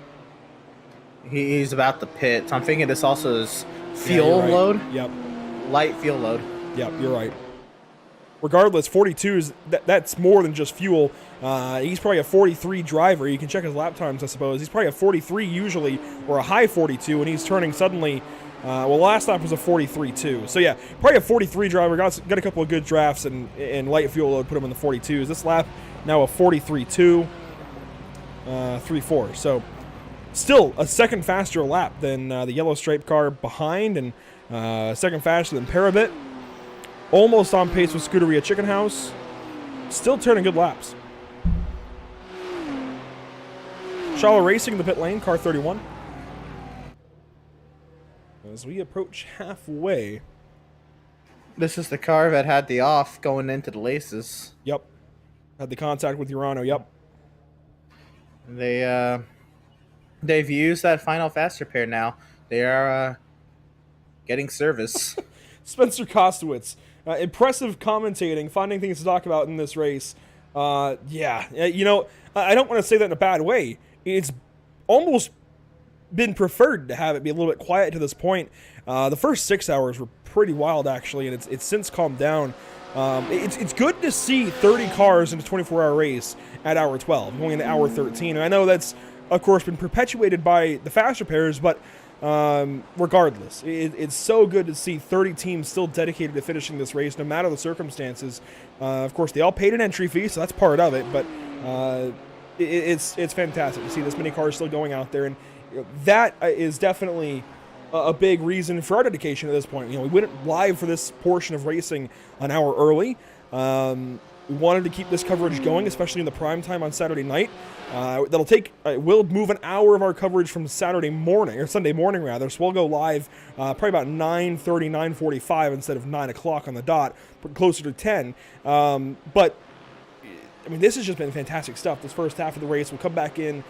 He's about to pit. So I'm thinking this also is Yeah, fuel you're right. load. Yep. Light fuel load. Yep, you're right. Regardless, 42 is that's more than just fuel. He's probably a 43 driver. You can check his lap times, I suppose. He's probably a 43 usually, or a high 42, and he's turning suddenly. Last lap was a 43 too. So yeah, probably a 43 driver. Got a couple of good drafts and light fuel load put him in the 42s. This lap now a 43.2, 3.4. So still a second faster lap than the yellow stripe car behind, and second faster than Parabit. Almost on pace with Scuderia Chicken House. Still turning good laps. Shala Racing in the pit lane, car 31. As we approach halfway. This is the car that had the off going into the laces. Yep. Had the contact with Urano, yep. They've used that final fast repair now. They are getting service. Spencer Kostowitz. Impressive commentating, finding things to talk about in this race. You know, I don't want to say that in a bad way. It's almost been preferred to have it be a little bit quiet to this point. The first 6 hours were pretty wild, actually, and it's since calmed down. It's good to see 30 cars in a 24-hour race at hour 12, going into hour 13. And I know that's, of course, been perpetuated by the fast repairs, but regardless, it's so good to see 30 teams still dedicated to finishing this race, no matter the circumstances. Of course, they all paid an entry fee, so that's part of it, but it's fantastic to see this many cars still going out there, and that is definitely a big reason for our dedication at this point. You know, we went live for this portion of racing an hour early. We wanted to keep this coverage going, especially in the prime time on Saturday night. We'll move an hour of our coverage from Saturday morning, or Sunday morning rather, so we'll go live probably about 9:30, 9:45 instead of 9 o'clock on the dot, closer to 10. But I mean, this has just been fantastic stuff. This first half of the race, we'll come back in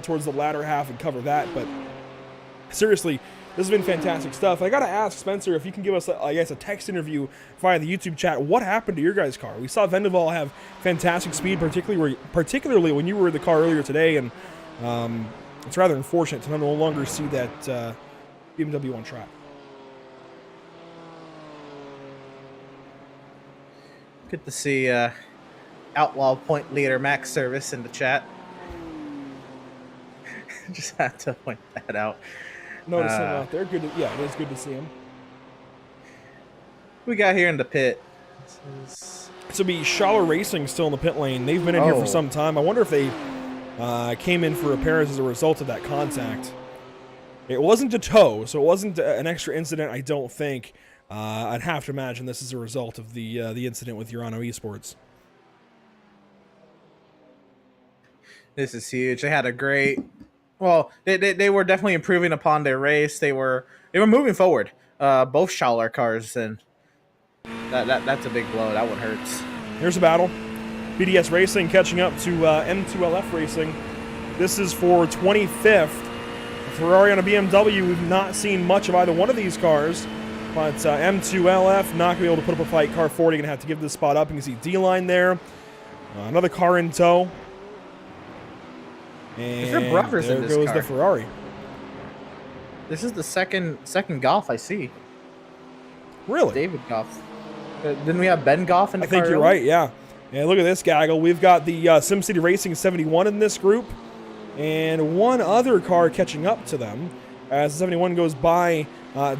towards the latter half and cover that. But seriously, this has been fantastic stuff. I got to ask Spencer if you can give us, I guess, a text interview via the YouTube chat. What happened to your guys' car? We saw Vendaval have fantastic speed, particularly when you were in the car earlier today, and it's rather unfortunate to no longer see that BMW on track. Good to see Outlaw Point Leader Max Service in the chat. Just had to point that out. Notice him out there. Good. It is good to see him. We got here in the pit. So be Schaller Racing still in the pit lane. They've been in here for some time. I wonder if they came in for repairs as a result of that contact. It wasn't a tow, so it wasn't an extra incident, I don't think. I'd have to imagine this is a result of the incident with Urano Esports. This is huge. They had a great. Well, they were definitely improving upon their race. They were moving forward. Both Schaller cars, and that's a big blow. That one hurts. Here's a battle. BDS Racing catching up to M2LF Racing. This is for 25th. Ferrari on a BMW. We've not seen much of either one of these cars, but M2LF not going to be able to put up a fight. Car 40 going to have to give this spot up. You can see D-Line there. Another car in tow. And there brothers there in this goes car? the Ferrari. This is the second Goff I see. Really? David Goff. Didn't we have Ben Goff in the I think car you're earlier? right, yeah. And look at this gaggle. We've got the SimCity Racing 71 in this group, and one other car catching up to them as the 71 goes by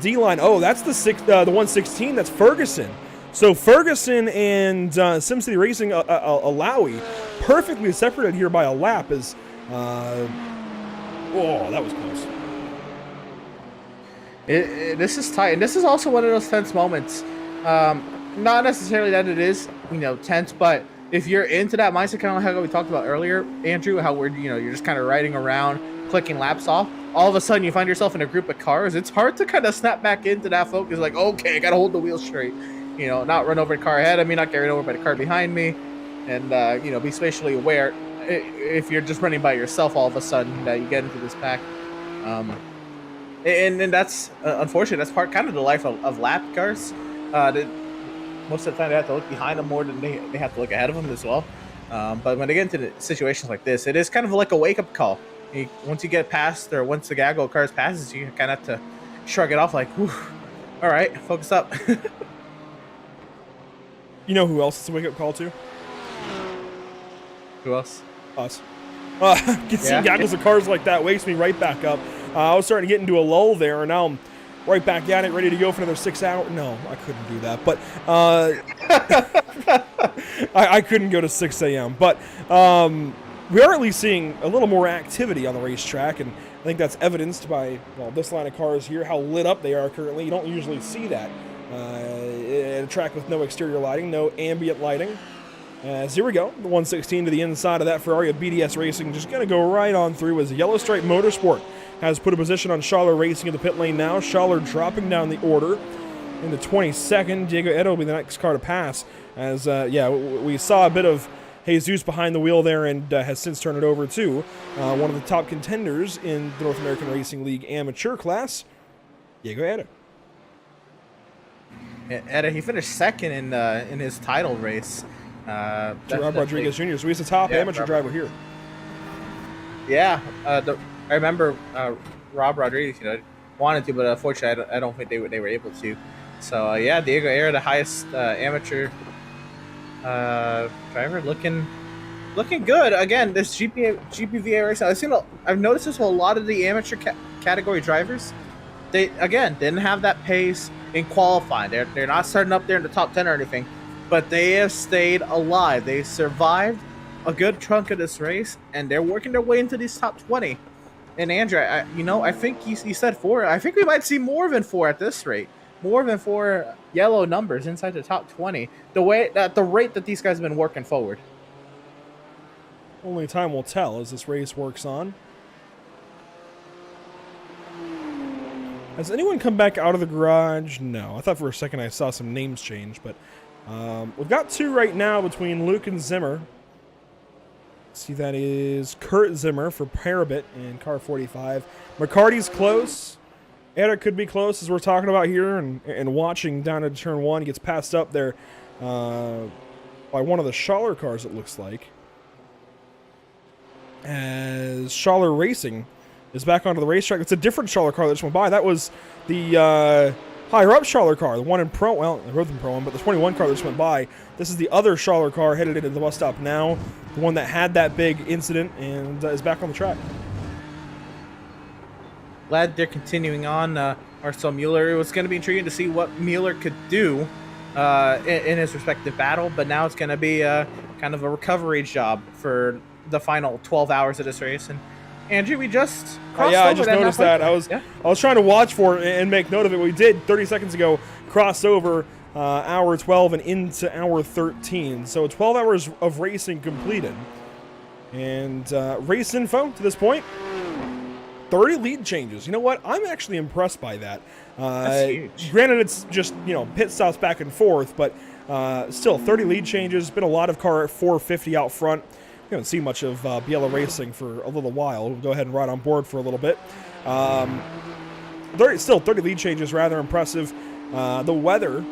D-Line. Oh, that's the 116. That's Ferguson. So Ferguson and SimCity Racing Alawi perfectly separated here by a lap. As oh, that was close. This is tight, and this is also one of those tense moments. Not necessarily that it is, tense, but if you're into that mindset, kind of like how we talked about earlier, Andrew, how we're, you're just kind of riding around, clicking laps off. All of a sudden, you find yourself in a group of cars. It's hard to kind of snap back into that focus. Like, okay, I gotta hold the wheel straight. Not run over the car ahead of me, not get run over by the car behind me, and be spatially aware. If you're just running by yourself, all of a sudden you get into this pack. And that's unfortunately that's kind of the life of lap cars. Most of the time they have to look behind them more than they have to look ahead of them as well. But when they get into situations like this, it is kind of like a wake-up call. Once you get past, or once the gaggle of cars passes, you kind of have to shrug it off like, whew, all right, focus up. You know who else is a wake-up call to? Who else? Us. Seeing gaggles of cars like that wakes me right back up. I was starting to get into a lull there, and now I'm right back at it, ready to go for another 6 hours. No, I couldn't do that, but I couldn't go to 6 a.m. But we are at least seeing a little more activity on the racetrack, and I think that's evidenced by this line of cars here, how lit up they are currently. You don't usually see that at a track with no exterior lighting, no ambient lighting. Here we go, the 116 to the inside of that Ferrari of BDS Racing, just going to go right on through as Yellow Stripe Motorsport has put a position on Schaller Racing in the pit lane now. Schaller dropping down the order in the 22nd. Diego Edo will be the next car to pass. As, we saw a bit of Jesus behind the wheel there, and has since turned it over to one of the top contenders in the North American Racing League amateur class, Diego Edo. Edo, he finished second in his title race. Rob Rodriguez Jr. So he's the top amateur driver here. Yeah, I remember Rob Rodriguez, wanted to, but unfortunately, I don't think they were able to. So Diego Era, the highest amateur driver, looking good. Again, this GPVA race, I've noticed this with a lot of the amateur category drivers. They didn't have that pace in qualifying. They're not starting up there in the top 10 or anything, but they have stayed alive. They survived a good chunk of this race, and they're working their way into these top 20. And Andrew, I think he said 4. I think we might see more than 4 at this rate. More than 4 yellow numbers inside the top 20. The rate that these guys have been working forward. Only time will tell as this race works on. Has anyone come back out of the garage? No. I thought for a second I saw some names change, but we've got 2 right now between Luke and Zimmer. See, that is Kurt Zimmer for Parabit in car 45. McCarty's close. Eric could be close, as we're talking about here and watching down at turn 1. He gets passed up there by one of the Schaller cars, it looks like. As Schaller Racing is back onto the racetrack. It's a different Schaller car that just went by. That was the higher-up Schaller car, the one in Pro, well, they both in Pro, but the 21 car that just went by. This is the other Schaller car headed into the bus stop now, the one that had that big incident and is back on the track. Glad they're continuing on. Marcel Mueller, it was going to be intriguing to see what Mueller could do in his respective battle, but now it's going to be kind of a recovery job for the final 12 hours of this race. And Andrew, we just crossed over. I just noticed that. I was trying to watch for it and make note of it. We did 30 seconds ago cross over hour 12 and into hour 13. So 12 hours of racing completed. And race info to this point, 30 lead changes. You know what? I'm actually impressed by that. That's huge. Granted, it's just, pit stops back and forth, but still, 30 lead changes. Been a lot of car at 450 out front. We haven't seen much of Biela Racing for a little while. We'll go ahead and ride on board for a little bit. 30 lead changes, rather impressive. The weather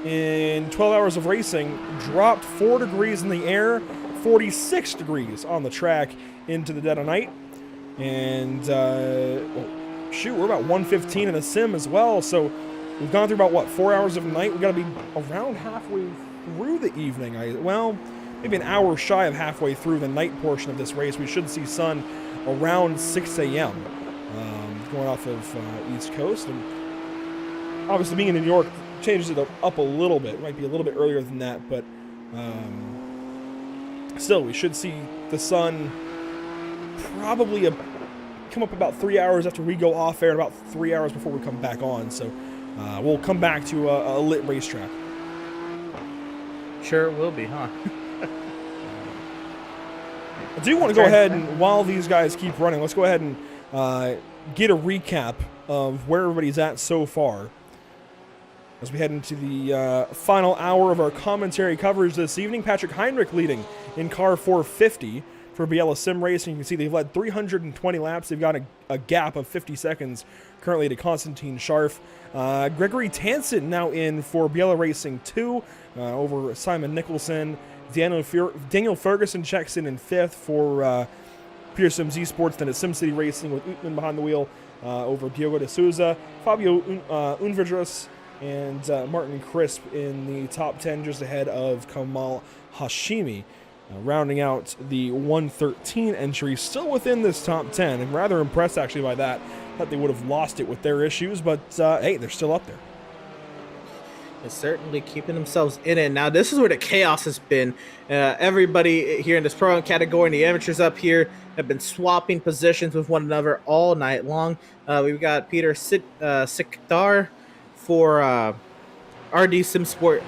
in 12 hours of racing dropped 4 degrees in the air, 46 degrees on the track into the dead of night. And, we're about 115 in the sim as well. So we've gone through about, 4 hours of night. We've got to be around halfway through the evening. Maybe an hour shy of halfway through the night portion of this race. We should see sun around 6 a.m. Going off of East Coast. And obviously being in New York changes it up a little bit. It might be a little bit earlier than that, but still, we should see the sun probably come up about 3 hours after we go off air, and about 3 hours before we come back on. So we'll come back to a lit racetrack. Sure it will be, huh? I do want to go ahead and, while these guys keep running, let's go ahead and get a recap of where everybody's at so far as we head into the final hour of our commentary coverage this evening. Patrick Heinrich leading in car 450 for Biela Sim Racing. You can see they've led 320 laps. They've got a gap of 50 seconds currently to Konstantin Scharf. Gregory Tansen now in for Biela Racing 2 over Simon Nicholson. Daniel Ferguson checks in 5th for Peter Sims Esports. Then at SimCity Racing with Utman behind the wheel over Diogo de Souza. Fabio Unvedras and Martin Crisp in the top 10, just ahead of Kamal Hashimi. Rounding out the 113 entry, still within this top 10, and rather impressed actually by that. Thought they would have lost it with their issues, but hey, they're still up there. They're certainly keeping themselves in it. Now, this is where the chaos has been. Everybody here in this pro category, and the amateurs up here, have been swapping positions with one another all night long. We've got Peter Sikdar for RD SimSport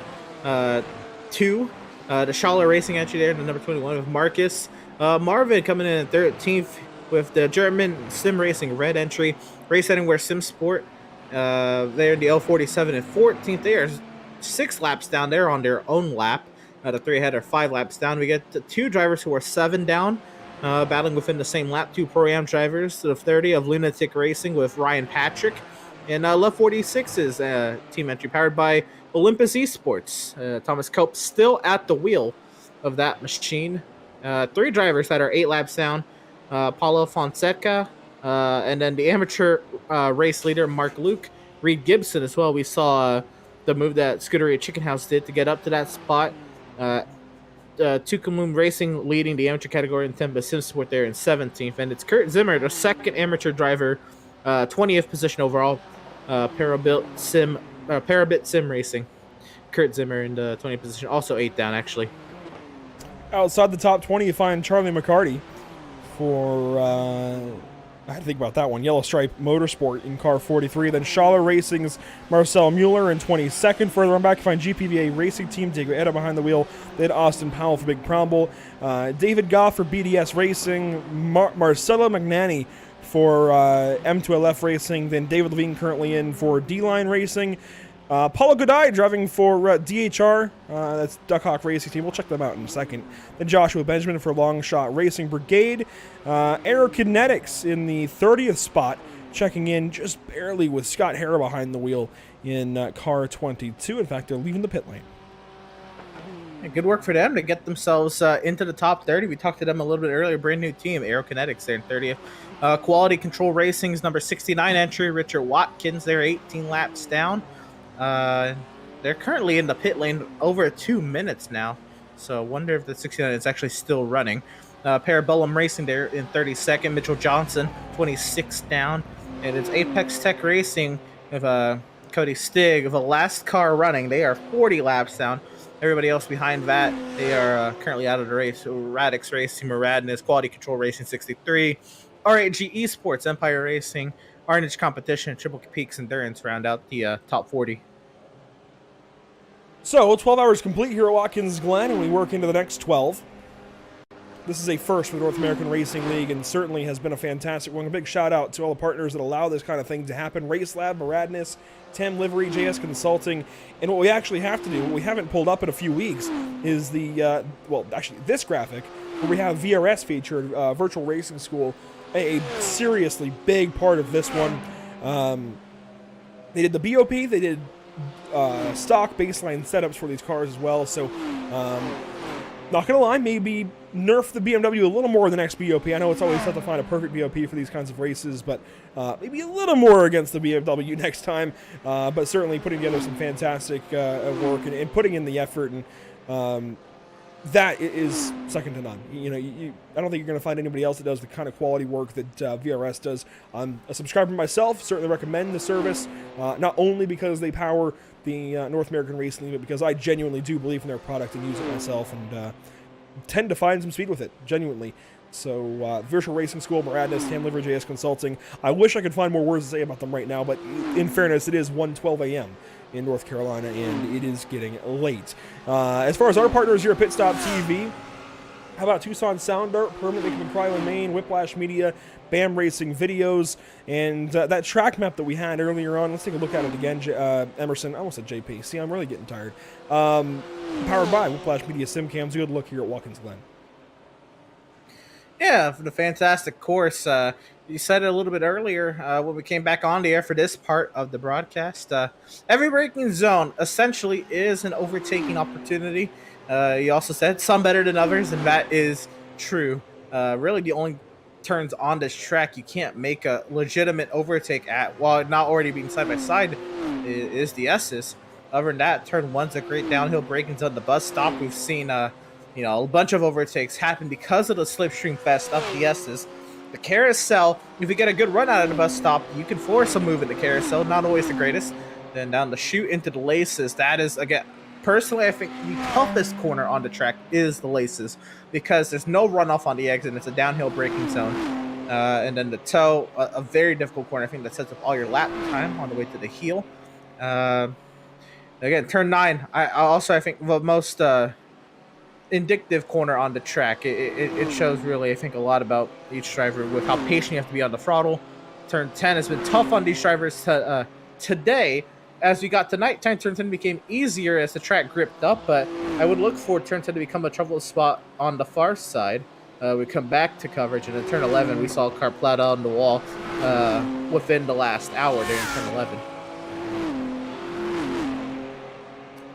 2. The Schaller Racing entry there, the number 21 with Marcus. Marvin coming in at 13th with the German Sim Racing red entry. Race Anywhere SimSport there in the L47 and 14th. They are 6 laps down there on their own lap. The 3 ahead are 5 laps down. We get the 2 drivers who are 7 down, battling within the same lap. 2 Pro-Am drivers to the 30 of Lunatic Racing with Ryan Patrick. And Love 46's team entry powered by Olympus Esports. Thomas Cope still at the wheel of that machine. 3 drivers that are 8 laps down. Paulo Fonseca, and then the amateur race leader, Mark Luke. Reed Gibson as well. We saw the move that Scuderia Chicken House did to get up to that spot. Tucumum Racing leading the amateur category in Temba SimSport there in 17th. And it's Kurt Zimmer, the second amateur driver, 20th position overall. Parabit Sim Racing. Kurt Zimmer in the 20th position, also 8 down actually. Outside the top 20, you find Charlie McCarty for, I had to think about that one, Yellow Stripe Motorsport in car 43. Then Schaller Racing's Marcel Mueller in 22nd. Further on back, you find GPVA Racing Team, Diego Eda behind the wheel. Then Austin Powell for Big Promble. David Goff for BDS Racing. Marcelo Magnani for M2LF Racing. Then David Levine currently in for D-Line Racing. Paulo Godai driving for DHR, that's Duckhawk Racing Team. We'll check them out in a second. Then Joshua Benjamin for Long Shot Racing Brigade. Aerokinetics in the 30th spot, checking in just barely with Scott Harrow behind the wheel in car 22. In fact, they're leaving the pit lane. Good work for them to get themselves into the top 30. We talked to them a little bit earlier. Brand new team, Aerokinetics, there in 30th. Quality Control Racing's number 69 entry, Richard Watkins. They're 18 laps down. They're currently in the pit lane over 2 minutes now. So I wonder if the 69 is actually still running. Parabellum Racing there in 32nd. Mitchell Johnson, 26 down. And it's Apex Tech Racing with Cody Stig of the last car running. They are 40 laps down. Everybody else behind that, they are currently out of the race. So Radix Racing, Radness, Quality Control Racing 63, R8G Esports, Empire Racing, Arnage Competition, Triple Peaks Endurance round out the top 40. So 12 hours complete here at Watkins Glen, and we work into the next 12. This is a first for the North American Racing League, and certainly has been a fantastic one. A big shout out to all the partners that allow this kind of thing to happen. Race Lab, Maradness, Tam Livery, JS Consulting, and what we actually have to do, what we haven't pulled up in a few weeks, is the, this graphic, where we have VRS featured, Virtual Racing School, a seriously big part of this one. They did the BOP, they did stock baseline setups for these cars as well, so not gonna lie, maybe nerf the BMW a little more the next BOP. I know it's always tough to find a perfect BOP for these kinds of races, but maybe a little more against the BMW next time. But certainly putting together some fantastic work and putting in the effort, and that is second to none. You know, I don't think you're going to find anybody else that does the kind of quality work that VRS does. I'm a subscriber myself, certainly recommend the service, not only because they power the North American Racing League, but because I genuinely do believe in their product and use it myself, and tend to find some speed with it, genuinely. So, Virtual Racing School, Maradness, Tam Livery, JS Consulting. I wish I could find more words to say about them right now, but in fairness, it is 1:12 a.m. in North Carolina, and it is getting late. As far as our partners here at Pit Stop TV, how about Tucson Sound Art, permanently in Cryo, Maine, Whiplash Media, BAM Racing Videos, and that track map that we had earlier on. Let's take a look at it again, Emerson. I almost said JP. See, I'm really getting tired. Powered by Whiplash Media Simcams. Good look here at Watkins Glen. Yeah, for the fantastic course. You said it a little bit earlier when we came back on the air for this part of the broadcast. Every braking zone essentially is an overtaking opportunity. You also said some better than others, and that is true. Really, the only turns on this track you can't make a legitimate overtake at, while not already being side by side, is the S's. Other than that, turn one's a great downhill braking zone. The bus stop, we've seen a bunch of overtakes happen because of the slipstream fest of the S's. The carousel, if you get a good run out of the bus stop, you can force a move in the carousel. Not always the greatest. Then down the chute into the laces. That is, again, personally, I think the toughest corner on the track is the laces, because there's no runoff on the exit. It's a downhill braking zone. And then the toe, a very difficult corner. I think that sets up all your lap time on the way to the heel. Again, turn 9. I think the most indicative corner on the track. It shows really, I think, a lot about each driver with how patient you have to be on the throttle. Turn 10 has been tough on these drivers today. As we got to nighttime, turn 10 became easier as the track gripped up, but I would look for turn 10 to become a trouble spot on the far side. We come back to coverage, and in turn 11, we saw a car plow on the wall within the last hour during turn 11.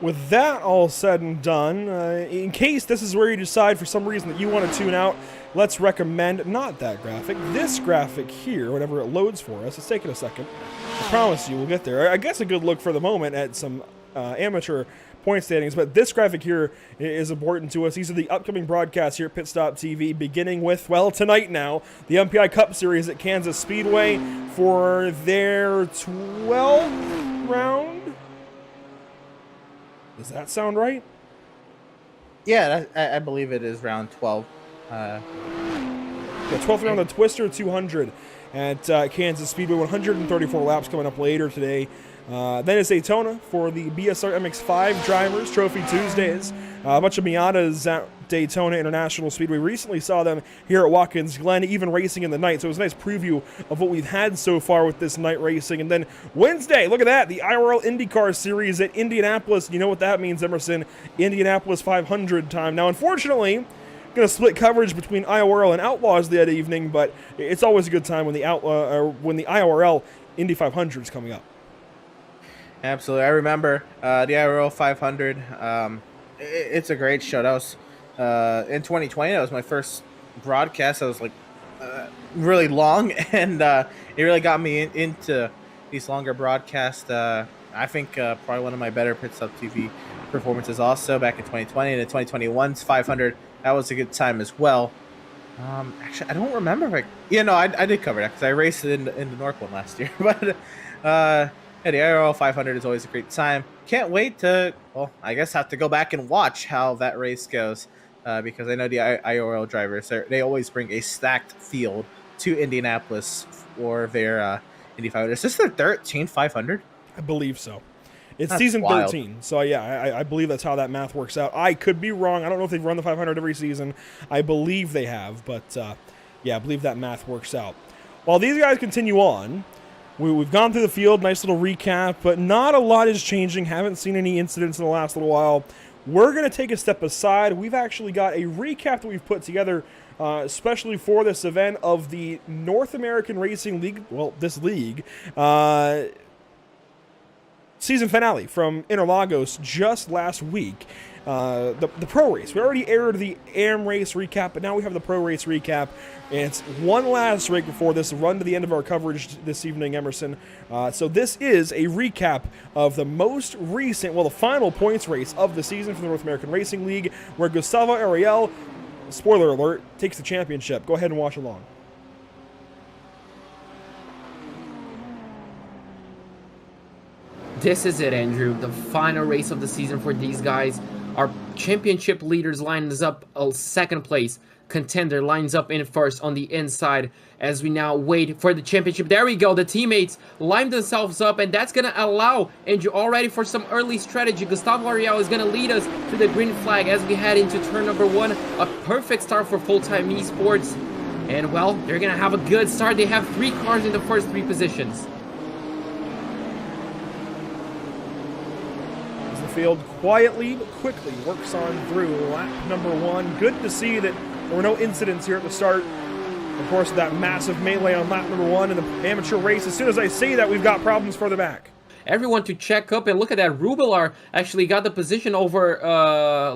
With that all said and done, in case this is where you decide for some reason that you want to tune out, let's recommend not that graphic, this graphic here, whenever it loads for us. It's taking a second. I promise you we'll get there. I guess a good look for the moment at some amateur point standings, but this graphic here is important to us. These are the upcoming broadcasts here at Pit Stop TV, beginning with, well, tonight now, the MPI Cup Series at Kansas Speedway for their 12th round. Does that sound right? Yeah, I believe it is round 12. The 12th round of Twister 200 at Kansas Speedway. 134 laps coming up later today. Then it's Daytona for the BSR MX-5 drivers, Trophy Tuesdays. A bunch of Miatas at Daytona International Speedway. Recently saw them here at Watkins Glen, even racing in the night. So it was a nice preview of what we've had so far with this night racing. And then Wednesday, look at that, the IRL IndyCar Series at Indianapolis. You know what that means, Emerson. Indianapolis 500 time. Now, unfortunately, going to split coverage between IORL and Outlaws that evening, but it's always a good time when the IORL Indy 500 is coming up. Absolutely. I remember the IRL 500. It's a great show. That was in 2020. That was my first broadcast. That was like really long, and it really got me into these longer broadcasts. I think probably one of my better Pit Stop TV performances also back in 2020. And in 2021's 500, that was a good time as well. Actually, I don't remember if I did cover that because I raced it in the North one last year. But yeah, the IRL 500 is always a great time. Can't wait to, well, I guess have to go back and watch how that race goes because I know the IRL drivers, they always bring a stacked field to Indianapolis for their Indy 500. Is this their 13th 500? I believe so. It's That's season wild. 13. So, yeah, I believe that's how that math works out. I could be wrong. I don't know if they've run the 500 every season. I believe they have. But, yeah, I believe that math works out. While these guys continue on, we've gone through the field. Nice little recap. But not a lot is changing. Haven't seen any incidents in the last little while. We're going to take a step aside. We've actually got a recap that we've put together especially for this event of the North American Racing League, well, this league, season finale from Interlagos just last week. The pro race. We already aired the AM race recap, but now we have the pro race recap. And it's one last break before this run to the end of our coverage this evening, Emerson. So this is a recap of the most recent, well, the final points race of the season for the North American Racing League, where Gustavo Ariel, spoiler alert, takes the championship. Go ahead and watch along. This is it, Andrew. The final race of the season for these guys. Our championship leaders lines up second place. Contender lines up in first on the inside as we now wait for the championship. There we go. The teammates line themselves up, and that's going to allow Andrew already for some early strategy. Gustavo Ariel is going to lead us to the green flag as we head into turn number 1. A perfect start for full-time esports. And, well, they're going to have a good start. They have 3 cars in the first 3 positions. As the field quietly but quickly works on through lap number 1. Good to see that there were no incidents here at the start. Of course, that massive melee on lap number 1 in the amateur race. As soon as I say that, we've got problems further back. Everyone to check up and look at that. Rubilar actually got the position over,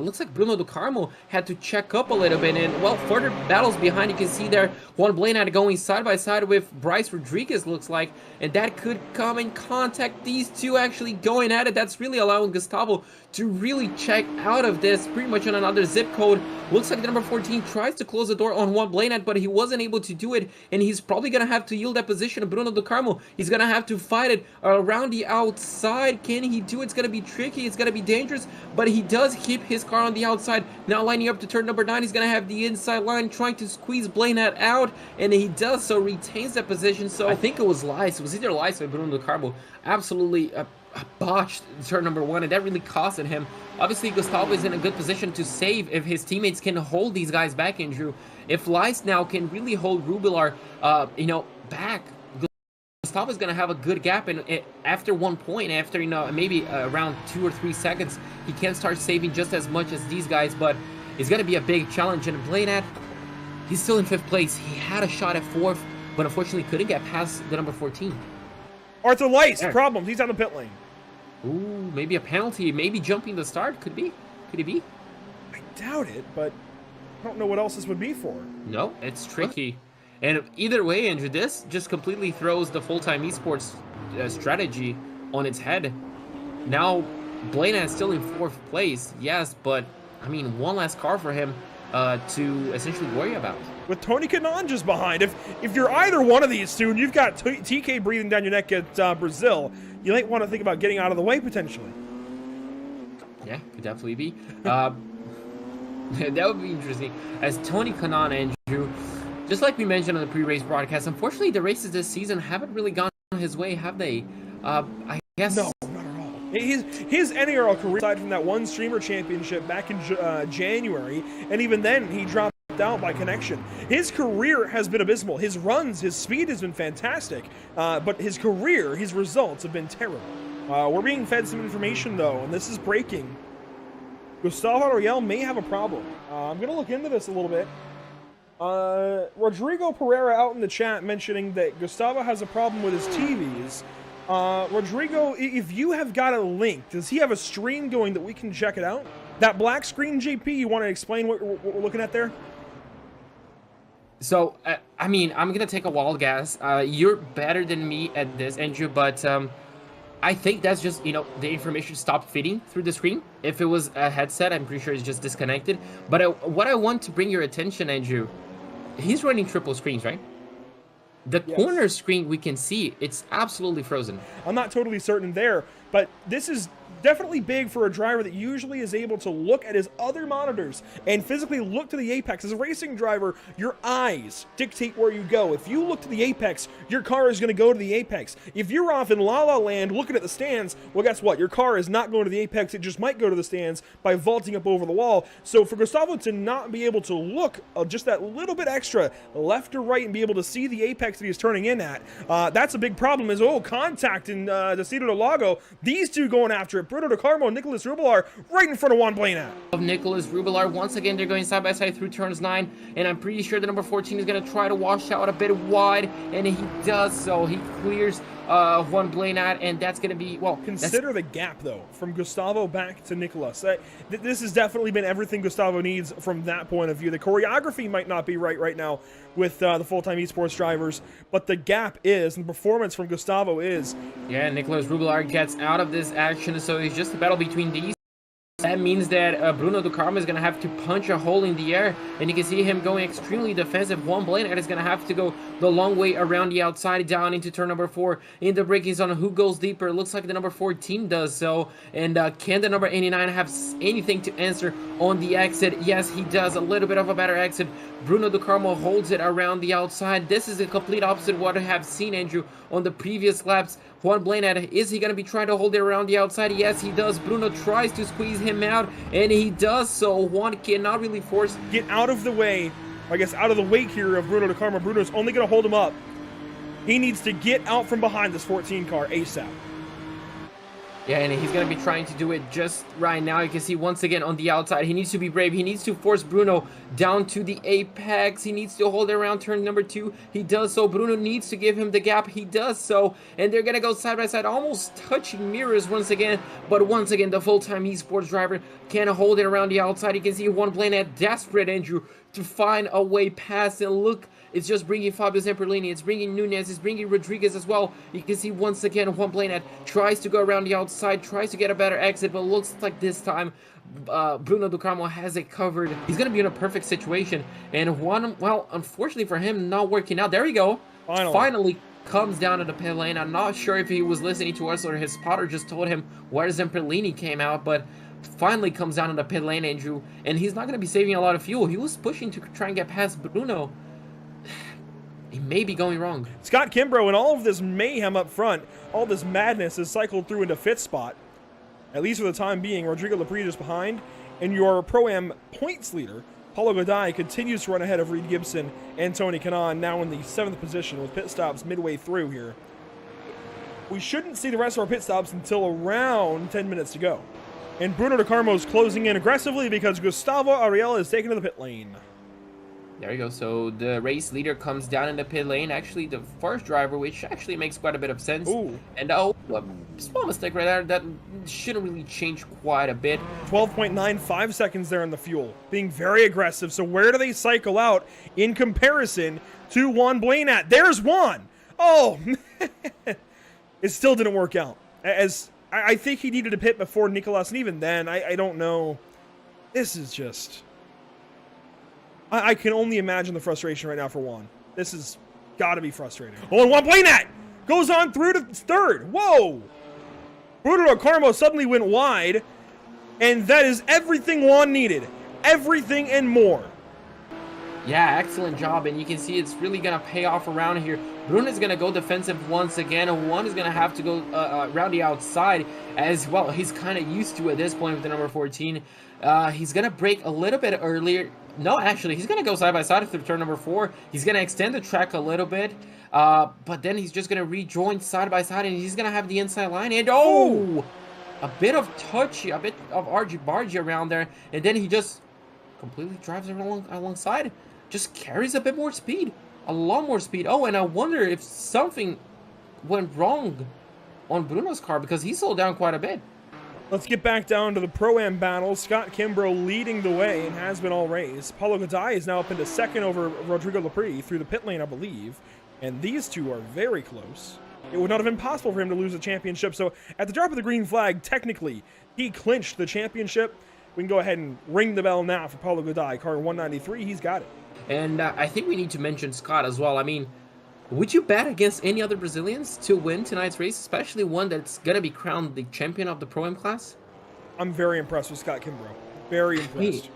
looks like Bruno do Carmo had to check up a little bit. And, well, further battles behind. You can see there Juan Blanat going side by side with Bryce Rodriguez, looks like. And that could come in contact. These two actually going at it. That's really allowing Gustavo to really check out of this pretty much on another zip code. Looks like the number 14 tries to close the door on Juan Blanat, but he wasn't able to do it. And he's probably going to have to yield that position to Bruno do Carmo. He's going to have to fight it around the outside. Can he do it? It's going to be tricky. It's going to be dangerous, but he does keep his car on the outside. Now lining up to turn number 9. He's going to have the inside line trying to squeeze Blanat out, and he does so, retains that position. So I think it was Lice. It was either Lice or Bruno do Carmo. Absolutely botched turn number 1, and that really costed him. Obviously, Gustavo is in a good position to save if his teammates can hold these guys back, Andrew. If Lice now can really hold Rubilar, back, Gustavo is going to have a good gap, and after 1 point, after, maybe around 2 or 3 seconds, he can start saving just as much as these guys, but it's going to be a big challenge. And Blanat, he's still in 5th place. He had a shot at 4th, but unfortunately couldn't get past the number 14. Arthur Lice, problems. He's on the pit lane. Ooh, maybe a penalty. Maybe jumping the start. Could be. Could it be? I doubt it, but I don't know what else this would be for. No, it's tricky. And either way, Andrew, this just completely throws the full-time esports strategy on its head. Now, Blanat is still in 4th place, yes, but, I mean, one last car for him to essentially worry about. With Tony Kanaan just behind. If you're either one of these two and you've got TK breathing down your neck at Brazil, you might want to think about getting out of the way potentially. Yeah, could definitely be. That would be interesting. As Tony Kanaan, Andrew, just like we mentioned on the pre-race broadcast, unfortunately the races this season haven't really gone his way, have they? I guess... No, not at all. His NARL career, aside from that one streamer championship back in January, and even then he dropped out by connection. His career has been abysmal. His runs, his speed has been fantastic, but his career, his results have been terrible. We're being fed some information though, and this is breaking. Gustavo Ariel may have a problem. I'm going to look into this a little bit. Rodrigo Pereira out in the chat mentioning that Gustavo has a problem with his TVs. Rodrigo, if you have got a link, does he have a stream going that we can check it out? That black screen, JP, you want to explain what we're looking at there? So, I mean, I'm going to take a wild guess. You're better than me at this, Andrew, but I think that's just, the information stopped feeding through the screen. If it was a headset, I'm pretty sure it's just disconnected. But what I want to bring your attention, Andrew, he's running triple screens, right? The corner screen we can see, it's absolutely frozen. I'm not totally certain there, but this is definitely big for a driver that usually is able to look at his other monitors and physically look to the apex. As a racing driver, your eyes dictate where you go. If you look to the apex, your car is going to go to the apex. If you're off in La La Land looking at the stands, well, guess what? Your car is not going to the apex. It just might go to the stands by vaulting up over the wall. So for Gustavo to not be able to look just that little bit extra left or right and be able to see the apex that he's turning in at, that's a big problem. Is contact in Decido de Lago. These two going after it. Bruno de Carmo and Nicholas Rubelar right in front of Juan Blanat. Of Nicholas Rubelar, once again, they're going side by side through turns 9, and I'm pretty sure the number 14 is going to try to wash out a bit wide, and he does so. He clears Juan Blanat, and that's going to be, well... Consider the gap, though, from Gustavo back to Nicholas. This has definitely been everything Gustavo needs from that point of view. The choreography might not be right now with the full-time esports drivers, but the gap is, and the performance from Gustavo is. Yeah, Nicholas Rubelar gets out of this action, so it's just a battle between these. That means that Bruno de Carmo is going to have to punch a hole in the air, and you can see him going extremely defensive. Juan Blanat is going to have to go the long way around the outside down into turn number 4 in the braking zone. Who goes deeper? It looks like the number 14 does so, and can the number 89 have anything to answer on the exit? Yes, he does. A little bit of a better exit. Bruno de Carmo holds it around the outside. This is a complete opposite of what I have seen, Andrew, on the previous laps. Juan Blanat, is he going to be trying to hold it around the outside? Yes, he does. Bruno tries to squeeze him out, and he does so. Juan cannot really force... Get out of the way, I guess, out of the wake here of Bruno de Carmo. Bruno's only going to hold him up. He needs to get out from behind this 14 car ASAP. Yeah, and he's going to be trying to do it just right now. You can see once again on the outside, he needs to be brave. He needs to force Bruno down to the apex. He needs to hold it around turn number 2. He does so. Bruno needs to give him the gap. He does so. And they're going to go side by side, almost touching mirrors once again. But once again, the full-time esports driver can hold it around the outside. You can see Juan Blanat desperate, Andrew, to find a way past. And look, it's just bringing Fabio Zamperlini, it's bringing Nunez, it's bringing Rodriguez as well. You can see once again Juan Blanat tries to go around the outside, tries to get a better exit, but looks like this time Bruno de Carmo has it covered. He's going to be in a perfect situation, and Juan, well, unfortunately for him, not working out. There we go. Finally comes down to the pit lane. I'm not sure if he was listening to us or his spotter just told him where Zamperlini came out, but finally comes down to the pit lane, Andrew, and he's not going to be saving a lot of fuel. He was pushing to try and get past Bruno. He may be going wrong. Scott Kimbrough, and all of this mayhem up front, all this madness is cycled through into 5th spot, at least for the time being. Rodrigo Lapri just behind, and your Pro-Am points leader, Paulo Godai, continues to run ahead of Reed Gibson and Tony Kanaan, now in the 7th position with pit stops midway through here. We shouldn't see the rest of our pit stops until around 10 minutes to go. And Bruno de Carmo's closing in aggressively because Gustavo Ariel is taken to the pit lane. There you go. So the race leader comes down in the pit lane. Actually, the first driver, which actually makes quite a bit of sense. Ooh. And a small mistake right there. That shouldn't really change quite a bit. 12.95 seconds there on the fuel. Being very aggressive. So where do they cycle out in comparison to Juan Blanat? There's Juan. Oh, it still didn't work out. As I think he needed a pit before Nicolas, and even then, I don't know. This is just... I can only imagine the frustration right now for Juan. This has got to be frustrating. Oh, and Juan Blanat goes on through to 3rd. Whoa! Bruno de Carmo suddenly went wide, and that is everything Juan needed. Everything and more. Yeah, excellent job, and you can see it's really going to pay off around here. Bruno is going to go defensive once again, and Juan is going to have to go around the outside as well. He's kind of used to at this point with the number 14. He's going to break a little bit earlier. No, actually, he's going to go side by side through turn number 4. He's going to extend the track a little bit, but then he's just going to rejoin side by side, and he's going to have the inside line. And a bit of touchy, a bit of argy-bargy around there, and then he just completely drives alongside. Just carries a bit more speed, a lot more speed. Oh, and I wonder if something went wrong on Bruno's car because he slowed down quite a bit. Let's get back down to the Pro-Am battle. Scott Kimbrough leading the way and has been all race. Paulo Godai is now up into 2nd over Rodrigo Lapri through the pit lane, I believe. And these two are very close. It would not have been possible for him to lose the championship. So at the drop of the green flag, technically, he clinched the championship. We can go ahead and ring the bell now for Paulo Godai. Car 193, he's got it. And I think we need to mention Scott as well. I mean, Would you bet against any other Brazilians to win tonight's race, especially one that's gonna be crowned the champion of the Pro-Am class? I'm very impressed with Scott Kimbrough. Very impressed.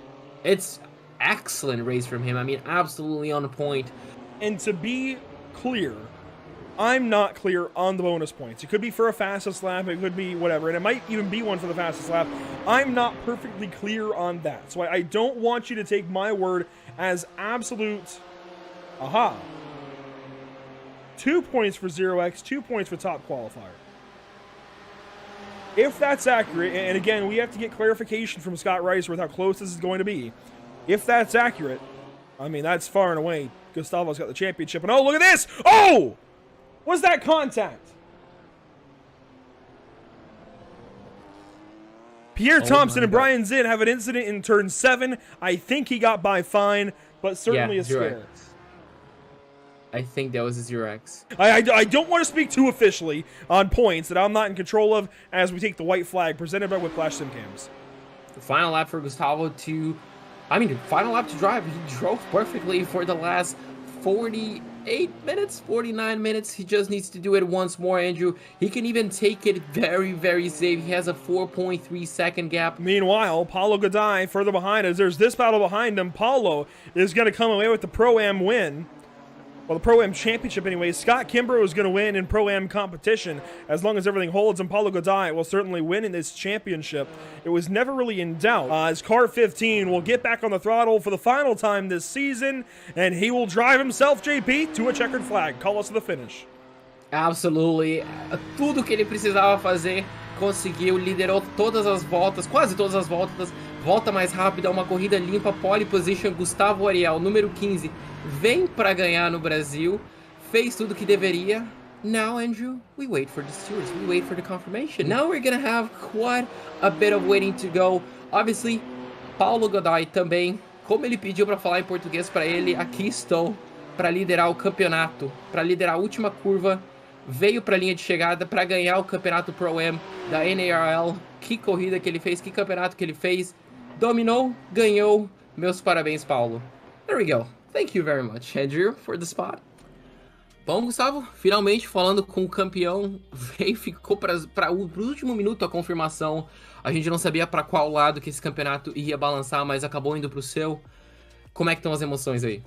It's excellent race from him. I mean, absolutely on point. And to be clear, I'm not clear on the bonus points. It could be for a fastest lap, it could be whatever, and it might even be one for the fastest lap. I'm not perfectly clear on that. So I don't want you to take my word as absolute. Aha. 2 points for 0x, 2 points for top qualifier. If that's accurate, and again, we have to get clarification from Scott Rice with how close this is going to be. If that's accurate, I mean, that's far and away. Gustavo's got the championship, and oh, look at this! Oh! Was that contact? Pierre Thompson and Brian Zinn have an incident in turn 7. I think he got by fine, but certainly a scare. I think that was a 0x. I don't want to speak too officially on points that I'm not in control of as we take the white flag presented by Whiplash Simcams. The final lap for Gustavo final lap to drive. He drove perfectly for the last 48 minutes, 49 minutes. He just needs to do it once more, Andrew. He can even take it very, very safe. He has a 4.3 second gap. Meanwhile, Paulo Goday further behind us. There's this battle behind him. Paulo is going to come away with the Pro-Am win. Well, the Pro-Am championship anyway. Scott Kimbrough is going to win in Pro-Am competition. As long as everything holds, and Paulo Goday will certainly win in this championship. It was never really in doubt. As car 15 will get back on the throttle for the final time this season, and he will drive himself, JP, to a checkered flag. Call us to the finish. Absolutely. Tudo que ele precisava fazer, conseguiu, liderou todas as voltas, quase todas as voltas, volta mais rápida, uma corrida limpa, pole position, Gustavo Ariel, número 15, vem para ganhar no Brasil, fez tudo que deveria. Now, Andrew, we wait for the stewards, we wait for the confirmation. Now we're gonna have quite a bit of waiting to go. Obviously, Paulo Goday também, como ele pediu para falar em português para ele, aqui estou para liderar o campeonato, para liderar a última curva. Veio para a linha de chegada para ganhar o campeonato Pro-Am da NARL. Que corrida que ele fez, que campeonato que ele fez. Dominou, ganhou. Meus parabéns, Paulo. There we go. Thank you very much, Andrew, for the spot. Bom, Gustavo, finalmente falando com o campeão, veio, ficou para o último minuto a confirmação. A gente não sabia para qual lado que esse campeonato ia balançar, mas acabou indo para o seu. Como é que estão as emoções aí?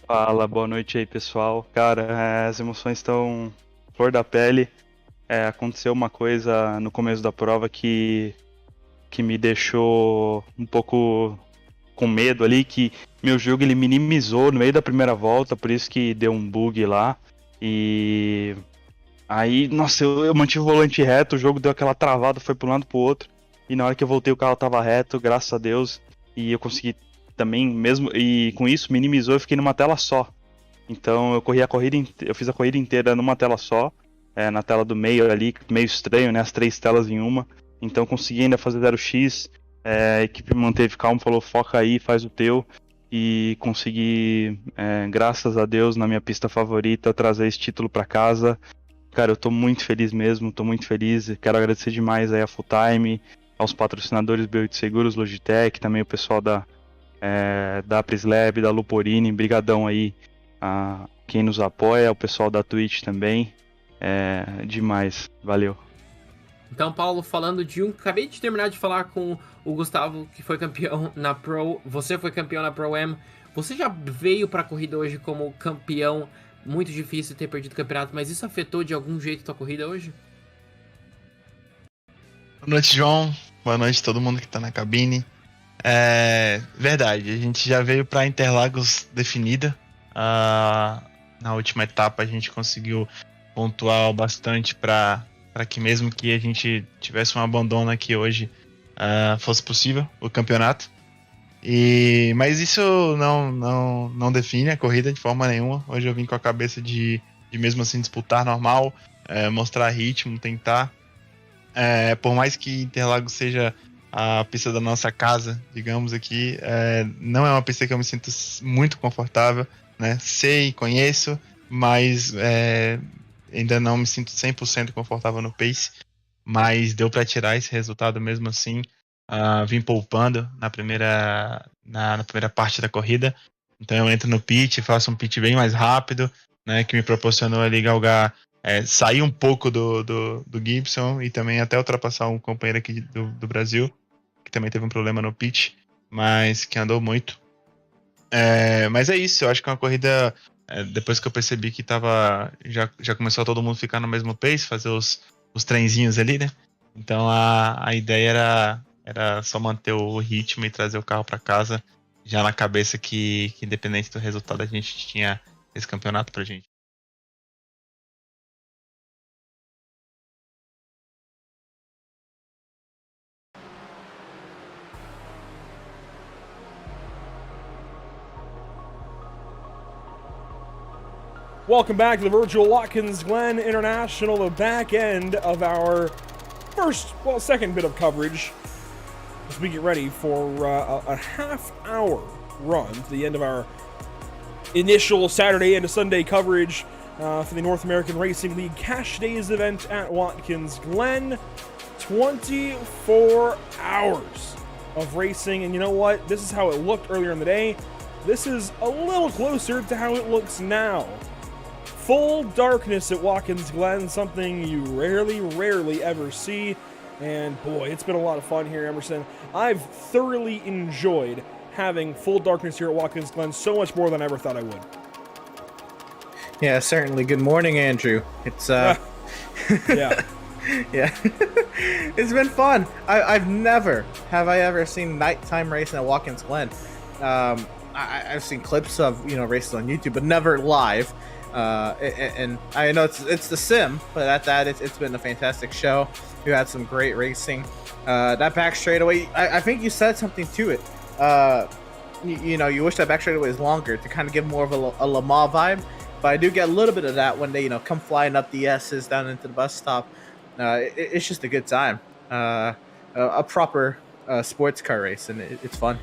Fala, boa noite aí, pessoal. Cara, as emoções estão flor da pele. Aconteceu uma coisa no começo da prova que me deixou um pouco com medo ali, que meu jogo ele minimizou no meio da primeira volta, por isso que deu um bug lá. E aí, nossa, eu mantive o volante reto, o jogo deu aquela travada, foi para um lado pro outro. E na hora que eu voltei o carro tava reto, graças a Deus, e eu consegui também, mesmo, e com isso minimizou, eu fiquei numa tela só. Então eu fiz a corrida inteira numa tela só, na tela do meio ali, meio estranho, né, as 3 telas em uma. Então consegui ainda fazer 0x, a equipe manteve calmo, falou foca aí, faz o teu, e consegui, graças a Deus, na minha pista favorita, trazer esse título para casa. Cara, eu tô muito feliz mesmo, tô muito feliz, quero agradecer demais aí a Full Time, aos patrocinadores B8 Seguros, Logitech, também o pessoal da Prislab, da Luporini, brigadão aí a quem nos apoia, o pessoal da Twitch também, demais, valeu. Então, Paulo, falando de acabei de terminar de falar com o Gustavo, que foi campeão na Pro, você foi campeão na Pro-Am, você já veio pra corrida hoje como campeão, muito difícil ter perdido o campeonato, mas isso afetou de algum jeito a tua corrida hoje? Boa noite, João, boa noite a todo mundo que tá na cabine. Verdade, a gente já veio para Interlagos definida. Na última etapa a gente conseguiu pontuar bastante para que mesmo que a gente tivesse um abandono aqui hoje, fosse possível o campeonato. Mas isso não define a corrida de forma nenhuma. Hoje eu vim com a cabeça de mesmo assim disputar normal, mostrar ritmo, tentar. Por mais que Interlagos seja a pista da nossa casa, digamos aqui, não é uma pista que eu me sinto muito confortável, né? Sei, conheço, mas ainda não me sinto 100% confortável no pace, mas deu para tirar esse resultado mesmo assim. Vim poupando na primeira parte da corrida, Então eu entro no pit, faço um pit bem mais rápido, né, que me proporcionou ali galgar, sair um pouco do Gibson e também até ultrapassar um companheiro aqui do Brasil, que também teve um problema no pit, mas que andou muito. Mas é isso, eu acho que é uma corrida, depois que eu percebi que já começou todo mundo ficar no mesmo pace, fazer os trenzinhos ali, né? Então a ideia era só manter o ritmo e trazer o carro para casa, já na cabeça que independente do resultado a gente tinha esse campeonato pra gente. Welcome back to the virtual Watkins Glen International, the back end of our second bit of coverage as we get ready for a half-hour run to the end of our initial Saturday into Sunday coverage for the North American Racing League Cash Days event at Watkins Glen. 24 hours of racing, and you know what? This is how it looked earlier in the day. This is a little closer to how it looks now. Full darkness at Watkins Glen, something you rarely ever see. And boy, it's been a lot of fun here, Emerson. I've thoroughly enjoyed having full darkness here at Watkins Glen, so much more than I ever thought I would. Yeah, certainly. Good morning, Andrew. It's yeah. Yeah. It's been fun. I've never ever seen nighttime racing at Watkins Glen. I've seen clips of races on YouTube, but never live. And I know it's the sim, but at that it's been a fantastic show. We had some great racing. That back straightaway, I think you said something to it. You wish that back straightaway was longer to kind of give more of a Le Mans vibe. But I do get a little bit of that when they come flying up the S's down into the bus stop. It's just a good time. A proper sports car race, and it's fun.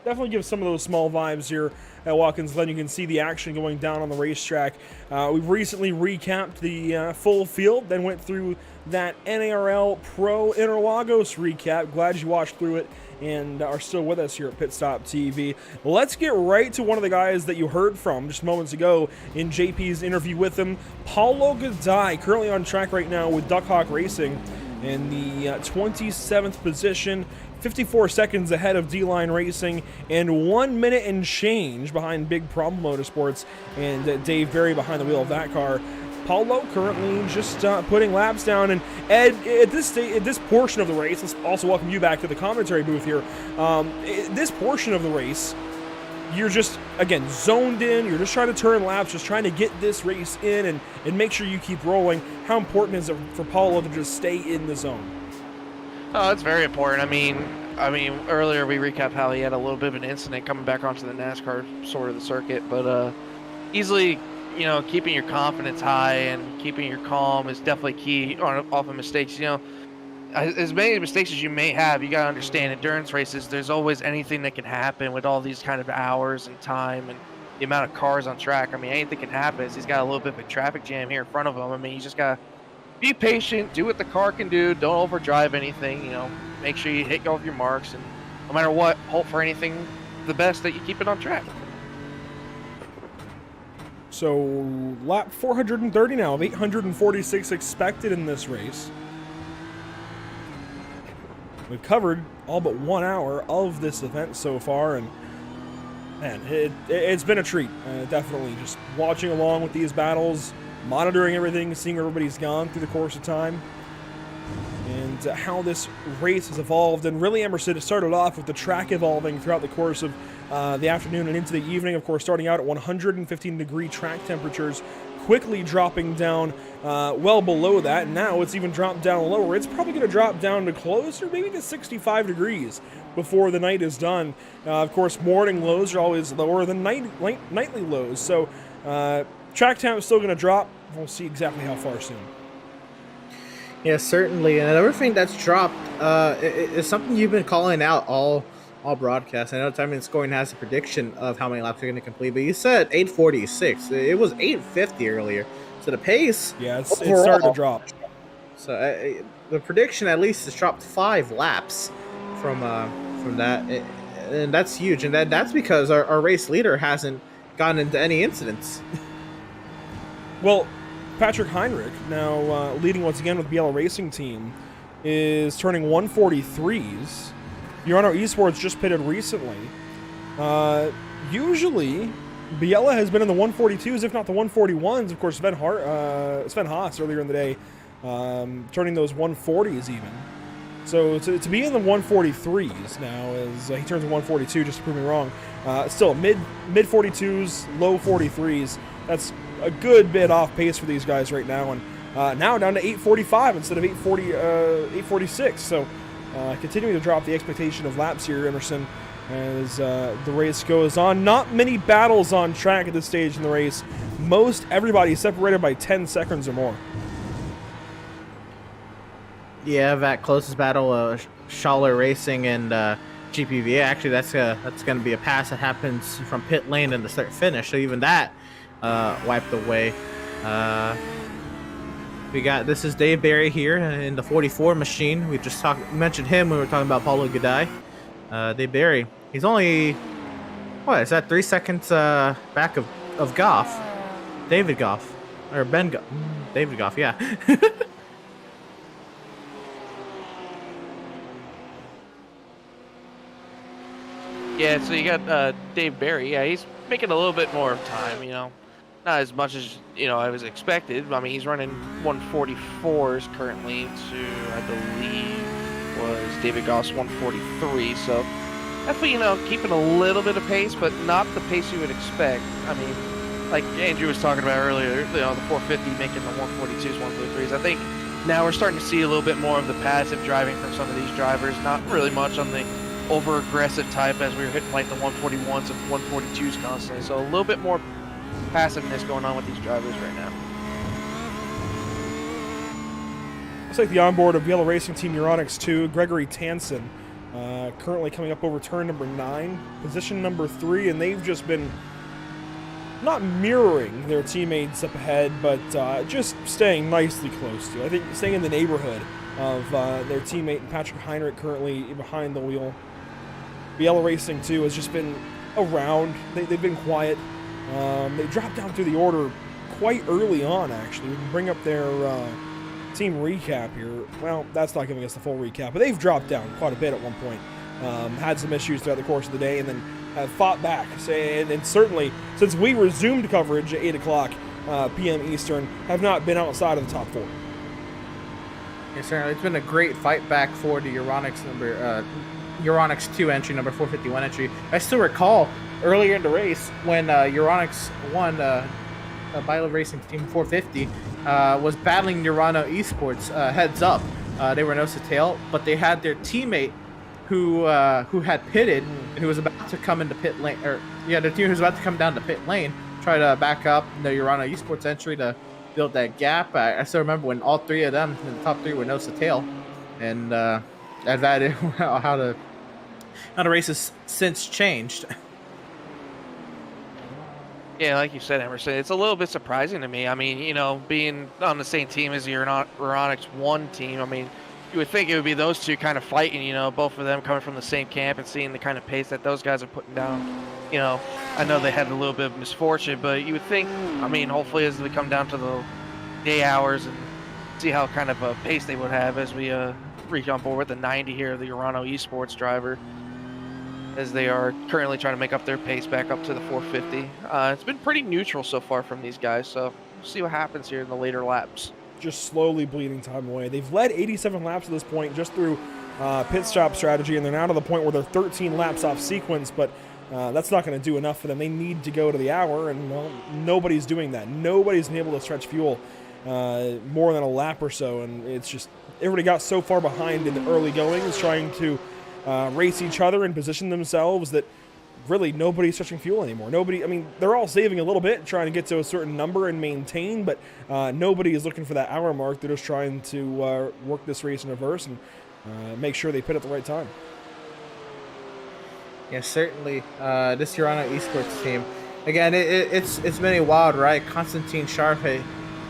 Definitely gives some of those small vibes here at Watkins Glen. You can see the action going down on the racetrack. We've recently recapped the full field, then went through that NARL Pro Interlagos recap. Glad you watched through it and are still with us here at Pit Stop TV. Let's get right to one of the guys that you heard from just moments ago in JP's interview with him, Paulo Gaday, currently on track right now with Duck Hawk Racing in the 27th position, 54 seconds ahead of D-Line Racing, and 1 minute and change behind Big Problem Motorsports and Dave Berry behind the wheel of that car. Paulo currently just putting laps down, and Ed, at this portion of the race, let's also welcome you back to the commentary booth here. This portion of the race, you're just, again, zoned in, you're just trying to turn laps, just trying to get this race in and make sure you keep rolling. How important is it for Paulo to just stay in the zone? Oh, it's very important. I mean, earlier we recapped how he had a little bit of an incident coming back onto the NASCAR sort of the circuit, but easily, keeping your confidence high and keeping your calm is definitely key off of mistakes. As many mistakes as you may have, you got to understand endurance races, there's always anything that can happen with all these kind of hours and time and the amount of cars on track. I mean, anything can happen. He's got a little bit of a traffic jam here in front of him. I mean, you just got to be patient, do what the car can do, don't overdrive anything, make sure you hit all of your marks, and no matter what, hope for anything the best that you keep it on track. So, lap 430 now of 846 expected in this race. We've covered all but 1 hour of this event so far, and man, it's been a treat. Definitely just watching along with these battles, monitoring everything, seeing where everybody's gone through the course of time, and how this race has evolved. And really, Emerson, it started off with the track evolving throughout the course of the afternoon and into the evening, of course, starting out at 115-degree track temperatures, quickly dropping down well below that. And now it's even dropped down lower. It's probably going to drop down to closer, maybe to 65 degrees before the night is done. Of course, morning lows are always lower than nightly lows. So track time is still going to drop. We'll see exactly how far soon. Yeah, certainly. And another thing that's dropped is something you've been calling out all broadcast. I know Timing Scoring has a prediction of how many laps they're going to complete, but you said 846. It was 850 earlier. So the pace, it's starting to drop. So the prediction at least has dropped 5 laps from that. and that's huge. And that's because our race leader hasn't gotten into any incidents. Well, Patrick Heinrich, now leading once again with Biella Racing Team, is turning 143s. Urano Esports just pitted recently. Usually, Biella has been in the 142s, if not the 141s. Of course, Sven Haas earlier in the day, turning those 140s even. So to be in the 143s now, as he turns 142, just to prove me wrong, still mid 42s, low 43s. That's a good bit off pace for these guys right now, and now down to 845 instead of 846. So continuing to drop the expectation of laps here, Emerson, as the race goes on. Not many battles on track at this stage in the race. Most everybody separated by 10 seconds or more. Yeah, that closest battle, Schaller Racing and GPVA. Actually, that's going to be a pass that happens from pit lane and the start finish. So even that wiped away. This is Dave Barry here in the 44 machine. We just mentioned him when we were talking about Paulo Gadai. Dave Barry, he's only, what is that, 3 seconds back of Goff. David Goff. Or Ben Goff. David Goff, yeah. Yeah, so you got Dave Barry. Yeah, he's making a little bit more time, not as much as, I was expected. I mean, he's running 144s currently to, I believe, was David Goss 143. So definitely, keeping a little bit of pace, but not the pace you would expect. I mean, like Andrew was talking about earlier, the 450 making the 142s, 143s. I think now we're starting to see a little bit more of the passive driving from some of these drivers. Not really much on the over-aggressive type as we were hitting like the 141s and 142s constantly. So a little bit more passiveness going on with these drivers right now. Looks like the onboard of Yellow Racing Team Euronics 2, Gregory Tansen, currently coming up over turn number 9, position number 3, and they've just been not mirroring their teammates up ahead, but just staying nicely close to. I think staying in the neighborhood of their teammate Patrick Heinrich currently behind the wheel. Biella Racing 2 has just been around. They've been quiet. They dropped down through the order quite early on, actually. We can bring up their team recap here. Well, that's not giving us the full recap, but they've dropped down quite a bit at one point. Had some issues throughout the course of the day, and then have fought back. And certainly, since we resumed coverage at 8 o'clock p.m. Eastern, have not been outside of the top 4. Yes, sir. It's been a great fight back for the Euronics 2 entry, number 451 entry. I still recall earlier in the race when Euronics won, Biella Racing Team 450 was battling Urano Esports heads up. They were nose to tail, but they had their teammate who had pitted and who was about to come into pit lane, their team was about to come down to pit lane, try to back up the Urano Esports entry to build that gap. I still remember when all three of them in the top 3 were nose to tail, and how the race has since changed. Yeah, like you said, Emerson, it's a little bit surprising to me. I mean, being on the same team as the Euronics 1 team, I mean, you would think it would be those two kind of fighting, both of them coming from the same camp and seeing the kind of pace that those guys are putting down. I know they had a little bit of misfortune, but you would think, I mean, hopefully as we come down to the day hours and see how kind of a pace they would have as we reach on board with the 90 here, the Urano Esports driver, as they are currently trying to make up their pace back up to the 450. It's been pretty neutral so far from these guys, so we'll see what happens here in the later laps. Just slowly bleeding time away. They've led 87 laps at this point just through pit stop strategy, and they're now to the point where they're 13 laps off sequence, but that's not going to do enough for them. They need to go to the hour, and well, nobody's doing that. Nobody's been able to stretch fuel more than a lap or so, and it's just everybody got so far behind in the early goings trying to race each other and position themselves that really nobody's stretching fuel anymore. Nobody, I mean, they're all saving a little bit, trying to get to a certain number and maintain, but nobody is looking for that hour mark. They're just trying to work this race in reverse and make sure they pit at the right time. Yeah, certainly. This Urano Esports team, again, it's been a wild ride. Konstantin Sharpe,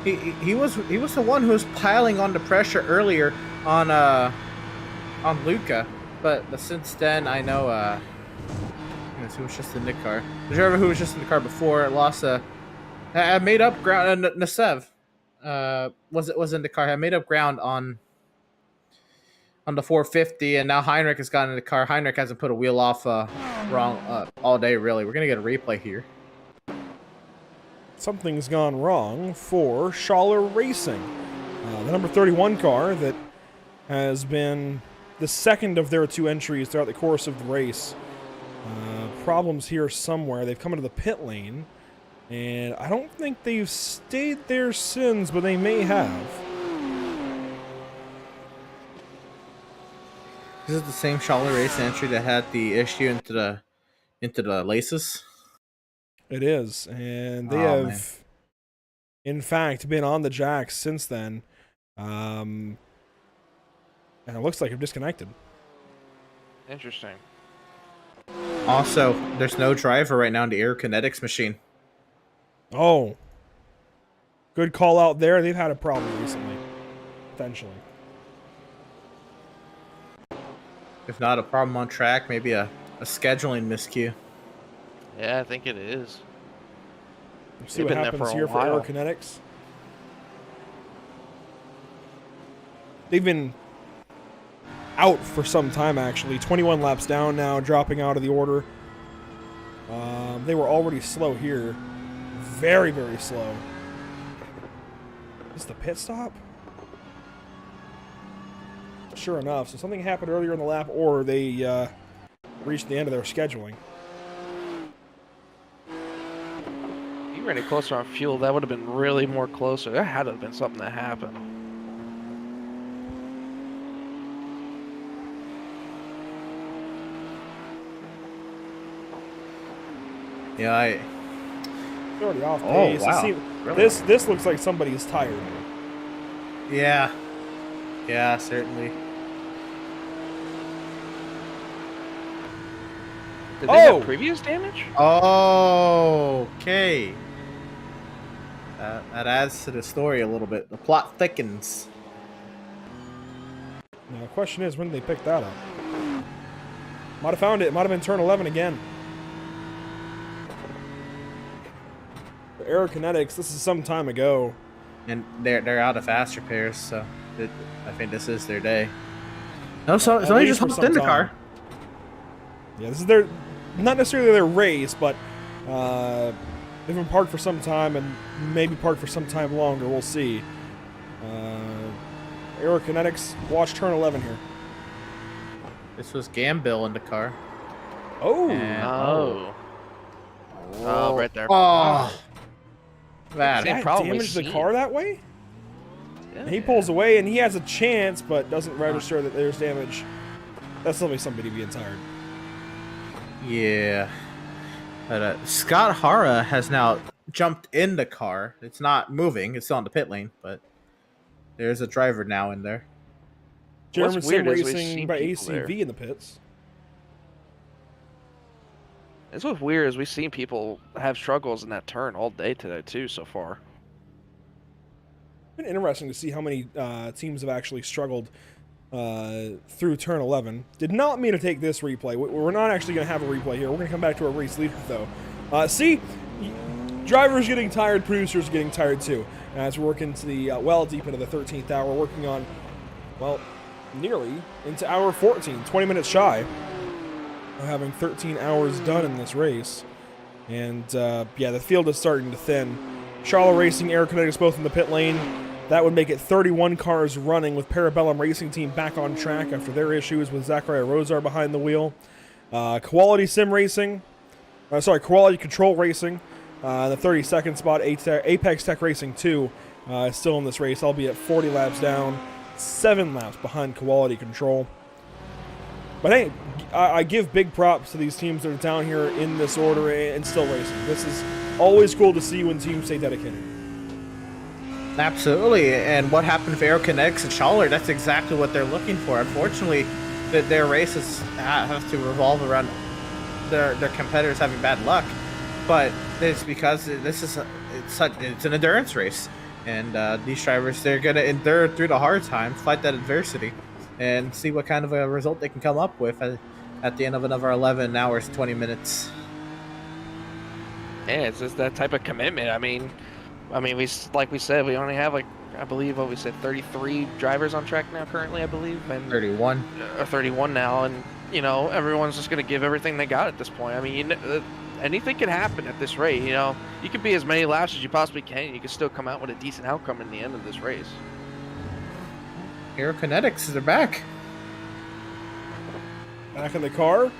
he was the one who was piling on the pressure earlier on Luca, but since then I know Let's see who was just in the car. The driver who was just in the car before lost made up ground. Nasev was in the car. Had made up ground on the 450, and now Heinrich has gotten in the car. Heinrich hasn't put a wheel off wrong all day, really. We're gonna get a replay here. Something's gone wrong for Schaller Racing, the number 31 car that has been the second of their 2 entries throughout the course of the race. Problems here somewhere. They've come into the pit lane, and I don't think they've stayed there since, but they may have. Is it the same Schaller Racing entry that had the issue into the laces? It is, and they have, in fact, been on the jacks since then. And it looks like I'm disconnected. Interesting. Also, there's no driver right now in the aerokinetics machine. Oh. Good call out there. They've had a problem recently. Potentially. If not a problem on track, maybe a scheduling miscue. Yeah, I think it is. Let's see what happens here for aerokinetics. They've been out for some time, actually. 21 laps down now, dropping out of the order. They were already slow here. Very, very slow. Is this the pit stop? Sure enough. So something happened earlier in the lap, or they reached the end of their scheduling. If you ran it closer on fuel, that would have been really more closer. That had to have been something that happened. Yeah, They're already off pace. Oh, wow. Really? This looks like somebody's tired. Yeah. Yeah, certainly. Did they have previous damage? Oh, okay. That adds to the story a little bit. The plot thickens. Now, the question is, when did they pick that up? Might have found it. Might have been turn 11 again. For aerokinetics, this is some time ago. And they're out of fast repairs, so I think this is their day. No, somebody just hopped in the car. Yeah, this is their, not necessarily their race, but they've been parked for some time and maybe parked for some time longer. We'll see. Aerokinetics, watch turn 11 here. This was Gambill in the car. Oh. Oh, right there. Oh. Bad. That damaged the car that way? Yeah. And he pulls away, and he has a chance, but doesn't register that there's damage. That's probably somebody being tired. Yeah. But Scott Hara has now jumped in the car. It's not moving. It's still on the pit lane, but there's a driver now in there. German Sim Racing by ACV in the pits. It's what's weird is we've seen people have struggles in that turn all day today too so far. It's been interesting to see how many teams have actually struggled through turn 11. Did not mean to take this replay. We're not actually going to have a replay here. We're going to come back to our race leader though. See, drivers getting tired, producers getting tired too. As we're working to the well deep into the 13th hour, working on, well, nearly into hour 14, 20 minutes shy. Having 13 hours done in this race. And, yeah, the field is starting to thin. Schaller Racing, aerokinetics both in the pit lane. That would make it 31 cars running with Parabellum Racing Team back on track after their issues with Zachariah Rosar behind the wheel. Quality Sim Racing, Quality Control Racing, the 32nd spot, Apex Tech Racing 2 is still in this race, albeit 40 laps down, 7 laps behind Quality Control. But hey, I give big props to these teams that are down here in this order and still racing. This is always cool to see when teams stay dedicated. Absolutely, and what happened for aerokinetics and Schaller, that's exactly what they're looking for. Unfortunately, their races have to revolve around their competitors having bad luck, but it's because it's an endurance race, and these drivers, they're going to endure through the hard times, fight that adversity, and see what kind of a result they can come up with at the end of another 11 hours, 20 minutes. Yeah, it's just that type of commitment. I mean, we like we said, we only have like, I believe what we said, 33 drivers on track now currently, I believe, and 31 or 31 now, and you know, everyone's just gonna give everything they got at this point. I mean, anything can happen at this rate. You know, you can be as many laps as you possibly can, and you can still come out with a decent outcome in the end of this race. Aerokinetics, they're back. Back in the car,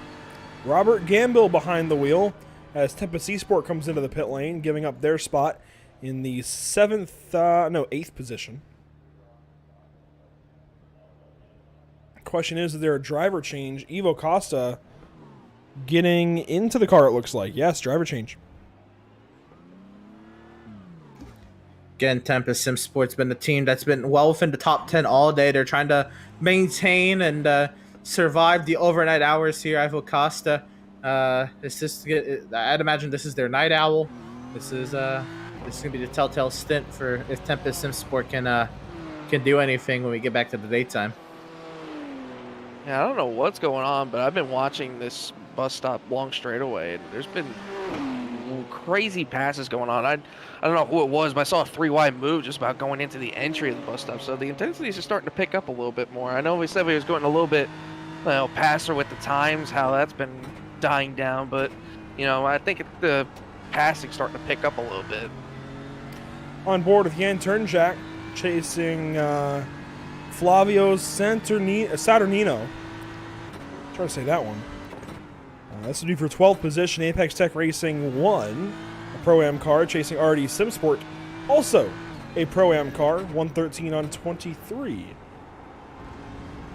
Robert Gambill behind the wheel as Tempest Esports comes into the pit lane, giving up their spot in the 8th position. Question is there a driver change? Ivo Costa getting into the car, it looks like. Yes, driver change. Again, Tempest Sim Sports been a team that's been well within the top 10 all day. They're trying to maintain and survive the overnight hours here. Ivo Costa, I'd imagine this is their night owl. This is gonna be the telltale stint for if Tempest Sim Sport can do anything when we get back to the daytime. Yeah, I don't know what's going on, but I've been watching this bus stop long straightaway, and there's been crazy passes going on. I don't know who it was, but I saw a 3-wide move just about going into the entry of the bus stop. So the intensity is just starting to pick up a little bit more. I know we said we was going a little bit, passer with the times, how that's been dying down, but I think the passing's starting to pick up a little bit. On board with Jan Turnjack, chasing Flavio Saturnino. Try to say that one. This would be for 12th position. Apex Tech Racing 1, a Pro-Am car, chasing RD SimSport, also a Pro-Am car, 113 on 23.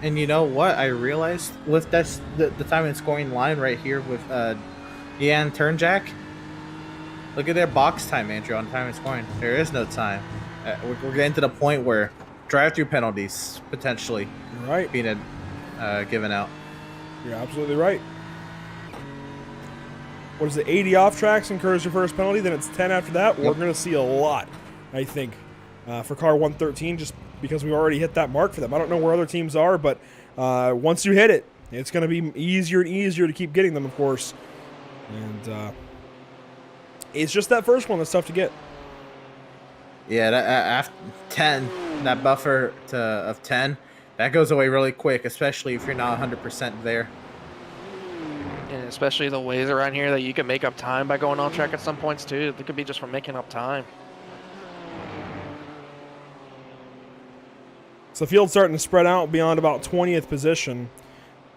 And you know what? I realized with this, the time and scoring line right here with Jan Turnjack. Look at their box time, Andrew, on time and scoring. There is no time. We're getting to the point where drive-through penalties potentially being given out. You're absolutely right. What is it, 80 off tracks incurs your first penalty, then it's 10 after that? We're going to see a lot, I think, for car 113, just because we already hit that mark for them. I don't know where other teams are, but once you hit it, it's going to be easier and easier to keep getting them, of course. And it's just that first one that's tough to get. Yeah, after 10, that buffer of 10, that goes away really quick, especially if you're not 100% there. And especially the ways around here that you can make up time by going on track at some points too. It could be just from making up time. So the field's starting to spread out beyond about 20th position.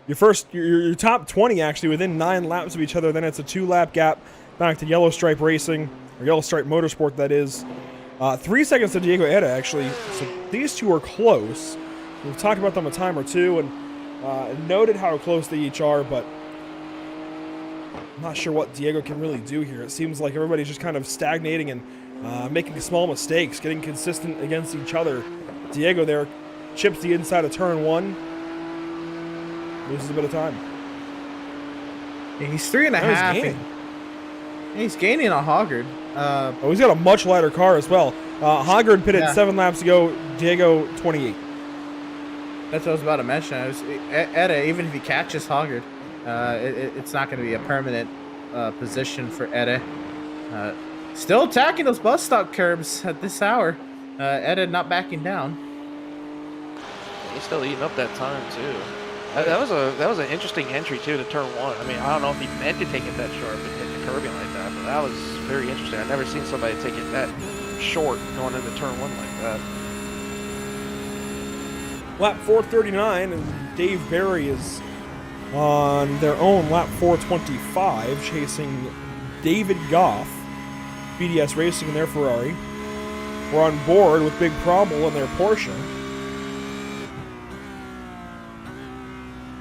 Your top 20 actually within 9 laps of each other. Then it's a 2-lap gap back to Yellow Stripe Racing, or Yellow Stripe Motorsport, that is. 3 seconds to Diego Eda, actually. So these two are close. We've talked about them a time or two and noted how close they each are, but I'm not sure what Diego can really do here. It seems like everybody's just kind of stagnating and making small mistakes, getting consistent against each other. Diego there chips the inside of turn 1. Loses a bit of time. Yeah, he's 3.5. He's gaining on Hoggard. He's got a much lighter car as well. Hoggard pitted 7 laps ago. Diego 28. That's what I was about to mention. Eda, even if he catches Hoggard, it's not going to be a permanent position for Eda. Still attacking those bus stop curbs at this hour. Eda not backing down. He's still eating up that time too. That was an interesting entry too to turn 1. I mean, I don't know if he meant to take it that sharp and hit the curbing like that, but that was very interesting. I've never seen somebody take it that short going into turn 1 like that. Lap 439, and Dave Berry is on their own lap 425, chasing David Goff, BDS Racing in their Ferrari. We're on board with Big Cromwell in their Porsche.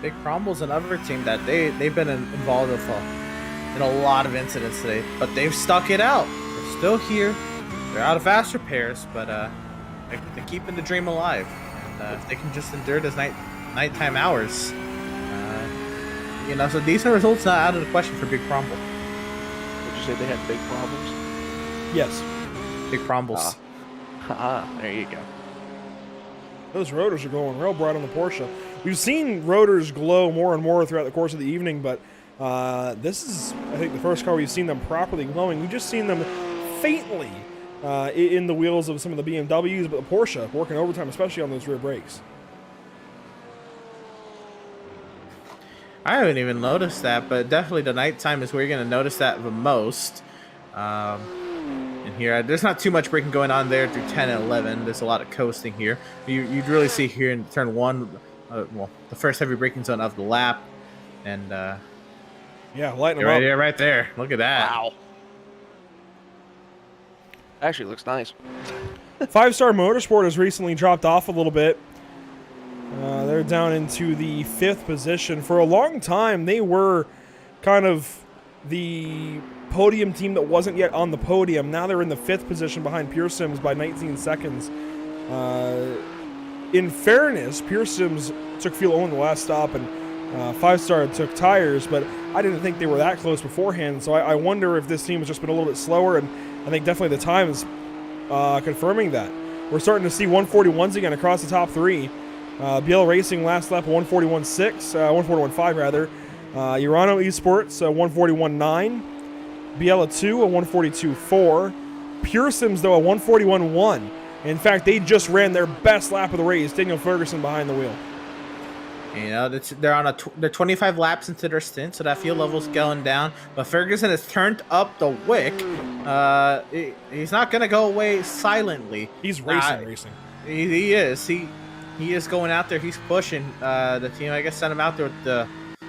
Big Cromwell's another team that they've been involved with in a lot of incidents today, but they've stuck it out. They're still here. They're out of fast repairs, but they're keeping the dream alive. And if they can just endure those nighttime hours, so decent results not out of the question for Big Cromwell. Would you say they had big problems? Yes. Big Cromwells. There you go. Those rotors are going real bright on the Porsche. we've seen rotors glow more and more throughout the course of the evening, but this is, I think, the first car we've seen them properly glowing. We've just seen them faintly in the wheels of some of the BMWs, but the Porsche working overtime, especially on those rear brakes. I haven't even noticed that, but definitely the nighttime is where you're going to notice that the most. And here, there's not too much braking going on there through 10 and 11. There's a lot of coasting here. You'd really see here in turn 1, well, the first heavy braking zone of the lap. And yeah, lighten them right up. there, right there. Look at that. Wow. Actually looks nice. 5-Star Motorsport has recently dropped off a little bit. They're down into the 5th position. For a long time, they were kind of the podium team that wasn't yet on the podium. Now they're in the 5th position behind Pure Sims by 19 seconds. In fairness, Pure Sims took fuel on the last stop, and 5-Star took tires, but I didn't think they were that close beforehand, so I wonder if this team has just been a little bit slower, and I think definitely the time is confirming that. We're starting to see 141s again across the top 3. BL Racing last lap 141.6, 141.5 rather. Urano Esports 141.9. BL a 2 a 142.4. Pure Sims though a 141.1. In fact, they just ran their best lap of the race. Daniel Ferguson behind the wheel. You know, they're 25 laps into their stint, so that fuel level's going down. But Ferguson has turned up the wick. He's not gonna go away silently. He's racing. He is. He is going out there. He's pushing. The team, I guess, sent him out there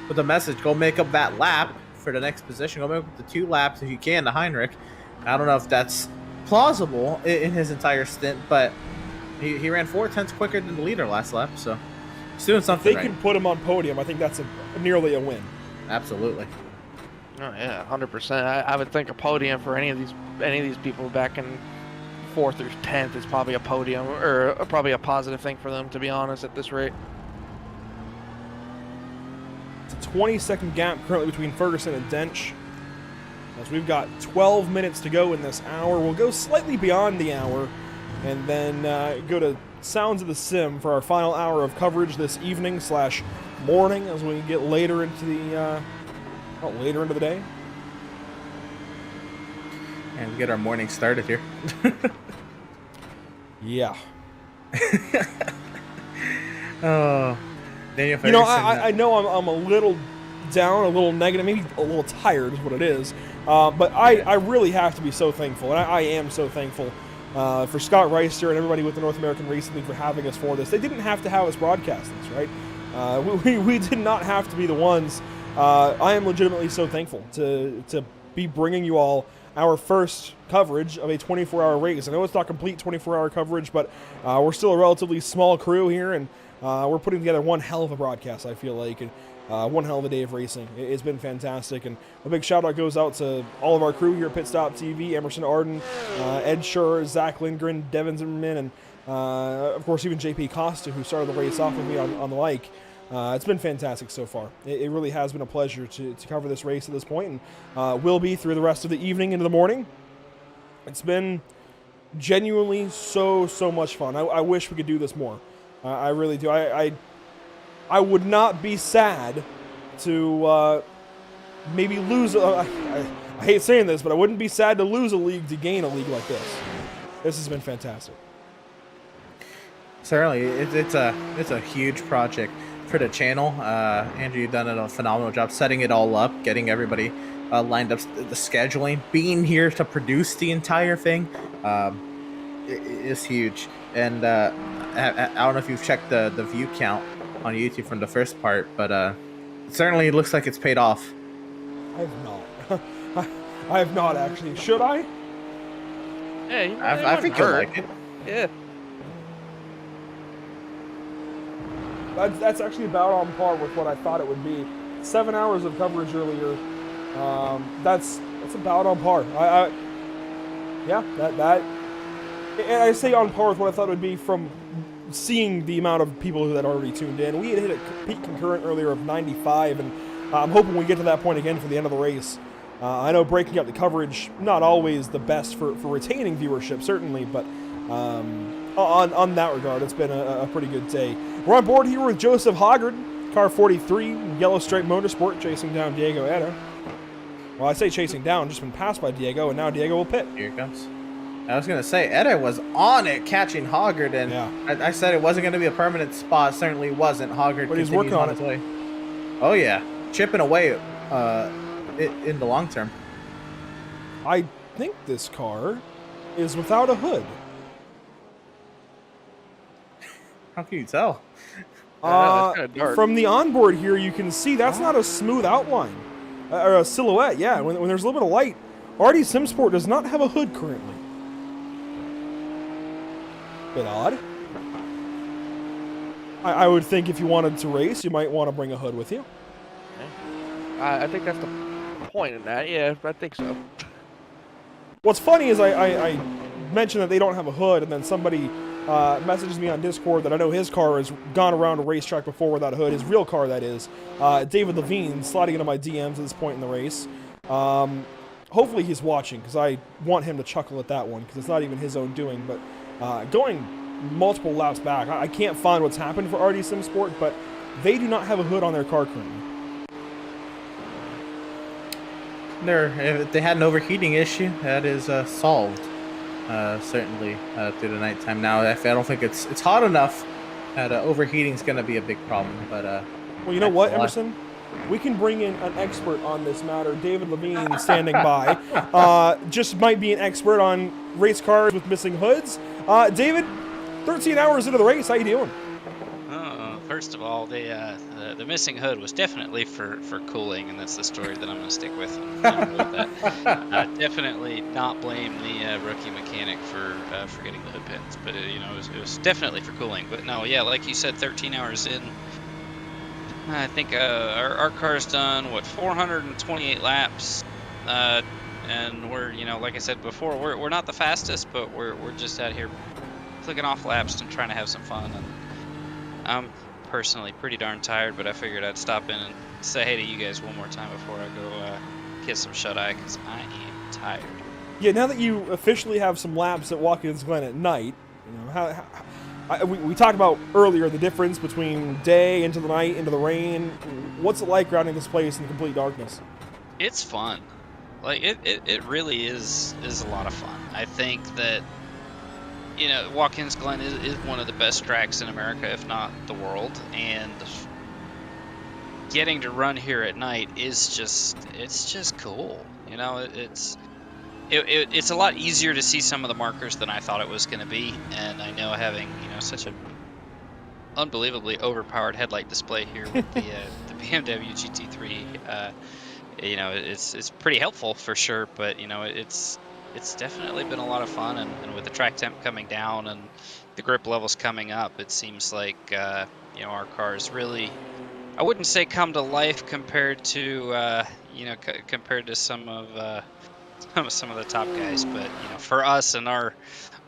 with the message: go make up that lap for the next position. Go make up the 2 laps if you can to Heinrich. I don't know if that's plausible in his entire stint, but he ran 4/10 quicker than the leader last lap, so he's doing something. If they can put him on podium, I think that's nearly a win. Absolutely. Oh yeah, 100%. I would think a podium for any of these people back in 4th or 10th is probably a podium, or probably a positive thing for them, to be honest, at this rate. It's a 20-second gap currently between Ferguson and Dench. As we've got 12 minutes to go in this hour. We'll go slightly beyond the hour and then go to Sounds of the Sim for our final hour of coverage this evening / morning as we get later into the day. And get our morning started here. Yeah. Oh, Daniel Ferguson. You know, I know I'm a little down, a little negative, maybe a little tired is what it is. But I really have to be so thankful, and I am so thankful for Scott Reister and everybody with the North American Racing League for having us for this. They didn't have to have us broadcast this, right? We did not have to be the ones. I am legitimately so thankful to be bringing you all our first coverage of a 24-hour race. I know it's not complete 24-hour coverage, but we're still a relatively small crew here, and we're putting together one hell of a broadcast, I feel like, and one hell of a day of racing. It's been fantastic, and a big shout-out goes out to all of our crew here at Pit Stop TV, Emerson Arden, Ed Schur, Zach Lindgren, Devin Zimmerman, and of course even JP Costa, who started the race off with me on the like. It's been fantastic so far. It really has been a pleasure to cover this race at this point, and will be through the rest of the evening into the morning. It's been genuinely so much fun. I wish we could do this more. I really do. I would not be sad to maybe lose. I hate saying this, but I wouldn't be sad to lose a league to gain a league like this. This has been fantastic. Certainly, it's a huge project for the channel. Andrew, you've done a phenomenal job setting it all up, getting everybody lined up, the scheduling, being here to produce the entire thing. It is huge, and I don't know if you've checked the view count on YouTube from the first part, but it certainly looks like it's paid off. I have not. I have not actually. Should I? Yeah, I think you'll like it. Yeah. That's actually about on par with what I thought it would be. 7 hours of coverage earlier. That's about on par. Yeah, that. And I say on par with what I thought it would be from seeing the amount of people who had already tuned in. We had hit a peak concurrent earlier of 95, and I'm hoping we get to that point again for the end of the race. I know breaking up the coverage, not always the best for retaining viewership, certainly, but on that regard, it's been a pretty good day. We're on board here with Joseph Hoggard, car 43, Yellow Stripe Motorsport, chasing down Diego Etta. Well, I say chasing down, just been passed by Diego, and now Diego will pit. Here it comes. I was going to say, Etta was on it catching Hoggard, and I said it wasn't going to be a permanent spot. Certainly wasn't. Hoggard, but he's working on his way. Oh, yeah. Chipping away in the long term. I think this car is without a hood. How can you tell? From the onboard here, you can see that's not a smooth outline. Or a silhouette, yeah. When there's a little bit of light. RD SimSport does not have a hood currently. Bit odd. I would think if you wanted to race, you might want to bring a hood with you. I think that's the point in that. Yeah, I think so. What's funny is I mentioned that they don't have a hood, and then somebody messages me on Discord that I know his car has gone around a racetrack before without a hood. His real car, that is. David Levine, sliding into my DMs at this point in the race. Hopefully he's watching, because I want him to chuckle at that one, because it's not even his own doing. But going multiple laps back, I can't find what's happened for RD SimSport, but they do not have a hood on their car currently. If they had an overheating issue, that is solved. Certainly through the nighttime. Now, I don't think it's hot enough that overheating is going to be a big problem. But well, you know what, Emerson? We can bring in an expert on this matter. David Levine, standing by, just might be an expert on race cars with missing hoods. David, 13 hours into the race, how you doing? First of all, the missing hood was definitely for cooling, and that's the story that I'm going to stick with. Definitely not blame the rookie mechanic for getting the hood pins, but it was definitely for cooling. But no, yeah, like you said, 13 hours in, I think our car's done 428 laps, and we're like I said before, we're not the fastest, but we're just out here clicking off laps and trying to have some fun. And I'm personally pretty darn tired, but I figured I'd stop in and say hey to you guys one more time before I go get some shut-eye, because I am tired. Yeah, now that you officially have some laps at Watkins Glen at night, we talked about earlier the difference between day into the night into the rain. What's it like grounding this place in complete darkness? It's fun. Like it really is a lot of fun. I think that Watkins Glen is one of the best tracks in America, if not the world, and getting to run here at night is just cool. It's a lot easier to see some of the markers than I thought it was going to be, and I know having such an unbelievably overpowered headlight display here with the BMW GT3, it's pretty helpful for sure. But it's definitely been a lot of fun, and with the track temp coming down and the grip levels coming up, it seems like our cars really, I wouldn't say come to life compared to compared to some of the top guys, but for us and our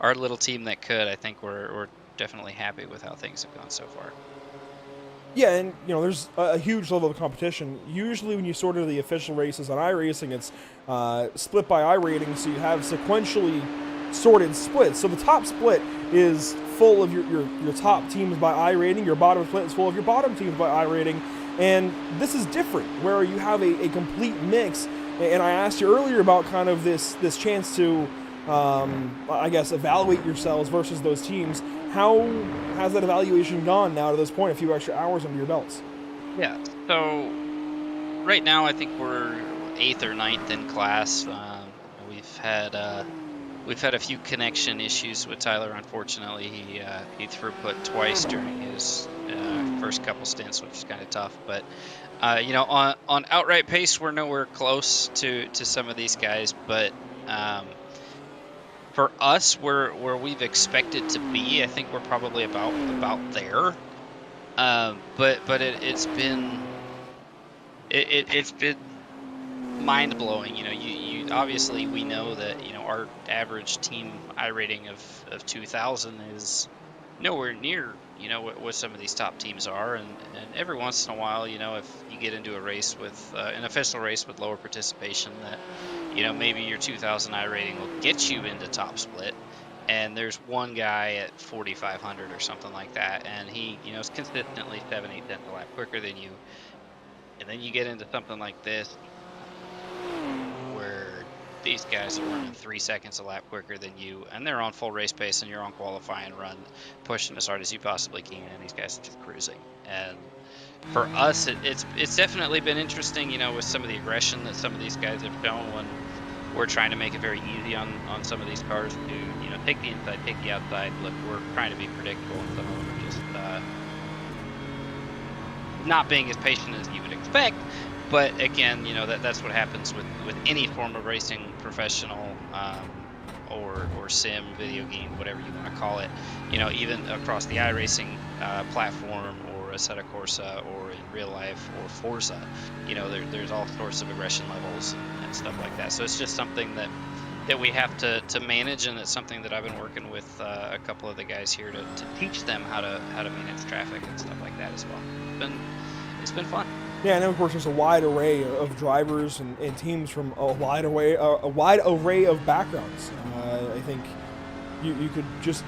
little team that could, I think we're definitely happy with how things have gone so far. Yeah, and there's a huge level of competition. Usually when you sort of the official races on iRacing, it's split by iRating, so you have sequentially sorted splits. So the top split is full of your top teams by iRating, your bottom split is full of your bottom teams by iRating, and this is different, where you have a complete mix. And I asked you earlier about kind of this chance to, I guess, evaluate yourselves versus those teams. How has that evaluation gone now to this point, a few extra hours under your belts? Yeah, so right now I think we're 8th or 9th in class. We've had a few connection issues with Tyler. Unfortunately, he throughput twice during his first couple stints, which is kind of tough. But on outright pace, we're nowhere close to some of these guys. But for us, where we've expected to be, I think we're probably about there. But it's been mind blowing. You obviously, we know that our average team iRating of 2,000 is nowhere near what some of these top teams are, and every once in a while, if you get into a race with an official race with lower participation, that maybe your 2,000 iRating will get you into top split, and there's one guy at 4,500 or something like that, and he, you know, is consistently 7-8 tenths a lap quicker than you. And then you get into something like this, where these guys are running 3 seconds a lap quicker than you, and they're on full race pace, and you're on qualifying run, pushing as hard as you possibly can, and these guys are just cruising. And for us, it's definitely been interesting, you know, with some of the aggression that some of these guys have shown when we're trying to make it very easy on some of these cars to, you know, take the inside, take the outside. Look, we're trying to be predictable, and some of them are just not being as patient as you would expect. But again, you know, that's what happens with any form of racing, professional or sim, video game, whatever you want to call it. You know, even across the iRacing platform, or Assetto Corsa, or in real life, or Forza, you know, there's all sorts of aggression levels and stuff like that. So it's just something that we have to manage, and it's something that I've been working with a couple of the guys here to teach them how to manage traffic and stuff like that as well. It's been fun. Yeah, and of course there's a wide array of drivers and teams from a wide array of backgrounds. I think you could just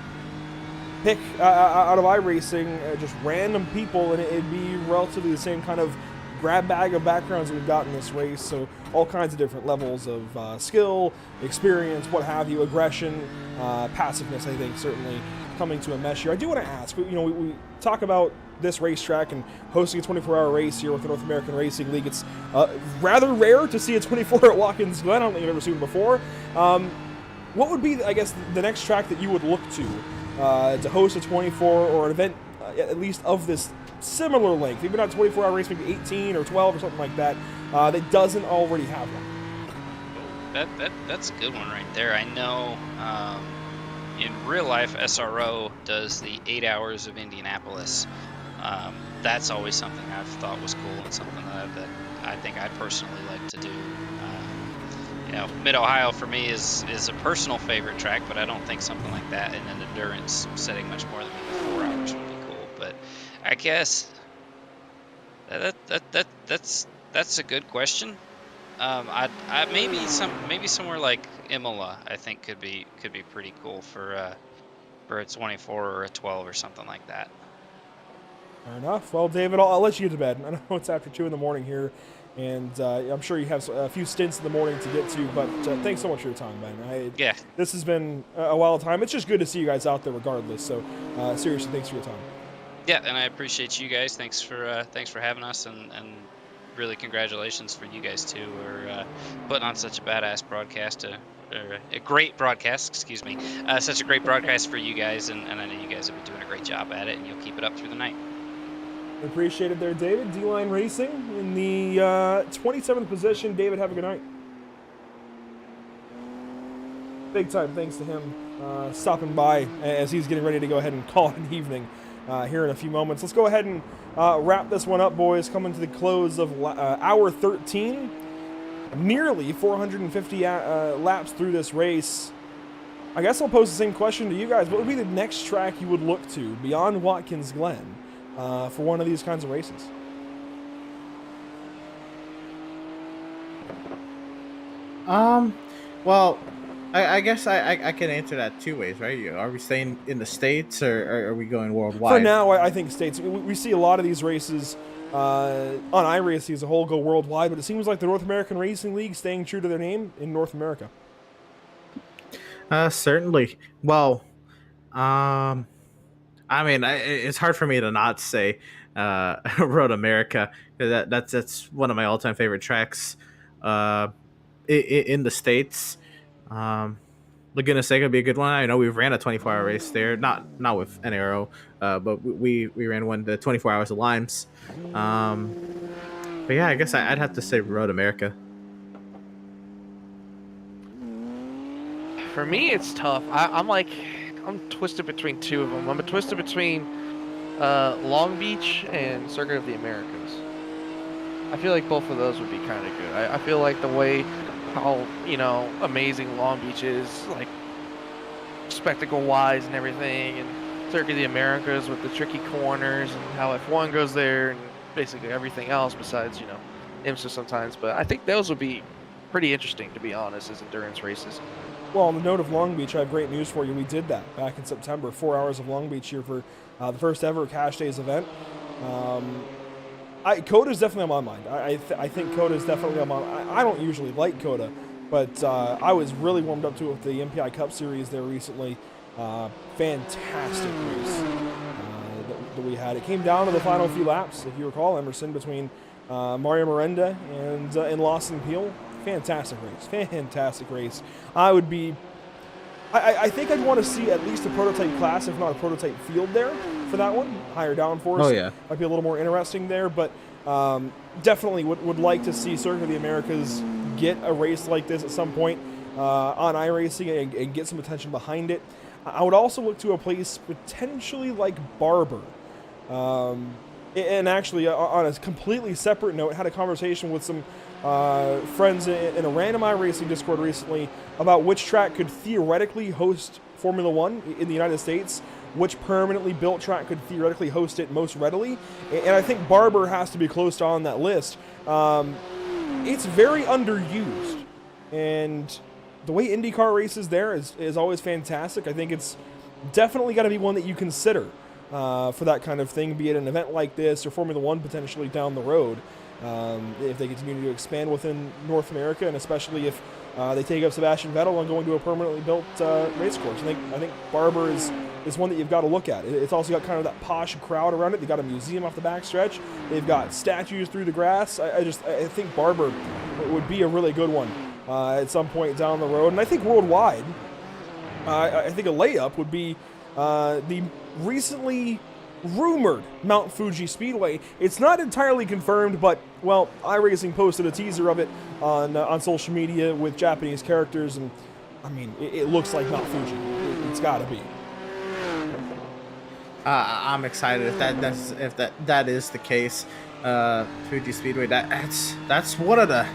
pick out of iRacing just random people, and it'd be relatively the same kind of grab bag of backgrounds that we've got in this race. So all kinds of different levels of skill, experience, what have you, aggression, passiveness, I think, certainly coming to a mesh here. I do want to ask, you know, we talk about this racetrack and hosting a 24-hour race here with the North American Racing League. It's rather rare to see a 24 at Watkins Glen. I don't think I've ever seen it before. What would be, I guess, the next track that you would look to host a 24 or an event at least of this similar length? Maybe not a 24-hour race, maybe 18 or 12 or something like that, that doesn't already have one. That's a good one right there. I know in real life, SRO does the 8 hours of Indianapolis. That's always something I've thought was cool, and something that I think I'd personally like to do. You know, Mid-Ohio for me is a personal favorite track, but I don't think something like that in an endurance setting much more than maybe 4 hours would be cool. But I guess that's a good question. I maybe somewhere like Imola, I think could be pretty cool for a 24 or a 12 or something like that. Fair enough. Well, David, I'll let you get to bed. I know it's after 2 in the morning here, and I'm sure you have a few stints in the morning to get to, but thanks so much for your time, man. Yeah. This has been a wild time. It's just good to see you guys out there regardless, so seriously, thanks for your time. Yeah, and I appreciate you guys. Thanks for having us, and really congratulations for you guys too. We're putting on such a badass broadcast, or a great broadcast, excuse me. Such a great broadcast for you guys, and I know you guys have been doing a great job at it, and you'll keep it up through the night. Appreciate it there, David. D-Line Racing in the 27th position. David, have a good night. Big time thanks to him stopping by as he's getting ready to go ahead and call it an evening here in a few moments. Let's go ahead and wrap this one up, boys. Coming to the close of hour 13. Nearly 450 laps through this race. I guess I'll pose the same question to you guys. What would be the next track you would look to beyond Watkins Glen for one of these kinds of races? Well, I guess I can answer that two ways, right? Are we staying in the States, or are we going worldwide? For now, I think States. We see a lot of these races on iRacing as a whole go worldwide, but it seems like the North American Racing League staying true to their name in North America. Certainly. Well, I mean, it's hard for me to not say Road America. That's one of my all-time favorite tracks in the States. Laguna Seca would be a good one. I know we've ran a 24-hour race there, not with NARL, but we ran one the 24 hours of Limes. But yeah, I guess I'd have to say Road America. For me, it's tough. I'm twisted between two of them. I'm twisted between Long Beach and Circuit of the Americas. I feel like both of those would be kind of good. I feel like the way how, amazing Long Beach is, like, spectacle-wise and everything, and Circuit of the Americas with the tricky corners and how F1 goes there and basically everything else besides, IMSA sometimes. But I think those would be pretty interesting, to be honest, as endurance races. Well, on the note of Long Beach, I have great news for you. We did that back in September, 4 hours of Long Beach here for the first ever Cash Days event. Coda is definitely on my mind. I think Coda is definitely on my mind. I don't usually like Coda, but I was really warmed up to it with the MPI Cup Series there recently. Fantastic race that we had. It came down to the final few laps, if you recall, Emerson, between Mario Miranda and Lawson Peel. Fantastic race. I think I'd want to see at least a prototype class, if not a prototype field there for that one. Higher downforce. Oh, yeah. Might be a little more interesting there, but definitely would like to see Circuit of the Americas get a race like this at some point on iRacing and get some attention behind it. I would also look to a place potentially like Barber. And actually, on a completely separate note, had a conversation with some friends in a random iRacing Discord recently about which track could theoretically host Formula One in the United States, which permanently built track could theoretically host it most readily. And I think Barber has to be close to on that list. It's very underused, and the way IndyCar races there is always fantastic. I think it's definitely got to be one that you consider for that kind of thing, be it an event like this or Formula One potentially down the road, if they continue to expand within North America, and especially if they take up Sebastian Vettel and go into a permanently built race course. I think Barber is one that you've got to look at. It's also got kind of that posh crowd around it. They've got a museum off the backstretch. They've got statues through the grass. I think Barber would be a really good one at some point down the road. And I think worldwide, I think a layup would be the recently rumored Mount Fuji Speedway. It's not entirely confirmed, but, well, iRacing posted a teaser of it on social media with Japanese characters, and, I mean, it looks like Mount Fuji. It's got to be. I'm excited if that is the case. Fuji Speedway, that's one of the.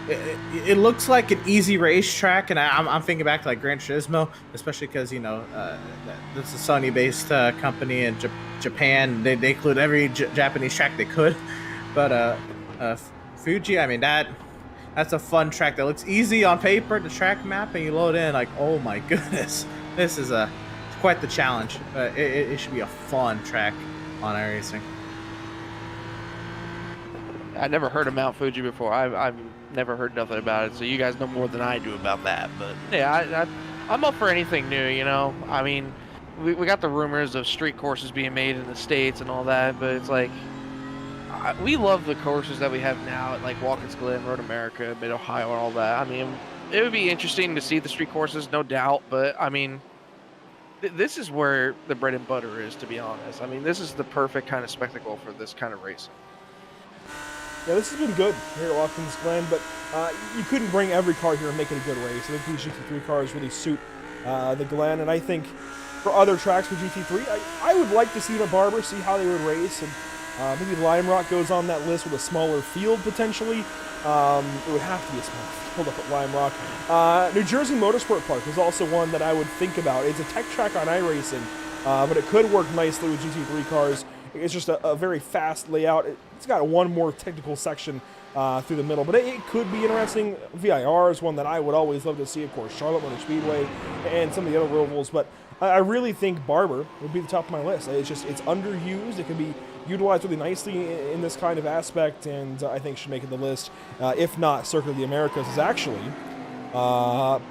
It looks like an easy racetrack, and I'm thinking back to like Gran Turismo, especially because this is a Sony-based company in Japan. They include every Japanese track they could, but Fuji, I mean that's a fun track that looks easy on paper, the track map, and you load in like, oh my goodness, this is quite the challenge. It should be a fun track on iRacing. I never heard of Mount Fuji before. I've never heard nothing about it, so you guys know more than I do about that. But yeah, I'm up for anything new, you know. I mean, we got the rumors of street courses being made in the States and all that, but it's like, we love the courses that we have now at like Watkins Glen, Road America, Mid-Ohio, and all that. I mean, it would be interesting to see the street courses, no doubt, but I mean, this is where the bread and butter is, to be honest. I mean, this is the perfect kind of spectacle for this kind of racing. Yeah, this has been good here at Watkins Glen, but you couldn't bring every car here and make it a good race. I think these GT3 cars really suit the Glen, and I think for other tracks for GT3, I would like to see them at Barber, see how they would race, and maybe Lime Rock goes on that list with a smaller field, potentially. It would have to be a smaller field up at Lime Rock. New Jersey Motorsport Park is also one that I would think about. It's a tech track on iRacing, but it could work nicely with GT3 cars. It's just a very fast layout. It's got one more technical section through the middle, but it could be interesting. VIR is one that I would always love to see, of course, Charlotte Motor Speedway and some of the other ovals, but I really think Barber would be the top of my list. It's underused. It can be utilized really nicely in this kind of aspect, and I think should make it the list. If not, Circuit of the Americas is actually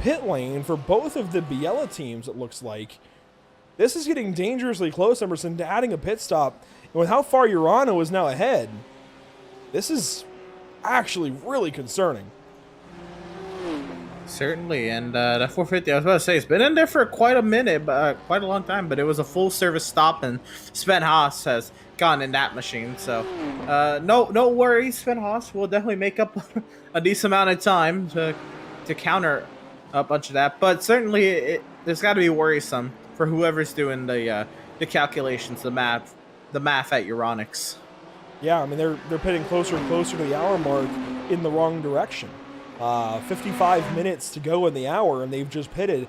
pit lane for both of the Biella teams, it looks like. This is getting dangerously close, Emerson, to adding a pit stop. And with how far Urano is now ahead, this is actually really concerning. Certainly, and that 450, I was about to say, it's been in there for quite a minute, quite a long time, but it was a full service stop, and Sven Haas has gone in that machine, so no worries. Sven Haas will definitely make up a decent amount of time to counter a bunch of that, but certainly there's got to be worrisome for whoever's doing the calculations, the math at Euronics. Yeah, I mean, they're pitting closer and closer to the hour mark in the wrong direction. 55 minutes to go in the hour, and they've just pitted.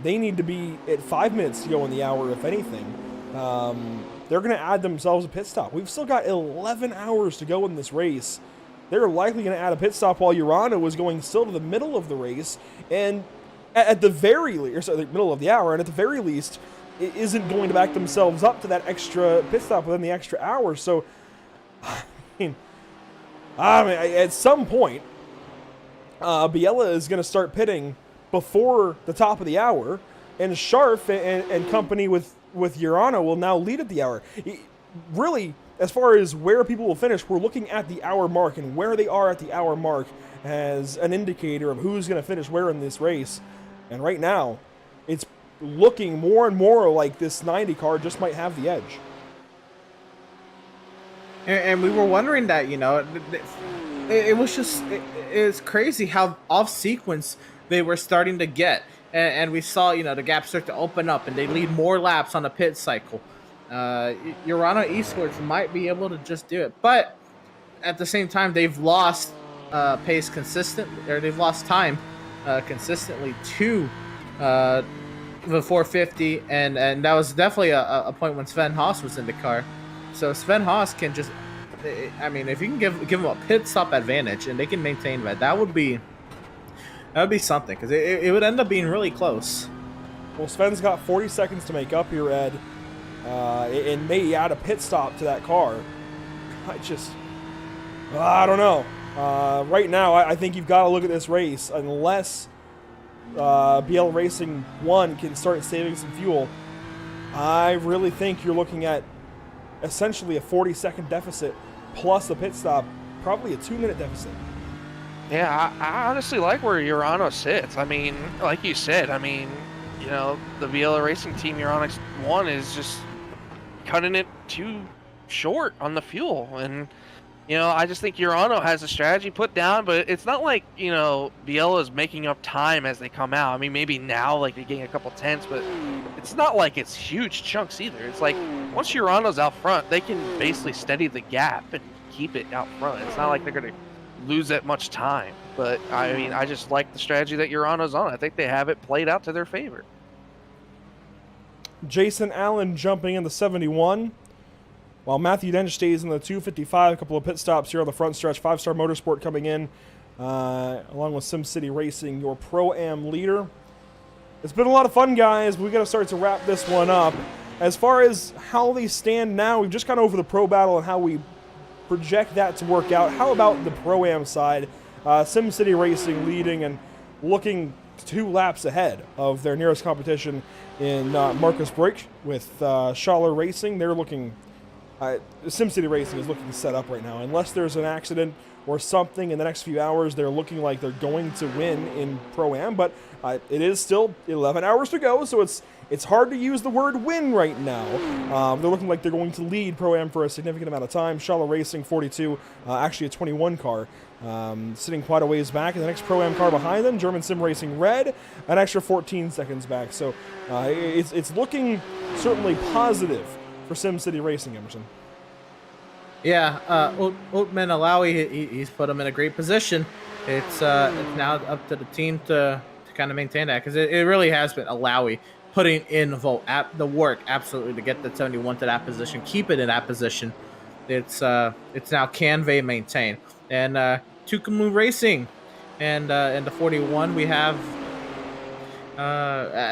They need to be at 5 minutes to go in the hour, if anything. They're going to add themselves a pit stop. We've still got 11 hours to go in this race. They're likely going to add a pit stop while Urano is going still to the middle of the race. And at the very least, or sorry, the middle of the hour, and at the very least, isn't going to back themselves up to that extra pit stop within the extra hour. So, I mean at some point, Biella is going to start pitting before the top of the hour, and Scharf and company with Urano will now lead at the hour. Really, as far as where people will finish, we're looking at the hour mark, and where they are at the hour mark as an indicator of who's going to finish where in this race. And right now, it's looking more and more like this 90 car just might have the edge. And we were wondering that, it was just, it's crazy how off sequence they were starting to get. And we saw, the gap start to open up and they lead more laps on the pit cycle. Urano Esports might be able to just do it. But at the same time, they've lost pace consistently, or they've lost time consistently to the 450. And that was definitely a point when Sven Haas was in the car. So Sven Haas can just, if you can give them a pit stop advantage and they can maintain that would be something, because it would end up being really close. Well, Sven's got 40 seconds to make up here, Ed, and may add a pit stop to that car. I don't know. Right now, I think you've got to look at this race, unless BL Racing 1 can start saving some fuel. I really think you're looking at essentially a 40-second deficit plus a pit stop, probably a 2-minute deficit. Yeah, I honestly like where Urano sits. Like you said, the Biella Racing Team Urano 1 is just cutting it too short on the fuel. And, I just think Urano has a strategy put down, but it's not like, Biella is making up time as they come out. Maybe now, like, they're getting a couple tenths, but it's not like it's huge chunks either. It's like, once Urano's out front, they can basically steady the gap and keep it out front. It's not like they're going to lose that much time. But, I just like the strategy that Urano's on. I think they have it played out to their favor. Jason Allen jumping in the 71. While Matthew Dench stays in the 255, a couple of pit stops here on the front stretch. 5-Star Motorsport coming in, along with SimCity Racing, your Pro-Am leader. It's been a lot of fun, guys. We've got to start to wrap this one up. As far as how they stand now, we've just gone over the Pro Battle and how we project that to work out. How about the Pro-Am side? SimCity Racing leading and looking 2 laps ahead of their nearest competition in Marcus Brake with Schaller Racing. They're looking... SimCity Racing is looking set up right now. Unless there's an accident or something in the next few hours, they're looking like they're going to win in Pro-Am, but it is still 11 hours to go, so it's hard to use the word win right now. They're looking like they're going to lead Pro-Am for a significant amount of time. Schaller Racing 42, actually a 21 car, sitting quite a ways back, and the next Pro-Am car behind them, German Sim Racing Red, an extra 14 seconds back. So it's looking certainly positive for SimCity Racing, Emerson. Yeah, Oatman Alawi, he's put him in a great position. It's now up to the team to kind of maintain that, because it really has been Alawi putting in the work absolutely to get the 71 to that position, keep it in that position. It's now Canvey maintain, and Tucumlu Racing, and in the 41 we have.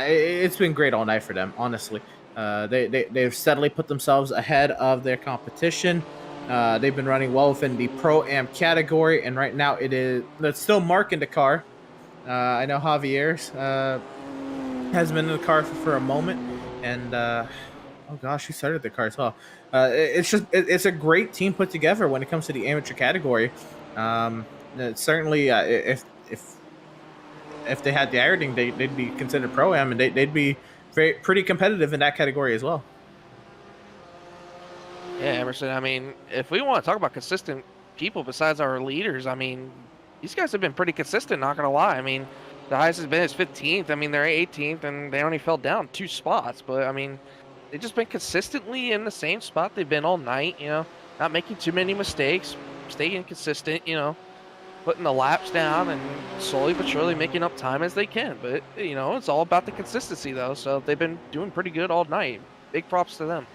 It's been great all night for them, honestly. They've steadily put themselves ahead of their competition. They've been running well within the Pro-Am category, and right now it's still Mark in the car. I know Javier's has been in the car for a moment, and oh gosh, he started the car as well. It's a great team put together when it comes to the amateur category. Certainly, if they had the ironing, they'd be considered Pro-Am, and they'd be pretty competitive in that category as well. Yeah, Emerson, if we want to talk about consistent people besides our leaders, these guys have been pretty consistent, not going to lie. The highest has been is 15th. They're 18th, and they only fell down 2 spots. But, they've just been consistently in the same spot they've been all night, not making too many mistakes, staying consistent, putting the laps down and slowly but surely making up time as they can. But, it's all about the consistency, though. So they've been doing pretty good all night. Big props to them.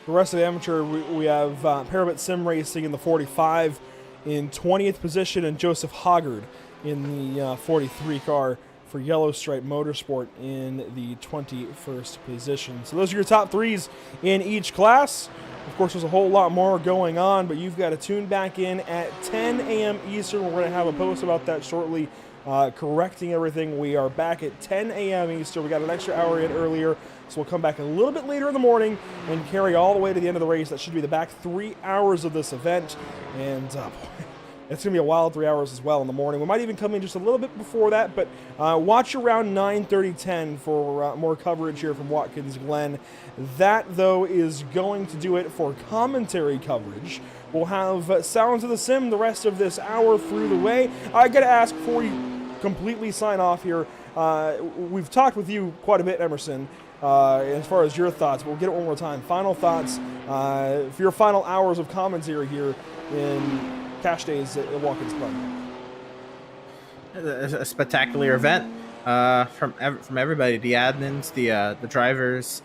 The rest of the amateur, we have Parabit Sim Racing in the 45 in 20th position, and Joseph Hoggard in the 43 car for Yellow Stripe Motorsport in the 21st position. So those are your top threes in each class. Of course, there's a whole lot more going on, but you've got to tune back in at 10 a.m. Eastern. We're going to have a post about that shortly, correcting everything. We are back at 10 a.m. Eastern. We got an extra hour in earlier, so we'll come back a little bit later in the morning and carry all the way to the end of the race. That should be the back 3 hours of this event, and it's going to be a wild 3 hours as well in the morning. We might even come in just a little bit before that, but watch around 9:30, 10 for more coverage here from Watkins Glen. That, though, is going to do it for commentary coverage. We'll have Sounds of the Sim the rest of this hour through the way. I got to ask, before we completely sign off here, we've talked with you quite a bit, Emerson, as far as your thoughts. We'll get it one more time. Final thoughts for your final hours of commentary here in Cash Days at Watkins Glen. A spectacular event from everybody, the admins, the drivers,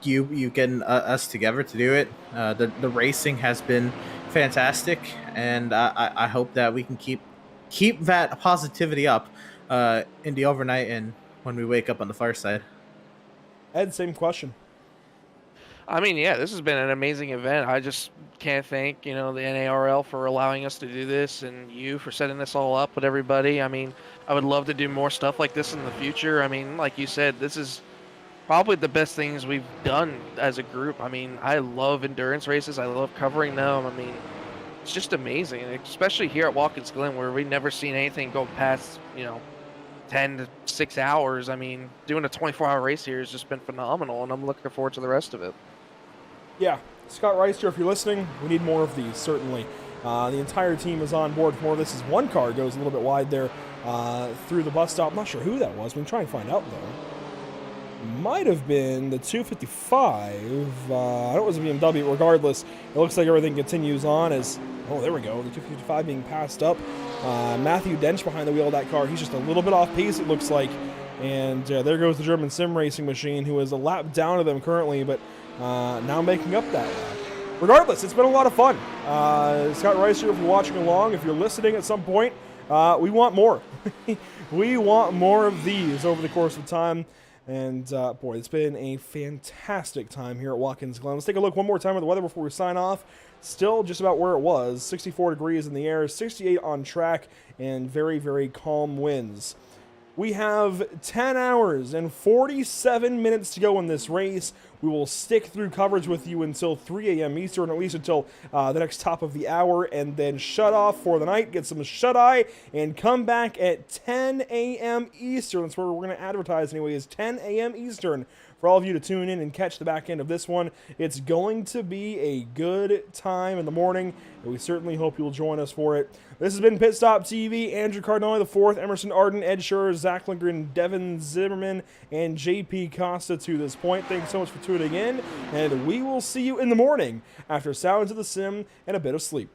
you getting us together to do it. The racing has been fantastic, and I hope that we can keep that positivity up in the overnight and when we wake up on the far side. Ed, same question. I mean, yeah, this has been an amazing event. I just can't thank, the NARL for allowing us to do this, and you for setting this all up with everybody. I mean, I would love to do more stuff like this in the future. I mean, like you said, this is probably the best things we've done as a group. I mean, I love endurance races. I love covering them. I mean, it's just amazing, especially here at Watkins Glen, where we've never seen anything go past, 10 to 6 hours. I mean, doing a 24-hour race here has just been phenomenal, and I'm looking forward to the rest of it. Yeah, Scott Rice here, if you're listening, we need more of these, certainly. The entire team is on board for more of this. As one car goes a little bit wide there through the bus stop. I'm not sure who that was. We can try and find out, though. Might have been the 255. I know it was a BMW. Regardless, it looks like everything continues on as... Oh, there we go. The 255 being passed up. Matthew Dench behind the wheel of that car. He's just a little bit off pace, it looks like. And there goes the German sim racing machine, who is a lap down to them currently, but now making up that lap. Regardless, it's been a lot of fun. Scott Rice here, if you're watching along, if you're listening at some point, we want more. We want more of these over the course of time. And, boy, it's been a fantastic time here at Watkins Glen. Let's take a look one more time at the weather before we sign off. Still just about where it was. 64 degrees in the air, 68 on track, and very, very calm winds. We have 10 hours and 47 minutes to go in this race. We will stick through coverage with you until 3 a.m. Eastern, at least until the next top of the hour, and then shut off for the night, get some shut-eye, and come back at 10 a.m. Eastern. That's where we're going to advertise anyways, 10 a.m. Eastern, for all of you to tune in and catch the back end of this one. It's going to be a good time in the morning, and we certainly hope you'll join us for it. This has been Pit Stop TV. Andrew Cardinale IV, Emerson Arden, Ed Schurer, Zach Lindgren, Devin Zimmerman, and JP Costa to this point. Thanks so much for tuning in, and we will see you in the morning after Sounds of the Sim and a bit of sleep.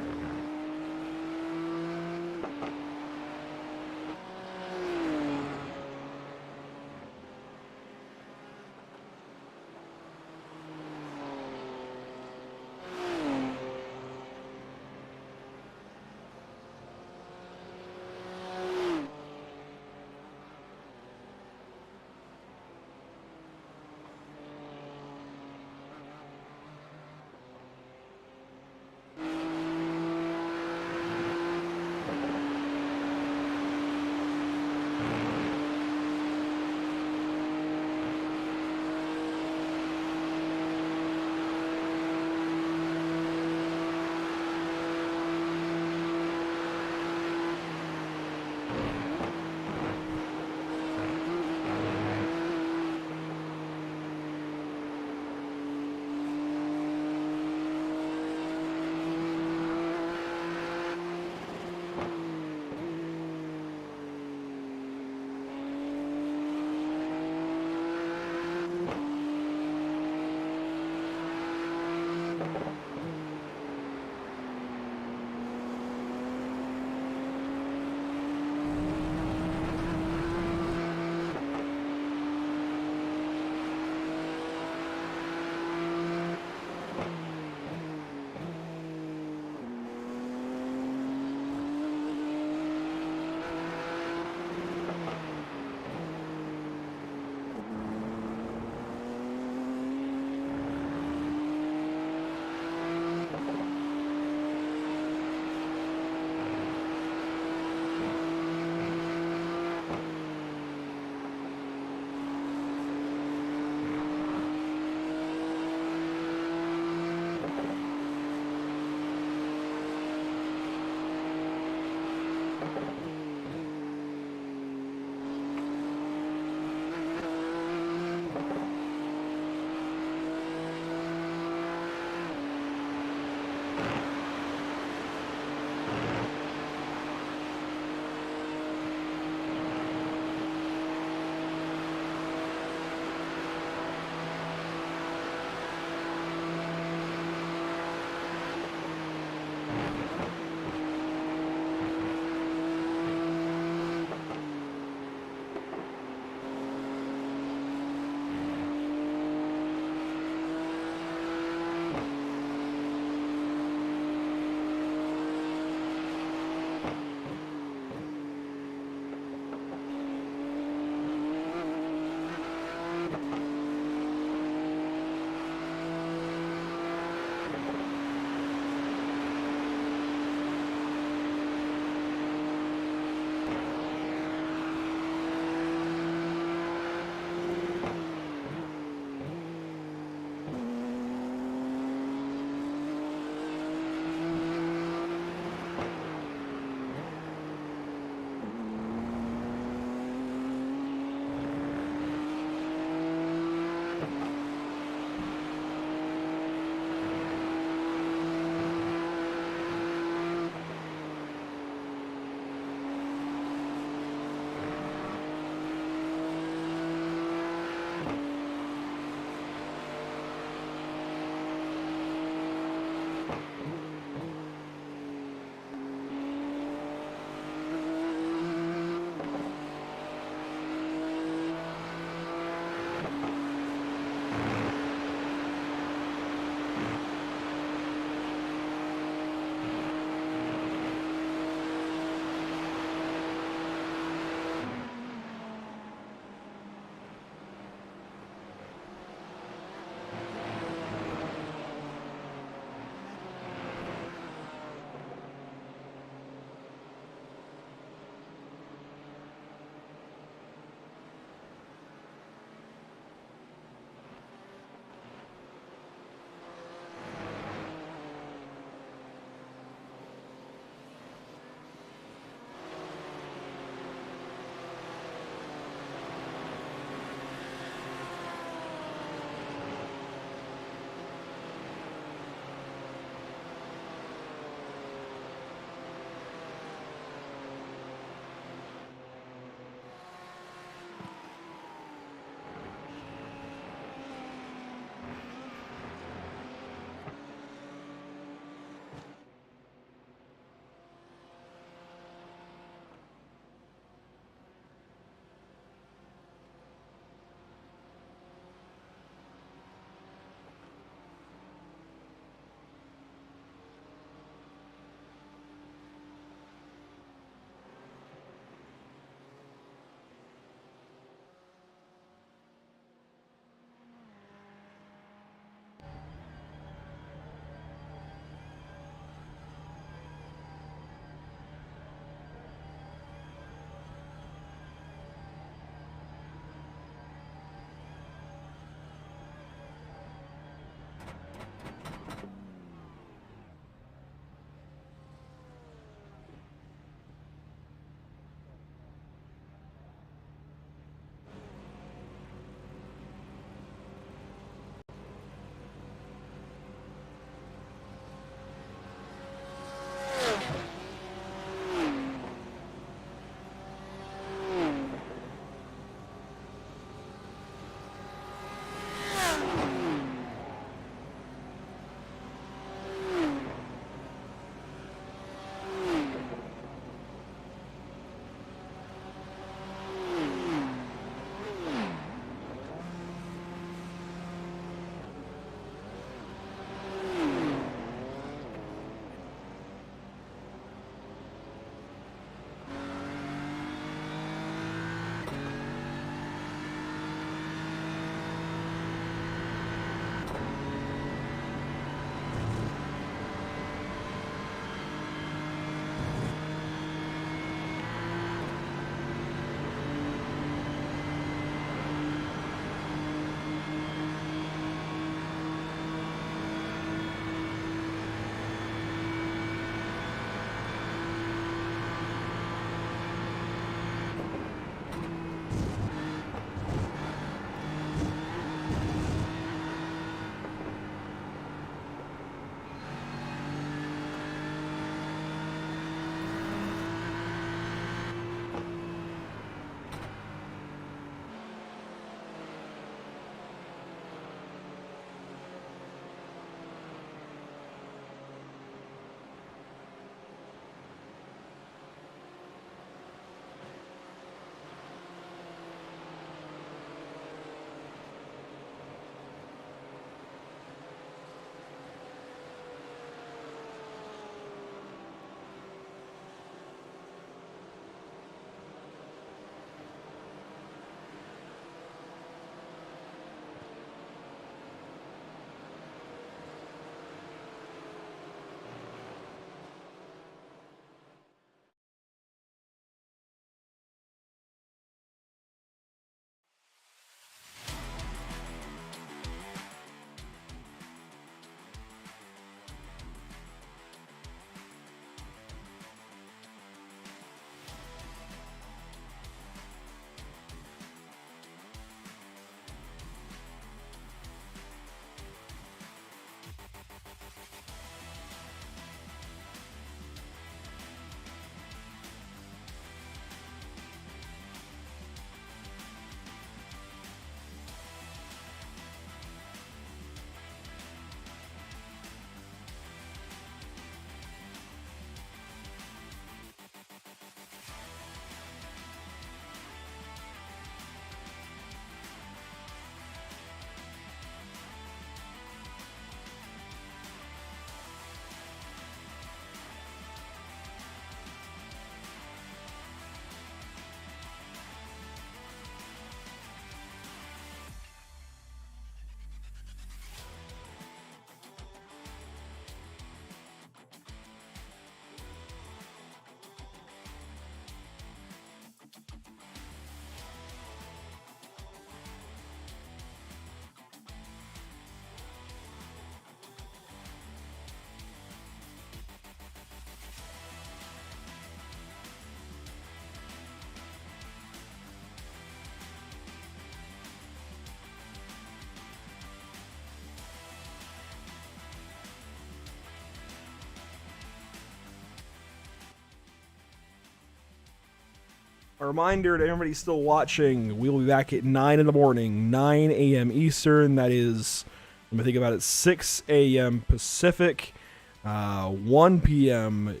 reminder to everybody still watching, we will be back at 9 in the morning, 9 a.m. Eastern. That is, let me think about it, 6 a.m. Pacific, 1 p.m.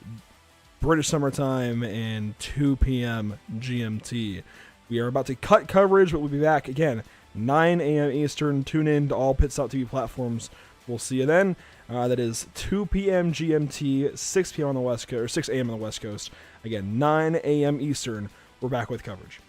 British Summer Time, and 2 p.m. GMT. We are about to cut coverage, but we'll be back again, 9 a.m. Eastern. Tune in to all Pit Stop TV platforms. We'll see you then. That is 2 p.m. GMT, 6 p.m. on the West Coast, or 6 a.m. on the West Coast. Again, 9 a.m. Eastern. We're back with coverage.